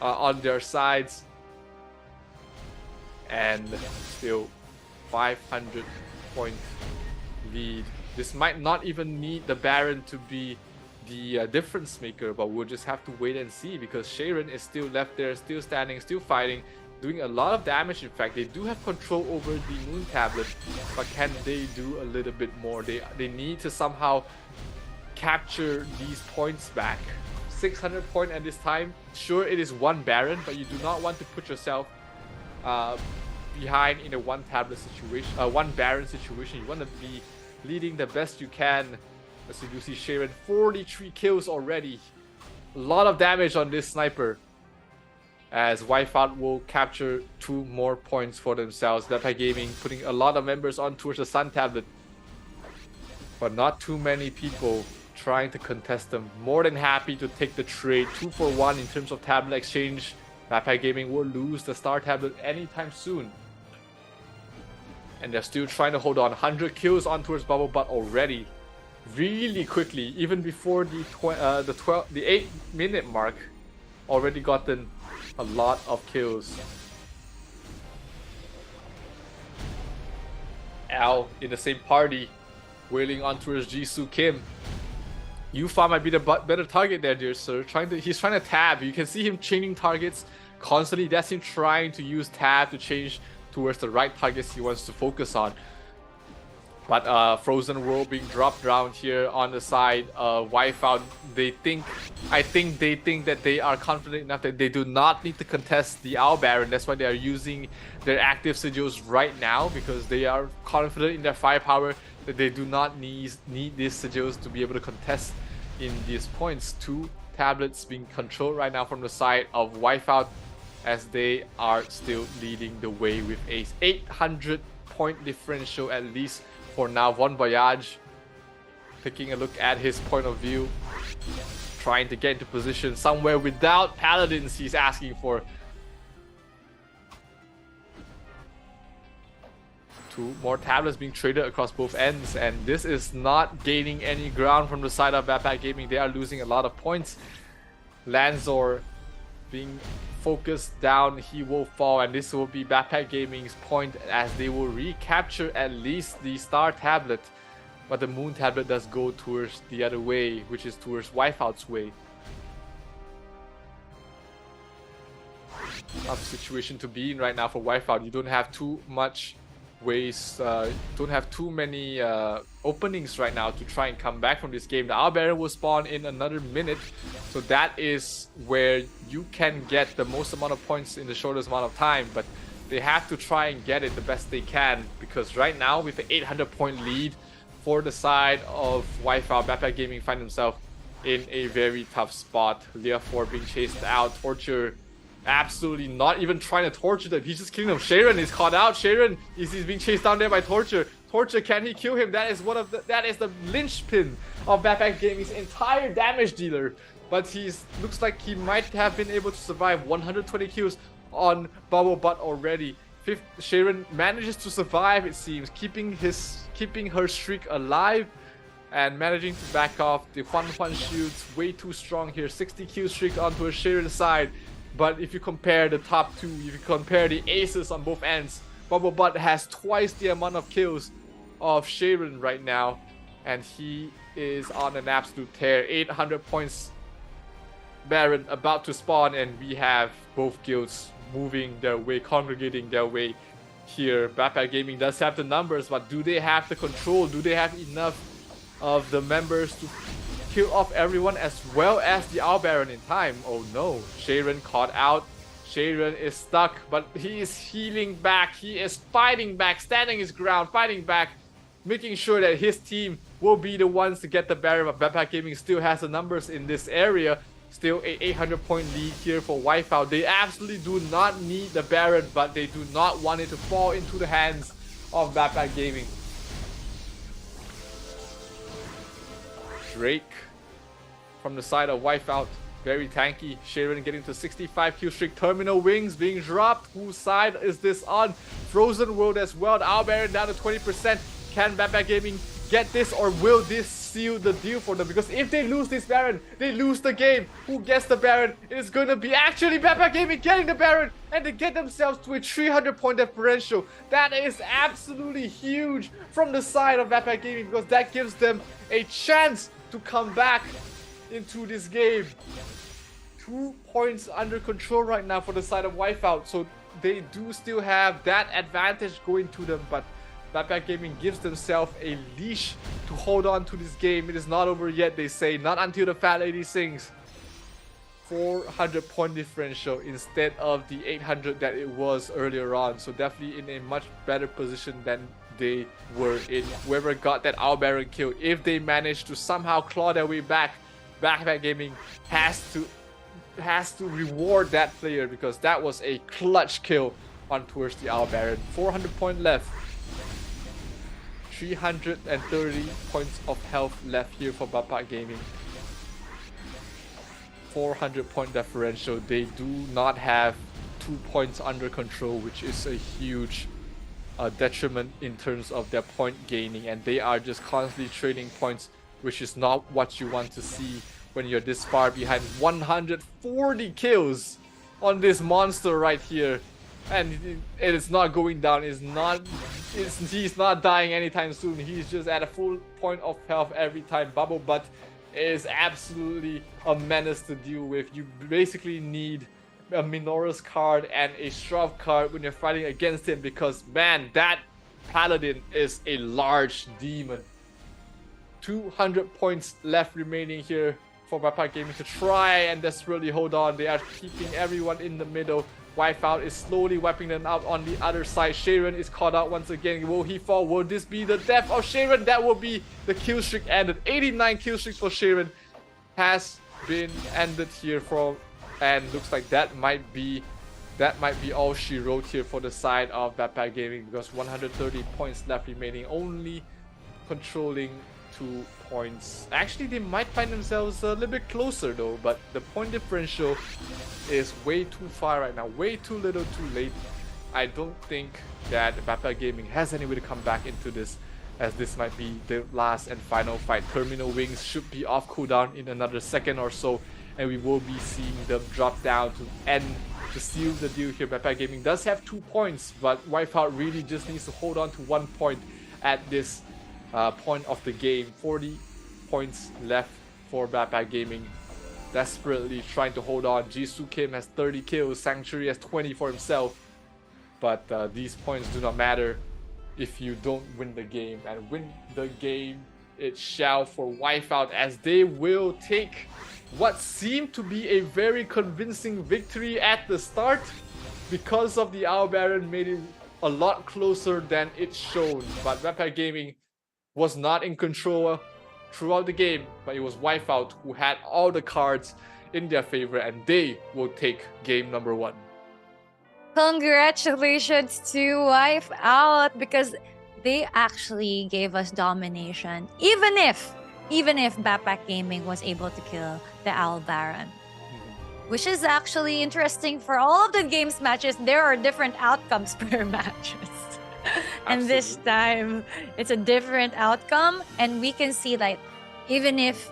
on their sides. And still 500 point lead. This might not even need the Baron to be the difference maker, but we'll just have to wait and see because Sharon is still left there, still standing, still fighting, doing a lot of damage. In fact, they do have control over the Moon Tablet, but can they do a little bit more? They need to somehow capture these points back. 600 point at this time. Sure, it is one Baron, but you do not want to put yourself behind in a one Tablet situation, one Baron situation. You want to be leading the best you can. As you do see Sharon, 43 kills already. A lot of damage on this sniper. As Wipeout will capture 2 more points for themselves. Backpack Gaming putting a lot of members on towards the Sun Tablet. But not too many people trying to contest them. More than happy to take the trade. 2 for 1 in terms of tablet exchange. Backpack Gaming will lose the Star Tablet anytime soon. And they're still trying to hold on. 100 kills on towards Bubble Butt already. Really quickly, even before the 8-minute mark, already gotten a lot of kills. Al in the same party, wailing on towards Jisoo Kim. Yufa might be the better target there, dear sir. He's trying to tab. You can see him changing targets constantly. That's him trying to use tab to change towards the right targets he wants to focus on. But Frozen World being dropped down here on the side of Wipeout. I think they think that they are confident enough that they do not need to contest the Owl Baron. That's why they are using their active sigils right now, because they are confident in their firepower that they do not need these sigils to be able to contest in these points. 2 tablets being controlled right now from the side of Wipeout, as they are still leading the way with a 800 point differential at least for now. Von Voyage taking a look at his point of view, trying to get into position somewhere without Paladins he's asking for. 2 more tablets being traded across both ends, and this is not gaining any ground from the side of Backpack Gaming. They are losing a lot of points. Lanzor being focused down, he will fall, and this will be Backpack Gaming's point as they will recapture at least the Star Tablet. But the Moon Tablet does go towards the other way, which is towards Wipeout's way. Tough situation to be in right now for Wipeout. You don't have too much ways, don't have too many openings right now to try and come back from this game. The Owl Baron will spawn in another minute, so that is where you can get the most amount of points in the shortest amount of time, but they have to try and get it the best they can, because right now with an 800 point lead for the side of Wipeout, Backpack Gaming find themselves in a very tough spot. Leah4 being chased out, Torture absolutely not even trying to torture them. He's just killing them. Sharon is caught out. Sharon is being chased down there by Torture. Torture, can he kill him? That is the linchpin of Backpack Gaming's entire damage dealer. But looks like he might have been able to survive 120 kills on Bubble Butt already. Sharon manages to survive, it seems, keeping her streak alive and managing to back off. The Huan shields way too strong here. 60 kill streak onto a Sharon side. But if you compare the top 2, if you compare the aces on both ends, Bubble Butt has twice the amount of kills of Sharon right now, and he is on an absolute tear. 800 points. Baron about to spawn, and we have both guilds moving their way, congregating their way here. Backpack Gaming does have the numbers, but do they have the control? Do they have enough of the members to kill off everyone as well as the Owl Baron in time? Oh no, Sharon caught out. Sharon is stuck, but he is healing back. He is fighting back, standing his ground, fighting back, making sure that his team will be the ones to get the Baron. But Backpack Gaming still has the numbers in this area. Still a 800 point lead here for Wipeout. They absolutely do not need the Baron, but they do not want it to fall into the hands of Backpack Gaming. Drake from the side of Wipeout, very tanky. Sharon getting to 65 kill streak. Terminal Wings being dropped. Whose side is this on? Frozen World as well. The Owl Baron down to 20%. Can Backpack Gaming get this, or will this seal the deal for them? Because if they lose this Baron, they lose the game. Who gets the Baron? It is going to be actually Backpack Gaming getting the Baron, and they get themselves to a 300 point differential. That is absolutely huge from the side of Backpack Gaming, because that gives them a chance to come back into this game. 2 points under control right now for the side of Wipeout, so they do still have that advantage going to them, but Backpack Gaming gives themselves a leash to hold on to this game. It is not over yet, they say. Not until the Fat Lady sings. 400 point differential instead of the 800 that it was earlier on. So definitely in a much better position than they were in. Whoever got that Owl Baron kill, if they manage to somehow claw their way back, Backpack Gaming has to reward that player, because that was a clutch kill on towards the Owl Baron. 400 point left. 330 points of health left here for Backpack Gaming. 400 point differential. They do not have 2 points under control, which is a huge detriment in terms of their point gaining, and they are just constantly trading points, which is not what you want to see when you're this far behind. 140 kills on this monster right here, and it is not going down. He's not dying anytime soon. He's just at a full point of health every time. Bubble Butt is absolutely a menace to deal with. You basically need a Minora's card and a Shroud card when you're fighting against him, because man, that Paladin is a large demon. 200 points left remaining here for Backpack Gaming to try and desperately hold on. They are keeping everyone in the middle. Wipeout is slowly wiping them out on the other side. Sharon is caught out once again. Will he fall? Will this be the death of Sharon? That will be the kill streak ended. 89 kill streaks for Sharon has been ended here for, and looks like that might be all she wrote here for the side of Backpack Gaming, because 130 points left remaining, only controlling 2 points. Actually, they might find themselves a little bit closer though, but the point differential is way too far right now, way too little too late. I don't think that Backpack Gaming has any way to come back into this, as this might be the last and final fight. Terminal Wings should be off cooldown in another second or so, and we will be seeing them drop down to seal the deal here. Backpack Gaming does have 2 points, but Wipeout really just needs to hold on to 1 point at this point of the game. 40 points left for Backpack Gaming, desperately trying to hold on. Jisoo Kim has 30 kills, Sanctuary has 20 for himself, but these points do not matter if you don't win the game, and win the game it shall for Wipeout, as they will take what seemed to be a very convincing victory at the start, because of the Owl Baron made it a lot closer than it's shown. But Backpack Gaming was not in control throughout the game, but it was Wipeout who had all the cards in their favor, and they will take game number 1. Congratulations to Wipeout, because they actually gave us domination, even if Backpack Gaming was able to kill the Owl Baron. Which is actually interesting. For all of the games matches, there are different outcomes per matches. And this time, it's a different outcome. And we can see that even if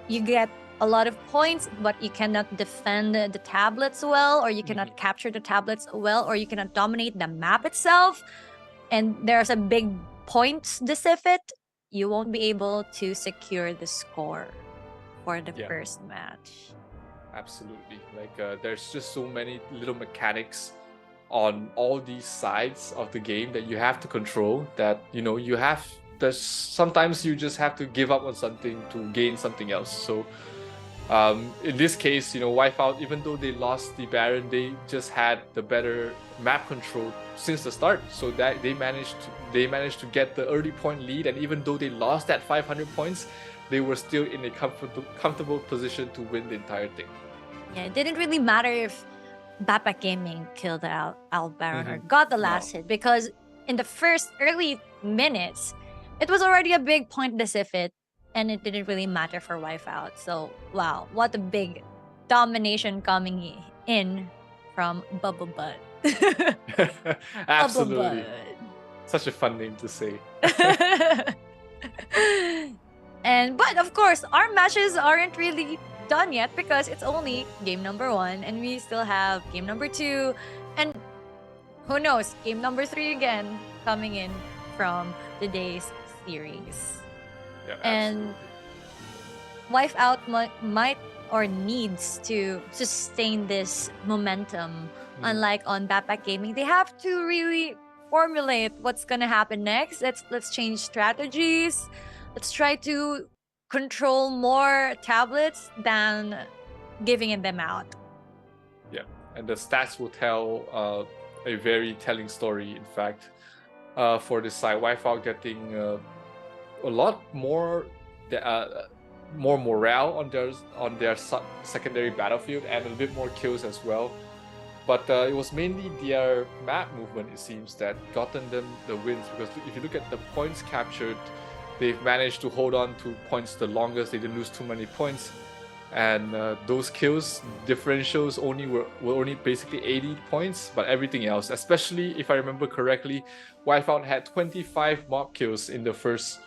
you get a lot of points, but you cannot defend the tablets well, or you cannot capture the tablets well, or you cannot dominate the map itself, and there's a big points deficit, you won't be able to secure the score for the Yeah. first match. Absolutely. Like there's just so many little mechanics on all these sides of the game that you have to control, that there's sometimes you just have to give up on something to gain something else. So in this case, Wipeout, even though they lost the Baron, they just had the better map control since the start, so that they managed to get the early point lead, and even though they lost that 500 points, they were still in a comfortable position to win the entire thing. Yeah, it didn't really matter if Bapak Gaming killed the Al Baron or got the last hit, because in the first early minutes, it was already a big point deficit, and it didn't really matter for Wipeout. So, wow, what a big domination coming in from Bubble Butt. Absolutely. Bubble Such a fun name to say. Butt. But of course, our matches aren't really done yet, because it's only game number 1, and we still have game number 2, and who knows, game number 3 again coming in from today's series. Yeah, And Wipeout might or needs to sustain this momentum. Unlike on Bapak Gaming, they have to really formulate what's gonna happen next. Let's change strategies. Let's try to control more tablets than giving them out. Yeah, and the stats will tell a very telling story. In fact, for this side, Wipeout getting a lot more morale on their secondary battlefield, and a bit more kills as well. But it was mainly their map movement, it seems, that gotten them the wins, because if you look at the points captured, they've managed to hold on to points the longest. They didn't lose too many points, and those kills differentials were only basically 80 points. But everything else, especially if I remember correctly, Wipeout had 25 mob kills in the first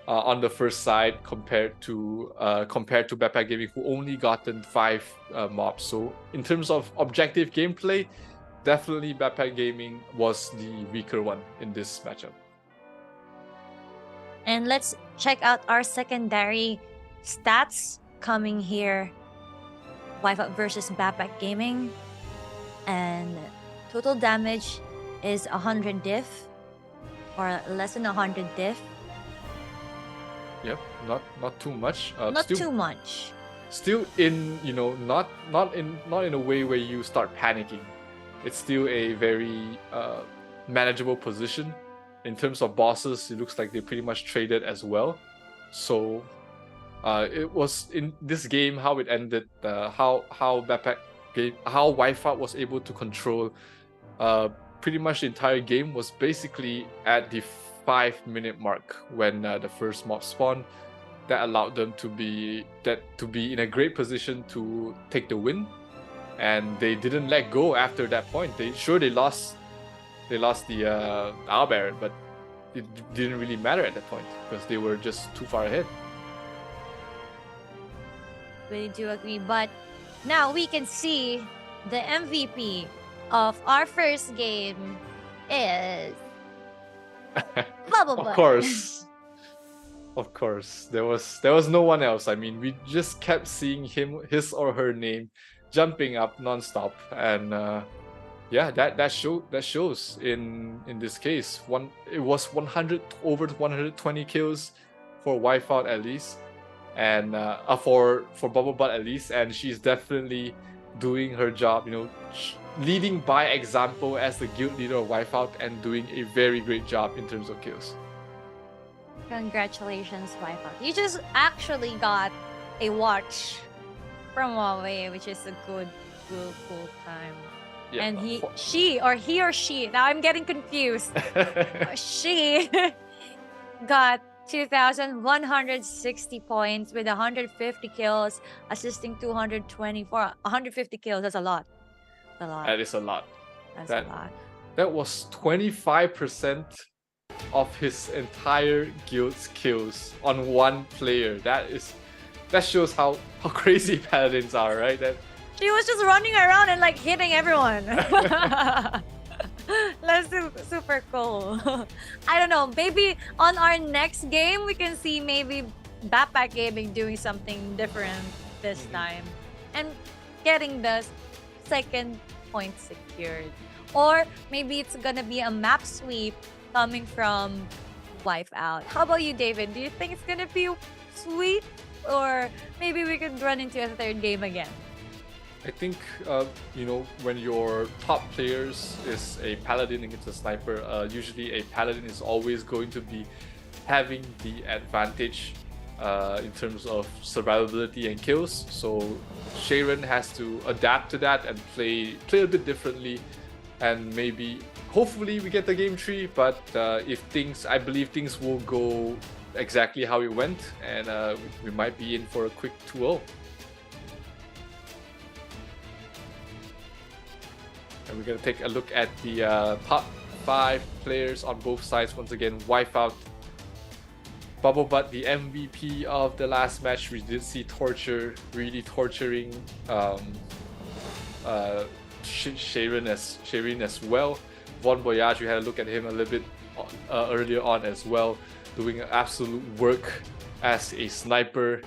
on the first side, compared to Bapak Gaming, who only gotten 5 mobs. So in terms of objective gameplay, definitely Bapak Gaming was the weaker one in this matchup. And let's check out our secondary stats coming here. Wipeout versus Bapak Gaming. And total damage is 100 diff, or less than 100 diff. Yep, not too much. Not too much. Still in, not in a way where you start panicking. It's still a very manageable position. In terms of bosses, it looks like they pretty much traded as well. So it was in this game how it ended, how Wipeout was able to control pretty much the entire game was basically at the 5-minute mark, when the first mob spawned. That allowed them to be in a great position to take the win, and they didn't let go after that point. They lost the Owl Baron, but it didn't really matter at that point, because they were just too far ahead. Really do agree. But now we can see the MVP of our first game is Bubble Butt. Of course, there was no one else. I mean, we just kept seeing his or her name jumping up non-stop, and that shows in this case. It was 100 over 120 kills for Wipeout at least, and for Bubble Butt at least, and she's definitely doing her job. Leading by example as the guild leader of Wipeout, and doing a very great job in terms of kills. Congratulations, Wipeout. You just actually got a watch from Huawei, which is a good cool time. Yeah, And he or she, now I'm getting confused. She got 2,160 points with 150 kills, assisting 224. 150 kills, that's a lot. That is a lot. That's a lot. That was 25% of his entire guild's kills on one player. that shows how crazy paladins are, right? That She was just running around and like hitting everyone. That's super cool. I don't know. Maybe on our next game, we can see maybe Backpack Gaming doing something different this time and getting the second point secured. Or maybe it's gonna be a map sweep coming from Wipeout. How about you, David? Do you think it's gonna be sweep? Or maybe we could run into a third game again? I think when your top players is a paladin against a sniper, usually a paladin is always going to be having the advantage in terms of survivability and kills. So Sharon has to adapt to that and play a bit differently, and maybe hopefully we get the game 3. But I believe things will go exactly how it went, and we might be in for a quick 2-0. And we're going to take a look at the top 5 players on both sides. Once again, Wipeout, Bubble Butt, the MVP of the last match. We did see Torture really torturing Sharon as well. Von Voyage, we had a look at him a little bit earlier on as well, doing absolute work as a sniper.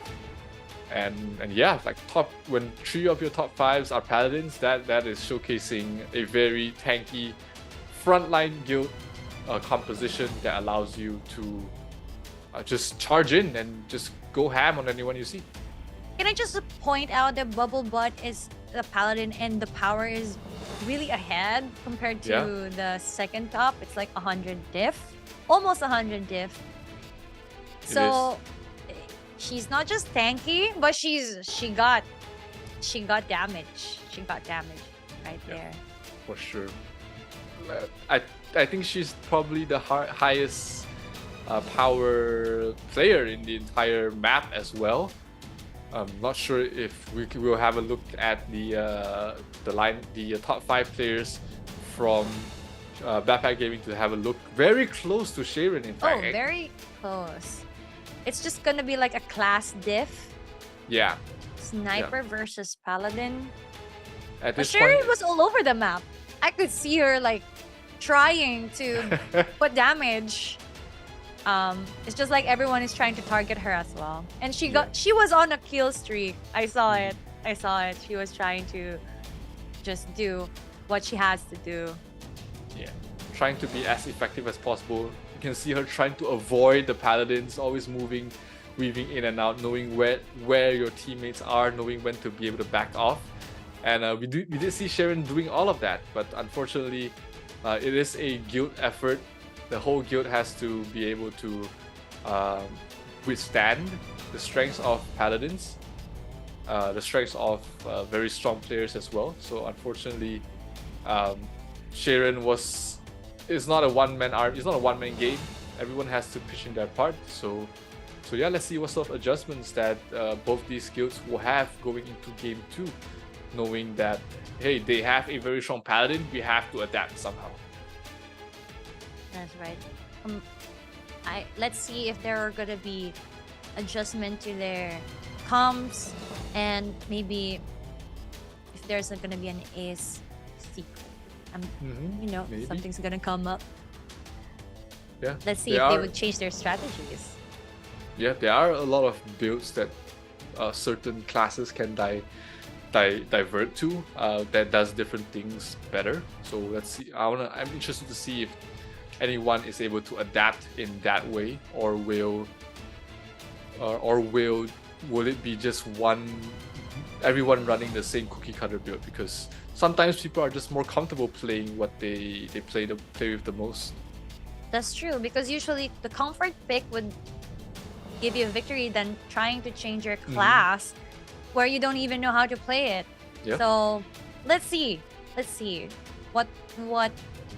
And yeah, like when 3 of your top 5s are paladins, that is showcasing a very tanky frontline guild composition that allows you to just charge in and just go ham on anyone you see. Can I just point out that Bubble Butt is the paladin and the power is really ahead compared to the second top? It's like 100 diff, almost 100 diff. So she's not just tanky, but she got damage. She got damage right there. For sure. I think she's probably the highest power player in the entire map as well. I'm not sure if we will have a look at the top 5 players from Backpack Gaming to have a look very close to Sharon. In fact, very close. It's just gonna be like a class diff. Yeah. Sniper versus paladin. At this Sharon point, was all over the map. I could see her like trying to put damage. It's just like everyone is trying to target her as well. And she was on a kill streak. I saw it. She was trying to just do what she has to do. Yeah. Trying to be as effective as possible. You can see her trying to avoid the paladins, always moving, weaving in and out, knowing where your teammates are, knowing when to be able to back off. And we did see Sharon doing all of that, but unfortunately, it is a guild effort. The whole guild has to be able to withstand the strengths of paladins, the strengths of very strong players as well. So unfortunately, Sharon is not a one-man army. It's not a one-man game. Everyone has to pitch in their part. So yeah, let's see what sort of adjustments that both these guilds will have going into game 2, knowing that hey, they have a very strong paladin. We have to adapt somehow. That's right. Let's see if there are gonna be adjustment to their comms, and maybe if there's gonna be an ace secret. Maybe. Something's gonna come up. Yeah. Let's see if they would change their strategies. Yeah, there are a lot of builds that certain classes can divert to that does different things better. So let's see. I'm interested to see if anyone is able to adapt in that way, or will it be just everyone running the same cookie cutter build? Because sometimes people are just more comfortable playing what they play with the most. That's true, because usually the comfort pick would give you a victory than trying to change your class where you don't even know how to play it. Yeah. So let's see what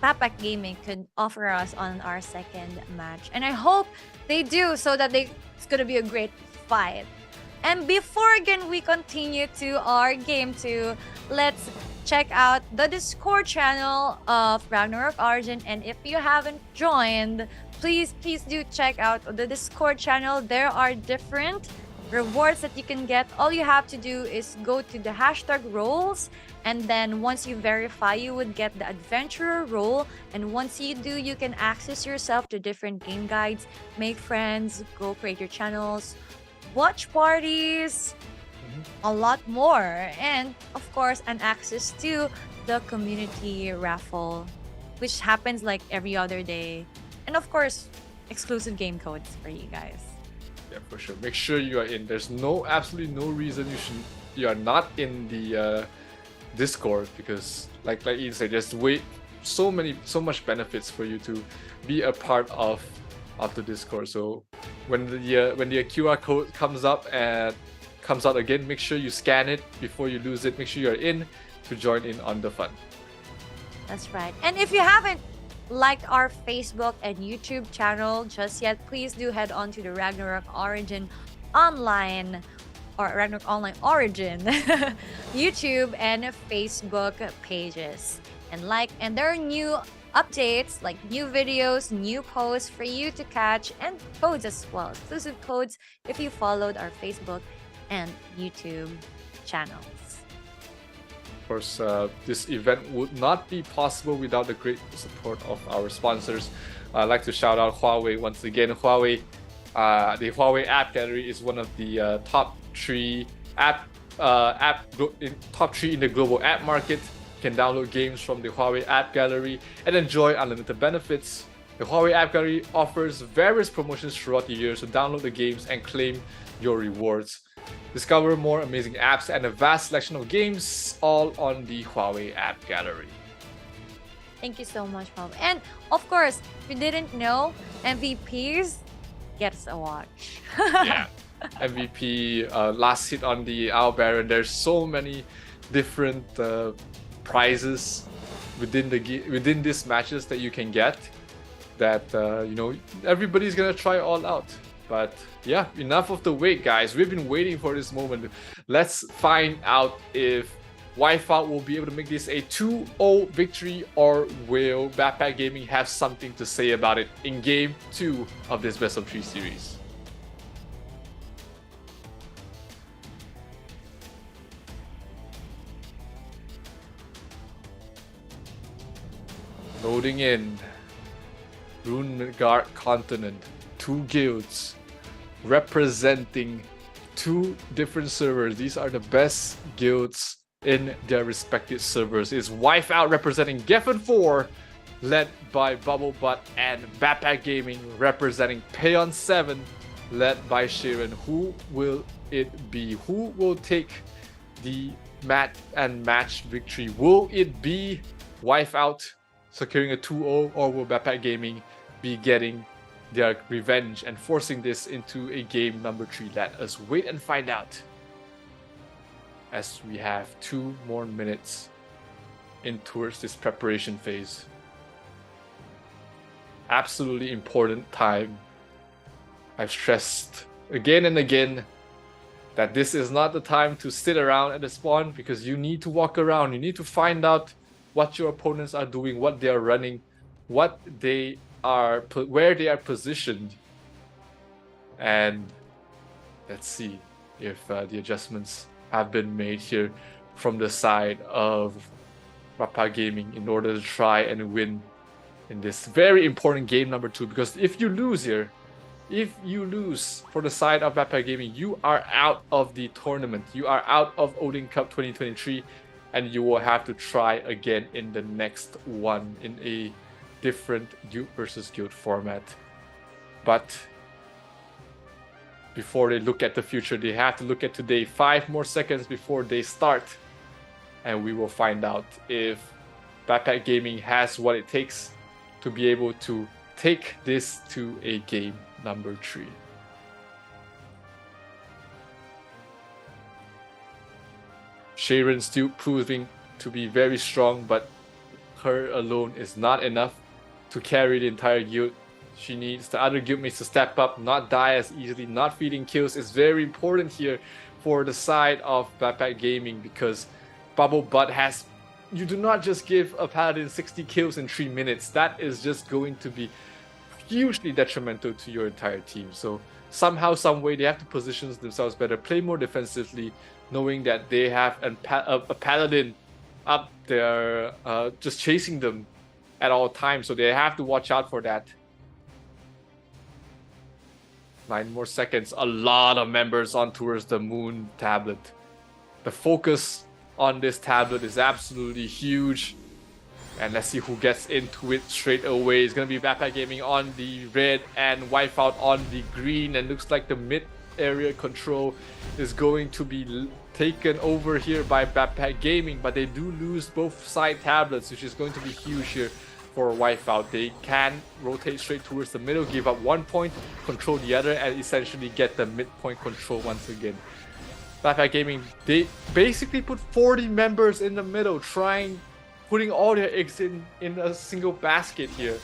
Backpack Gaming could offer us on our second match. And I hope they do, so that it's gonna be a great fight. And before again we continue to our game 2, let's check out the Discord channel of Ragnarok Origin. And if you haven't joined, please do check out the Discord channel. There are different rewards that you can get. All you have to do is go to the hashtag roles, and then once you verify, you would get the adventurer role. And once you do, you can access yourself to different game guides, make friends, go create your channels, watch parties, a lot more, and of course an access to the community raffle, which happens like every other day, and of course exclusive game codes for you guys. Yeah, for sure. Make sure you are in. There's absolutely no reason you are not in the Discord, because like Ian said, there's so much benefits for you to be a part of the Discord. So when the QR code comes out again, make sure you scan it before you lose it. Make sure you're in to join in on the fun. That's right. And if you haven't liked our Facebook and YouTube channel just yet, please do head on to the Ragnarok Origin Online or Ragnarok Online Origin YouTube and Facebook pages. And there are new updates, like new videos, new posts for you to catch, and codes as well, exclusive codes if you followed our Facebook and YouTube channels. Of course, this event would not be possible without the great support of our sponsors. I'd like to shout out Huawei once again. Huawei, the Huawei App Gallery is one of the top three in the global app market. You can download games from the Huawei App Gallery and enjoy unlimited benefits. The Huawei App Gallery offers various promotions throughout the year, so download the games and claim your rewards. Discover more amazing apps and a vast selection of games, all on the Huawei App Gallery. Thank you so much, Bob. And of course, if you didn't know, MVPs gets a watch. Yeah, MVP, last hit on the Owl Baron. There's so many different prizes within these matches that you can get. That everybody's gonna try all out. But yeah, enough of the wait, guys. We've been waiting for this moment. Let's find out if Wipeout will be able to make this a 2-0 victory, or will Backpack Gaming have something to say about it in Game 2 of this Best of 3 series. Loading in. Ragnarok continent. 2 guilds representing 2 different servers. These are the best guilds in their respective servers. It's Wipeout representing Geffen 4, led by Bubblebutt, and Backpack Gaming representing Payon 7, led by Sharon. Who will it be? Who will take the match victory? Will it be Wipeout securing a 2-0, or will Backpack Gaming be getting their revenge and forcing this into a game number 3? Let us wait and find out, as we have 2 more minutes in towards this preparation phase. Absolutely important time. I've stressed again and again that this is not the time to sit around at the spawn, because you need to walk around. You need to find out what your opponents are doing, what they are running, where they are positioned, and let's see if the adjustments have been made here from the side of Backpack Gaming in order to try and win in this very important game number 2. Because if you lose here, if you lose for the side of Backpack Gaming, you are out of the tournament. You are out of Odin Cup 2023, and you will have to try again in the next one in a different guild versus guild format. But before they look at the future, they have to look at today. 5 more seconds before they start, and we will find out if Backpack Gaming has what it takes to be able to take this to a game number 3. Sharon still proving to be very strong, but her alone is not enough to carry the entire guild. She needs the other guildmates to step up, not die as easily. Not feeding kills is very important here for the side of Backpack Gaming, because Bubblebutt has... You do not just give a paladin 60 kills in 3 minutes. That is just going to be hugely detrimental to your entire team. So somehow, some way, they have to position themselves better, play more defensively, knowing that they have a paladin up there just chasing them at all times. So they have to watch out for that. 9 more seconds. A lot of members on towards the moon tablet. The focus on this tablet is absolutely huge. And let's see who gets into it straight away. It's going to be Backpack Gaming on the red and Wipeout on the green. And looks like the mid area control is going to be taken over here by Backpack Gaming. But they do lose both side tablets, which is going to be huge here for Wipeout. They can rotate straight towards the middle, give up 1 point, control the other, and essentially get the midpoint control once again. Backpack Gaming, they basically put 40 members in the middle, putting all their eggs in a single basket here.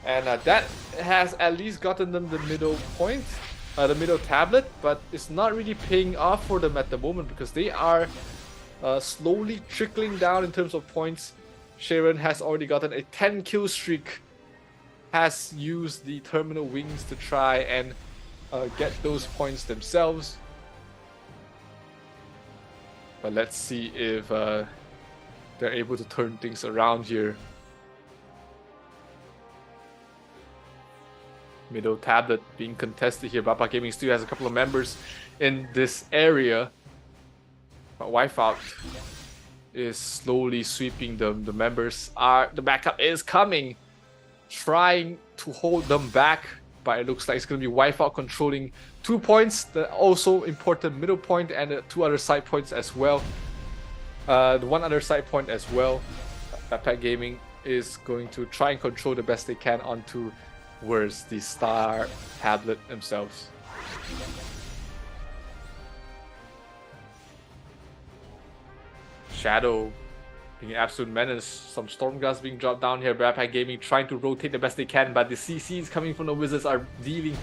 And that has at least gotten them the middle point, the middle tablet, but it's not really paying off for them at the moment because they are slowly trickling down in terms of points. Sharon has already gotten a 10 kill streak, has used the terminal wings to try and get those points themselves. But let's see if they're able to turn things around here. Middle tablet being contested here. Backpack Gaming still has a couple of members in this area. But Wipeout is slowly sweeping them. The backup is coming, trying to hold them back, but it looks like it's going to be Wipeout controlling 2 points, the also important middle point, and the 2 other side points as well. The 1 other side point as well. Backpack Gaming is going to try and control the best they can onto towards the star tablet themselves. Shadow being an absolute menace. Some storm gusts being dropped down here. Backpack Gaming trying to rotate the best they can, but the CCs coming from the Wizards are dealing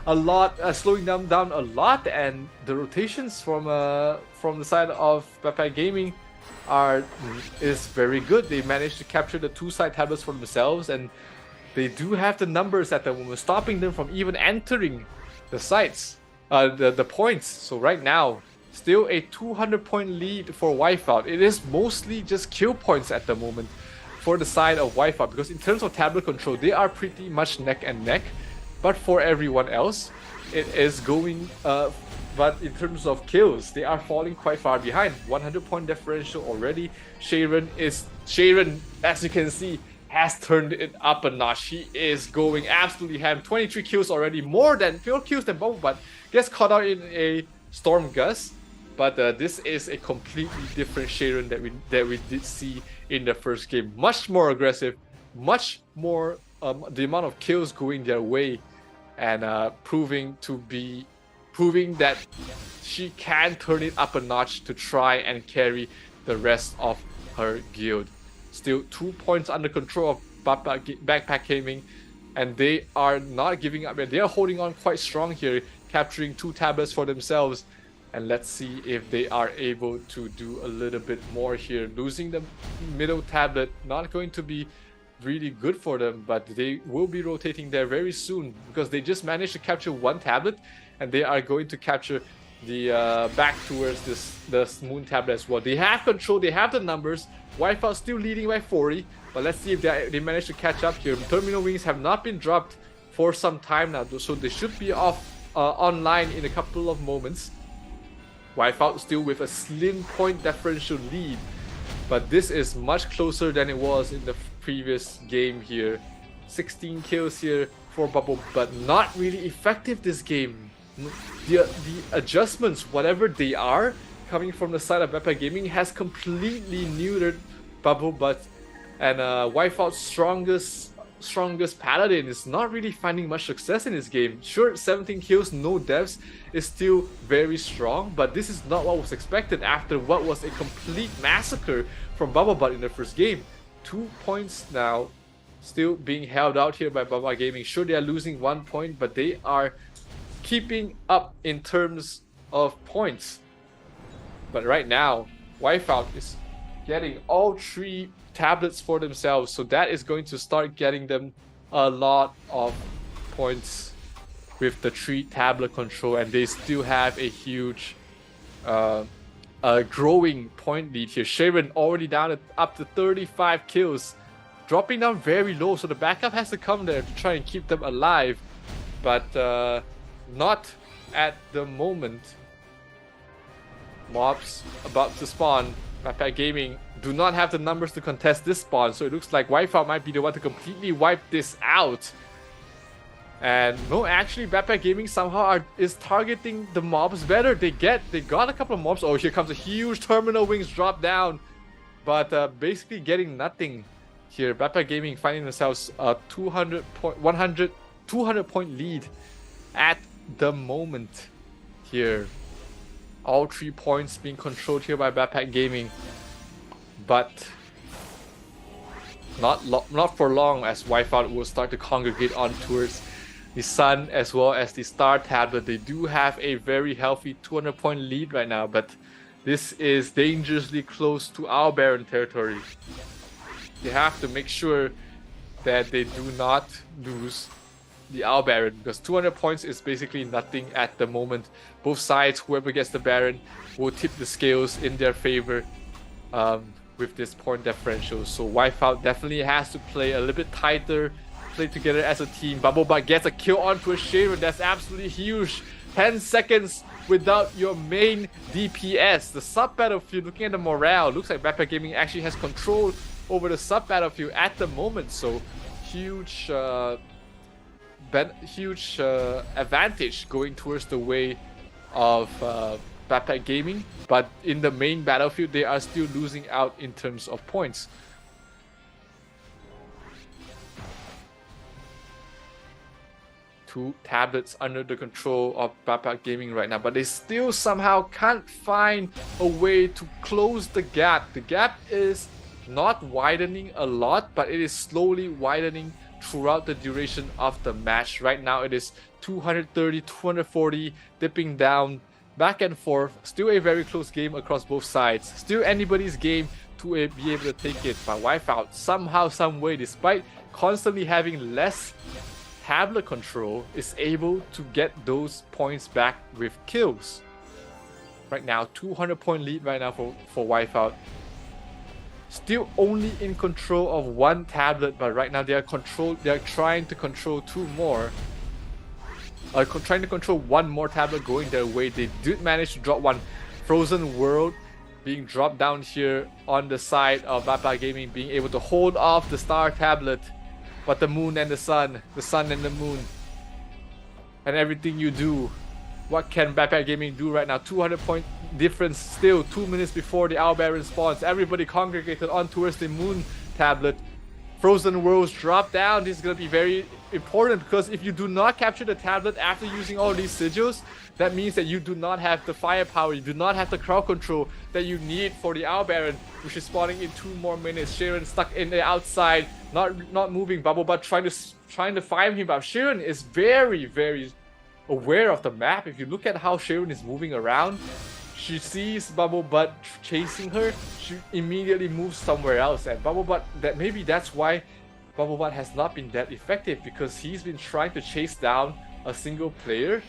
a lot, slowing them down a lot, and the rotations from the side of Backpack Gaming is very good. They managed to capture the 2 side tablets for themselves, and they do have the numbers at the moment, stopping them from even entering the sites, the points. So right now, still a 200 point lead for Wipeout. It is mostly just kill points at the moment for the side of Wipeout, because in terms of tablet control, they are pretty much neck and neck. But for everyone else, it is going, but in terms of kills, they are falling quite far behind. 100 point differential already. Sharon, as you can see, has turned it up a notch. She is going absolutely ham. 23 kills already, more kills than Bubble, but gets caught out in a Storm Gust. But this is a completely different Sharon that we did see in the first game. Much more aggressive, much more the amount of kills going their way, and proving that she can turn it up a notch to try and carry the rest of her guild. Still 2 points under control of Backpack Gaming, and they are not giving up. They are holding on quite strong here, capturing 2 tablets for themselves. And let's see if they are able to do a little bit more here. Losing the middle tablet, not going to be really good for them, but they will be rotating there very soon, because they just managed to capture 1 tablet, and they are going to capture the back towards the moon tablet as well. They have control, they have the numbers. Wipeout still leading by 40, but let's see if they manage to catch up here. Terminal wings have not been dropped for some time now, so they should be online in a couple of moments. Wipeout still with a slim point differential lead, but this is much closer than it was in the previous game here. 16 kills here for Bubble, but not really effective this game. The adjustments, whatever they are, coming from the side of Backpack Gaming has completely neutered Bubble Butt, and Wipeout's strongest paladin is not really finding much success in this game. Sure, 17 kills, no deaths is still very strong, but this is not what was expected after what was a complete massacre from Bubblebutt in the first game. 2 points now, still being held out here by Backpack Gaming. Sure, they are losing 1 point, but they are keeping up in terms of points. But right now, Wipeout is getting all 3 tablets for themselves, so that is going to start getting them a lot of points with the 3 tablet control, and they still have a huge growing point lead here. Sharon already down at up to 35 kills, dropping down very low, so the backup has to come there to try and keep them alive, but not at the moment. Mobs about to spawn. Backpack Gaming do not have the numbers to contest this spawn, so it looks like Wipeout might be the one to completely wipe this out. And no, actually, Backpack Gaming somehow is targeting the mobs better. They got a couple of mobs. Oh, here comes a huge terminal wings drop down, but basically getting nothing here. Backpack Gaming finding themselves a 200 point lead at the moment here. All 3 points being controlled here by Backpack Gaming, but not for long, as Wipeout will start to congregate on towards the Sun as well as the Star Tablet. They do have a very healthy 200 point lead right now, but this is dangerously close to our Baron territory. They have to make sure that they do not lose the Owl Baron, because 200 points is basically nothing at the moment. Both sides, whoever gets the Baron, will tip the scales in their favor with this point differential. So Wipeout definitely has to play a little bit tighter, play together as a team. Bubblebutt gets a kill onto a Sharon. That's absolutely huge. 10 seconds without your main DPS. The sub battlefield, looking at the morale, looks like Backpack Gaming actually has control over the sub battlefield at the moment. So huge advantage going towards the way of Backpack Gaming, but in the main battlefield they are still losing out in terms of points. Two tablets under the control of Backpack Gaming right now, but they still somehow can't find a way to close the gap. The gap is not widening a lot, but it is slowly widening throughout the duration of the match. Right now it is 230, 240, dipping down, back and forth. Still a very close game across both sides. Still anybody's game to be able to take it. But Wipeout, somehow, some way, despite constantly having less tablet control, is able to get those points back with kills. Right now, 200 point lead right now for Wipeout. Still only in control of one tablet, but right now they are trying to control two more. Trying to control one more tablet going their way. They did manage to drop one. Frozen World being dropped down here on the side of Backpack Gaming, being able to hold off the Star Tablet. But the moon and the sun and the moon, and everything you do, what can Backpack Gaming do right now? 200 point difference still, 2 minutes before the Owl Baron spawns. Everybody congregated on towards the moon tablet. Frozen Worlds drop down. This is going to be very important, because if you do not capture the tablet after using all these sigils, that means that you do not have the firepower, you do not have the crowd control that you need for the Owl Baron, which is spawning in 2 more minutes. Sharon stuck in the outside, not moving. Bubblebutt trying to find him, but Sharon is very, very aware of the map. If you look at how Sharon is moving around, she sees Bubblebutt chasing her, she immediately moves somewhere else. And Bubblebutt, maybe that's why Bubblebutt has not been that effective, because he's been trying to chase down a single player,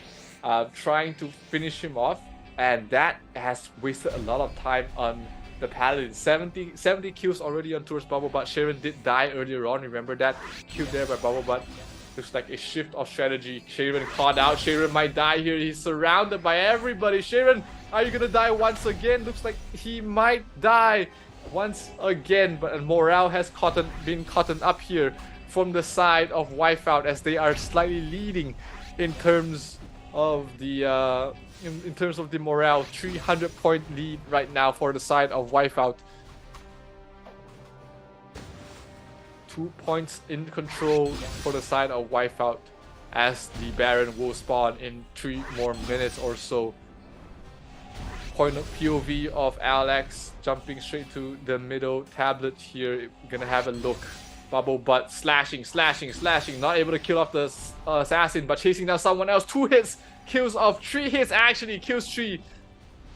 trying to finish him off, and that has wasted a lot of time on the Paladin. 70 kills already on towards Bubblebutt. Sharon did die earlier on, remember that? Killed there by Bubblebutt. Looks like a shift of strategy. Sharon caught out. Sharon might die here. He's surrounded by everybody. Sharon, are you gonna die once again? Looks like he might die once again, but morale has been caught up here from the side of Wipeout, as they are slightly leading in terms of the in terms of the morale. 300 point lead right now for the side of Wipeout. 2 points in control for the side of Wipeout, as the Baron will spawn in 3 more minutes or so. Point of POV of Alex jumping straight to the middle tablet here. We're gonna have a look. Bubblebutt slashing, not able to kill off the assassin, but chasing down someone else. 2 hits, kills off 3 hits actually, kills 3.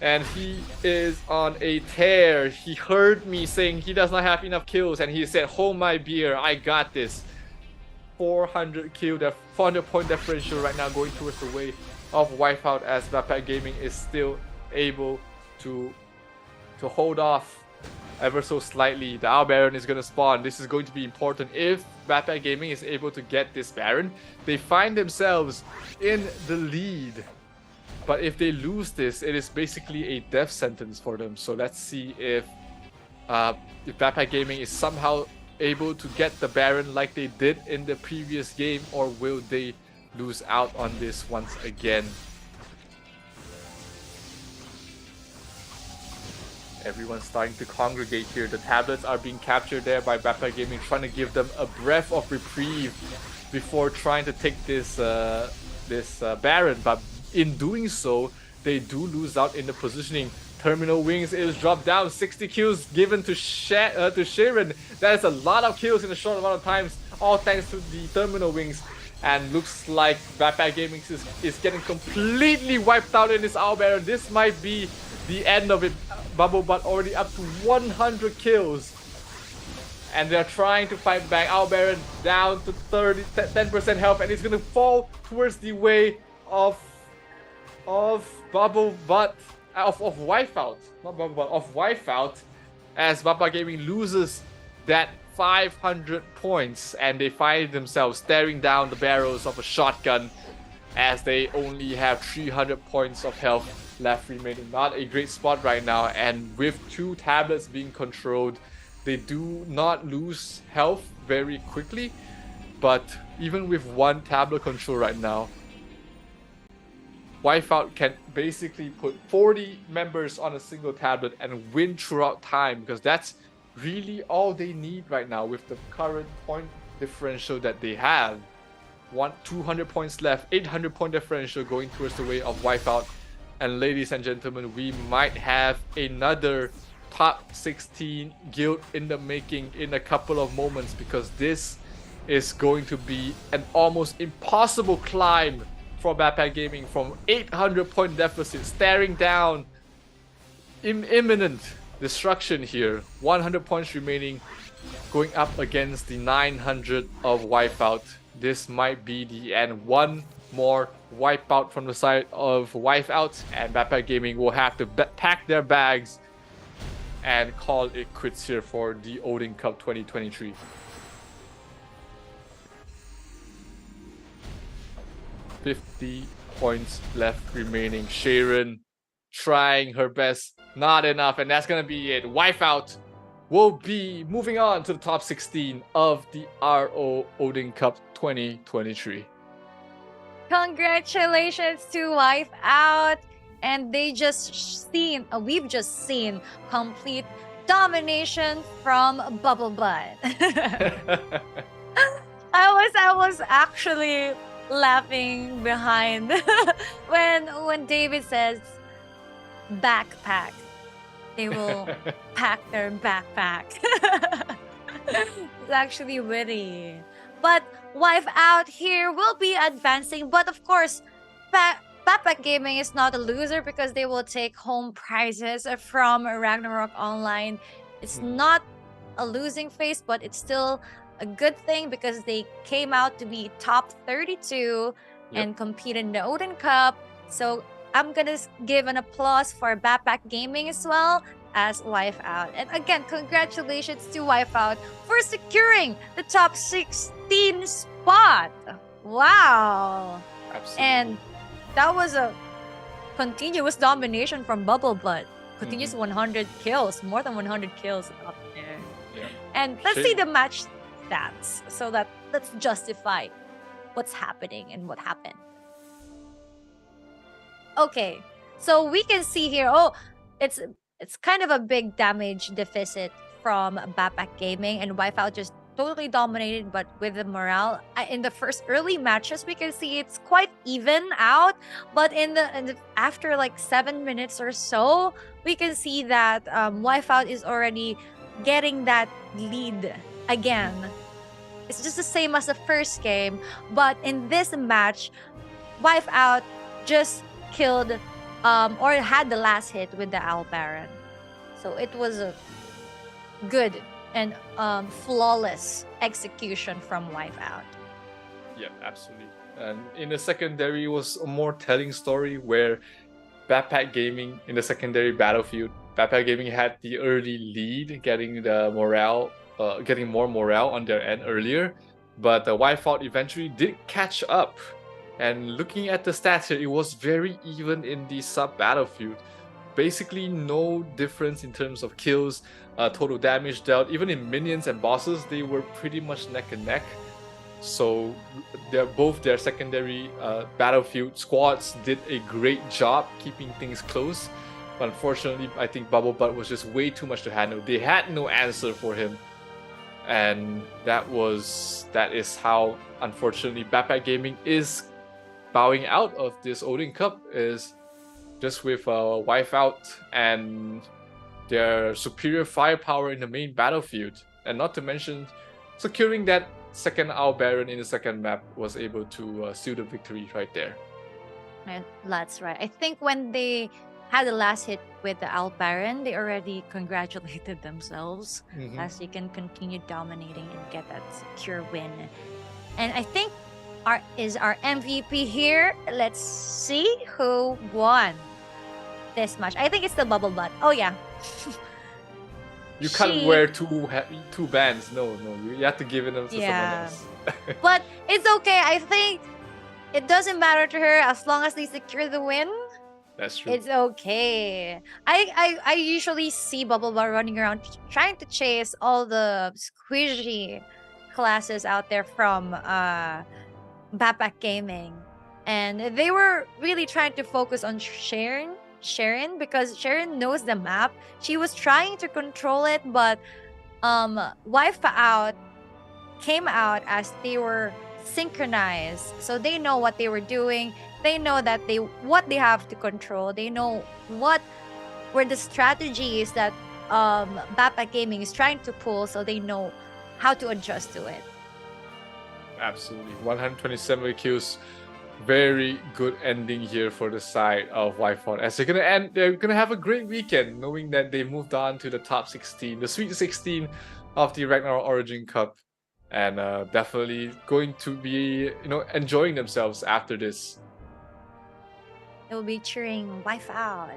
And he is on a tear. He heard me saying he does not have enough kills, and he said, "Hold my beer, I got this." 400 kill, their 400 point differential right now going towards the way of Wipeout, as Backpack Gaming is still able to hold off ever so slightly. The Owl Baron is going to spawn. This is going to be important. If Backpack Gaming is able to get this Baron, they find themselves in the lead. But if they lose this, it is basically a death sentence for them. So let's see if Backpack Gaming is somehow able to get the Baron like they did in the previous game, or will they lose out on this once again? Everyone's starting to congregate here. The tablets are being captured there by Backpack Gaming, trying to give them a breath of reprieve before trying to take this Baron. But in doing so, they do lose out in the positioning. Terminal Wings is dropped down. 60 kills given to Sharon. That is a lot of kills in a short amount of time, all thanks to the Terminal Wings. And looks like Backpack Gaming is getting completely wiped out in this Owl Baron. This might be the end of it. Bubble Butt already up to 100 kills. And they're trying to fight back. Owl Baron down to 10% health, and he's going to fall towards the way of Bubble Butt. Of Wipeout, not Bubble Butt, of Wipeout, as Backpack Gaming loses that 500 points, and they find themselves staring down the barrels of a shotgun as they only have 300 points of health left remaining. Not a great spot right now, and with 2 tablets being controlled, they do not lose health very quickly. But even with 1 tablet control right now, Wipeout can basically put 40 members on a single tablet and win throughout time, because that's really all they need right now with the current point differential that they have. 200 points left, 800 point differential going towards the way of Wipeout. And ladies and gentlemen, we might have another top 16 guild in the making in a couple of moments, because this is going to be an almost impossible climb for Backpack Gaming from 800 point deficit, staring down imminent destruction here. 100 points remaining, going up against the 900 of Wipeout. This might be the end. One more Wipeout from the side of Wipeout, and Backpack Gaming will have to pack their bags and call it quits here for the Odin Cup 2023. $50 points left remaining. Sharon trying her best, not enough, and that's gonna be it. Wipeout will be moving on to the top 16 of the ROO Odin Cup 2023. Congratulations to Wipeout, and we've just seen complete domination from Bubble Butt. I was actually laughing behind when David says backpack. They will pack their backpack. It's actually witty. But Wipeout here will be advancing, but of course Backpack Gaming is not a loser, because they will take home prizes from Ragnarok Online. It's not a losing phase, but it's still a good thing, because they came out to be top 32 and compete in the Odin Cup. So I'm gonna give an applause for Backpack Gaming as well as Wipeout. And again, congratulations to Wipeout for securing the top 16 spot. Wow. Absolutely. And that was a continuous domination from Bubble Butt. Continuous 100 kills, more than 100 kills up there. Yeah. And let's see the match stats, so that let's justify what's happening and what happened. Okay, so we can see here, it's kind of a big damage deficit from Backpack Gaming, and Wipeout just totally dominated. But with the morale in the first early matches, we can see it's quite even out. But in the after like 7 minutes or so, we can see that Wipeout is already getting that lead again. It's just the same as the first game, but in this match, Wipeout just killed or had the last hit with the Owl Baron. So it was a good and flawless execution from Wipeout. Yeah, absolutely. And in the secondary was a more telling story where Backpack Gaming in the secondary battlefield, Backpack Gaming had the early lead, getting the morale, getting more morale on their end earlier, but the Wipeout eventually did catch up. And looking at the stats here, it was very even in the sub battlefield. Basically, no difference in terms of kills, total damage dealt. Even in minions and bosses, they were pretty much neck and neck. So their secondary battlefield squads did a great job keeping things close. But unfortunately, I think Bubble Butt was just way too much to handle. They had no answer for him. And that is how, unfortunately, Backpack Gaming is bowing out of this Odin Cup, is just with Wipeout and their superior firepower in the main battlefield. And not to mention, securing that second Owl Baron in the second map was able to seal the victory right there. That's right. I think when they had the last hit with the Owl Baron, they already congratulated themselves as they can continue dominating and get that secure win. And I think our MVP here. Let's see who won this match. I think it's the Bubble Butt. Oh yeah. You can't wear two bands. No, you have to give it to someone else. But it's okay. I think it doesn't matter to her as long as they secure the win. That's true. It's okay. I usually see Bubble Butt running around trying to chase all the squishy classes out there from Backpack Gaming, and they were really trying to focus on Sharon because Sharon knows the map. She was trying to control it, but Wipeout came out as they were synchronized, so they know what they were doing. They know that what they have to control. They know what were the strategies that Backpack Gaming is trying to pull, so they know how to adjust to it. Absolutely. 127 kills. Very good ending here for the side of Wipeout, as they're gonna have a great weekend, knowing that they moved on to the top 16, the Sweet 16 of the Ragnarok Origin Cup, and definitely going to be enjoying themselves after this. It will be cheering Wipeout.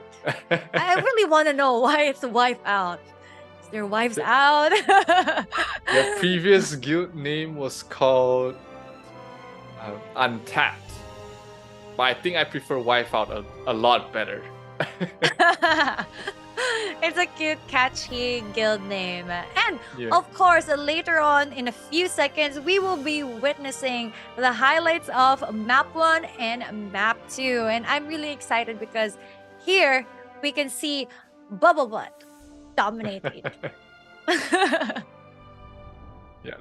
I really want to know why it's Wipeout. Is their wives out? Their previous guild name was called Untapped. But I think I prefer Wipeout a lot better. It's a cute, catchy guild name. And of course, later on in a few seconds, we will be witnessing the highlights of Map 1 and Map 2. And I'm really excited because here we can see Bubble Butt dominating. Yeah.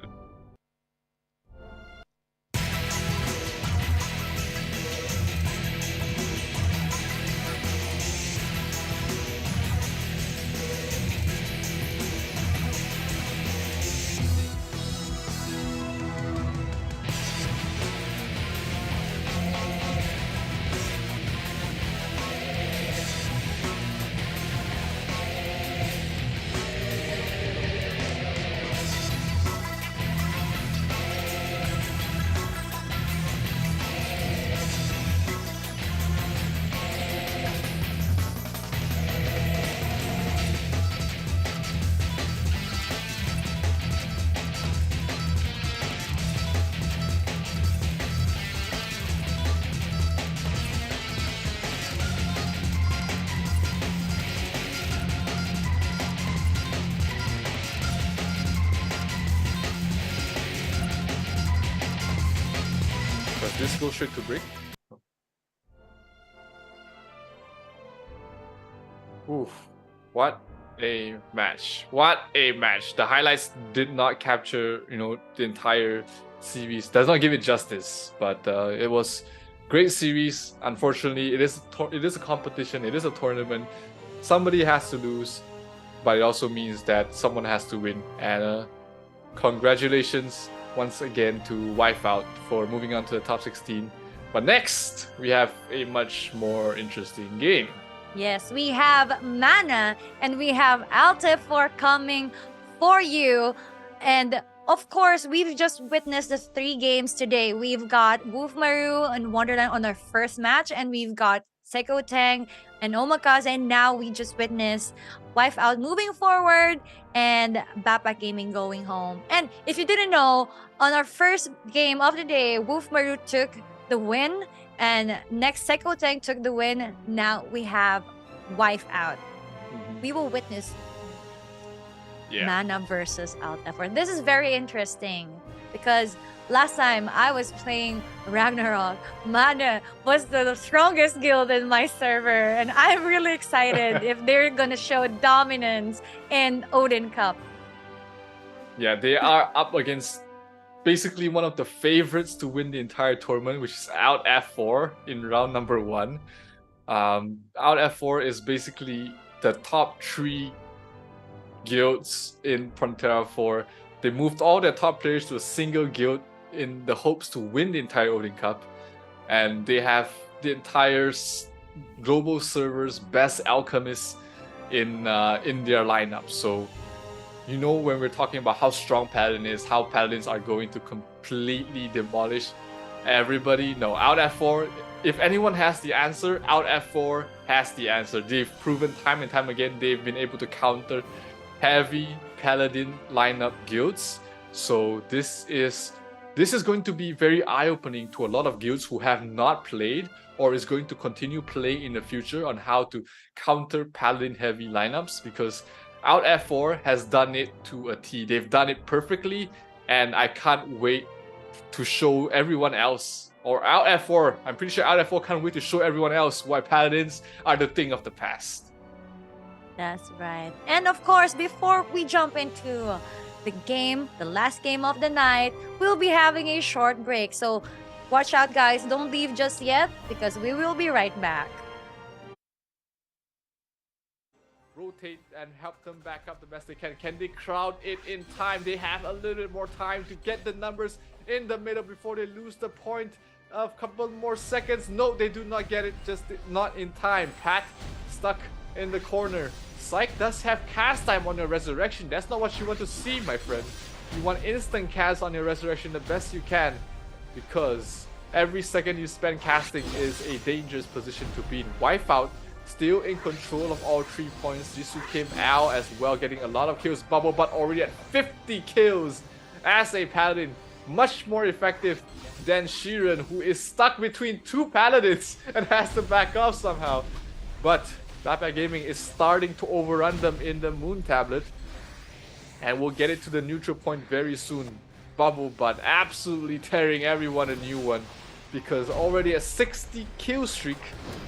Does this go straight to break? Oof. What a match. What a match. The highlights did not capture, the entire series. Does not give it justice, but it was great series. Unfortunately, it is a competition. It is a tournament. Somebody has to lose, but it also means that someone has to win. And congratulations once again to Wipeout for moving on to the top 16. But next, we have a much more interesting game. Yes, we have Mana and we have Altif for coming for you. And of course, we've just witnessed the 3 games today. We've got Wolf Maru and Wonderland on our first match, and we've got Seko Tang and Omakaze, and now we just witnessed Wife Out moving forward and Backpack Gaming going home. And if you didn't know, on our first game of the day, Wolf Maru took the win, and next Seko Tang took the win. Now we have Wife Out. We will witness Mana versus Out Effort. This is very interesting because last time I was playing Ragnarok, Mana was the strongest guild in my server, and I'm really excited if they're gonna show dominance in Odin Cup. Yeah, they are up against basically one of the favorites to win the entire tournament, which is Out F4 in round number 1. Out F4 is basically the top 3 guilds in Frontera 4. They moved all their top players to a single guild in the hopes to win the entire Odin Cup, and they have the entire global server's best alchemists in their lineup. So you know, when we're talking about how strong Paladin is, how Paladins are going to completely demolish everybody. No, Out F4, if anyone has the answer, Out F4 has the answer. They've proven time and time again they've been able to counter heavy Paladin lineup guilds. So this is going to be very eye-opening to a lot of guilds who have not played or is going to continue playing in the future on how to counter Paladin heavy lineups, because Out F4 has done it to a T. They've done it perfectly, and I can't wait to show everyone else, or Out F4, I'm pretty sure Out F4 can't wait to show everyone else why Paladins are the thing of the past. That's right. And of course, before we jump into the last game of the night, we'll be having a short break. So watch out, guys. Don't leave just yet, because we will be right back. Rotate and help them back up the best they can. Can they crowd it in time? They have a little bit more time to get the numbers in the middle before they lose the point. A couple more seconds. No, they do not get it, just not in time. Pat stuck in the corner. Psych does have cast time on your resurrection. That's not what you want to see, my friend. You want instant cast on your resurrection the best you can, because every second you spend casting is a dangerous position to be in. Wife Out still in control of all 3 points. Jisoo Kim, Al as well, getting a lot of kills. Bubble Butt already at 50 kills as a Paladin. Much more effective than Sheeran, who is stuck between 2 Paladins and has to back off somehow. But Backpack Gaming is starting to overrun them in the Moon Tablet, and we'll get it to the neutral point very soon. Bubble Butt absolutely tearing everyone a new one, because already a 60 kill streak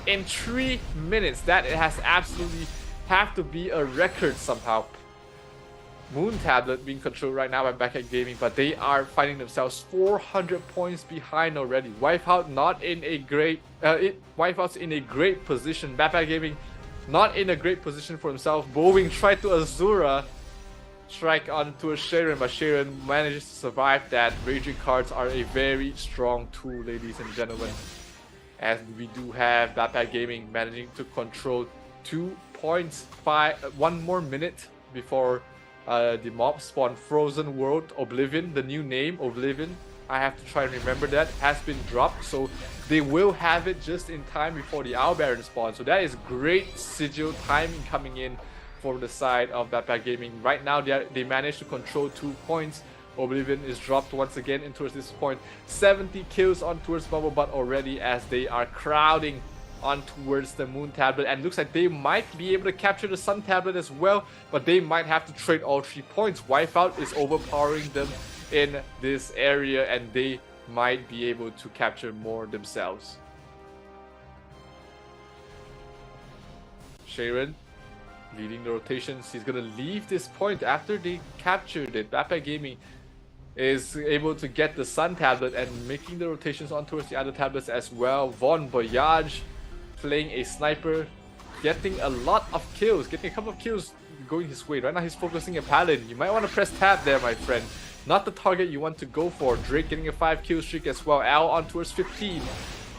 in 3 minutes. That it has absolutely have to be a record somehow. Moon Tablet being controlled right now by Backpack Gaming, but they are finding themselves 400 points behind already. Wife Out not in a great Wife Out's in a great position. Backpack Gaming not in a great position for himself. Bowing tried to Azura strike onto a Sharon, but Sharon manages to survive that. Raging cards are a very strong tool, ladies and gentlemen, as we do have Backpack Gaming managing to control 2 points. 1 more minute before the mob spawn. Frozen World Oblivion, the new name Oblivion, I have to try and remember that, has been dropped, so they will have it just in time before the Owl Baron spawn. So that is great sigil timing coming in for the side of Backpack Gaming. Right now they managed to control 2 points. Oblivion is dropped once again in towards this point. 70 kills on towards Bubble Butt already, as they are crowding on towards the Moon Tablet, and looks like they might be able to capture the Sun Tablet as well, but they might have to trade all 3 points. Wife Out is overpowering them in this area, and they might be able to capture more themselves. Sharon leading the rotations. He's gonna leave this point after they captured it. Backpack Gaming is able to get the Sun Tablet and making the rotations on towards the other tablets as well. Von Voyage playing a sniper, getting a lot of kills, getting a couple of kills going his way. Right now he's focusing a Paladin. You might want to press tab there, my friend. Not the target you want to go for. Drake getting a 5 kill streak as well. Al on towards 15.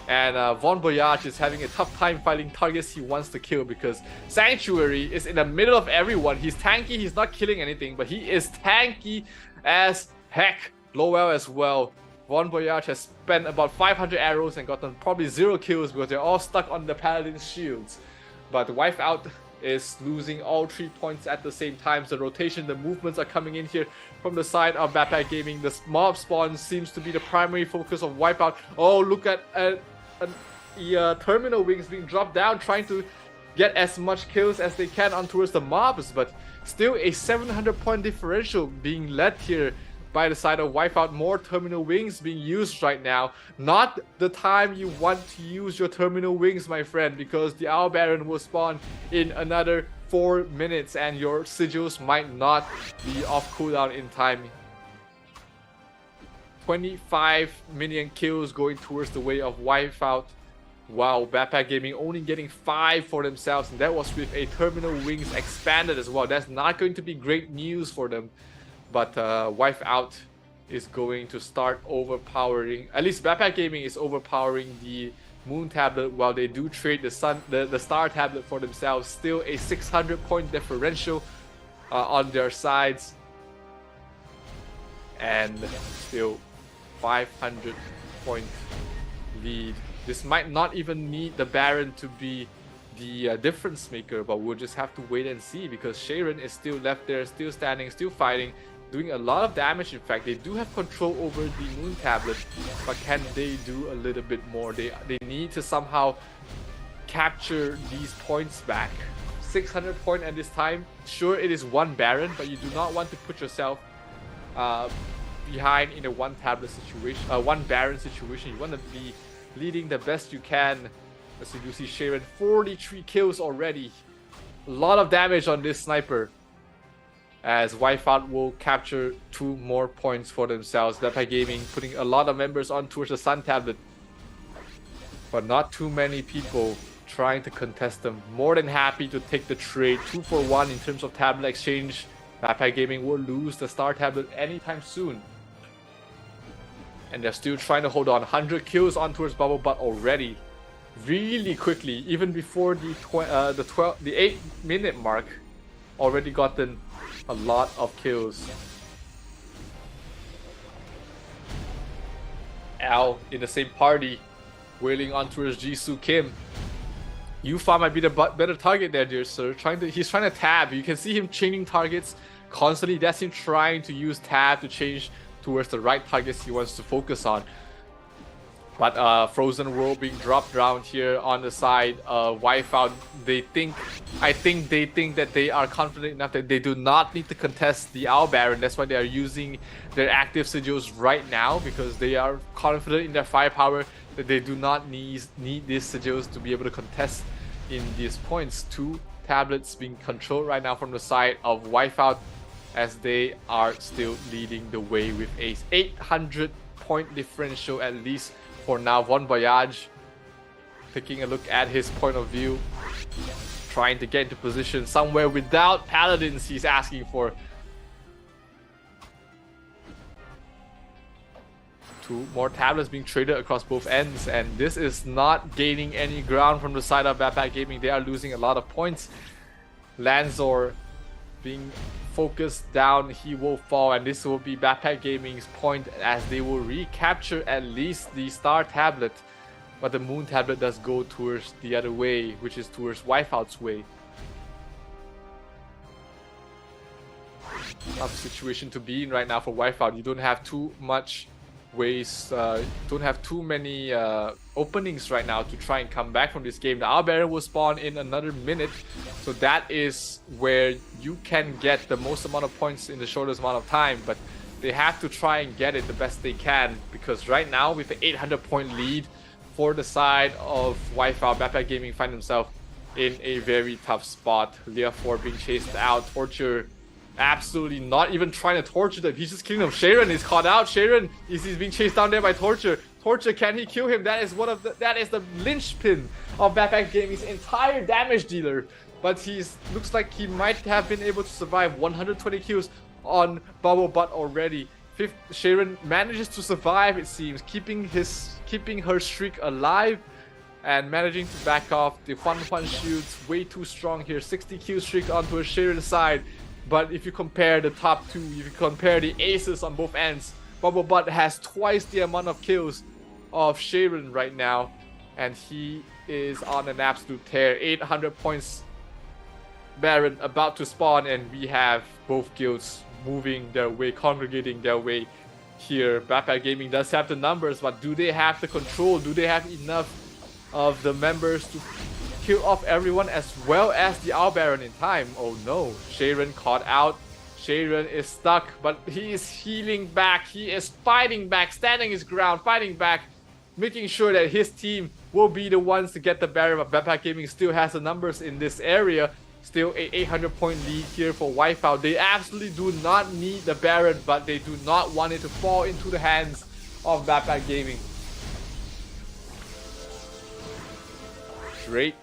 And Von Voyage is having a tough time finding targets he wants to kill, because Sanctuary is in the middle of everyone. He's tanky, he's not killing anything, but he is tanky as Heck, Lowell as well. Von Voyage has spent about 500 arrows and gotten probably 0 kills because they're all stuck on the Paladin's shields. But Wipeout is losing all 3 points at the same time. So the rotation, the movements are coming in here from the side of Backpack Gaming. The mob spawn seems to be the primary focus of Wipeout. Oh, look at the terminal wings being dropped down, trying to get as much kills as they can on towards the mobs, but still a 700 point differential being led here by the side of Wipeout. More terminal wings being used right now. Not the time you want to use your terminal wings, my friend, because the Owl Baron will spawn in another 4 minutes and your sigils might not be off cooldown in time. 25 million kills going towards the way of Wipeout. Wow, Backpack Gaming only getting 5 for themselves, and that was with a terminal wings expanded as well. That's not going to be great news for them. But Wipeout is going to start overpowering, at least Backpack Gaming is overpowering the Moon Tablet while they do trade the Star Tablet for themselves. Still a 600 point differential on their sides. And still 500 point lead. This might not even need the Baron to be the difference maker, but we'll just have to wait and see because Sharon is still left there, still standing, still fighting, doing a lot of damage. In fact, they do have control over the Moon Tablet, but can they do a little bit more? They need to somehow capture these points back. 600 point at this time. Sure, it is one Baron, but you do not want to put yourself behind in a one Tablet situation, one Baron situation. You want to be leading the best you can. As you do see Sharon, 43 kills already. A lot of damage on this sniper. As Wipeout will capture 2 more points for themselves. Backpack Gaming putting a lot of members on towards the Sun Tablet. But not too many people trying to contest them. More than happy to take the trade. 2 for 1 in terms of tablet exchange. Backpack Gaming will lose the Star Tablet anytime soon. And they're still trying to hold on. 100 kills on towards Bubble Butt already. Really quickly, even before the 8-minute mark, already gotten a lot of kills. Al in the same party, wailing on towards Jisoo Kim. Yufa might be the better target there, dear sir. He's trying to tab. You can see him changing targets constantly. That's him trying to use tab to change towards the right targets he wants to focus on. But Frozen World being dropped down here on the side. Wipeout, I think they think that they are confident enough that they do not need to contest the Owl Baron. That's why they are using their active sigils right now, because they are confident in their firepower that they do not need these sigils to be able to contest in these points. 2 tablets being controlled right now from the side of Wipeout, as they are still leading the way with a 800 point differential at least for now. Von Voyage taking a look at his point of view, trying to get into position somewhere without Paladins he's asking for. 2 more tablets being traded across both ends, and this is not gaining any ground from the side of Backpack Gaming. They are losing a lot of points. Lanzor being focused down, he will fall, and this will be Backpack Gaming's point as they will recapture at least the Star Tablet, but the Moon Tablet does go towards the other way, which is towards Wipeout's way. Tough situation to be in right now for Wipeout. You don't have too much ways, don't have too many openings right now to try and come back from this game. The Owl Baron will spawn in another minute, so that is where you can get the most amount of points in the shortest amount of time, but they have to try and get it the best they can, because right now with an 800 point lead for the side of Wipeout, Backpack Gaming find themselves in a very tough spot. Leah4 being chased out, Torture absolutely not even trying to torture them. He's just killing them. Sharon is caught out. Sharon is being chased down there by Torture. Torture, can he kill him? That is the linchpin of Backpack Gaming's entire damage dealer. But looks like he might have been able to survive 120 kills on Bubble Butt already. Sharon manages to survive, it seems, keeping her streak alive and managing to back off. The Fun shield's way too strong here. 60 kill streak onto a Sharon's side. But if you compare the top two, if you compare the aces on both ends, Bubble Butt has twice the amount of kills of Sharon right now, and he is on an absolute tear. 800 points. Baron about to spawn, and we have both guilds moving their way, congregating their way here. Backpack Gaming does have the numbers, but do they have the control? Do they have enough of the members to kill off everyone as well as the Owl Baron in time? Oh no, Sharon caught out. Sharon is stuck, but he is healing back. He is fighting back, standing his ground, fighting back, making sure that his team will be the ones to get the Baron. But Backpack Gaming still has the numbers in this area. Still a 800 point lead here for Wipeout. They absolutely do not need the Baron, but they do not want it to fall into the hands of Backpack Gaming. Drake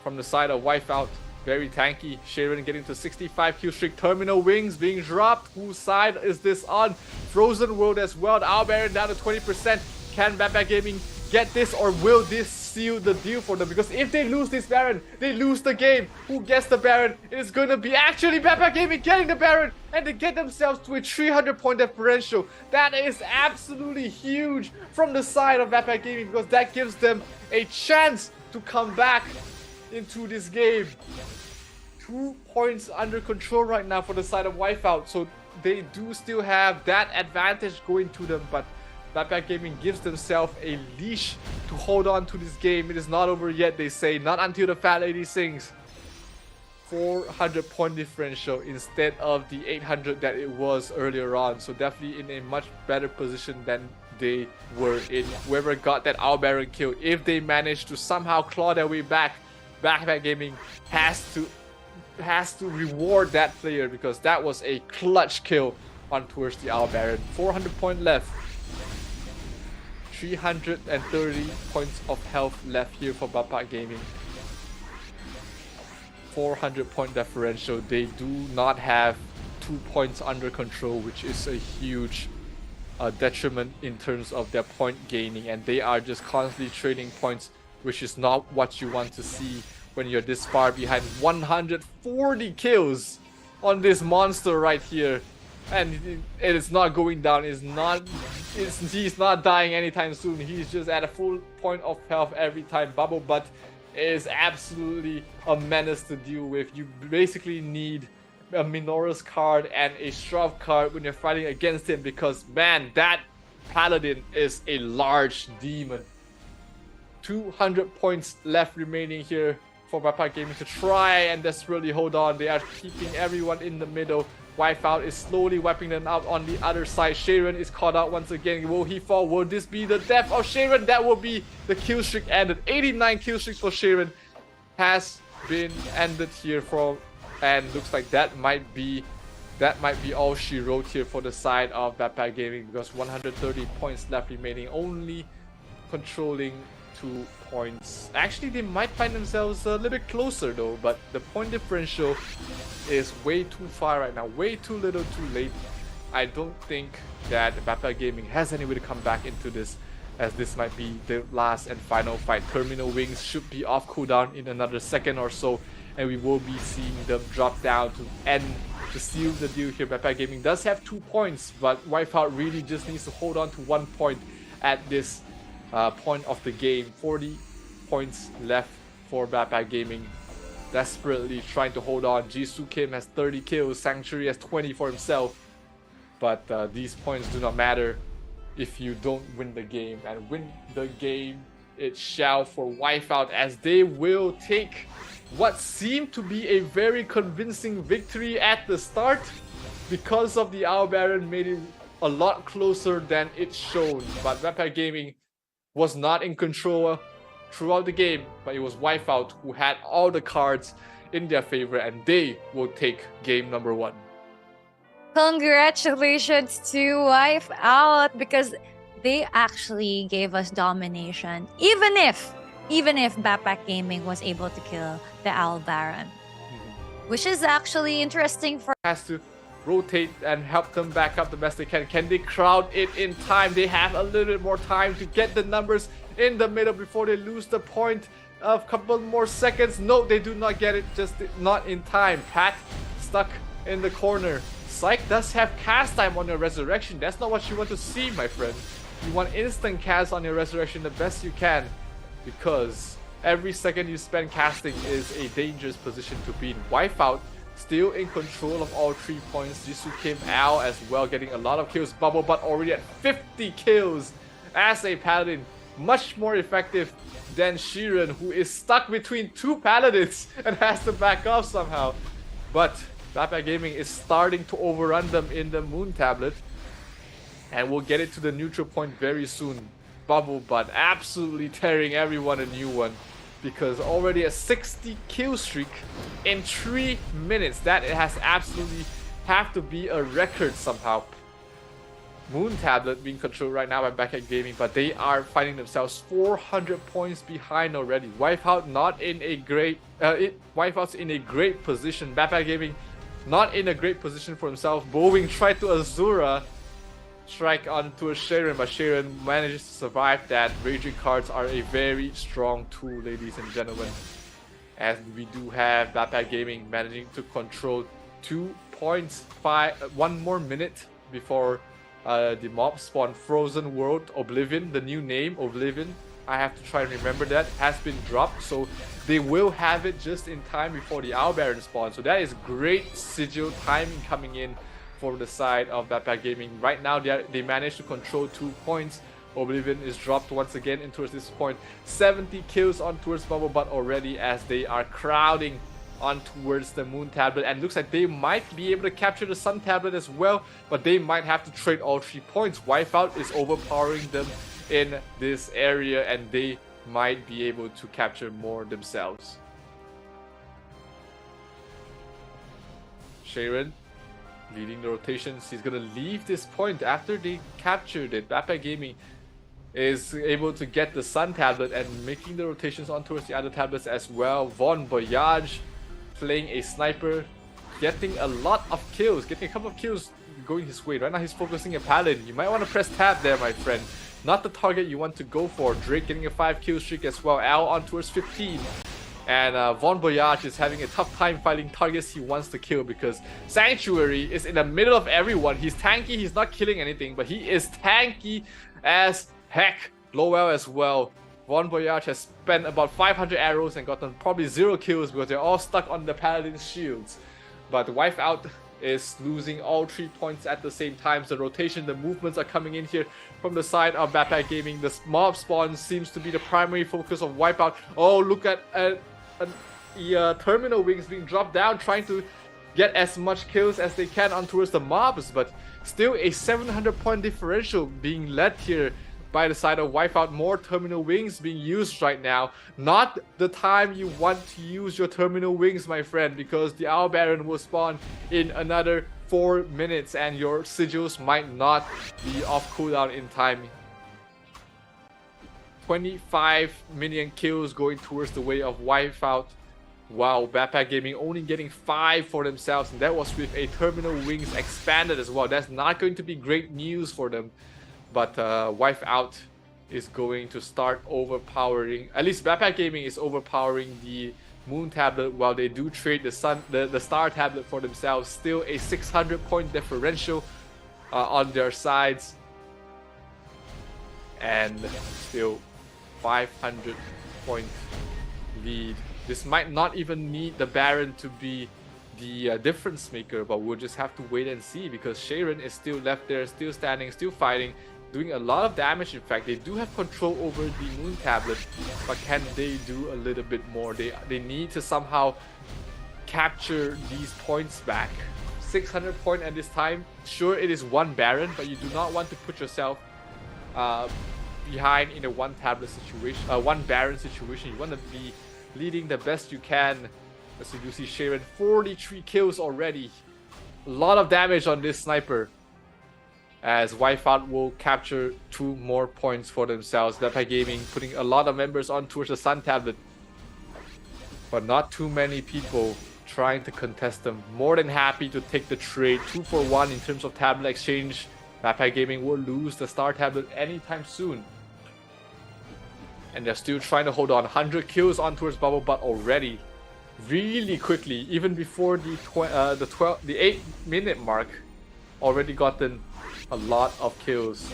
from the side of Wipeout, very tanky. Sharon getting to 65 kill streak. Terminal Wings being dropped. Whose side is this on? Frozen World as well. The Owl Baron down to 20%. Can Backpack Gaming get this, or will this seal the deal for them? Because if they lose this Baron, they lose the game. Who gets the Baron? It is going to be actually Backpack Gaming getting the Baron, and they get themselves to a 300 point differential. That is absolutely huge from the side of Backpack Gaming, because that gives them a chance to come back into this game. 2 points under control right now for the side of Wipeout, so they do still have that advantage going to them, but Backpack Gaming gives themselves a leash to hold on to this game. It is not over yet, they say. Not until the fat lady sings. 400 point differential instead of the 800 that it was earlier on. So definitely in a much better position than they were in. Whoever got that Owl Baron kill, if they manage to somehow claw their way back, Backpack Gaming has to reward that player, because that was a clutch kill on towards the Owl Baron. 400 point left. 330 points of health left here for Backpack Gaming. 400 point differential. They do not have 2 points under control, which is a huge detriment in terms of their point gaining, and they are just constantly trading points, which is not what you want to see when you're this far behind. 140 kills on this monster right here, and it is not going down. He's not dying anytime soon. He's just at a full point of health every time. Bubble Butt is absolutely a menace to deal with. You basically need a Minora's card and a Shroud card when you're fighting against him, because man, that Paladin is a large demon. 200 points left remaining here for Backpack Gaming to try and desperately hold on. They are keeping everyone in the middle. Wipeout is slowly wiping them out on the other side. Sharon is caught out once again. Will he fall? Will this be the death of Sharon? That will be the kill streak ended. 89 kill streaks for Sharon has been ended here for, and looks like that might be all she wrote here for the side of Backpack Gaming, because 130 points left remaining, only controlling 2 points. Actually, they might find themselves a little bit closer though, but the point differential is way too far right now, way too little too late. I don't think that Backpack Gaming has any way to come back into this, as this might be the last and final fight. Terminal Wings should be off cooldown in another second or so, and we will be seeing them drop down to seal the deal here. Backpack Gaming does have 2 points, but Wipeout really just needs to hold on to 1 point at this point of the game. 40 points left for Backpack Gaming, desperately trying to hold on. Jisoo Kim has 30 kills, Sanctuary has 20 for himself, but these points do not matter if you don't win the game, and win the game it shall for Wipeout, as they will take what seemed to be a very convincing victory at the start. Because of the Owl Baron made it a lot closer than it's shown, but Backpack Gaming was not in control throughout the game, but it was Wipeout who had all the cards in their favor, and they will take game number 1. Congratulations to Wipeout, because they actually gave us domination, even if Backpack Gaming was able to kill the Owl Baron, which is actually interesting. For has to rotate and help them back up the best they can. Can they crowd it in time? They have a little bit more time to get the numbers in the middle before they lose the point. A couple more seconds. No, they do not get it, just not in time. Pat stuck in the corner. Psych does have cast time on your resurrection. That's not what you want to see, my friend. You want instant cast on your resurrection the best you can, because every second you spend casting is a dangerous position to be in. Wipeout still in control of all 3 points. Jisoo Kim, Al as well getting a lot of kills. Bubble Butt already at 50 kills as a paladin. Much more effective than Sheeran, who is stuck between 2 paladins and has to back off somehow. But Bappa Gaming is starting to overrun them in the Moon Tablet, and we'll get it to the neutral point very soon. Bubble Butt absolutely tearing everyone a new one, because already a 60 kill streak in 3 minutes. That it has absolutely have to be a record somehow. Moon Tablet being controlled right now by Bappa Gaming, but they are finding themselves 400 points behind already. Wipeout not in a great Wipeout's in a great position. Bappa Gaming not in a great position for himself. Bowing tried to Azura strike onto a Sharon, but Sharon manages to survive that. Raging cards are a very strong tool, ladies and gentlemen, as we do have Bappa Gaming managing to control 2 points. 1 more minute before the mob spawn. Frozen World Oblivion, the new name Oblivion, I have to try and remember that, has been dropped, so they will have it just in time before the Owl Baron spawn. So that is great sigil timing coming in for the side of Bappa Gaming. Right now they managed to control 2 points. Oblivion is dropped once again in towards this point. 70 kills on towards Bubble Butt already, as they are crowding on towards the Moon Tablet, and looks like they might be able to capture the Sun Tablet as well, but they might have to trade all 3 points. Wipeout is overpowering them in this area, and they might be able to capture more themselves. Sharon leading the rotations. He's gonna leave this point after they captured it. Bappa Gaming is able to get the Sun Tablet and making the rotations on towards the other tablets as well. Von Voyage playing a sniper, getting a lot of kills, getting a couple of kills going his way. Right now he's focusing a Paladin. You might want to press tab there, my friend. Not the target you want to go for. Drake getting a 5 kill streak as well. Al on towards 15. And Von Voyage is having a tough time finding targets he wants to kill, because Sanctuary is in the middle of everyone. He's tanky, he's not killing anything, but he is tanky as heck. Lowell as well. Von Voyage has spent about 500 arrows and gotten probably 0 kills because they're all stuck on the Paladin's shields. But Wipeout is losing all 3 points at the same time. So the rotation, the movements are coming in here from the side of Bappa Gaming. The mob spawn seems to be the primary focus of Wipeout. Oh, look at the terminal wings being dropped down, trying to get as much kills as they can on towards the mobs, but still a 700 point differential being led here by the side of Wipeout. More terminal wings being used right now. Not the time you want to use your terminal wings, my friend, because the Owl Baron will spawn in another 4 minutes and your sigils might not be off cooldown in time. 25 minion kills going towards the way of Wipeout. Wow, Bappa Gaming only getting 5 for themselves, and that was with a terminal wings expanded as well. That's not going to be great news for them. But Wipeout is going to start overpowering. At least Bappa Gaming is overpowering the Moon Tablet, while they do trade the Star Tablet for themselves. Still a 600 point differential on their sides, and still 500 point lead. This might not even need the Baron to be the difference maker, but we'll just have to wait and see, because Sharon is still left there, still standing, still fighting, doing a lot of damage. In fact, they do have control over the Moon Tablet, but can they do a little bit more? They need to somehow capture these points back. 600 point at this time. Sure, it is 1 Baron, but you do not want to put yourself behind in a 1 tablet situation, 1 Baron situation. You want to be leading the best you can. As you see, Sharon 43 kills already. A lot of damage on this sniper, as Wipeout will capture 2 more points for themselves. Bappa Gaming putting a lot of members on towards the Sun Tablet, but not too many people trying to contest them. More than happy to take the trade. 2 for 1 in terms of tablet exchange. Bappa Gaming will lose the Star Tablet anytime soon. And they're still trying to hold on. 100 kills on towards Bubble Butt already. really quickly, even before the 8-minute mark, already gotten a lot of kills.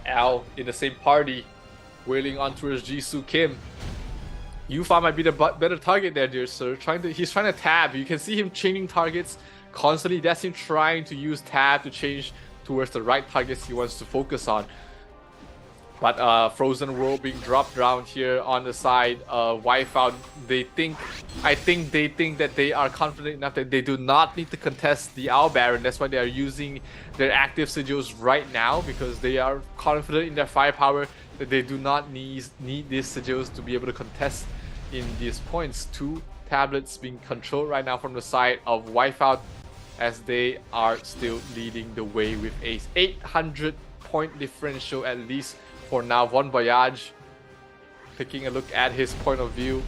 Al in the same party, wailing on towards Jisoo Kim. Yufa might be the better target there, dear sir. He's trying to tab. You can see him changing targets constantly. That's him trying to use tab to change towards the right targets he wants to focus on. But Frozen World being dropped down here on the side, wipe out. I think they think that they are confident enough that they do not need to contest the Owl Baron. That's why they are using their active sigils right now, because they are confident in their firepower that they do not need these sigils to be able to contest in these points. 2 tablets being controlled right now from the side of Wipeout, as they are still leading the way with a 800 point differential at least for now. Von Voyage taking a look at his point of view,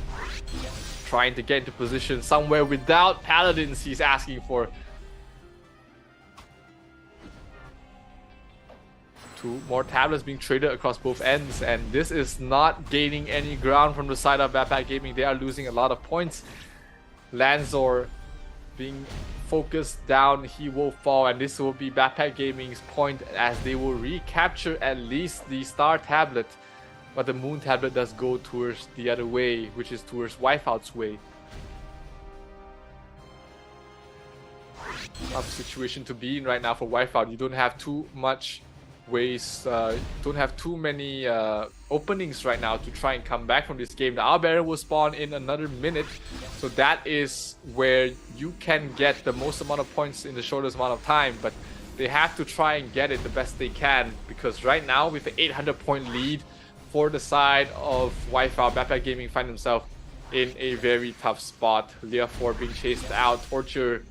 trying to get into position somewhere without paladins he's asking for. 2 more tablets being traded across both ends, and this is not gaining any ground from the side of Backpack Gaming. They are losing a lot of points. Lanzor being focused down, he will fall, and this will be Backpack Gaming's point as they will recapture at least the Star Tablet, but the Moon Tablet does go towards the other way, which is towards Wipeout's way. Tough situation to be in right now for Wipeout. You don't have too much ways, don't have too many openings right now to try and come back from this game. The Owl Baron will spawn in another minute, so that is where you can get the most amount of points in the shortest amount of time, but they have to try and get it the best they can, because right now with the 800 point lead for the side of Wipeout, Backpack Gaming find themselves in a very tough spot. Leah4 being chased out, Torture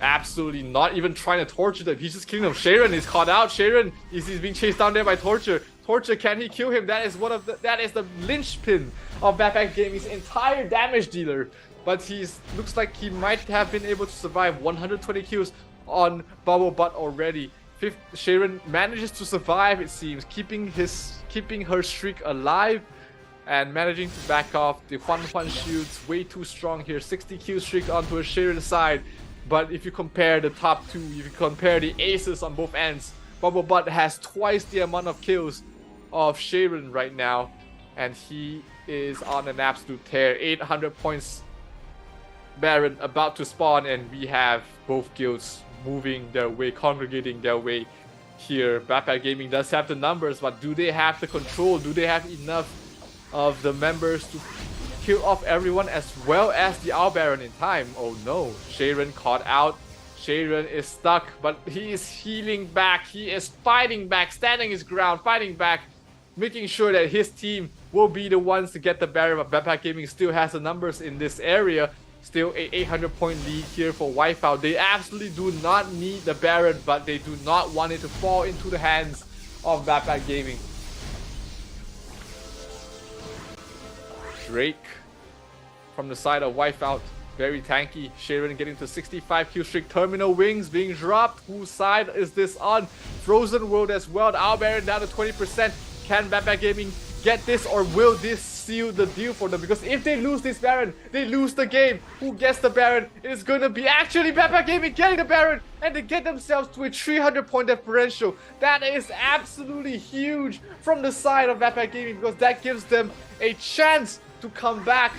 absolutely not even trying to torture them. He's just killing them. Sharon is caught out. Sharon is being chased down there by Torture. Torture, can he kill him? That is the linchpin of Backpack Gaming's entire damage dealer. But looks like he might have been able to survive 120 kills on Bubble Butt already. Sharon manages to survive, it seems, keeping her streak alive and managing to back off. The Huan shield's way too strong here. 60 kill streak onto a Sharon side. But if you compare the top 2, if you compare the aces on both ends, Bubble Butt has twice the amount of kills of Sharon right now, and he is on an absolute tear. 800 points. Baron about to spawn, and we have both guilds moving their way, congregating their way here. Backpack Gaming does have the numbers, but do they have the control? Do they have enough of the members to kill off everyone as well as the Owl Baron in time? Oh no, Sharon caught out. Sharon is stuck, but he is healing back. He is fighting back, standing his ground, fighting back, making sure that his team will be the ones to get the Baron. But Backpack Gaming still has the numbers in this area. Still a 800 point lead here for Wipeout. They absolutely do not need the Baron, but they do not want it to fall into the hands of Backpack Gaming. Drake from the side of Wipeout, very tanky. Sharon getting to 65 kill streak. Terminal Wings being dropped. Whose side is this on? Frozen World as well. The Owl Baron down to 20%. Can Backpack Gaming get this, or will this seal the deal for them? Because if they lose this Baron, they lose the game. Who gets the Baron? It is going to be actually Backpack Gaming getting the Baron, and they get themselves to a 300 point differential. That is absolutely huge from the side of Backpack Gaming, because that gives them a chance to come back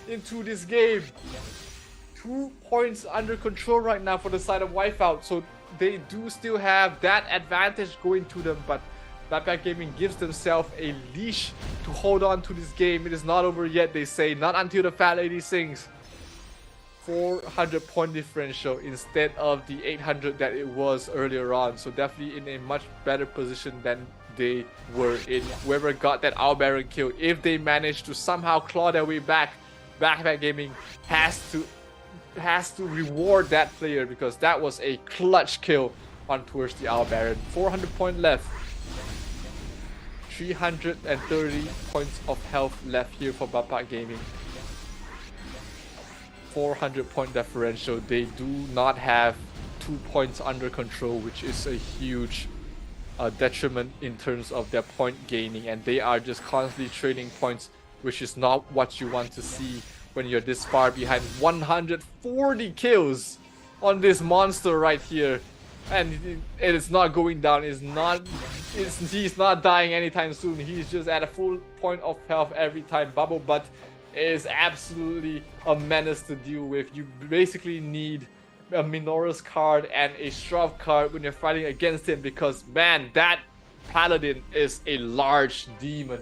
into this game. 2 points under control right now for the side of Wipeout, so they do still have that advantage going to them, but Backpack Gaming gives themselves a leash to hold on to this game. It is not over yet, they say, not until the fat lady sings. 400 point differential instead of the 800 that it was earlier on, so definitely in a much better position than they were in. Whoever got that Owl Baron kill, if they manage to somehow claw their way back, Backpack Gaming has to reward that player, because that was a clutch kill on towards the Owl Baron. 400 point left. 330 points of health left here for Backpack Gaming. 400 point differential. They do not have 2 points under control, which is a huge detriment in terms of their point gaining, and they are just constantly trading points which is not what you want to see when you're this far behind. 140 kills on this monster right here, and it is not going down. He's not dying anytime soon. He's just at a full point of health every time. Bubble Butt is absolutely a menace to deal with. You basically need a Minora's card and a Shroud card when you're fighting against him, because man, that Paladin is a large demon.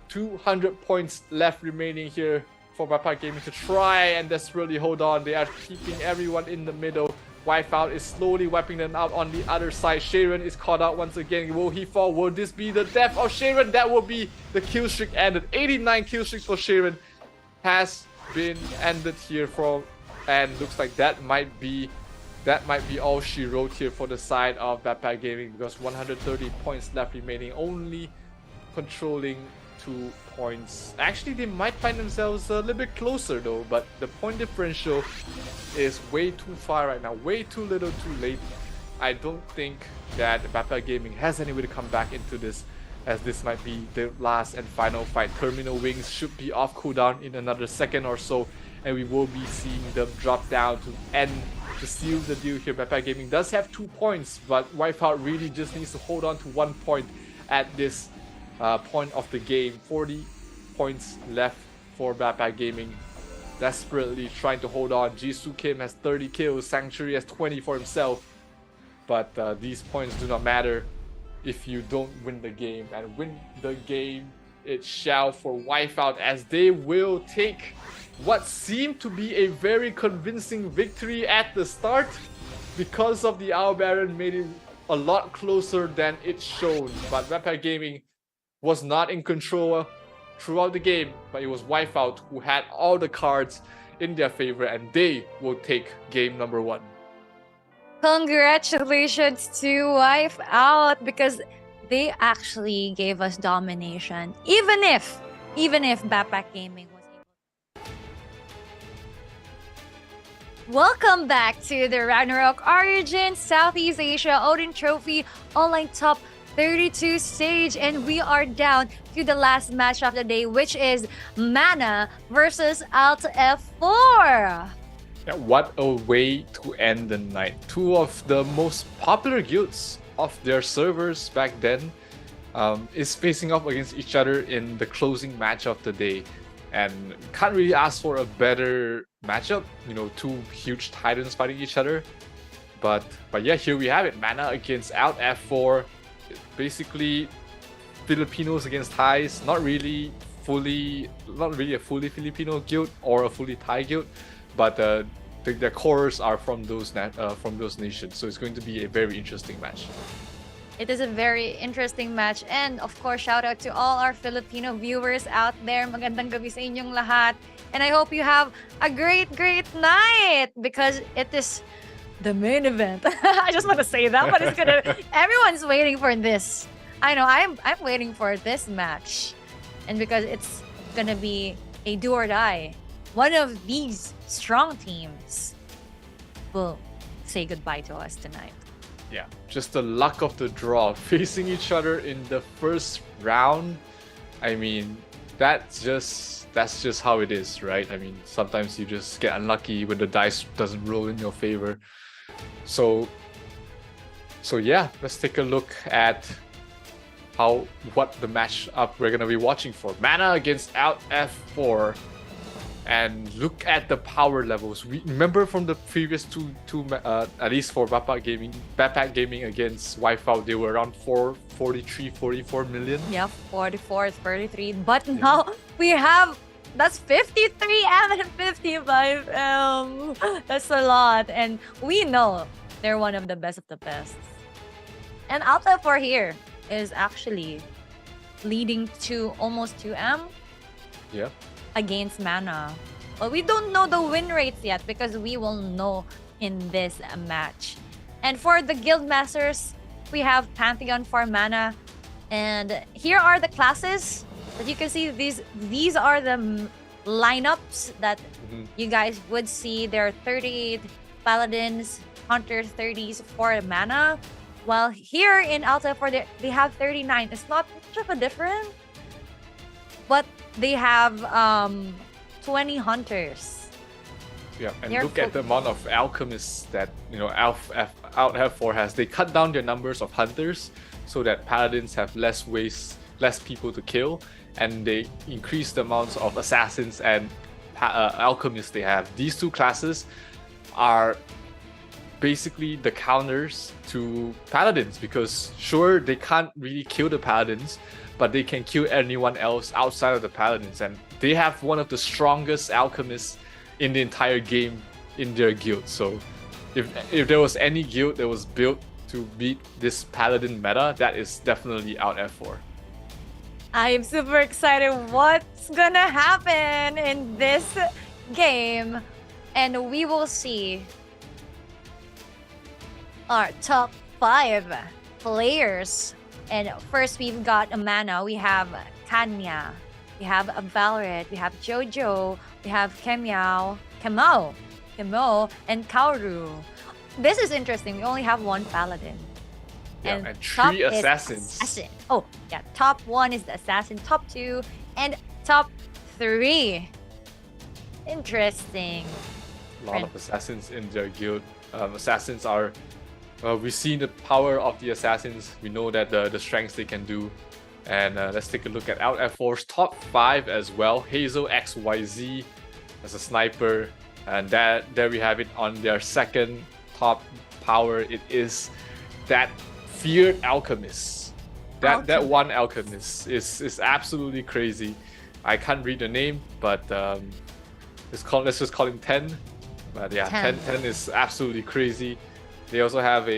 200 points left remaining here for Bapak Gaming to try and desperately hold on. They are keeping everyone in the middle. Wipeout is slowly wiping them out on the other side. Sharon is caught out once again. Will he fall? Will this be the death of Sharon? That will be the kill streak ended. 89 kill streaks for Sharon has been ended here for, and looks like that might be all she wrote here for the side of Bapak Gaming, because 130 points left remaining, only controlling 2 points. Actually, they might find themselves a little bit closer though, but the point differential is way too far right now, way too little too late. I don't think that Bapak Gaming has any way to come back into this, as this might be the last and final fight. Terminal Wings should be off cooldown in another second or so, and we will be seeing them drop down to seal the deal here. Bapak Gaming does have 2 points, but Wipeout really just needs to hold on to 1 point at this point of the game. 40 points left for Bapak Gaming, desperately trying to hold on. Jisoo Kim has 30 kills, Sanctuary has 20 for himself, but these points do not matter if you don't win the game, and win the game it shall for Wipeout, as they will take what seemed to be a very convincing victory at the start. Because of the Owl Baron made it a lot closer than it showed, but Bapak Gaming was not in control throughout the game, but it was Wipeout who had all the cards in their favor, and they will take game number 1. Congratulations to Wipeout, because they actually gave us domination, even if Bapak Gaming was able. Welcome back to the Ragnarok Origins Southeast Asia Odin Trophy Online Top 32 stage, and we are down to the last match of the day, which is Mana versus Alt F4. Yeah, what a way to end the night. Two of the most popular guilds of their servers back then is facing off against each other in the closing match of the day, and can't really ask for a better matchup. You know, two huge titans fighting each other. But yeah, here we have it. Mana against Alt F4. Basically Filipinos against Thais. Not really a fully Filipino guild or a fully Thai guild, but the cores are from those nations. So it's going to be a very interesting match. It is a very interesting match, and of course, shout out to all our Filipino viewers out there. Magandang gabi sa inyong lahat, and I hope you have a great night, because it is the main event. I just want to say that, but everyone's waiting for this. I know, I'm waiting for this match, and because it's gonna be a do or die. One of these strong teams will say goodbye to us tonight. Yeah, just the luck of the draw, facing each other in the first round. I mean, that's just how it is, right? I mean, sometimes you just get unlucky when the dice doesn't roll in your favor. So yeah, let's take a look at what the matchup we're gonna be watching for. Mana against Alt F4. And look at the power levels. We remember from the previous two at least for Bapak Gaming against Wipeout, they were around 43, 44 million. Yeah, 44, 33. But now we have, that's 53M and 55M. That's a lot. And we know they're one of the best. And Alt F4 here is actually leading to almost 2M. Yeah. Against Mana. But we don't know the win rates yet, because we will know in this match. And for the guild masters, we have Pantheon for Mana, and here are the classes that you can see. These are the lineups that you guys would see. There are 38 paladins, hunters, 30s for Mana, while here in Alta for they have 39. It's not much of a difference, but they have 20 hunters. Yeah, and They're look at the amount of alchemists that Out F4 has. They cut down their numbers of hunters so that paladins have less people to kill, and they increase the amounts of assassins and alchemists they have. These two classes are basically the counters to paladins, because sure, they can't really kill the paladins, but they can kill anyone else outside of the paladins, and they have one of the strongest alchemists in the entire game in their guild. So if there was any guild that was built to beat this paladin meta, that is definitely Out F4. I am super excited what's gonna happen in this game, and we will see our top 5 players. And first, we've got Amana, we have Kanya, we have Valorant, we have Jojo, we have Kemao, and Kaoru. This is interesting. We only have one paladin. Yeah, and top 3 is assassins. Assassin. Oh, yeah. Top 1 is the assassin, top 2, and top 3. Interesting. A lot of assassins in their guild. Assassins are... we've seen the power of the assassins. We know that the strengths they can do. And let's take a look at Out F4's top 5 as well. Hazel XYZ as a sniper. And there we have it on their second top power. It is that feared alchemist. That one alchemist is absolutely crazy. I can't read the name, but let's just call him 10. But yeah, 10 is absolutely crazy. They also have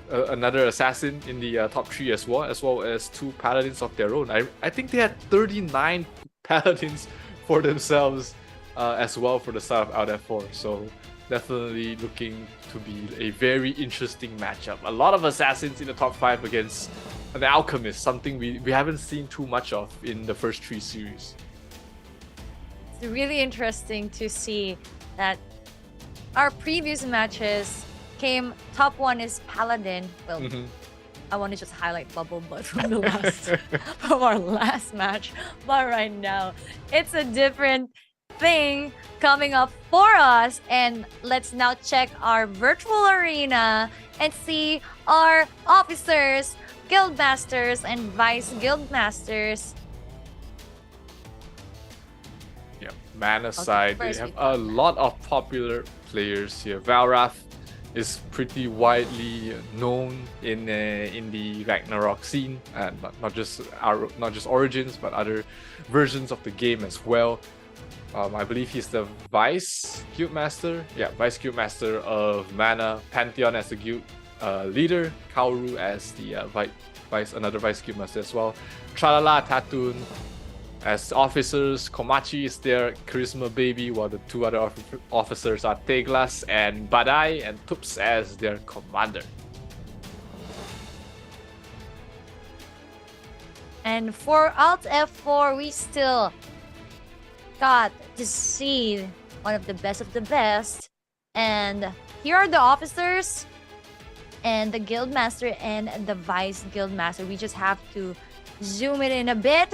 another assassin in the top 3 as well as 2 paladins of their own. I think they had 39 paladins for themselves as well for the start of Out F4. So definitely looking to be a very interesting matchup. A lot of assassins in the top 5 against an alchemist, something we haven't seen too much of in the first 3 series. It's really interesting to see that our previous matches came top 1 is Paladin. Well, I want to just highlight Bubble Butt from the from our last match, but right now it's a different thing coming up for us. And let's now check our virtual arena and see our officers, guild masters, and vice guild masters. Yeah, mana side, they have a lot of popular players here. Valrath is pretty widely known in the Ragnarok scene, and not just Origins, but other versions of the game as well. I believe he's the vice guild master. Yeah, vice guild master of Mana. Pantheon as the guild leader. Kaoru as the another vice guild master as well. Tralala, Tatun as officers. Komachi is their charisma baby, while the 2 other officers are Teglas and Badai, and Tups as their commander. And for Alt F4, we still got to see one of the best. And here are the officers and the guild master and the vice guild master. We just have to zoom it in a bit.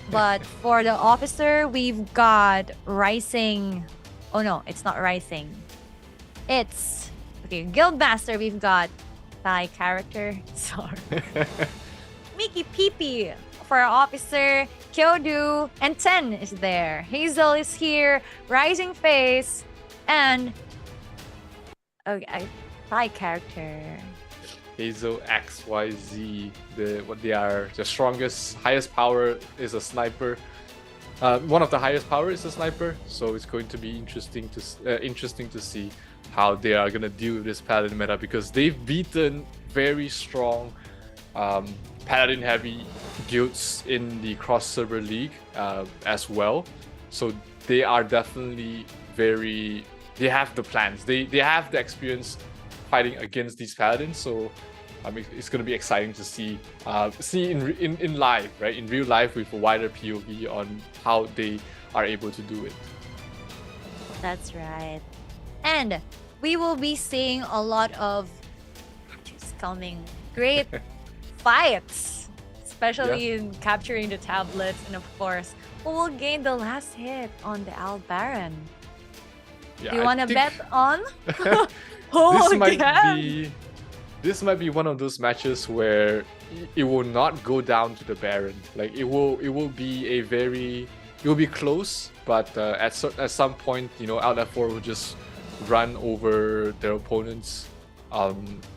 But for the officer, we've got Rising. Oh no, it's not Rising. It's okay. Guild master, we've got Thai character. Sorry. Mickey Peepee for our officer. Kyodu and 10 is there. Hazel is here. Rising Face and okay, Thai character. Hazel XYZ, their strongest, highest power is a sniper. One of the highest power is a sniper, so it's going to be interesting to see how they are gonna deal with this paladin meta, because they've beaten very strong paladin heavy guilds in the cross server league as well. So they are definitely they have the plans. They have the experience fighting against these paladins, so it's going to be exciting to see in live, right, in real life, with a wider POV on how they are able to do it. That's right. And we will be seeing a lot of matches coming. Great fights. especially in capturing the tablets, and of course, who will gain the last hit on the Al Baron? Yeah, Do you I want to think bet on? Oh, this might be one of those matches where it will not go down to the Baron. Like it will be close, but at some point, you know, Out F4 will just run over their opponents.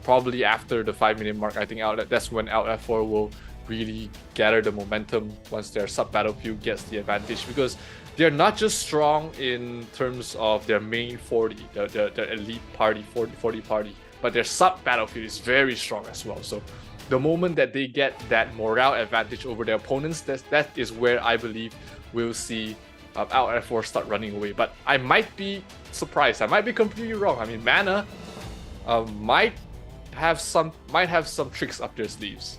Probably after the 5-minute mark, I think that's when Out F4 will really gather the momentum once their sub battlefield gets the advantage, because they're not just strong in terms of their main 40, the elite party, 40 party, but their sub battlefield is very strong as well. So the moment that they get that morale advantage over their opponents, that is where I believe we'll see Out F4 start running away. But I might be surprised. I might be completely wrong. I mean, Mana might have some tricks up their sleeves.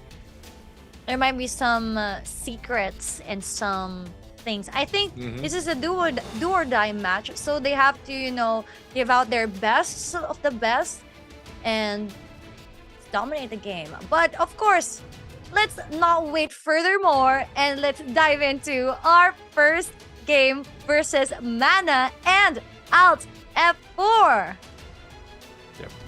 There might be some secrets and some things. I think this is a do or die match, so they have to, you know, give out their best of the best and dominate the game. But of course, let's not wait furthermore and let's dive into our first game versus Mana and Alt F4.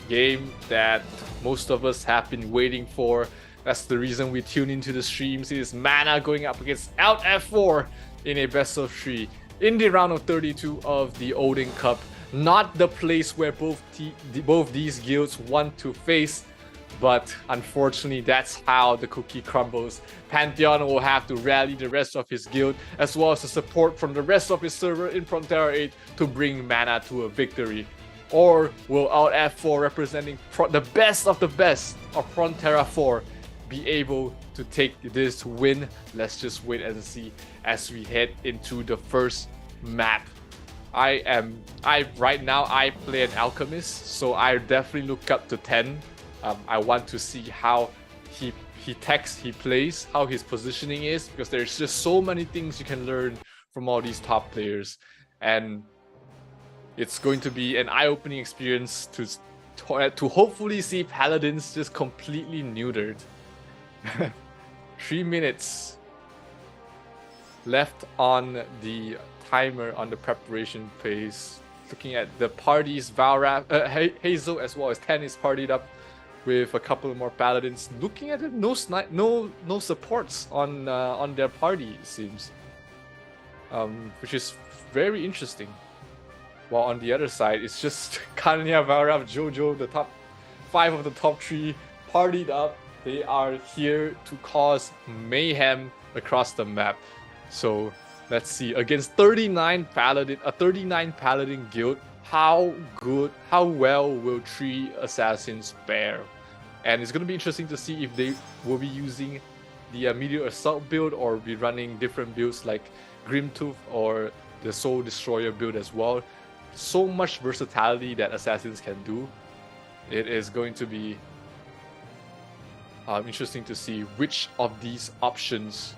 Game that most of us have been waiting for. That's the reason we tune into the streams. It is Mana going up against Alt F4 in a best of 3 in the round of 32 of the Odin Cup. Not the place where both these guilds want to face, but unfortunately that's how the cookie crumbles. Pantheon will have to rally the rest of his guild as well as the support from the rest of his server in Frontera 8 to bring Mana to a victory. Or will Alt F4, representing the best of Frontera 4, be able to take this win? Let's just wait and see as we head into the first map. Right now I play an alchemist, so I definitely look up to 10. I want to see how he plays, how his positioning is, because there's just so many things you can learn from all these top players, and it's going to be an eye-opening experience to hopefully see Paladins just completely neutered. 3 minutes left on the timer on the preparation phase. Looking at the parties, Hazel as well as Ten is partied up with a couple more Paladins. Looking at it, no supports on their party, it seems, which is very interesting. While on the other side, it's just Kanya, Valrav, Jojo, the top 5 of the top 3 partied up. They are here to cause mayhem across the map. So let's see, against 39 Paladin guild, how well will 3 assassins fare? And it's going to be interesting to see if they will be using the Meteor Assault build or be running different builds like Grimtooth or the Soul Destroyer build as well. So much versatility that assassins can do. It is going to be interesting to see which of these options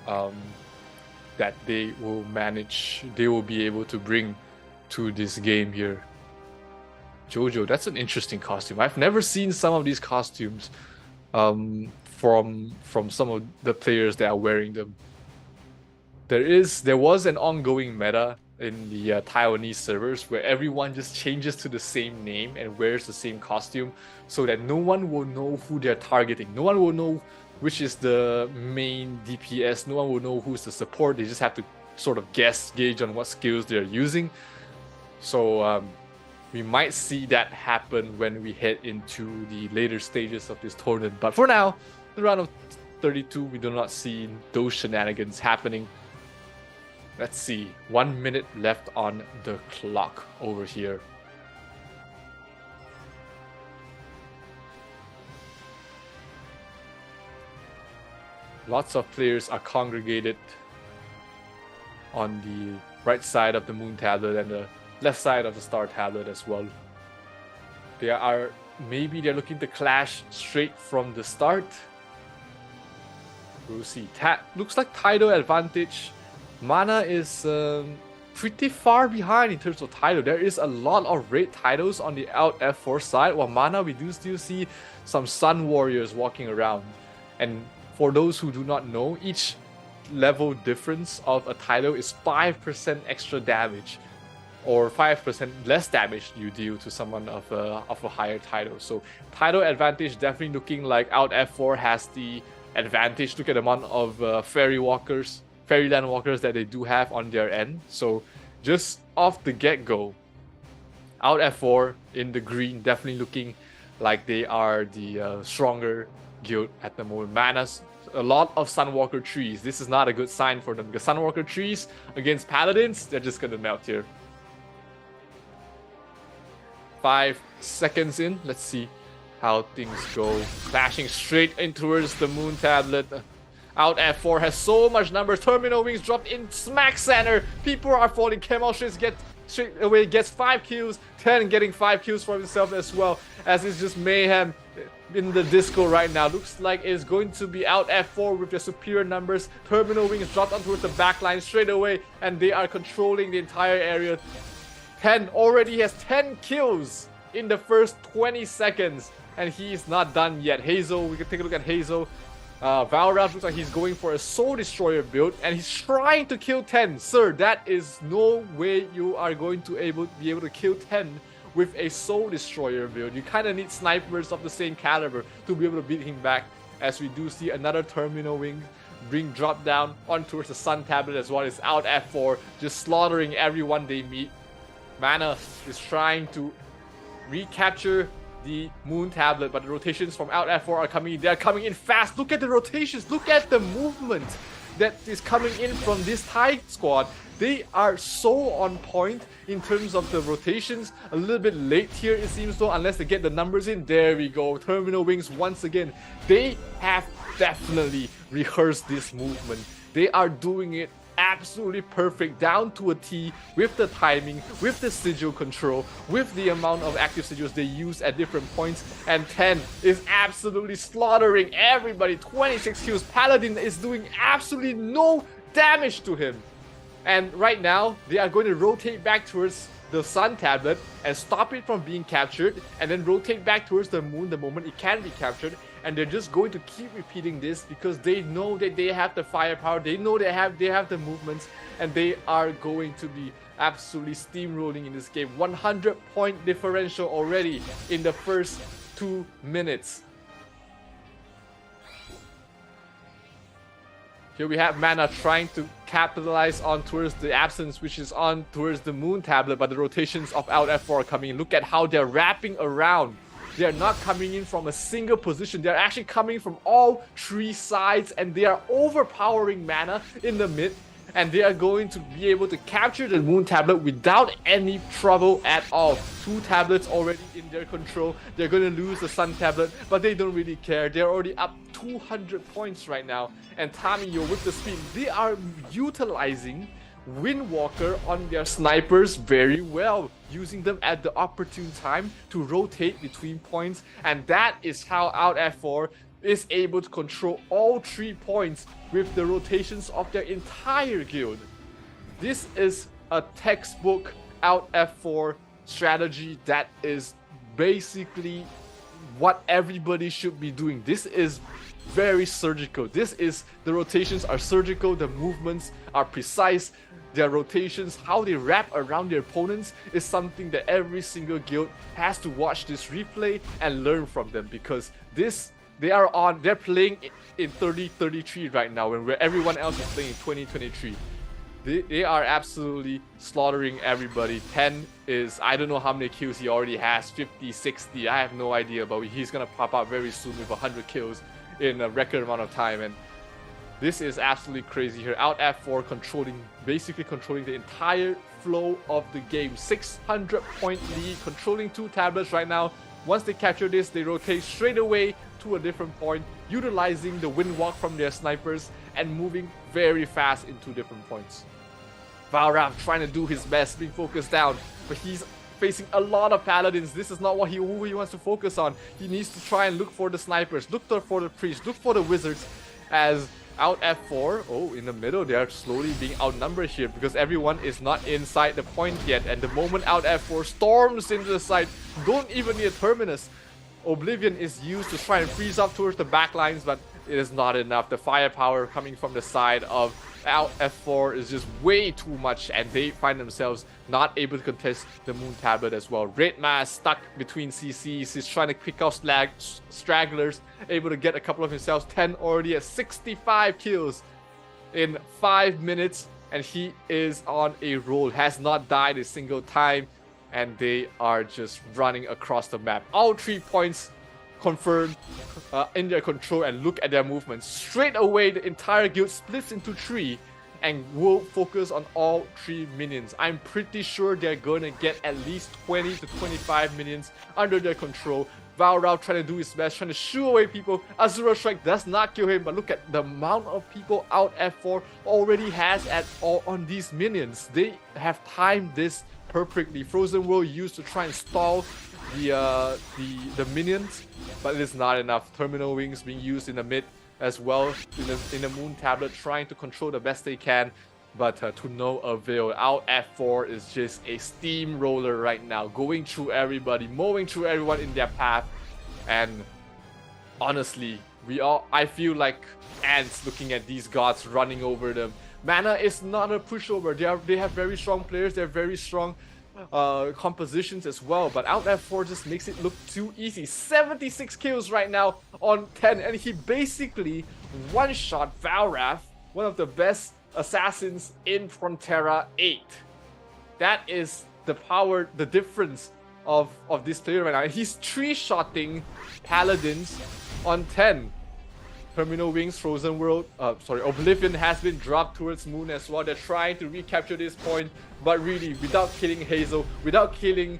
that they will be able to bring to this game here. Jojo, that's an interesting costume. I've never seen some of these costumes from some of the players that are wearing them. There was an ongoing meta in the Taiwanese servers where everyone just changes to the same name and wears the same costume so that no one will know who they're targeting. No one will know which is the main DPS. No one will know who's the support. They just have to sort of gauge on what skills they're using. So we might see that happen when we head into the later stages of this tournament. But for now, the round of 32, we do not see those shenanigans happening. Let's see, 1 minute left on the clock over here. Lots of players are congregated on the right side of the Moon Tablet and the left side of the Star Tablet as well. Maybe they're looking to clash straight from the start. We'll see. Looks like tidal advantage. Mana is pretty far behind in terms of title. There is a lot of red titles on the Alt F4 side, while Mana we do still see some Sun Warriors walking around. And for those who do not know, each level difference of a title is 5% extra damage, or 5% less damage you deal to someone of a higher title. So title advantage definitely looking like Out F4 has the advantage. Look at the amount of Fairyland Walkers that they do have on their end. So just off the get-go, Out F4 in the green, definitely looking like they are the stronger guild at the moment. Mana's a lot of Sunwalker trees. This is not a good sign for them, because Sunwalker trees against Paladins, they're just gonna melt here. 5 seconds in, let's see how things go. Flashing straight in towards the Moon Tablet. Out F4 has so much numbers. Terminal Wings dropped in smack center. People are falling. Camel straight away gets 5 kills. 10 getting 5 kills for himself as well, as it's just mayhem in the disco right now. Looks like it's going to be Out F4 with their superior numbers. Terminal Wings dropped on towards the backline straight away, and they are controlling the entire area. 10 already has 10 kills in the first 20 seconds, and he's not done yet. Hazel, we can take a look at Hazel. Valrav looks like he's going for a Soul Destroyer build, and he's trying to kill 10. Sir, that is no way you are going to be able to kill 10 with a Soul Destroyer build. You kind of need snipers of the same caliber to be able to beat him back, as we do see another Terminal Wing being dropped down on towards the Sun Tablet as well. As Out F4 just slaughtering everyone they meet. Mana is trying to recapture the Moon Tablet, but the rotations from Out F4 are coming in. They're coming in fast. Look at the rotations. Look at the movement that is coming in from this Thai squad. They are so on point in terms of the rotations. A little bit late here, it seems though, unless they get the numbers in. There we go. Terminal Wings once again. They have definitely rehearsed this movement. They are doing it absolutely perfect, down to a T, with the timing, with the sigil control, with the amount of active sigils they use at different points. And 10 is absolutely slaughtering everybody. 26 kills. Paladin is doing absolutely no damage to him. And right now, they are going to rotate back towards the Sun Tablet and stop it from being captured, and then rotate back towards the Moon the moment it can be captured. And they're just going to keep repeating this because they know that they have the firepower, they know they have the movements, and they are going to be absolutely steamrolling in this game. 100-point differential already in the first 2 minutes. Here we have Mana trying to capitalize on towards the absence, which is on towards the Moon Tablet, but the rotations of Out F4 are coming in. Look at how they're wrapping around. They are not coming in from a single position. They're actually coming from all 3 sides, and they are overpowering Mana in the mid, and they are going to be able to capture the Moon Tablet without any trouble at all. 2 tablets already in their control. They're going to lose the Sun Tablet, but they don't really care. They're already up 200 points right now. And Tamiyo with the speed, they are utilizing Windwalker on their snipers very well, using them at the opportune time to rotate between points, and that is how Out F4 is able to control all 3 points with the rotations of their entire guild. This is a textbook Out F4 strategy that is basically what everybody should be doing. This is very surgical. The rotations are surgical, the movements are precise. Their rotations, how they wrap around their opponents, is something that every single guild has to watch this replay and learn from them, because they're playing in 30-33 right now, and where everyone else is playing in 2023. They are absolutely slaughtering everybody. 10 is, I don't know how many kills he already has, 50, 60, I have no idea, but he's gonna pop out very soon with 100 kills in a record amount of time. And this is absolutely crazy here. Out F4 basically controlling the entire flow of the game. 600-point lead, controlling 2 tablets right now. Once they capture this, they rotate straight away to a different point, utilizing the Windwalk from their snipers and moving very fast into different points. Valrav trying to do his best, being focused down, but he's facing a lot of Paladins. This is not who he wants to focus on. He needs to try and look for the snipers, look for the priests, look for the wizards, as Out F4, in the middle, they are slowly being outnumbered here because everyone is not inside the point yet. And the moment Out F4 storms into the side, don't even need a Terminus. Oblivion is used to try and freeze up towards the backlines, but it is not enough. The firepower coming from the side of Out F4 is just way too much, and they find themselves not able to contest the Moon Tablet as well. Red Mask stuck between CCs, he's trying to pick off stragglers, able to get a couple of himself. 10 already at 65 kills in 5 minutes, and he is on a roll, has not died a single time, and they are just running across the map. All 3 points confirmed in their control, and look at their movements. Straight away, the entire guild splits into 3 and will focus on all 3 minions. I'm pretty sure they're going to get at least 20 to 25 minions under their control. Valrao trying to do his best, trying to shoo away people. Azura Strike does not kill him, but look at the amount of people Out F4 already has at all on these minions. They have timed this perfectly. Frozen World used to try and stall the minions, but it is not enough. Terminal Wings being used in the mid as well, in the Moon Tablet, trying to control the best they can, but to no avail. Out F4 is just a steamroller right now, going through everybody, mowing through everyone in their path, and honestly, I feel like ants looking at these gods running over them. Mana is not a pushover. They have very strong players, they're very strong compositions as well, but Out F4 just makes it look too easy. 76 kills right now on 10, and he basically one-shot Valrath, one of the best assassins in Frontera 8. That is the power, the difference of this player right now. And he's 3-shotting Paladins on 10. Terminal Wings, Frozen World, Oblivion has been dropped towards Moon as well. They're trying to recapture this point, but really, without killing Hazel, without killing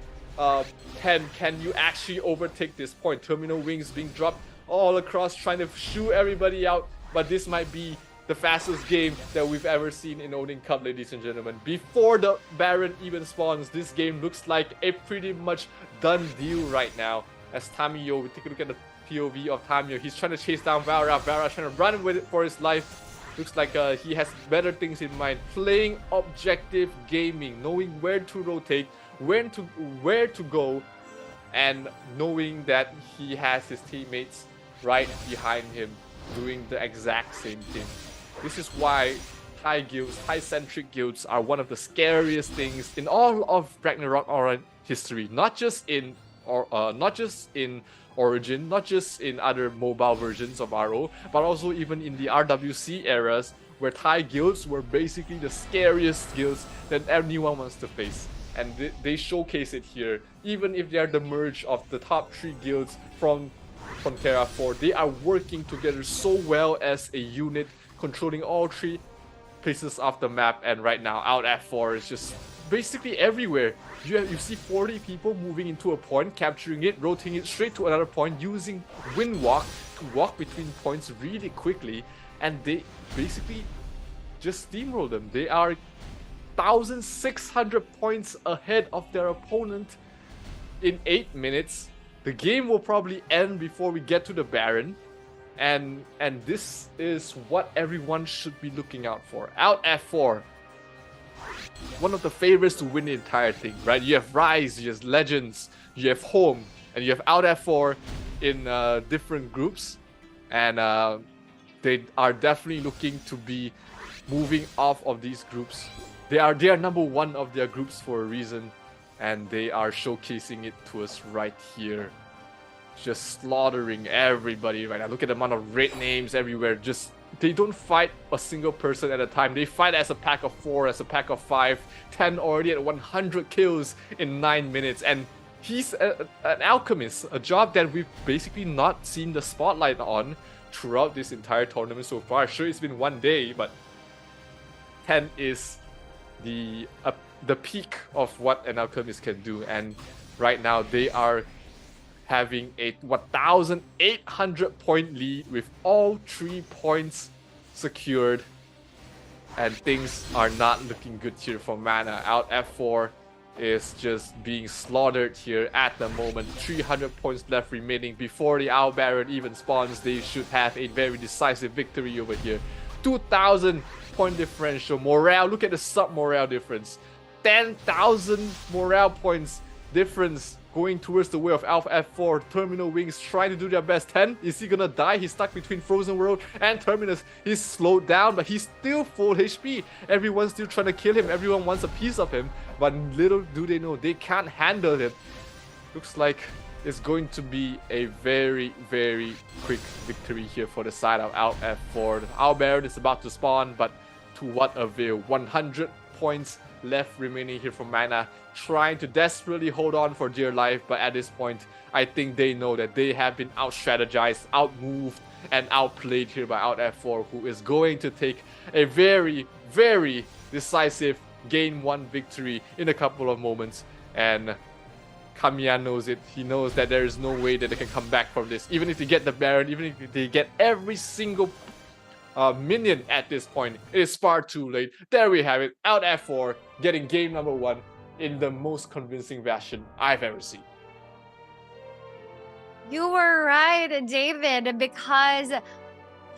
Pen, can you actually overtake this point? Terminal Wings being dropped all across, trying to shoo everybody out, but this might be the fastest game that we've ever seen in Odin Cup, ladies and gentlemen. Before the Baron even spawns, this game looks like a pretty much done deal right now. As Tamiyo, we take a look at the POV of Tamiyo. He's trying to chase down Valra. Valra's trying to run with it for his life. Looks like he has better things in mind. Playing objective gaming, knowing where to rotate, where to go, and knowing that he has his teammates right behind him doing the exact same thing. This is why Thai guilds, Thai-centric guilds are one of the scariest things in all of Ragnarok Online history. Not just in Origin, not just in other mobile versions of RO, but also even in the RWC eras, where Thai guilds were basically the scariest guilds that anyone wants to face. And they showcase it here. Even if they are the merge of the top 3 guilds from Frontera 4, they are working together so well as a unit, controlling all 3 places of the map. And right now, Out F4 is just basically everywhere. You see 40 people moving into a point, capturing it, rotating it straight to another point, using Wind Walk to walk between points really quickly, and they basically just steamroll them. They are 1,600 points ahead of their opponent in 8 minutes. The game will probably end before we get to the Baron, and this is what everyone should be looking out for. Out F4, one of the favorites to win the entire thing, right? You have Rise, you have Legends, you have Home, and you have Out F4 in different groups, and they are definitely looking to be moving off of these groups. They are number 1 of their groups for a reason, and they are showcasing it to us right here. Just slaughtering everybody right now. Look at the amount of red names everywhere. Just, they don't fight a single person at a time. They fight as a pack of 4, as a pack of 5. 10 already at 100 kills in 9 minutes. And he's an alchemist, a job that we've basically not seen the spotlight on throughout this entire tournament so far. Sure, it's been 1 day, but 10 is the peak of what an alchemist can do. And right now, they are having a 1,800 point lead with all 3 points secured, and things are not looking good here for Mana. Out F4 is just being slaughtered here at the moment. 300 points left remaining before the Owl Baron even spawns. They should have a very decisive victory over here. 2,000 point differential. Morale, look at the sub morale difference. 10,000 morale points difference going towards the way of Alpha F4. Terminal Wings trying to do their best. 10, is he gonna die? He's stuck between Frozen World and Terminus. He's slowed down, but he's still full HP. Everyone's still trying to kill him. Everyone wants a piece of him, but little do they know, they can't handle it. Looks like it's going to be a very, very quick victory here for the side of Alpha F4. Our Baron is about to spawn, but to what avail? 100 points left remaining here from Mana, trying to desperately hold on for dear life, but at this point, I think they know that they have been out-strategized, out-moved, and outplayed here by Out F4, who is going to take a very, very decisive Game 1 victory in a couple of moments, and Kamiya knows it. He knows that there is no way that they can come back from this. Even if they get the Baron, even if they get every single minion at this point, it is far too late. There we have it. Out F4 getting game number 1 in the most convincing fashion I've ever seen. You were right, David, because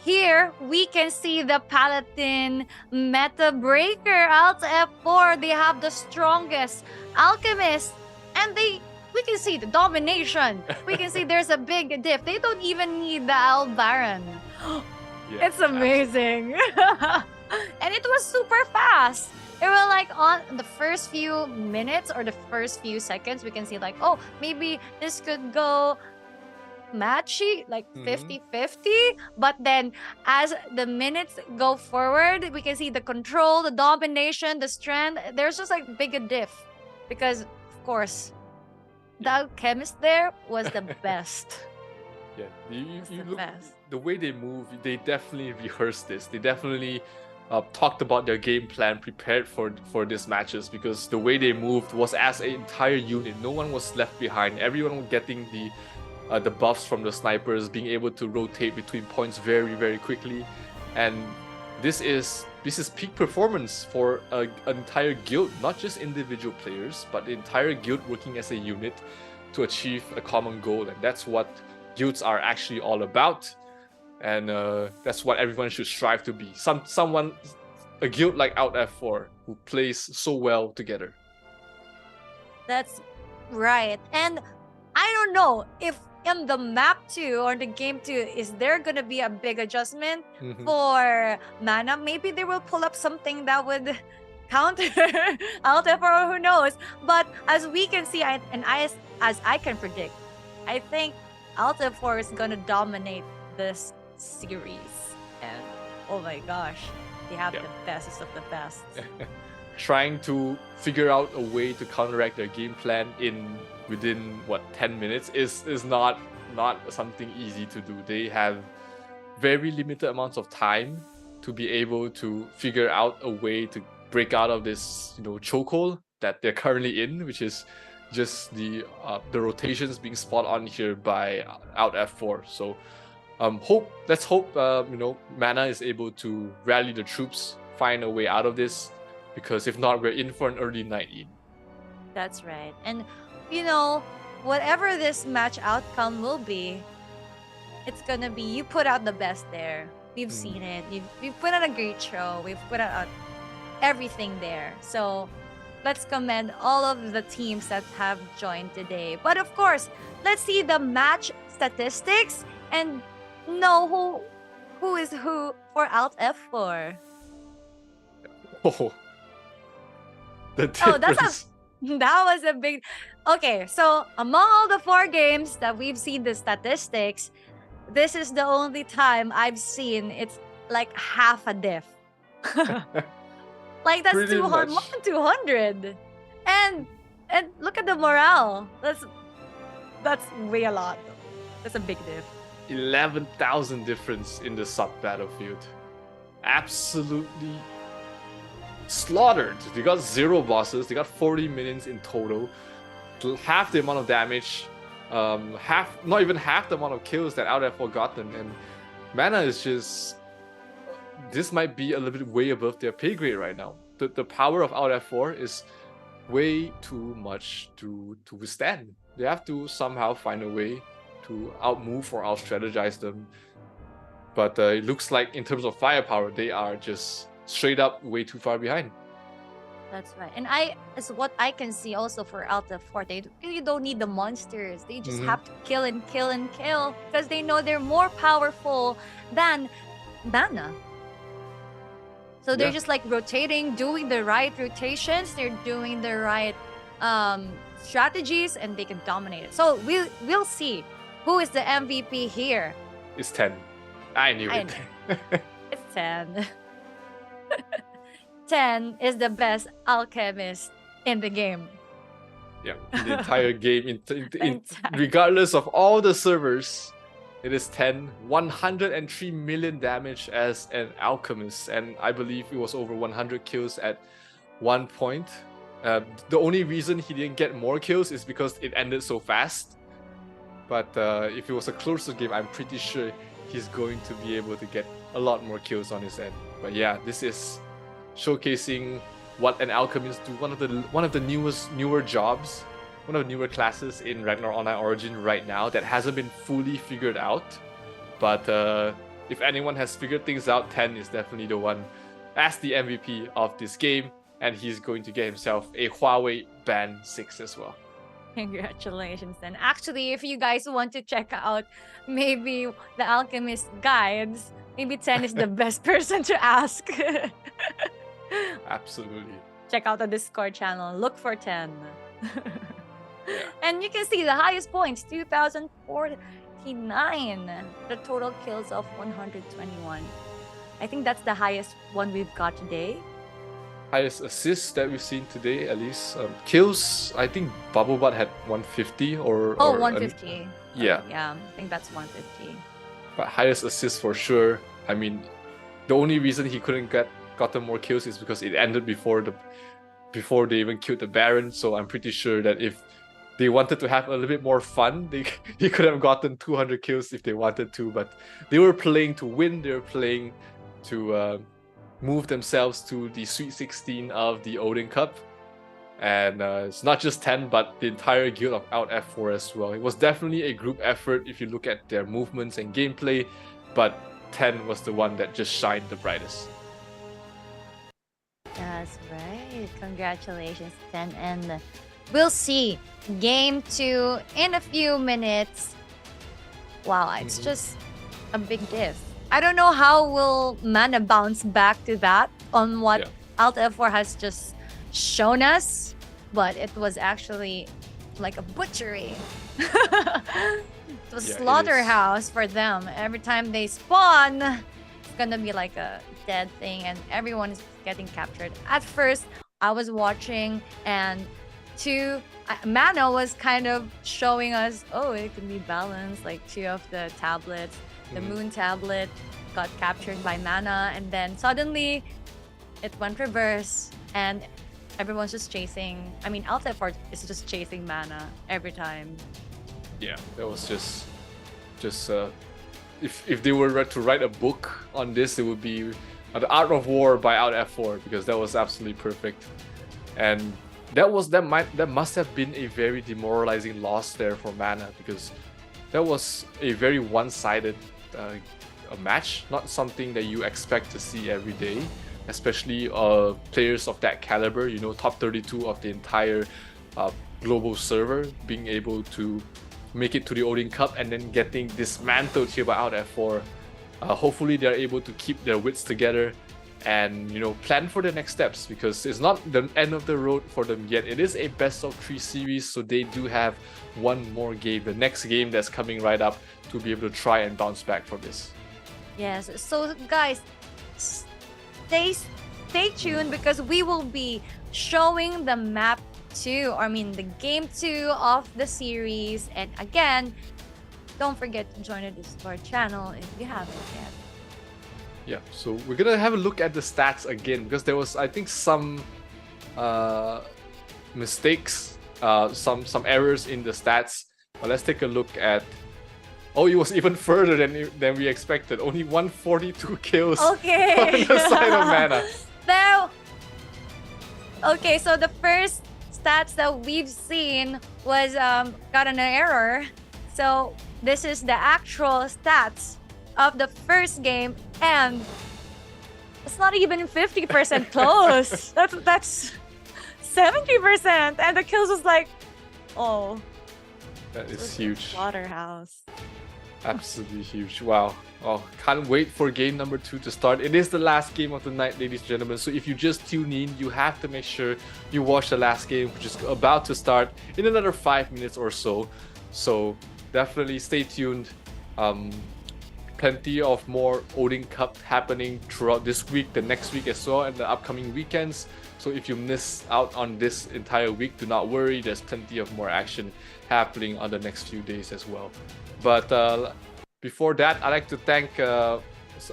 here we can see the Paladin meta breaker. Alt F4, they have the strongest Alchemist, and we can see the domination. We can see there's a big diff. They don't even need the Al Baron. Yeah, it's amazing. And it was super fast. It was like on the first few minutes or the first few seconds, we can see like, oh, maybe this could go matchy, like 50-50. But then as the minutes go forward, we can see the control, the domination, the strength. There's just like bigger diff. Because, of course, the alchemist there was the best. Yeah, you look, best. The way they move, they definitely rehearsed this. They definitely talked about their game plan, prepared for these matches, because the way they moved was as an entire unit. No one was left behind. Everyone was getting the buffs from the snipers, being able to rotate between points very, very quickly. And this is peak performance for an entire guild, not just individual players, but the entire guild working as a unit to achieve a common goal. And that's what guilds are actually all about. And that's what everyone should strive to be. A guild like Out F4 who plays so well together. That's right. And I don't know if in the map 2 or the game 2, is there gonna be a big adjustment for mana? Maybe they will pull up something that would counter Out F4, who knows? But as we can see, as I can predict, I think Alt F4 is gonna dominate this series. And oh my gosh, they have the bestest of the best. Trying to figure out a way to counteract their game plan within 10 minutes is not something easy to do. They have very limited amounts of time to be able to figure out a way to break out of this chokehold that they're currently in, which is just the rotations being spot on here by Out F4. So let's hope Mana is able to rally the troops, find a way out of this, because if not, we're in for an early night in. That's right. And whatever this match outcome will be, it's gonna be you put out the best there. We've seen it. We've put out a great show. We've put out everything there. So let's commend all of the teams that have joined today. But of course, let's see the match statistics and know who is who for Alt F4. Oh, the difference. That was a big... Okay, so among all the 4 games that we've seen the statistics, this is the only time I've seen it's like half a diff. Like that's 200, more than 200. And look at the morale. That's way a lot. That's a big diff. 11,000 difference in the sub battlefield. Absolutely slaughtered. They got 0 bosses. They got 40 minions in total. Half the amount of damage. Not even half the amount of kills that Out F4 got them. And Mana is just... This might be a little bit way above their pay grade right now. The power of Out F4 is way too much to withstand. They have to somehow find a way to outmove or out-strategize them. But it looks like in terms of firepower, they are just straight up way too far behind. That's right. And as what I can see also for Alta 4, they really don't need the monsters. They just have to kill and kill and kill because they know they're more powerful than mana. So they're just like rotating, doing the right rotations, they're doing the right strategies, and they can dominate it. So we'll see who is the MVP here. It's 10. I knew I it. know. It's 10. 10 is the best alchemist in the game. Yeah, in the entire game, Entire- regardless of all the servers, it is 10, 103 million damage as an alchemist, and I believe it was over 100 kills at one point. The only reason he didn't get more kills is because it ended so fast. But if it was a closer game, I'm pretty sure he's going to be able to get a lot more kills on his end. But yeah, this is showcasing what an alchemist do. One of the newer jobs, one of the newer classes in Ragnarok Online Origin right now that hasn't been fully figured out. But if anyone has figured things out, 10 is definitely the one as the MVP of this game, and he's going to get himself a Huawei Band 6 as well. Congratulations then. Actually, if you guys want to check out maybe the alchemist guides, maybe 10 is the best person to ask. Absolutely. Check out the Discord channel. Look for 10. And you can see the highest points, 2,049. The total kills of 121. I think that's the highest one we've got today. Highest assists that we've seen today, at least. Kills, I think Bubblebutt had 150 or... Oh, or 150. Yeah. Yeah, I think that's 150. But highest assists for sure. I mean, the only reason he couldn't gotten more kills is because it ended before they even killed the Baron. So I'm pretty sure that if they wanted to have a little bit more fun, he could have gotten 200 kills if they wanted to. But they were playing to win. They were playing to move themselves to the Sweet 16 of the Odin Cup. And it's not just 10, but the entire guild of Out F4 as well. It was definitely a group effort if you look at their movements and gameplay, but 10 was the one that just shined the brightest. That's right. Congratulations, 10. And we'll see game 2 in a few minutes. Wow, it's just a big diff. I don't know how will Mana bounce back to that on what Alta F4 has just shown us, but it was actually like a butchery. It was slaughterhouse for them. Every time they spawn, it's gonna be like a dead thing and everyone is getting captured. At first, I was watching and Mana was kind of showing us, oh, it can be balanced, like 2 of the tablets. The moon tablet got captured by Mana, and then suddenly it went reverse and everyone's just chasing. I mean, Alta F4 is just chasing Mana every time. Yeah, that was just if they were to write a book on this, it would be The Art of War by Out F4, because that was absolutely perfect. And that must have been a very demoralizing loss there for Mana, because that was a very one-sided a match, not something that you expect to see every day, especially players of that caliber, you know, top 32 of the entire global server, being able to make it to the Odin Cup and then getting dismantled here by Out F4. Hopefully they're able to keep their wits together and, you know, plan for the next steps, because it's not the end of the road for them yet. It is a best of 3 series, so they do have one more game, the next game that's coming right up, to be able to try and bounce back from this. Yes, so guys, stay tuned, because we will be showing the map 2, or I mean the game 2 of the series. And again, don't forget to join the Discord channel if you haven't yet. Yeah, so we're gonna have a look at the stats again, because there was, I think, some mistakes, some errors in the stats. But let's take a look at. Oh, it was even further than we expected. Only 142 kills on the side of Mana. Okay, so the first stats that we've seen was got an error. So this is the actual stats of the first game, and it's not even 50% close. 70%, and the kills was like, oh, That this is is huge. slaughterhouse. Absolutely huge. Wow. Oh, can't wait for game number 2 to start. It is the last game of the night, ladies and gentlemen. So if you just tune in, you have to make sure you watch the last game, which is about to start in another 5 minutes or so. So definitely stay tuned. Plenty of more Odin Cup happening throughout this week, the next week as well, and the upcoming weekends. So if you miss out on this entire week, do not worry. There's plenty of more action happening on the next few days as well. But before that, I'd like to thank a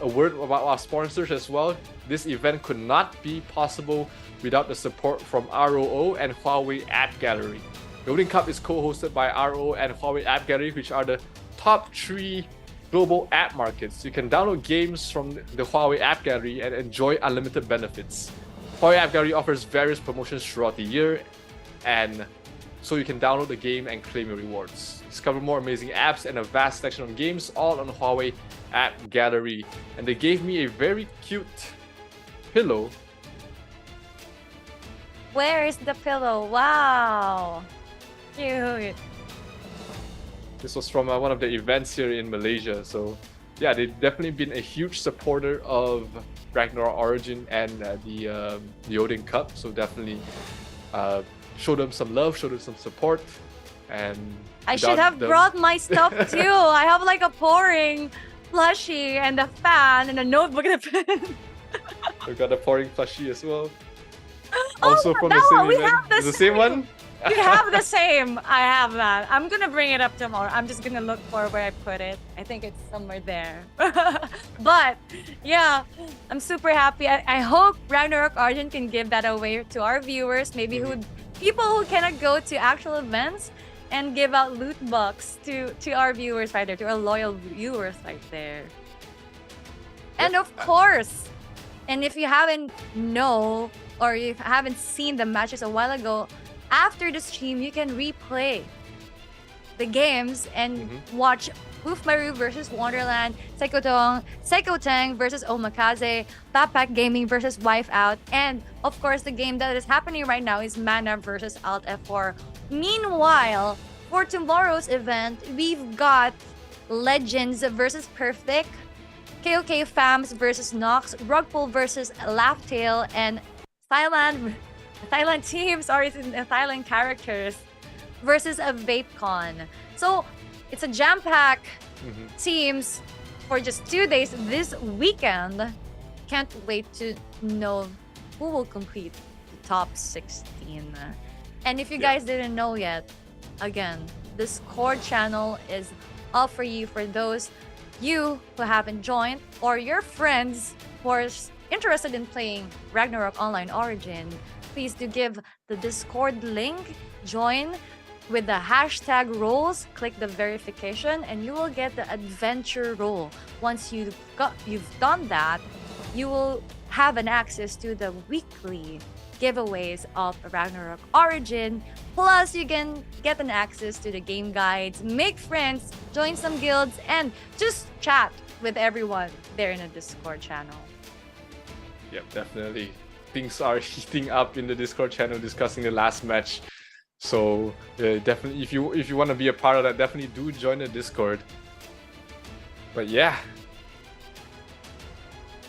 word about our sponsors as well. This event could not be possible without the support from ROO and Huawei App Gallery. The Odin Cup is co-hosted by ROO and Huawei App Gallery, which are the top 3 global app markets. You can download games from the Huawei App Gallery and enjoy unlimited benefits. Huawei App Gallery offers various promotions throughout the year, and so you can download the game and claim your rewards. Discover more amazing apps and a vast selection of games all on Huawei App Gallery. And they gave me a very cute pillow. Where is the pillow? Wow, cute. This was from one of the events here in Malaysia. So yeah, they've definitely been a huge supporter of Ragnarok Origin and the Odin Cup. So definitely show them some love, show them some support. And I should have brought my stuff too. I have like a pouring plushie and a fan and a notebook and a pen. We got a pouring plushie as well. Also from the no, same we event. have the Is the same one? We have the same. I have that. I'm gonna bring it up tomorrow. I'm just gonna look for where I put it. I think it's somewhere there. But yeah, I'm super happy. I hope Ragnarok Origin can give that away to our viewers. Maybe people who cannot go to actual events, and give out loot box to our viewers right there, to our loyal viewers right there. And of course, and if you haven't know or you haven't seen the matches a while ago, after the stream you can replay the games and watch Hoofmaru versus Wonderland, Sekotang versus Omakaze, Backpack Gaming versus Wife Out, and of course the game that is happening right now is Mana versus Alt F4. Meanwhile, for tomorrow's event, we've got Legends versus Perfect, KOK Fams versus Nox, Rugpool versus Laughtail, and Thailand teams, sorry, Thailand characters versus a VapeCon. So it's a jam-pack teams for just 2 days this weekend. Can't wait to know who will complete the top 16. And if you guys didn't know yet, again, the Discord channel is up for you, for those you who haven't joined or your friends who are interested in playing Ragnarok Online Origin. Please do give the Discord link, join with the hashtag roles, click the verification, and you will get the adventure role. Once you've done that, you will have an access to the weekly giveaways of Ragnarok Origin. Plus, you can get an access to the game guides, make friends, join some guilds, and just chat with everyone there in the Discord channel. Yep, definitely. Things are heating up in the Discord channel discussing the last match. So definitely, if you want to be a part of that, definitely do join the Discord. But yeah,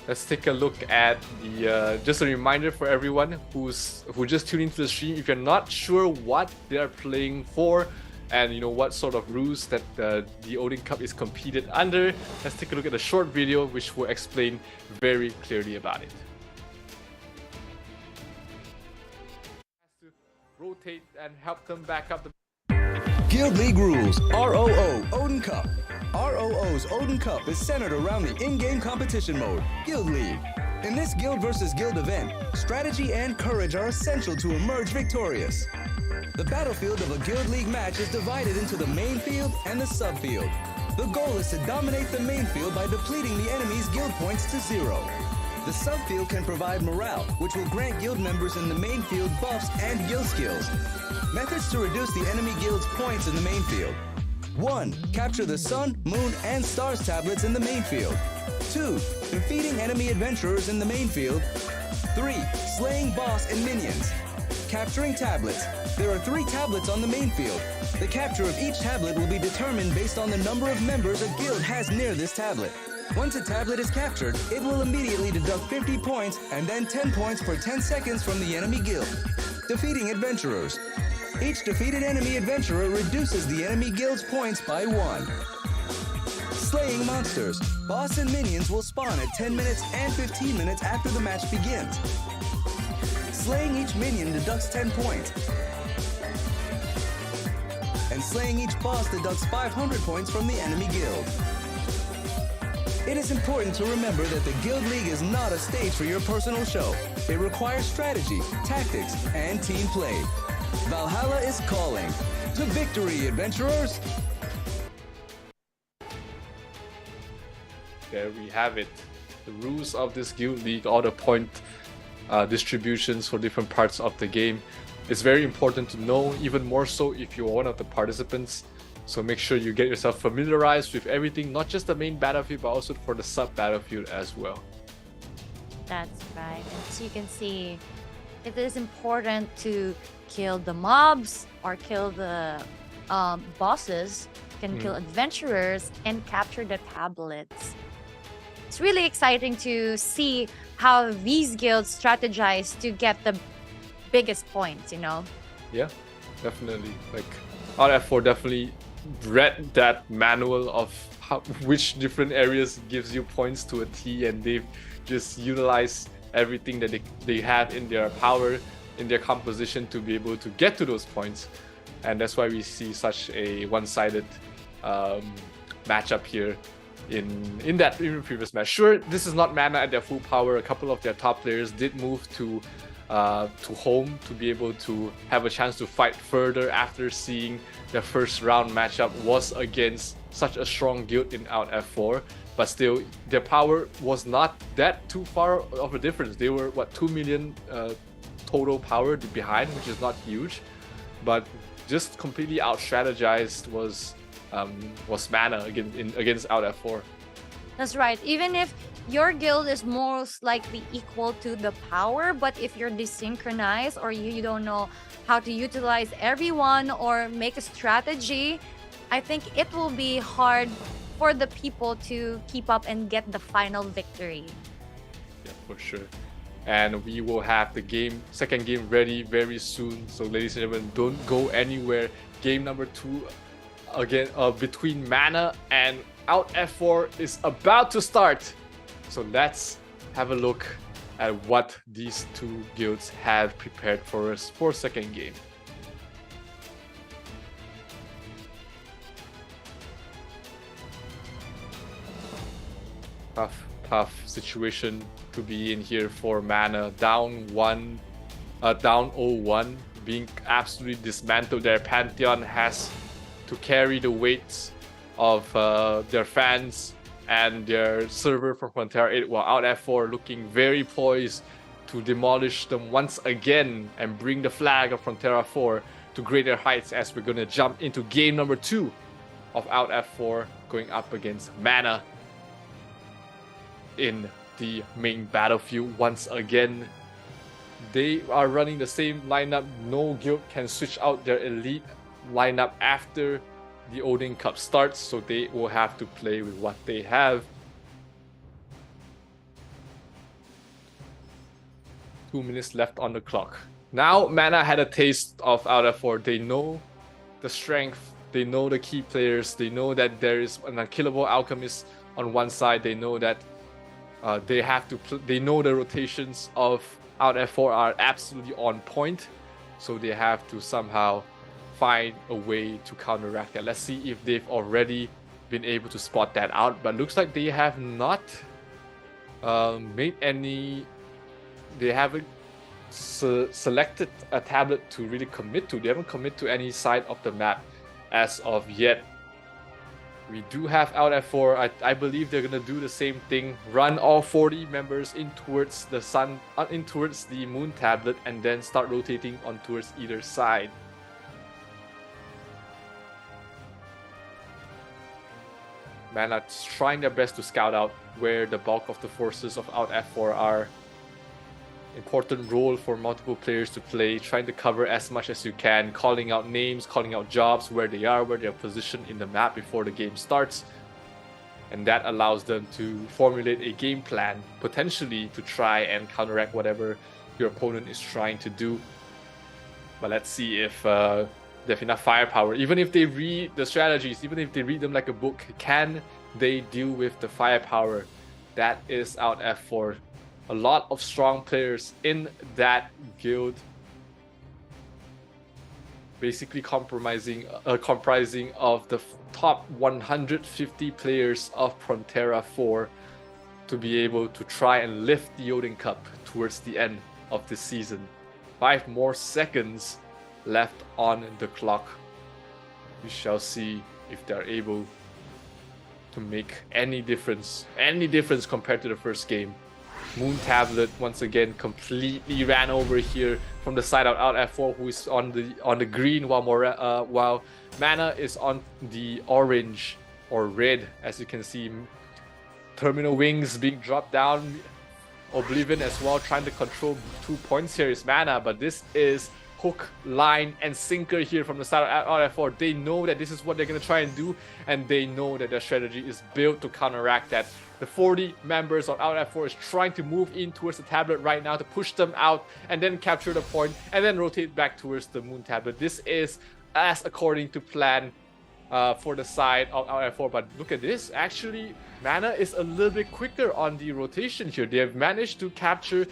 let's take a look at the just a reminder for everyone who just tuned into the stream. If you're not sure what they are playing for, and you know what sort of rules that the Odin Cup is competed under, let's take a look at a short video which will explain very clearly about it. Rotate and help them back up the Guild League rules. ROO Odin Cup. ROO's Odin Cup is centered around the in-game competition mode, Guild League. In this guild versus guild event, strategy and courage are essential to emerge victorious. The battlefield of a Guild League match is divided into the main field and the subfield. The goal is to dominate the main field by depleting the enemy's guild points to 0. The subfield can provide morale, which will grant guild members in the main field buffs and guild skills. Methods to reduce the enemy guild's points in the main field. 1. Capture the Sun, Moon, and Stars tablets in the main field. 2. Defeating enemy adventurers in the main field. 3. Slaying boss and minions. Capturing tablets. There are 3 tablets on the main field. The capture of each tablet will be determined based on the number of members a guild has near this tablet. Once a tablet is captured, it will immediately deduct 50 points and then 10 points per 10 seconds from the enemy guild. Defeating adventurers. Each defeated enemy adventurer reduces the enemy guild's points by 1. Slaying monsters. Boss and minions will spawn at 10 minutes and 15 minutes after the match begins. Slaying each minion deducts 10 points. And slaying each boss deducts 500 points from the enemy guild. It is important to remember that the Guild League is not a stage for your personal show. It requires strategy, tactics, and team play. Valhalla is calling. To victory, adventurers! There we have it. The rules of this Guild League, all the point distributions for different parts of the game. It's very important to know, even more so if you're one of the participants. So make sure you get yourself familiarized with everything, not just the main battlefield, but also for the sub-battlefield as well. That's right. And so you can see it is important to kill the mobs or kill the bosses, you can kill adventurers and capture the tablets. It's really exciting to see how these guilds strategize to get the biggest points, you know? Yeah, definitely. Like, RF4 definitely read that manual of which different areas gives you points to a T, and they've just utilized everything that they have in their power, in their composition to be able to get to those points. And that's why we see such a one-sided matchup here in that previous match. Sure, this is not Mana at their full power. A couple of their top players did move to home to be able to have a chance to fight further after seeing their first round matchup was against such a strong guild in Out F4. But still, their power was not that too far of a difference. They were, what, 2 million total power behind, which is not huge. But just completely out-strategized was Mana against Out F4. That's right. Even if your guild is most likely equal to the power, but if you're desynchronized or you don't know how to utilize everyone or make a strategy, I think it will be hard for the people to keep up and get the final victory. Yeah, for sure. And we will have the second game ready very soon. So ladies and gentlemen, don't go anywhere. Game number 2 again between Mana and Out F4 is about to start. So let's have a look at what these two guilds have prepared for us for second game. Tough situation to be in here for Mana. Down 0-1, being absolutely dismantled. Their Pantheon has to carry the weight of their fans and their server from Frontera 8, while Out F4 looking very poised to demolish them once again and bring the flag of Frontera 4 to greater heights, as we're going to jump into game number 2 of Out F4 going up against Mana in the main battlefield once again. They are running the same lineup. No guild can switch out their elite lineup after the Odin Cup starts, so they will have to play with what they have. 2 minutes left on the clock. Now Mana had a taste of Out F4. They know the strength, they know the key players, they know that there is an unkillable alchemist on one side. They know that they know the rotations of Out F4 are absolutely on point, so they have to somehow find a way to counteract that. Let's see if they've already been able to spot that out, but looks like they have not made any. They haven't selected a tablet to really commit to. They haven't committed to any side of the map as of yet. We do have Out F4. I believe they're gonna do the same thing. Run all 40 members in towards the sun, in towards the moon tablet, and then start rotating on towards either side. Mana trying their best to scout out where the bulk of the forces of Out F4 are. important role for multiple players to play, trying to cover as much as you can, calling out names, calling out jobs, where they are, where they're positioned in the map before the game starts. And that allows them to formulate a game plan, potentially to try and counteract whatever your opponent is trying to do. But let's see if they have enough firepower. Even if they read the strategies, even if they read them like a book, can they deal with the firepower that is out F4? A lot of strong players in that guild, basically comprising of the top 150 players of Frontera 4 to be able to try and lift the Odin Cup towards the end of the season. 5 more seconds left on the clock. We shall see if they're able to make any difference compared to the first game. Moon Tablet once again completely ran over here from the side of out F4, who is on the green, while Mana is on the orange or red, as you can see. Terminal Wings being dropped down. Oblivion as well, trying to control 2 points here is Mana, but this is hook, line, and sinker here from the side of out F4. They know that this is what they're going to try and do, and they know that their strategy is built to counteract that. The 40 members of out F4 is trying to move in towards the tablet right now to push them out and then capture the point and then rotate back towards the Moon Tablet. This is as according to plan for the side of out F4, but look at this. Actually, Mana is a little bit quicker on the rotation here. They have managed to capture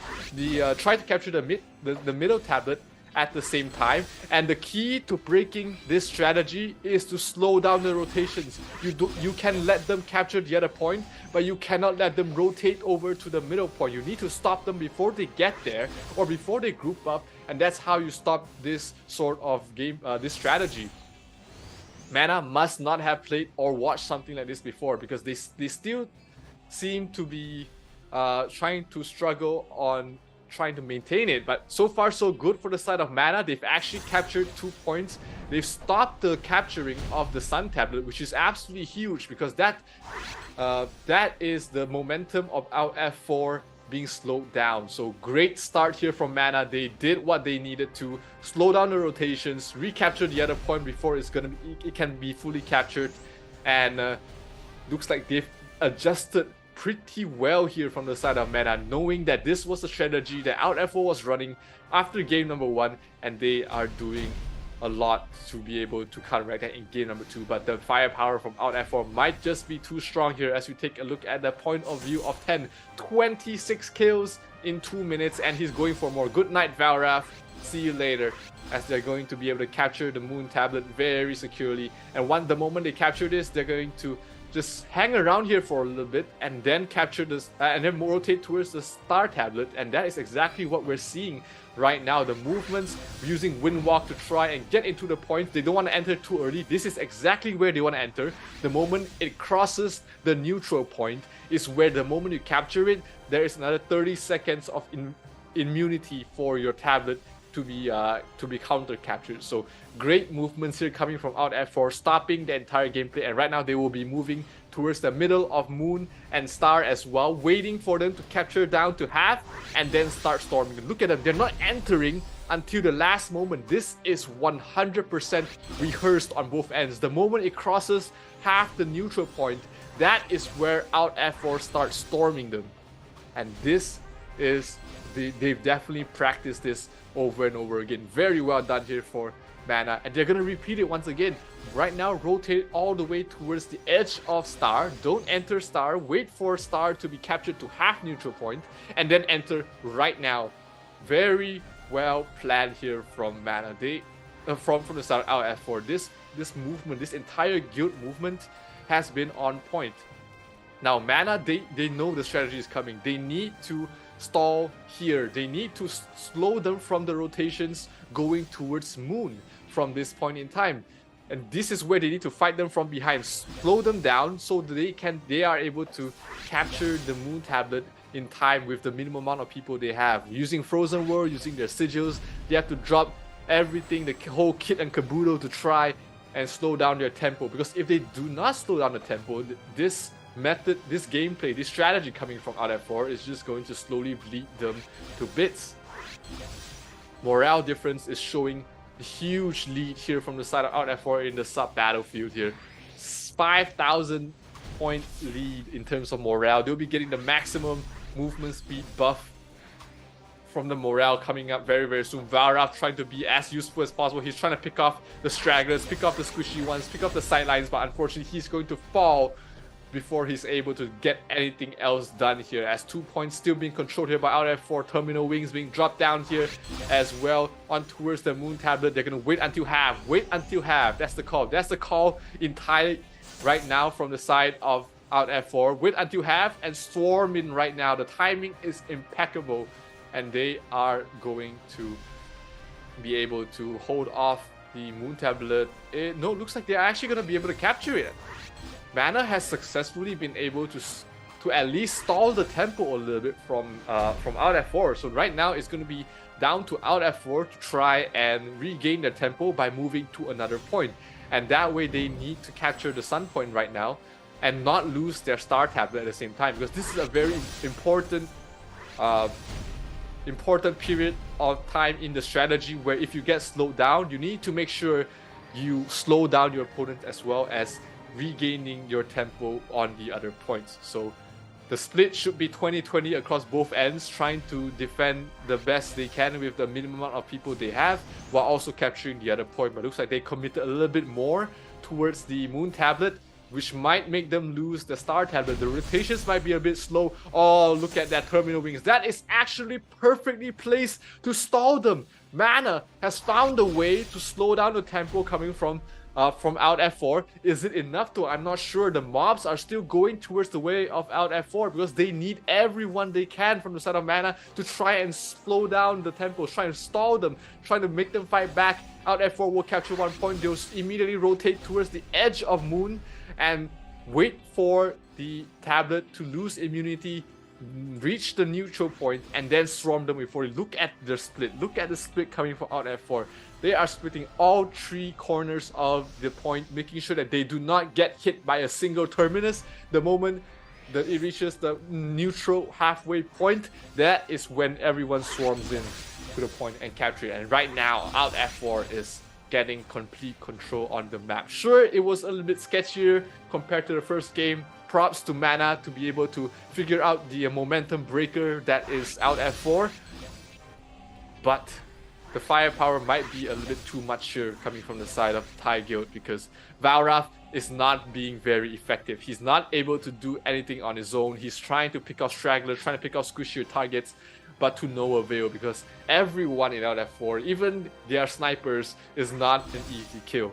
try to capture the middle tablet at the same time, and the key to breaking this strategy is to slow down the rotations. You can let them capture the other point, but you cannot let them rotate over to the middle point. You need to stop them before they get there or before they group up, and that's how you stop this sort of game, this strategy. Mana must not have played or watched something like this before, because they still seem to be trying to struggle on trying to maintain it. But so far so good for the side of Mana. They've actually captured 2 points. They've stopped the capturing of the Sun Tablet, which is absolutely huge, because that is the momentum of out F4 being slowed down. So great start here from Mana. They did what they needed to slow down the rotations, recapture the other point before it can be fully captured, and looks like they've adjusted pretty well here from the side of Mana, knowing that this was a strategy that out F4 was running after game number 1, and they are doing a lot to be able to counteract that in game number 2. But the firepower from out F4 might just be too strong here, as we take a look at the point of view of 10. 26 kills in 2 minutes, and he's going for more. Good night, Valrath. See you later, as they're going to be able to capture the Moon Tablet very securely. And the moment they capture this, they're going to just hang around here for a little bit and then capture this and then rotate towards the Star Tablet, and that is exactly what we're seeing right now. The movements using Windwalk to try and get into the point. They don't want to enter too early. This is exactly where they want to enter. The moment it crosses the neutral point is where, the moment you capture it, there is another 30 seconds of immunity for your tablet to be counter captured. So great movements here coming from out F4, stopping the entire gameplay, and right now they will be moving towards the middle of Moon and Star as well, waiting for them to capture down to half and then start storming. Look at them, they're not entering until the last moment. This is 100% rehearsed on both ends. The moment it crosses half the neutral point, that is where out F4 starts storming them. And this is, they've definitely practiced this over and over again. Very well done here for Mana, and they're gonna repeat it once again. Right now, rotate all the way towards the edge of Star. Don't enter Star. Wait for Star to be captured to half neutral point, and then enter right now. Very well planned here from Mana. They from the start out F4. This movement, this entire guild movement has been on point. Now Mana, they know the strategy is coming. They need to stall here. They need to slow them from the rotations going towards Moon from this point in time. And this is where they need to fight them from behind. Slow them down so they are able to capture the Moon Tablet in time with the minimum amount of people they have. Using Frozen World, using their sigils, they have to drop everything, the whole kit and caboodle, to try and slow down their tempo. Because if they do not slow down the tempo, this method, this gameplay, this strategy coming from out F4 is just going to slowly bleed them to bits. morale difference is showing a huge lead here from the side of Out F4 in the sub battlefield here. 5,000 point lead in terms of morale. They'll be getting the maximum movement speed buff from the morale coming up very, very soon. Valraf trying to be as useful as possible. He's trying to pick off the stragglers, pick off the squishy ones, pick off the sidelines, but unfortunately he's going to fall before he's able to get anything else done here, as 2 points still being controlled here by Out F4. Terminal wings being dropped down here as well on towards the moon tablet. They're going to wait until half. Wait until half. That's the call. That's the call in Thai right now from the side of Out F4. Wait until half and swarm in right now. The timing is impeccable, and they are going to be able to hold off the moon tablet. No, it looks like they're actually going to be able to capture it. Mana has successfully been able to at least stall the tempo a little bit from Out F4. So right now it's going to be down to Out F4 to try and regain their tempo by moving to another point. And that way they need to capture the sun point right now and not lose their star tablet at the same time, because this is a very important period of time in the strategy where if you get slowed down, you need to make sure you slow down your opponent as well as regaining your tempo on the other points. So the split should be 20-20 across both ends, trying to defend the best they can with the minimum amount of people they have while also capturing the other point. But it looks like they committed a little bit more towards the moon tablet, which might make them lose the star tablet. The rotations might be a bit slow. Oh, look at that terminal wings. That is actually perfectly placed to stall them. Mana has found a way to slow down the tempo coming from Out F4. Is it enough though? I'm not sure. The mobs are still going towards the way of Out F4 because they need everyone they can from the side of Mana to try and slow down the tempo, try and stall them, trying to make them fight back. Out F4 will capture 1 point. They'll immediately rotate towards the edge of Moon and wait for the tablet to lose immunity, reach the neutral point, and then swarm them before you. Look at the split. Look at the split coming from Out F4. They are splitting all 3 corners of the point, making sure that they do not get hit by a single terminus. The moment that it reaches the neutral halfway point, that is when everyone swarms in to the point and capture it. And right now, Out F4 is getting complete control on the map. Sure, it was a little bit sketchier compared to the first game. Props to Mana to be able to figure out the momentum breaker that is Out F4. But the firepower might be a little bit too much here coming from the side of Thai Guild, because Valraf is not being very effective. He's not able to do anything on his own. He's trying to pick off stragglers, trying to pick off squishier targets, but to no avail, because everyone in Out F4, even their snipers, is not an easy kill.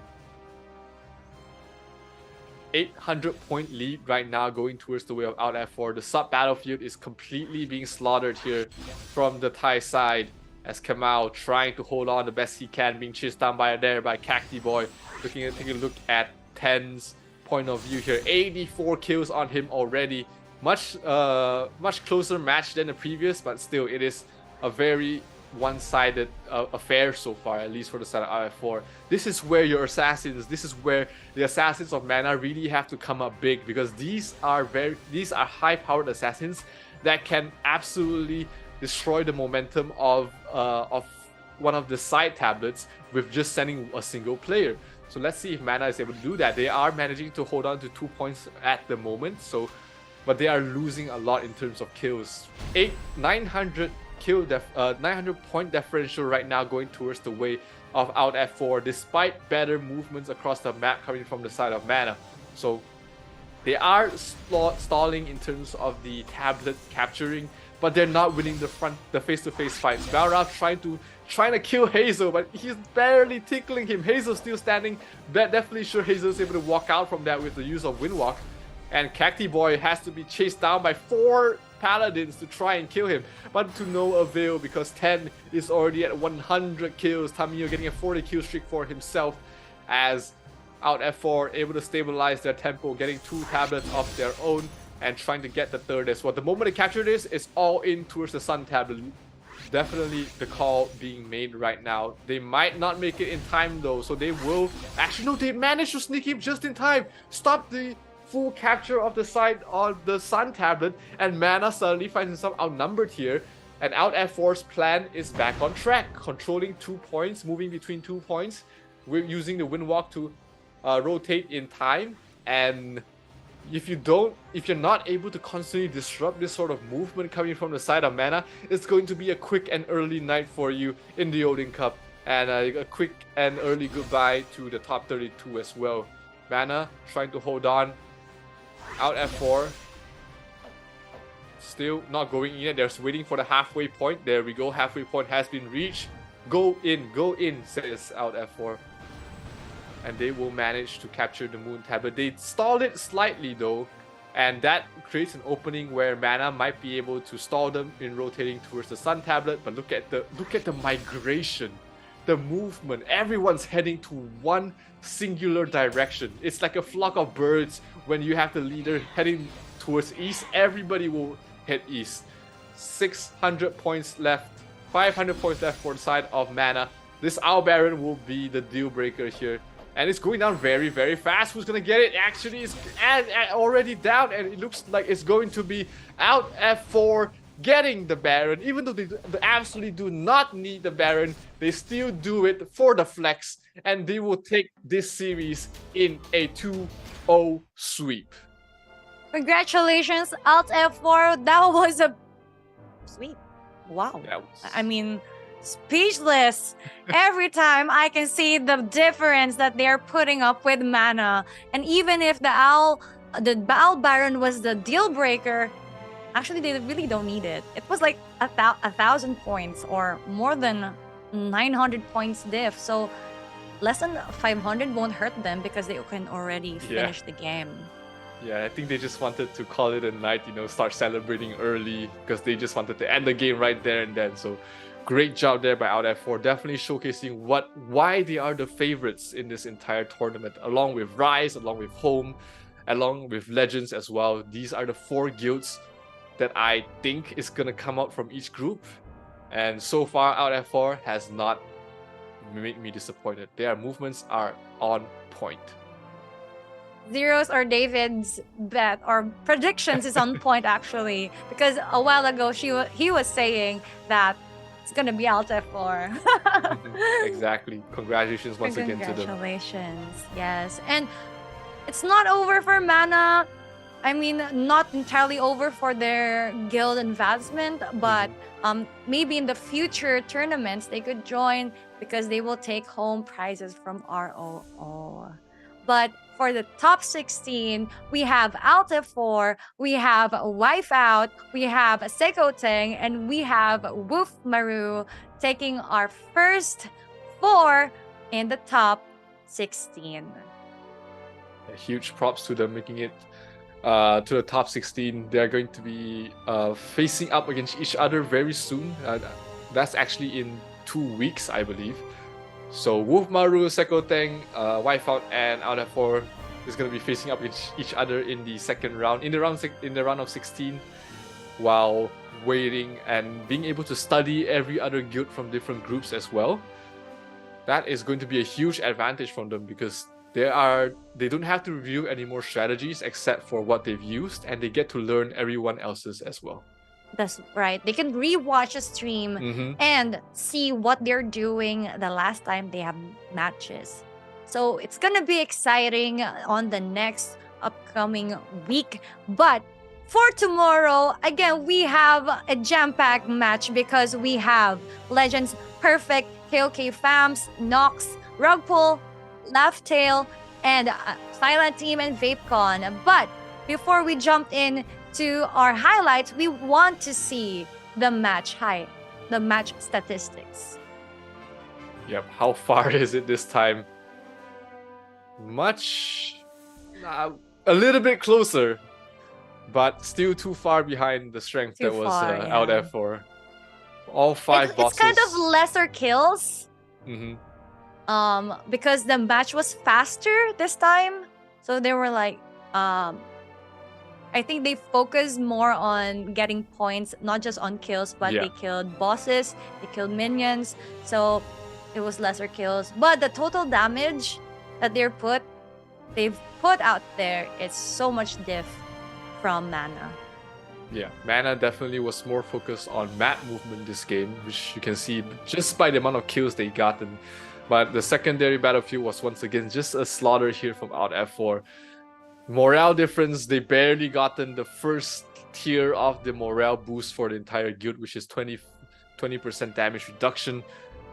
800 point lead right now going towards the way of Out F4. The sub battlefield is completely being slaughtered here from the Thai side, as Kamal trying to hold on the best he can, being chased down by Cacti Boy. Taking a look at 10's point of view here. 84 kills on him already. Much closer match than the previous, but still it is a very one-sided affair so far, at least for the side of RF4. This is where your assassins, this is where the assassins of Mana really have to come up big, because these are high-powered assassins that can absolutely destroy the momentum of one of the side tablets with just sending a single player. So let's see if Mana is able to do that. They are managing to hold on to 2 points at the moment, but they are losing a lot in terms of kills. 900 point differential right now going towards the way of Out F4, despite better movements across the map coming from the side of Mana. So they are stalling in terms of the tablet capturing, but they're not winning the face-to-face fights. Valraf trying to kill Hazel, but he's barely tickling him. Hazel's still standing. Definitely sure Hazel's able to walk out from that with the use of Windwalk. And Cacti Boy has to be chased down by 4 paladins to try and kill him, but to no avail, because 10 is already at 100 kills. Tamiyo getting a 40 kill streak for himself, as Out F4 able to stabilize their tempo, getting 2 tablets of their own and trying to get the 3rd as well. The moment they capture this, it's all in towards the Sun tablet. Definitely the call being made right now. They might not make it in time though, so they will... Actually no, they managed to sneak him just in time. Stop the full capture of the side of the Sun tablet, and Mana suddenly finds himself outnumbered here. And Out F4's plan is back on track, controlling 2 points, moving between 2 points. We're using the Windwalk to rotate in time, and if you're not able to constantly disrupt this sort of movement coming from the side of Mana, it's going to be a quick and early night for you in the Odin Cup, and a quick and early goodbye to the top 32 as well. Mana trying to hold on. Out F4. Still not going in yet. They're waiting for the halfway point. There we go. Halfway point has been reached. Go in, says Out F4. And they will manage to capture the Moon Tablet. They stalled it slightly though, and that creates an opening where Mana might be able to stall them in rotating towards the Sun Tablet. But look at the migration, the movement. Everyone's heading to one singular direction. It's like a flock of birds. When you have the leader heading towards east, everybody will head east. 600 points left, 500 points left for the side of Mana. This Owl Baron will be the deal breaker here. And it's going down very, very fast. Who's going to get it? Actually, it's already down, and it looks like it's going to be Out F4 getting the Baron. Even though they absolutely do not need the Baron, they still do it for the flex, and they will take this series in a 2-0 sweep. Congratulations, Alt F4. That was a sweep. Wow. I mean, speechless. Every time I can see the difference that they're putting up with Mana. And even if the Owl Baron was the deal breaker, actually they really don't need it. It was like 1,000 points or more than 900 points diff. So less than 500 won't hurt them because they can already finish the game. Yeah, I think they just wanted to call it a night, start celebrating early because they just wanted to end the game right there and then. So great job there by Out F4, definitely showcasing why they are the favorites in this entire tournament, along with Rise, along with Home, along with Legends as well. These are the 4 guilds that I think is going to come out from each group. And so far, Out F4 has not made me disappointed. Their movements are on point. Zeros or David's bet or predictions is on point actually, because a while ago he was saying that it's gonna be Alt F4. Exactly. Congratulations once again to them. Congratulations, yes. And it's not over for Mana. I mean, not entirely over for their guild advancement, but maybe in the future tournaments they could join because they will take home prizes from ROO. But for the top 16, we have Alt F4, we have Wipeout, we have Seiko Teng, and we have Woof Maru taking our first 4 in the top 16. Huge props to them making it to the top 16. They're going to be facing up against each other very soon. That's actually in 2 weeks, I believe. So Wolf Maru, Seiko Teng, Wipeout, and Out F4 is going to be facing up each other in the second round, in the round of 16, while waiting and being able to study every other guild from different groups as well. That is going to be a huge advantage from them because they don't have to review any more strategies except for what they've used, and they get to learn everyone else's as well. That's right. They can rewatch a stream and see what they're doing the last time they have matches. So it's gonna be exciting on the next upcoming week. But for tomorrow, again, we have a jam-packed match because we have Legends Perfect, KOK Fams, Nox, Rugpull, Laughtail, and Silent Team and VapeCon. But before we jump in to our highlights, we want to see the match statistics. Yep, how far is it this time? A little bit closer, but still too far behind the strength that was Out F4. All 5 bosses. It's kind of lesser kills. Because the match was faster this time. So they were like, I think they focused more on getting points, not just on kills, but they killed bosses, they killed minions. So it was lesser kills. But the total damage that they've put out there, it's so much diff from Mana. Yeah, Mana definitely was more focused on map movement this game, which you can see just by the amount of kills they gotten. But the secondary battlefield was once again just a slaughter here from Out F4. Morale difference, they barely gotten the first tier of the morale boost for the entire guild, which is 20% damage reduction,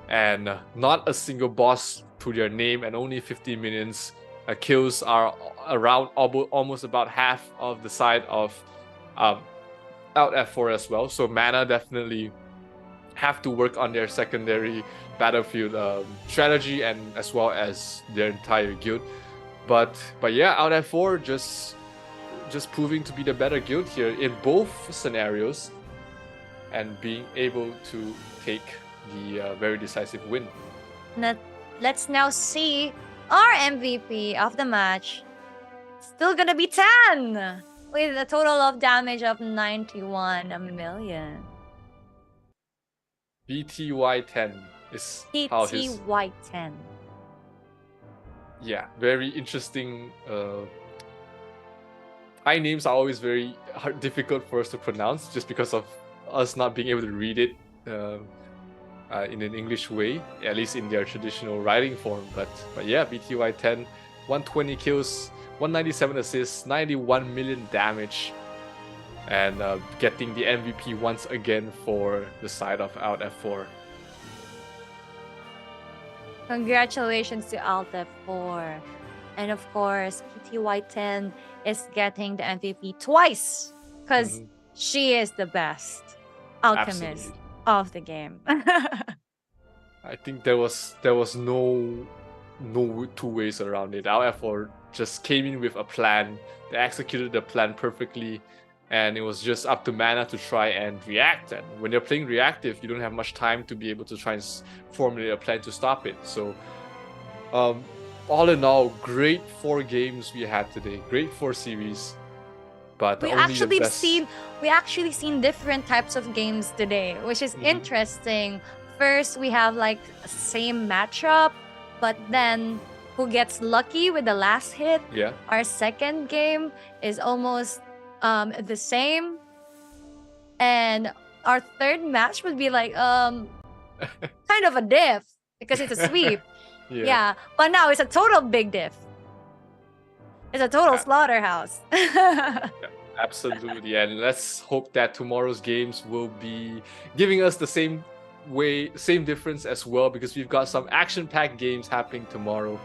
and not a single boss to their name, and only 50 minions. Kills are around almost about half of the side of Out F4 as well. So Mana definitely have to work on their secondary battlefield strategy, and as well as their entire guild. But yeah, Out F4 just proving to be the better guild here in both scenarios, and being able to take the very decisive win. Let's now see our MVP of the match. Still gonna be Tan with a total of damage of 91 million. BTY10 is how his... PTY10. Yeah, very interesting. High names are always very difficult for us to pronounce, just because of us not being able to read it in an English way, at least in their traditional writing form. But yeah, BTY10, 120 kills, 197 assists, 91 million damage, and getting the MVP once again for the side of Out F4. Congratulations to Alt F4. And of course, PTY10 is getting the MVP twice, because she is the best alchemist Absolutely. of the game. I think there was no two ways around it. Our F4 just came in with a plan. They executed the plan perfectly, and it was just up to Mana to try and react. And when you're playing reactive, you don't have much time to be able to try and formulate a plan to stop it. So all in all, great 4 games we had today. Great 4 series. But we only actually the best... seen different types of games today, which is interesting. First, we have like same matchup, but then who gets lucky with the last hit? Yeah. Our second game is almost the same, and our third match would be like kind of a diff because it's a sweep. Yeah, but now it's a total big diff. It's a total slaughterhouse. Absolutely, and let's hope that tomorrow's games will be giving us the same difference as well, because we've got some action-packed games happening tomorrow.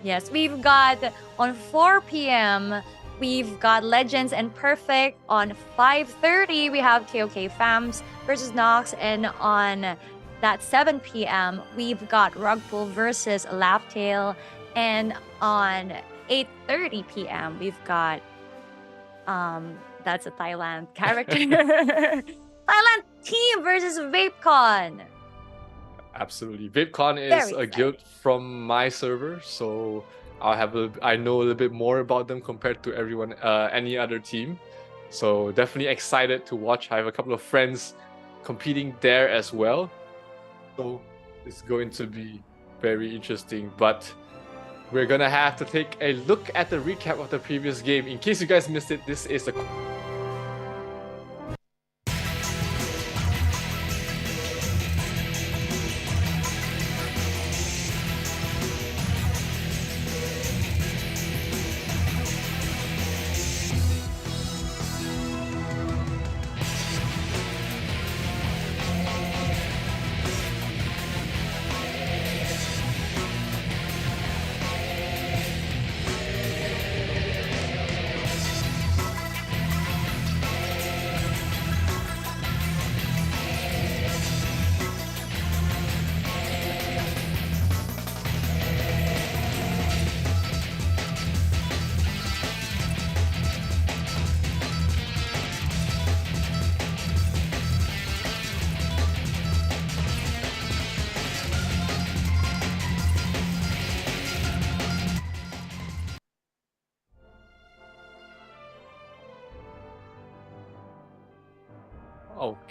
Yes, we've got on 4 p.m. we've got Legends and Perfect. On 5:30 we have KOK Fams versus Nox, and on that 7 p.m. we've got Rugpool versus Laptail, and on 8:30 p.m. we've got that's a Thailand character. Thailand team versus VapeCon. Absolutely, VapeCon is a guild from my server, so I know a little bit more about them compared to any other team. So definitely excited to watch. I have a couple of friends competing there as well, so it's going to be very interesting. But we're gonna have to take a look at the recap of the previous game. In case you guys missed it, this is the...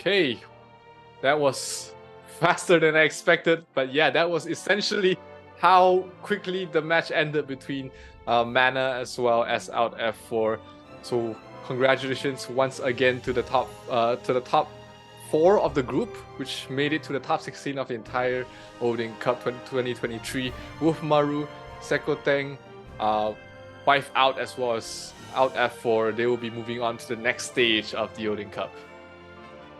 Okay, that was faster than I expected, but yeah, that was essentially how quickly the match ended between Mana as well as Out F4. So congratulations once again to the top 4 of the group, which made it to the top 16 of the entire Odin Cup 2023. Wolfmaru, Sekoteng, 5 out as well as out F4. They will be moving on to the next stage of the Odin Cup.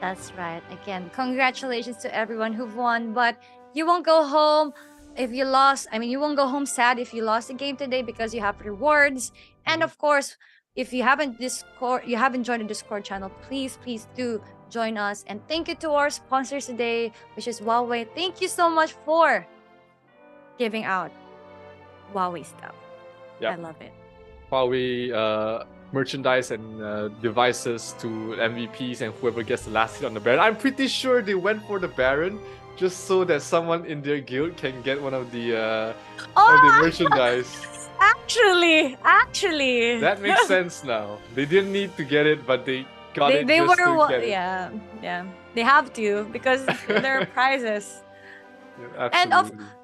That's right. Again, congratulations to everyone who've won, but you won't go home if you lost. I mean, you won't go home sad if you lost the game today because you have rewards. And of course, if you haven't joined the Discord channel, please do join us. And thank you to our sponsors today, which is Huawei. Thank you so much for giving out Huawei stuff. Yep. I love it. Huawei merchandise and devices to MVPs and whoever gets the last hit on the Baron. I'm pretty sure they went for the Baron just so that someone in their guild can get one of the merchandise. Actually, That makes sense now. They didn't need to get it, but they got it. They just were to get it. yeah. They have to because they're prizes. Yeah, And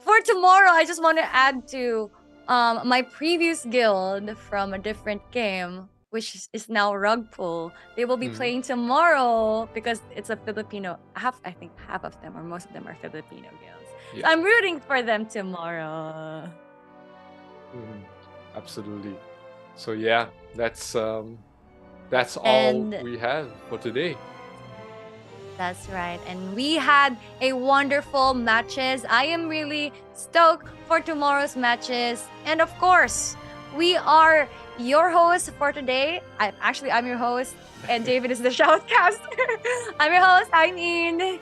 for tomorrow, I just want to add to my previous guild from a different game, which is now Rug Pull. They will be playing tomorrow because it's a Filipino. I think half of them or most of them are Filipino guilds. Yeah. So I'm rooting for them tomorrow. Absolutely. So yeah, that's all And- we have for today. That's right. And we had a wonderful matches. I am really stoked for tomorrow's matches. And of course, we are your host for today. I'm your host, and David is the shoutcaster. I'm your host, I'm In.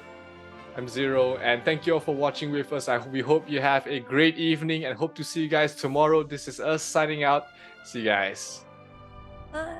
I'm Zero, and thank you all for watching with us. We hope you have a great evening and hope to see you guys tomorrow. This is us signing out. See you guys. Bye.